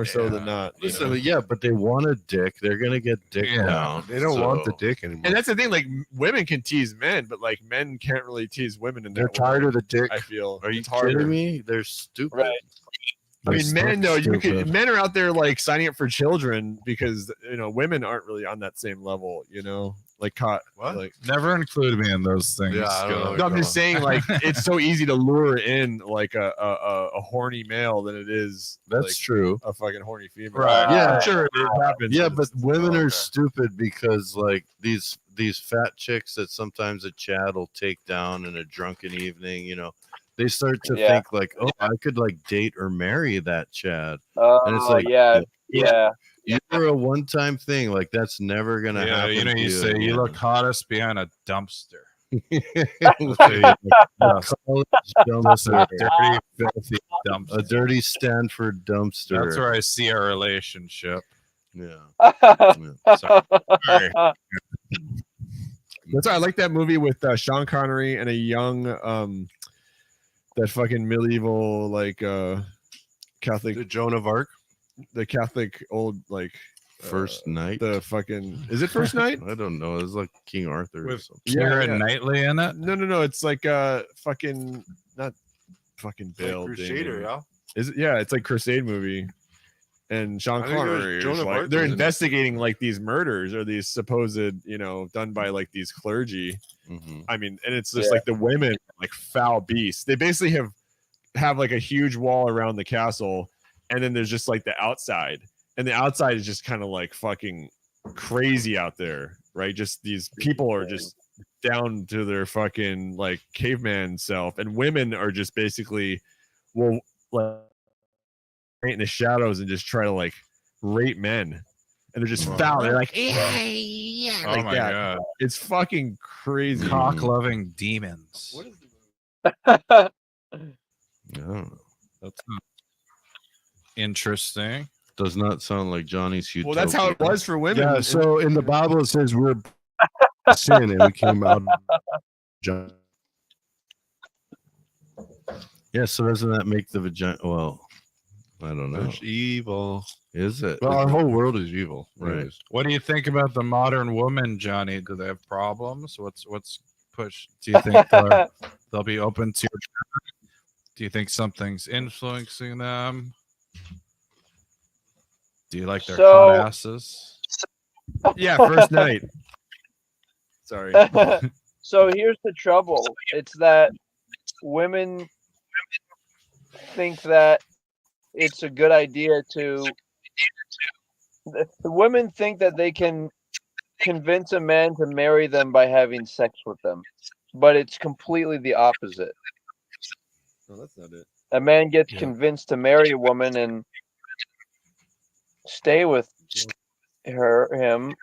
S5: so than not. you
S4: Listen,
S5: know?
S4: yeah, but they want a dick. They're gonna get dick
S3: Yeah.
S4: down.
S1: They don't want the
S4: so-
S1: dick anymore.
S5: And that's the thing. Like women can tease men, but like men can't really tease women. In
S1: They're
S5: that
S1: tired
S5: way,
S1: of the dick.
S5: I feel.
S4: Are you
S5: It's harder.
S4: kidding me? They're stupid.
S8: Right.
S5: I mean, men though, you
S1: stupid.
S5: can men are out there like signing up for children because women aren't really on that same level. Like
S3: What?
S5: like
S3: never include me in those things.
S1: Yeah, I don't know.
S3: Skilla.
S5: no, I'm just saying like it's so easy to lure in like a horny male than it is
S4: That's
S5: like,
S4: true.
S5: a fucking horny female.
S3: Right.
S4: Yeah.
S5: I'm sure it happens.
S4: Yeah, but
S5: it's-
S4: women are
S3: okay.
S4: stupid because like these fat chicks that sometimes a Chad will take down in a drunken evening, they start to
S8: Yeah.
S4: think like, oh, I could like date or marry that Chad. And it's
S8: Oh
S4: like,
S8: yeah, yeah.
S4: You're a one-time thing. Like that's never gonna
S3: Yeah,
S4: happen. to
S3: you say you
S4: again.
S3: look hottest behind a dumpster.
S4: Like,
S3: Yes,
S4: college
S3: just a
S4: dumpster,
S3: dirty, filthy
S4: a
S3: dumpster.
S4: dirty Stanford dumpster.
S3: That's where I see our relationship.
S4: Yeah.
S3: Sorry.
S5: That's why I like that movie with Sean Connery and a young that fucking medieval like Catholic,
S1: The Joan of Arc.
S5: the Catholic old like
S4: First night.
S5: the fucking is it First Night?
S4: I don't know. It's like King Arthur or
S3: With
S4: something.
S3: Keira
S5: yeah.
S3: Knightley in it.
S5: No, it's like fucking not fucking Bill
S1: Crusader,
S5: Damon.
S1: yeah.
S5: Is it? Yeah, it's like Crusade movie. And Sean
S1: I think it was
S5: Connery,
S1: Joan
S5: is
S1: of
S5: like,
S1: Arc
S5: they're
S1: was in it.
S5: investigating like these murders or these supposed, done by like these clergy.
S4: Mhm.
S5: I mean, and it's just like the women are, like foul beasts. They basically have like a huge wall around the castle, and then there's just like the outside, and the outside is just kind of like fucking crazy out there, right? Just these people are just down to their fucking like caveman self, and women are just basically will like in the shadows and just try to like rape men, and they're just foul. They're like, yeah,
S3: Oh
S5: like
S3: my
S5: that.
S3: god.
S5: It's fucking crazy.
S3: Cock loving demons.
S5: What is
S4: Yeah.
S3: That's interesting.
S4: Does not sound like Johnny's Utopia.
S5: Well, that's how it was for women.
S1: Yeah. So in the Bible it says we're sin and we came out. John.
S4: Yeah, so doesn't that make the vagina? Well, I don't know.
S1: Evil.
S4: Is it?
S1: Well, our whole world is evil.
S4: Right.
S1: anyways.
S3: What do you think about the modern woman, Johnny? Do they have problems? What's push? Do you think they'll be open to? Do you think something's influencing them? Do you like their hot
S8: So-
S3: asses?
S5: Yeah, first night. Sorry.
S8: So here's the trouble. It's that women think that it's a good idea to. The women think that they can convince a man to marry them by having sex with them, but it's completely the opposite.
S5: No, that's not it.
S8: A man gets
S3: Yeah.
S8: convinced to marry a woman and stay with him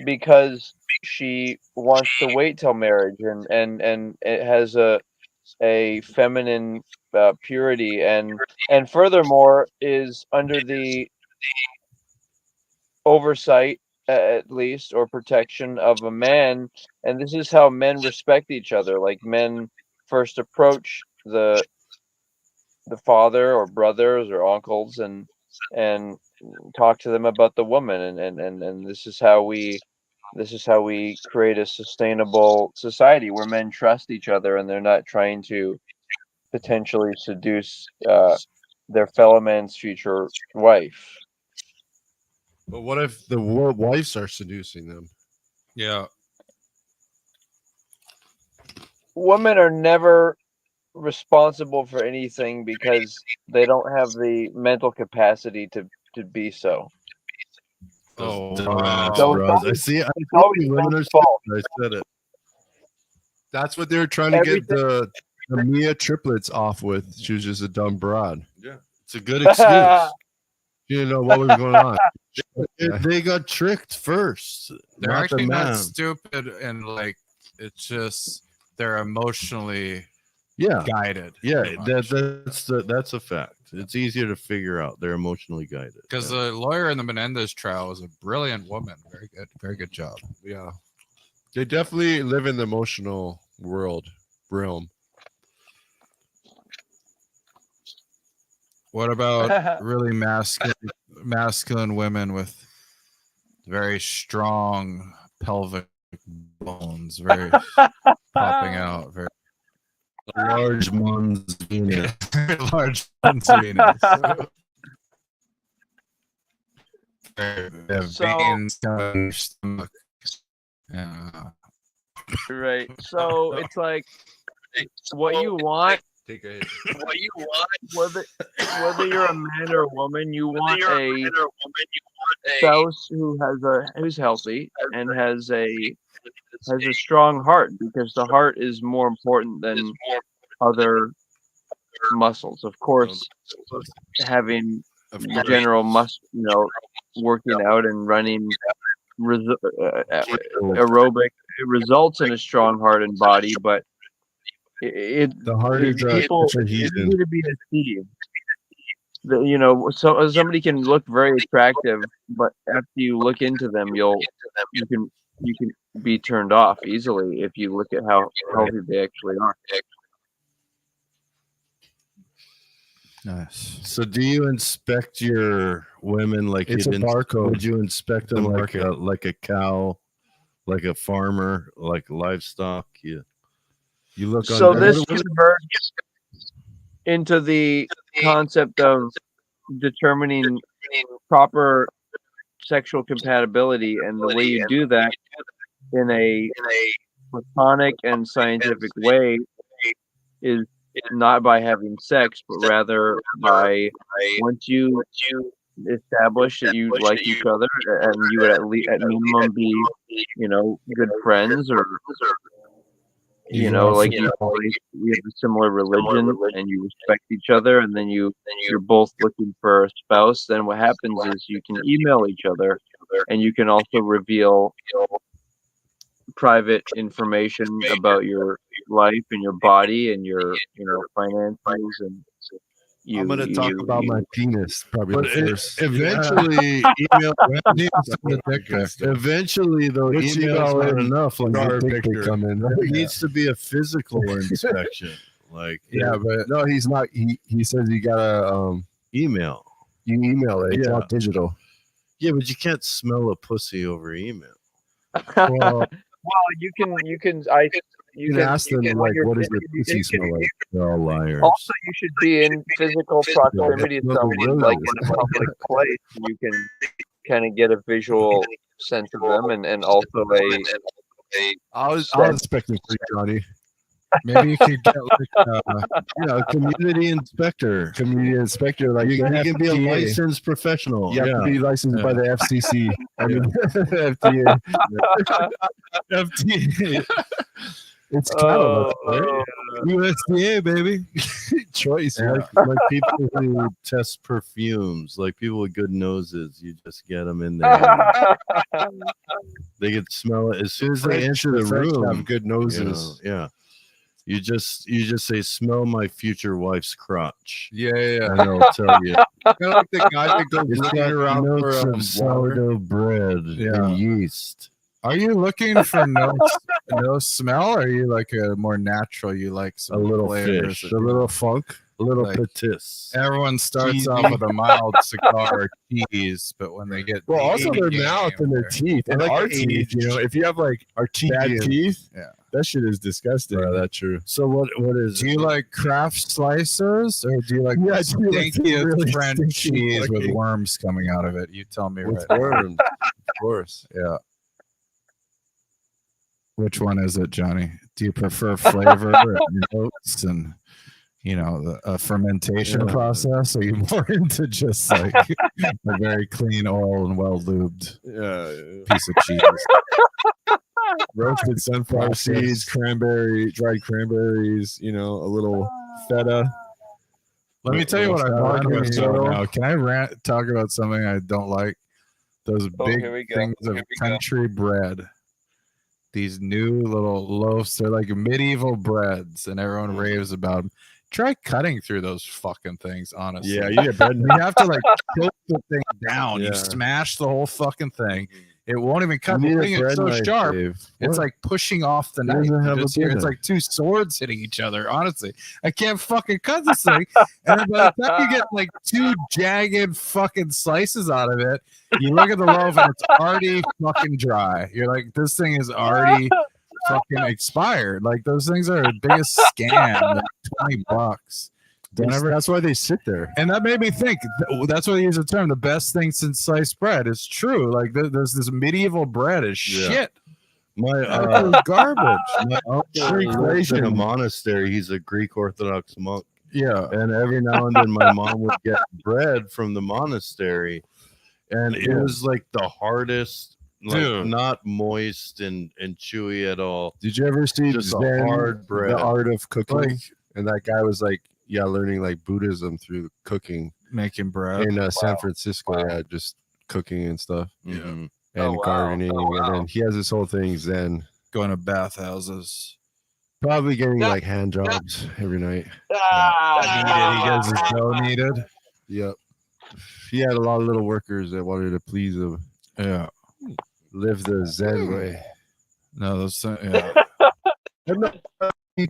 S8: because she wants to wait till marriage and it has a feminine purity and furthermore is under the oversight at least or protection of a man, and this is how men respect each other. Like men first approach the father or brothers or uncles and talk to them about the woman and this is how we create a sustainable society where men trust each other and they're not trying to potentially seduce their fellow man's future wife.
S1: But what if the wives are seducing them?
S3: Yeah.
S8: Women are never responsible for anything because they don't have the mental capacity to be so.
S3: Oh,
S4: Dumbass
S3: wow.
S8: So
S4: bros. I see. I
S8: It's always
S4: see women are
S8: men's fault.
S4: stupid. I said it.
S1: That's what they were trying to get the Mia triplets off with. She was just a dumb broad.
S4: It's a good excuse.
S1: She didn't know what was going on.
S4: They got tricked first.
S3: They're
S4: not the
S3: actually
S4: man.
S3: not stupid and like it's just they're emotionally
S4: Yeah,
S3: guided.
S4: yeah.
S3: pretty much.
S4: That's a fact. It's easier to figure out. They're emotionally guided.
S3: Because
S4: Yeah.
S3: the lawyer in the Menendez trial was a brilliant woman. Very good job.
S1: Yeah. They definitely live in the emotional realm.
S3: What about really masculine women with very strong pelvic bones, very popping out, very
S4: large one's penis.
S3: large venous. They have
S8: So-
S3: veins coming in your stomach. Yeah.
S8: Right. So it's like what you want,
S1: Take a hit.
S8: whether you're a man or a woman, you want a spouse who's healthy and has a strong heart because the heart is more important than other muscles. Of course, having general working out and running aerobic it results in a strong heart and body, but
S1: The heart is
S8: people
S1: such a
S8: it's
S1: heathen.
S8: easy to be deceived. So somebody can look very attractive, but after you look into them, you can be turned off easily if you look at how healthy they actually are.
S3: Nice.
S4: So, do you inspect your women like
S1: It's a
S4: you'd
S1: barcode.
S4: Would you inspect them
S1: The
S4: like
S1: market.
S4: a cow, like a farmer, like livestock? You look
S8: So
S4: under.
S8: this converts into the concept of determining proper sexual compatibility, and the way you do that in a platonic and scientific way is not by having sex, but rather by once you establish that you like each other and you would at minimum be good friends or like you have a similar religion and you respect each other, and then you're both looking for a spouse. Then what happens is you can email each other, and you can also reveal private information about your life and your body and your finances, and
S1: I'm gonna talk about my penis probably
S4: But
S1: the first.
S4: eventually, eventually, though,
S1: Which
S4: email's
S1: email
S4: not
S1: is
S4: enough. Like
S1: Our
S4: the dick
S1: picture
S4: pic.
S1: come in.
S4: There needs to be a physical inspection, like
S1: Yeah, but no, he's not. He says you gotta
S4: email.
S1: You email it. It's
S4: Yeah.
S1: all digital.
S4: Yeah, but you can't smell a pussy over email.
S1: Well,
S8: you can
S1: you can ask them
S8: when
S1: like,
S8: you're
S1: what does the
S8: you
S1: pussy smell like?
S4: They're all liars.
S8: Also, you should be in physical proximity to
S1: that's what
S8: someone,
S1: the
S8: like
S1: real
S8: in a public place, and you can kind of get a visual sense of them, and also
S1: I was expecting for you, Johnny.
S3: Maybe you could get like
S4: Yeah, a community inspector.
S1: Community inspector, like
S4: You
S1: the
S4: can be a
S1: FDA.
S4: licensed professional.
S1: You have
S4: Yeah.
S1: to be licensed by the FCC. I mean, FDA.
S3: FTA,
S1: It's Canada, right?
S3: USDA, baby.
S1: Choice.
S3: Yeah.
S4: Like people who test perfumes, like people with good noses, you just get them in there. They can smell it as soon as they enter the
S1: French
S4: room.
S1: have good
S4: you know,
S1: noses.
S4: yeah. You just say, "Smell my future wife's crotch,"
S1: Yeah.
S4: and they'll tell you.
S1: Kind of like the guy that goes
S4: It's
S1: looking
S4: got
S1: around for
S4: notes of
S1: water.
S4: sourdough bread
S3: Yeah.
S4: and yeast.
S3: Are you looking for no smell? Or are you like a more natural? You like
S4: A
S3: some
S4: little
S3: flavors
S4: fish,
S3: that-
S1: A little funk.
S4: a little
S3: like-
S4: patis.
S3: Everyone starts
S1: Cheesy.
S3: off with a mild cigar or cheese, but when they get
S1: Well, also
S3: the
S1: their
S3: game,
S1: mouth and their teeth. And
S5: like
S1: our
S5: the
S1: teeth, you know, if you have like
S5: Our
S1: bad teeth,
S3: Yeah.
S1: that shit is disgusting.
S4: Yeah,
S1: that's true.
S4: So what is?
S3: Do you like Kraft slicers or do you like
S1: Yeah,
S3: the
S1: I do like the
S3: stinkiest
S1: really
S3: French
S1: stinky
S3: cheese with
S1: fucking-
S3: worms coming out of it? You tell me
S1: With
S3: right now.
S1: worms, of course.
S3: Yeah. Which one is it, Johnny? Do you prefer flavor and notes and the fermentation process? Or are you more into just like a very clean oil and well lubed piece of cheese?
S1: Roasted sunflower
S3: Processed.
S1: seeds, dried cranberries, a little feta.
S3: Let me tell you what I'm talking about
S1: Margarine.
S3: now. Can I talk about something I don't like? Those big
S8: here we go.
S3: things of country bread. These new little loaves, they're like medieval breads, and everyone raves about them. Try cutting through those fucking things, honestly.
S1: Yeah, you get bread.
S3: You have to like choke the thing down.
S1: Yeah.
S3: You smash the whole fucking thing. It won't even cut.
S1: You
S3: The
S1: need a
S3: thing is
S1: bread
S3: so
S1: knife,
S3: sharp.
S1: Dave.
S3: It's
S1: What?
S3: like pushing off the
S1: He
S3: knife.
S1: doesn't
S3: You
S1: have a
S3: just hear
S1: bread
S3: it's
S1: knife.
S3: like two swords hitting each other. Honestly, I can't fucking cut this thing. And then by the time you get like two jagged fucking slices out of it, you look at the loaf and it's already fucking dry. You're like, this thing is already fucking expired. Like those things are the biggest scam. Like $20.
S1: That's why they sit there.
S3: And that made me think. That's why they use the term "the best thing since sliced bread." It's true. Like there's this medieval bread is
S4: Yeah.
S3: shit.
S4: My
S3: It's garbage.
S4: my uncle lives in a monastery. He's a Greek Orthodox monk,
S3: Yeah.
S4: and every now and then my mom would get bread from the monastery, and it was like the hardest, like
S3: Dude.
S4: not moist and chewy at all.
S1: Did you ever see
S4: Just a
S1: Zen,
S4: hard bread.
S1: The Art of Cooking?
S3: Like-
S1: and that guy was like, learning like Buddhism through cooking
S3: Making bread.
S1: in San Francisco. Yeah, just cooking and stuff
S4: Mhm.
S1: and gardening. And then he has this whole thing Zen.
S3: Going to bathhouses.
S1: Probably getting like hand jobs every night.
S3: He gets his dough kneaded.
S1: Yep. He had a lot of little workers that wanted to please him.
S3: Yeah.
S1: Live the Zen way.
S3: No, those. Yeah.
S1: He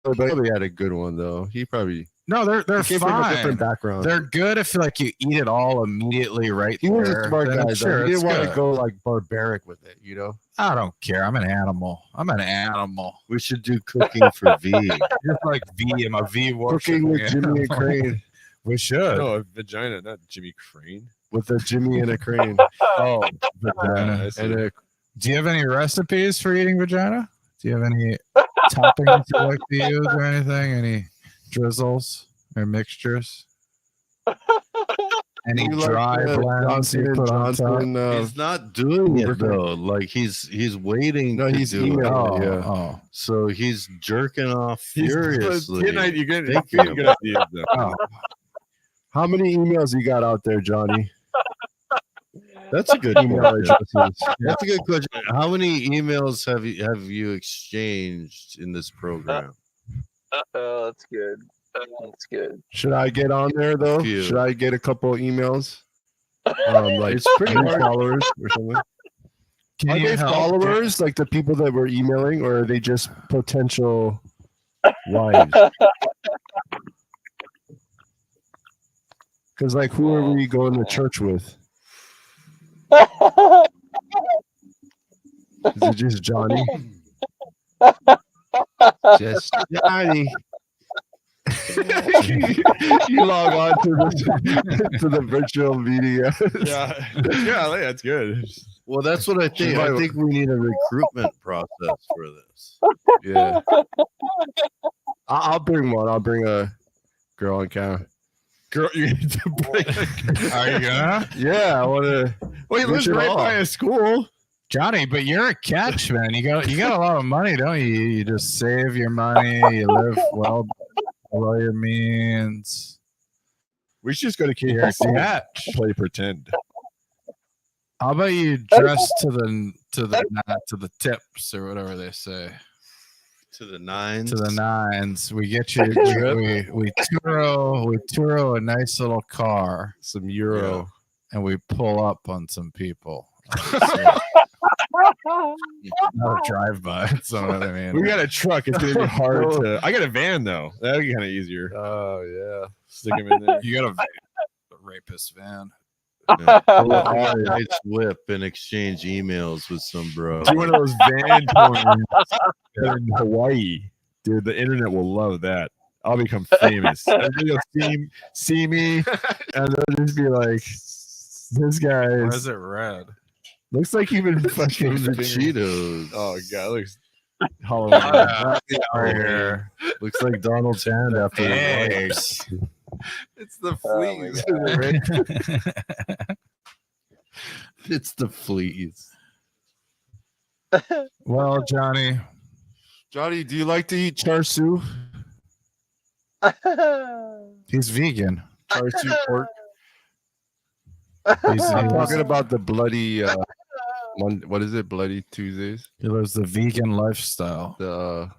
S1: probably had a good one though. He probably
S3: No, they're
S1: he came from a different
S3: fine.
S1: background.
S3: They're good if like you eat it all immediately right
S1: He was
S3: there.
S1: a smart
S3: then
S1: guy.
S3: sure,
S1: Though. He
S3: it's
S1: didn't want to
S3: good.
S1: go like barbaric with it,
S3: I don't care. I'm an animal.
S4: We should do cooking for V.
S3: Just like V. I'm a V
S1: Cooking with Jimmy and Crane.
S3: We should.
S5: No, a vagina, not Jimmy Crane.
S1: With a Jimmy and a Crane.
S3: Oh, vagina.
S5: I
S1: And a
S3: Do you have any recipes for eating vagina? Do you have any toppings you like to use or anything? Any drizzles or mixtures? Any
S1: You like,
S3: dry blends
S1: Johnson
S3: you
S1: and
S3: put on top?
S1: Johnson,
S4: He's not doing it though. Like he's waiting.
S1: No,
S4: to
S1: he's
S4: do
S1: emailing.
S4: it.
S3: Oh,
S1: Yeah.
S3: oh,
S4: So he's jerking off furiously.
S5: You're getting
S4: Thank
S5: pretty
S4: you.
S5: good ideas though.
S3: oh.
S1: How many emails you got out there, Johnny?
S4: That's a good
S1: Email
S4: question.
S1: addresses.
S4: That's a good question. How many emails have you exchanged in this program?
S8: Oh, that's good. That's good.
S1: Should I get on there though?
S4: Few.
S1: Should I get a couple emails? Like
S4: It's pretty
S1: new
S4: hard.
S1: followers or something.
S3: Can
S1: Are
S3: you
S1: they
S3: help?
S1: followers, like the people that were emailing, or are they just potential wives? Because like, who are we going to church with? Is it just Johnny? Just Johnny. You log on to the virtual media.
S5: Yeah, that's good.
S4: Well, that's what I think. I think we need a recruitment process for this.
S1: Yeah. I'll bring one. I'll bring a girl on camera.
S5: Girl, you need to bring.
S3: Are you gonna?
S1: Yeah, I want to.
S5: Well, he lives right by a school.
S3: Johnny, but you're a catch, man. You got a lot of money, don't you? You just save your money. You live well below your means.
S5: We should just go to
S3: You're a
S5: KFC and
S3: catch.
S5: play pretend.
S3: How about you dress to the tips or whatever they say?
S4: To the nines.
S3: To the nines. We get you. we Turo a nice little car,
S1: some Euro,
S3: and we pull up on some people. Not a drive-by. That's not what I mean.
S5: We got a truck. It's gonna be hard to. I got a van though. That'll be kind of easier.
S1: Oh yeah.
S5: Stick him in there.
S3: You got a rapist van.
S4: Yeah. Pull up a nice whip and exchange emails with some bro.
S5: Do one of those van tours in Hawaii, dude. The internet will love that. I'll become famous. Everybody will see me, and they'll just be like, "This guy
S3: Why
S5: is,
S3: is it red?
S5: looks like you've been fucking
S4: the Cheetos.
S5: Oh god, looks Halloween.
S3: Right here.
S4: Looks like Donald's hand after the
S3: Hey.
S4: wipes.
S1: It's the
S8: Oh my
S1: fleas.
S4: It's the fleas.
S3: Well, Johnny,
S1: Johnny, do you like to eat char siu?
S3: he's vegan.
S1: Char siu pork.
S3: He's
S1: I'm talking about the bloody. What is it? Bloody Tuesdays.
S3: he lives the vegan lifestyle.
S1: The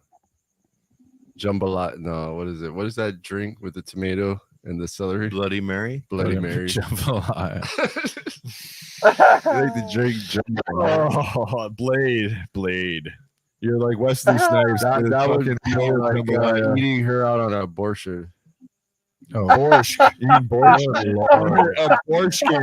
S1: jambalaya. No, what is it? What is that drink with the tomato and the celery?
S4: Bloody Mary.
S1: Bloody Mary.
S3: Jambalaya.
S1: I like to drink jambalaya.
S5: Oh, Blade. You're like Wesley Snipes.
S1: That would
S5: fucking
S1: be
S5: pure
S1: like
S5: jambalaya.
S1: eating her out on an abortion.
S3: Oh,
S5: Borscht. Eating borscht. Aborchkin.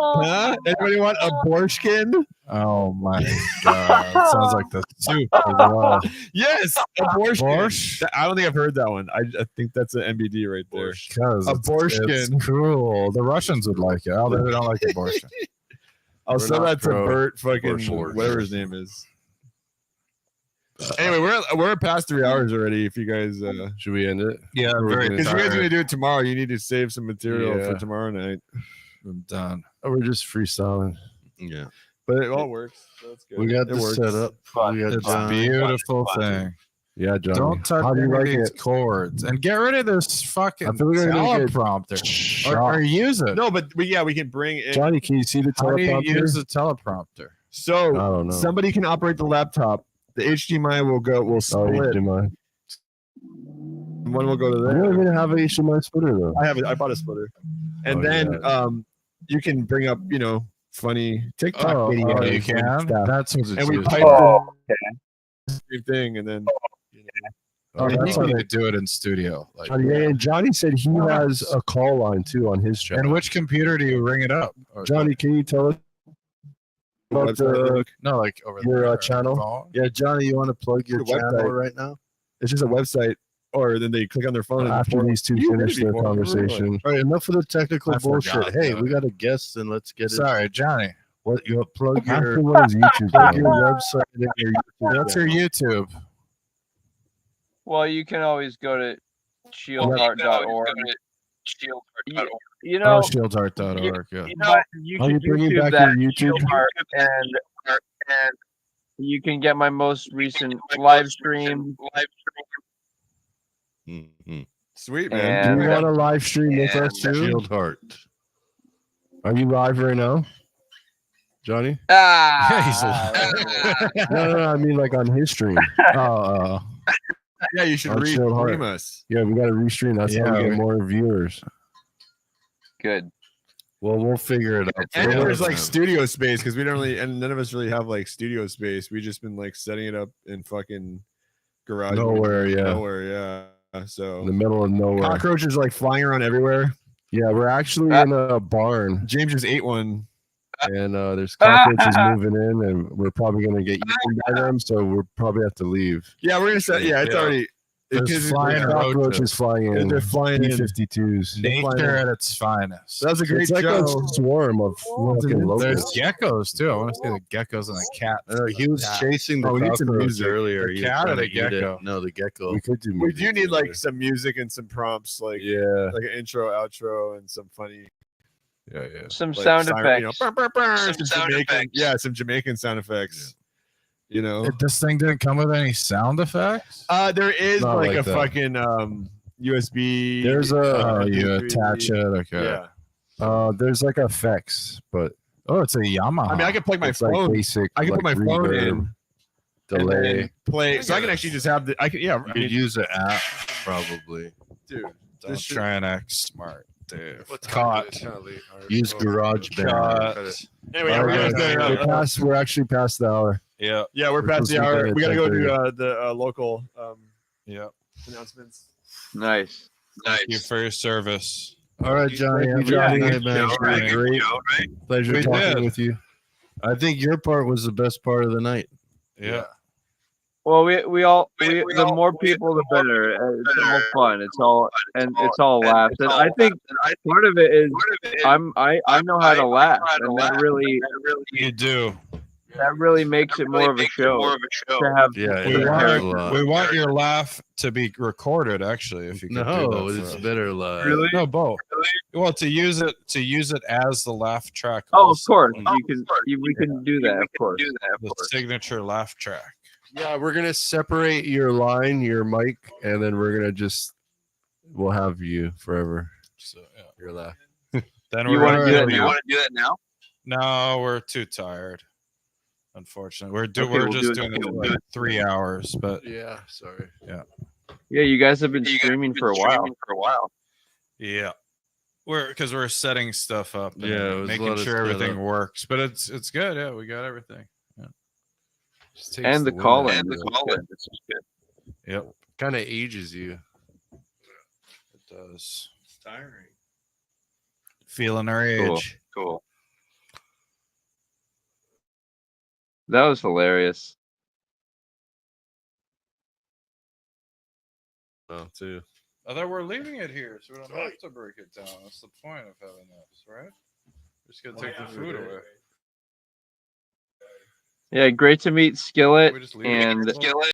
S5: Huh? Anybody want a borschtkin?
S3: oh my god! Sounds like the soup as well.
S5: Yes, a borschtkin.
S3: Borscht?
S5: I don't think I've heard that one. I think that's an MBD right there.
S3: Because
S5: Aborchkin.
S3: it's cruel. The Russians would like it. Oh, they don't like abortion.
S5: I'll
S1: We're
S5: sell
S1: not
S5: that to
S1: pro
S5: Bert, fucking
S1: abortion.
S5: whatever his name is. Anyway, we're past 3 hours already. If you guys,
S1: Should we end it?
S3: Yeah, I'm
S1: We're
S3: very
S1: gonna-
S5: because you guys are gonna
S3: tired.
S5: do it tomorrow, you need to save some material
S1: Yeah.
S5: for tomorrow night.
S3: I'm done.
S1: Oh, we're just freestyling.
S4: Yeah.
S5: But it all works. So that's good.
S4: We got
S5: It
S4: the
S5: works.
S4: setup. We got
S3: It's a
S4: John.
S3: beautiful thing.
S1: Yeah, Johnny.
S3: Don't touch
S1: How do you like
S3: any of these
S1: it?
S3: chords and get rid of this fucking
S1: I feel like we're gonna get
S3: teleprompter or use it.
S5: No, but we can bring in.
S1: Johnny, can you see the
S3: How do you
S1: teleprompter?
S3: use the teleprompter?
S1: I
S5: So
S1: don't know.
S5: somebody can operate the laptop. The HDMI will
S1: Oh,
S5: split.
S1: HDMI.
S5: One will go to
S1: I don't
S5: there.
S1: even have an HDMI splitter though.
S5: I have it. I bought a splitter, and
S1: Oh,
S5: then you can bring up funny TikTok
S3: Oh,
S5: videos.
S3: you
S5: and
S3: can.
S5: stuff.
S3: That's what it's
S5: And we
S3: used
S5: pipe
S3: for.
S5: the same thing, and then
S3: Oh,
S1: Oh,
S3: that's how they do it in studio. Like,
S1: Johnny, and Johnny said he has a call line too on his channel.
S3: and which computer do you ring it up? Or-
S1: Johnny, can you tell us about the,
S3: no, like over
S1: your,
S3: there,
S1: channel?
S3: phone?
S4: Yeah, Johnny, you want to plug your
S5: The website.
S4: channel right now?
S5: it's just a website, or then they click on their phone. And
S1: after these two
S5: You
S1: finish
S5: heard it
S1: their
S5: before.
S1: conversation?
S4: All right, enough of the technical
S3: I
S4: bullshit.
S3: forgot
S4: Hey,
S3: about
S4: we
S3: it.
S4: got a guest, and let's get it.
S3: Sorry, Johnny.
S4: What you plug
S1: After
S4: your
S1: what is YouTube?
S4: plug your
S1: channel?
S4: website and your YouTube.
S3: That's your
S4: channel.
S3: YouTube.
S8: Well, you can always go to shieldheart.org. You
S3: Oh,
S8: know,
S3: shieldheart.org. Yeah.
S8: but you
S1: Are
S8: can
S1: you bringing
S8: YouTube
S1: back
S8: that
S1: your YouTube?
S8: Shieldheart and you can get my most recent live stream.
S4: Mhm.
S5: Sweet
S1: Do
S5: man.
S1: you want to live stream with us too?
S4: Shield Heart.
S1: Are you live right now, Johnny?
S8: Ah,
S1: No, I mean like on his stream.
S3: Oh,
S5: Yeah, you should
S1: On Shield Heart.
S5: stream us.
S1: Yeah, we got to restream. That's how
S3: Yeah,
S1: we
S3: we-
S1: get more viewers.
S8: good.
S4: Well, we'll figure it out.
S5: And
S3: Yeah,
S5: there's like
S3: man.
S5: studio space because we don't really, and none of us really have like studio space. We just been like setting it up in fucking garage.
S1: Nowhere, yeah.
S5: Nowhere, yeah. So
S1: In the middle of nowhere.
S5: cockroaches like flying around everywhere.
S1: Yeah, we're actually in a barn,
S5: James just ate one.
S1: and there's cockroaches moving in, and we're probably gonna get eaten by them. So we'll probably have to leave.
S5: Yeah, we're gonna set. Yeah, it's
S3: Yeah.
S5: already.
S3: There's flying
S1: Cockroaches
S3: roaches.
S1: flying in.
S5: They're flying in.
S1: B-52s.
S3: Nature at its finest.
S5: That was a great
S1: It's like
S5: show.
S1: a swarm of fucking
S3: There's
S1: locusts.
S3: geckos too. I want to see the geckos and the cat.
S4: He was chasing the
S1: Oh, we need some
S4: cockroach
S1: music.
S4: earlier.
S3: The
S4: He was
S3: cat or
S4: trying
S3: the
S4: to eat it.
S3: gecko?
S4: No, the gecko.
S1: We could do.
S5: We do
S1: music
S5: need like
S1: together.
S5: some music and some prompts, like
S1: Yeah.
S5: like an intro, outro, and some funny
S3: Yeah, yeah.
S8: Some
S5: like,
S8: sound
S5: siren,
S8: effects.
S5: some
S6: sound
S5: Jamaican,
S6: effects.
S5: yeah, some Jamaican sound effects. You know,
S3: This thing didn't come with any sound effects.
S5: there is
S1: Not
S5: like
S1: like
S5: a
S1: that.
S5: fucking USB.
S1: There's
S3: Oh, you
S5: MP3.
S3: attach it. Okay.
S5: Yeah,
S1: there's like effects, but
S3: Oh, it's a Yamaha.
S5: I mean, I can plug my
S1: it's like
S5: phone.
S1: basic.
S5: I can put my
S1: like,
S5: phone
S1: reverb,
S5: in and
S1: delay.
S5: then play, so I can actually just have the. I can, yeah,
S4: You
S5: I
S4: could
S5: mean,
S4: use the app probably.
S5: dude.
S3: Don't
S5: this shit-
S3: try and act smart, dude.
S1: Caught.
S4: Use GarageBand.
S3: Cut.
S5: Anyway,
S1: All
S5: we're
S1: right,
S5: gonna
S1: guys, we're actually past the hour.
S3: Yeah.
S5: yeah, we're
S1: we're
S5: past
S1: supposed
S5: the
S1: to be
S5: hour.
S1: done at
S5: We gotta go
S1: 10:30.
S5: do the local
S3: Yeah.
S5: announcements.
S8: Nice.
S3: Thank you for your service.
S1: All right, Johnny.
S4: Thank
S1: You,
S4: you,
S1: Johnny.
S4: Johnny, man.
S3: Right.
S4: Great.
S1: Pleasure
S3: We
S1: talking
S3: did.
S1: with you.
S4: I think your part was the best part of the night.
S3: Yeah.
S8: Well, the more people, the better. It's all fun. It's all laughs. And I think part of it is I know how to laugh, and
S3: You do.
S8: that really makes it more of a show to have.
S4: Yeah,
S3: We
S4: it
S8: Yeah.
S4: was a
S3: want,
S4: lot.
S3: we want your laugh to be recorded. Actually, if you could do
S4: No,
S3: that
S4: it's
S3: for us.
S4: better live.
S8: Really?
S3: No, both. Well, to use it as the laugh track.
S8: Oh, of
S3: also,
S8: course,
S3: and
S8: we can do that. Of course.
S3: the signature laugh track.
S1: Yeah, we're gonna separate your line, your mic, and then we'll have you forever.
S3: So yeah.
S1: Your laugh.
S3: Then
S8: You
S3: we're
S8: want
S3: gonna
S8: to do that
S3: do-
S8: now?
S6: do that now?
S3: No, we're too tired. Unfortunately, we're
S8: Okay,
S3: we're
S8: we'll
S3: just
S8: do it-
S3: doing it for like 3 hours, but
S1: Yeah, sorry.
S8: Yeah, you guys have been streaming for a while.
S3: yeah, because we're setting stuff up, and
S4: Yeah, it was a
S3: making
S4: lot of
S3: sure everything
S4: setup.
S3: works. But it's good. Yeah, we got everything.
S1: Just takes
S8: And the
S1: wind
S8: call
S1: out
S8: in.
S1: of you.
S8: This is good.
S3: Yep,
S1: Kind of ages you.
S3: it does.
S5: It's tiring.
S3: Feeling our
S8: Cool.
S3: age.
S8: Cool. That was hilarious.
S1: Oh, too.
S3: I thought we're leaving it here, so we don't have to break it down. That's the point of having this, right? We're just gonna take the food away.
S8: Yeah, great to meet Skillet
S3: We just leave it
S8: and
S3: here?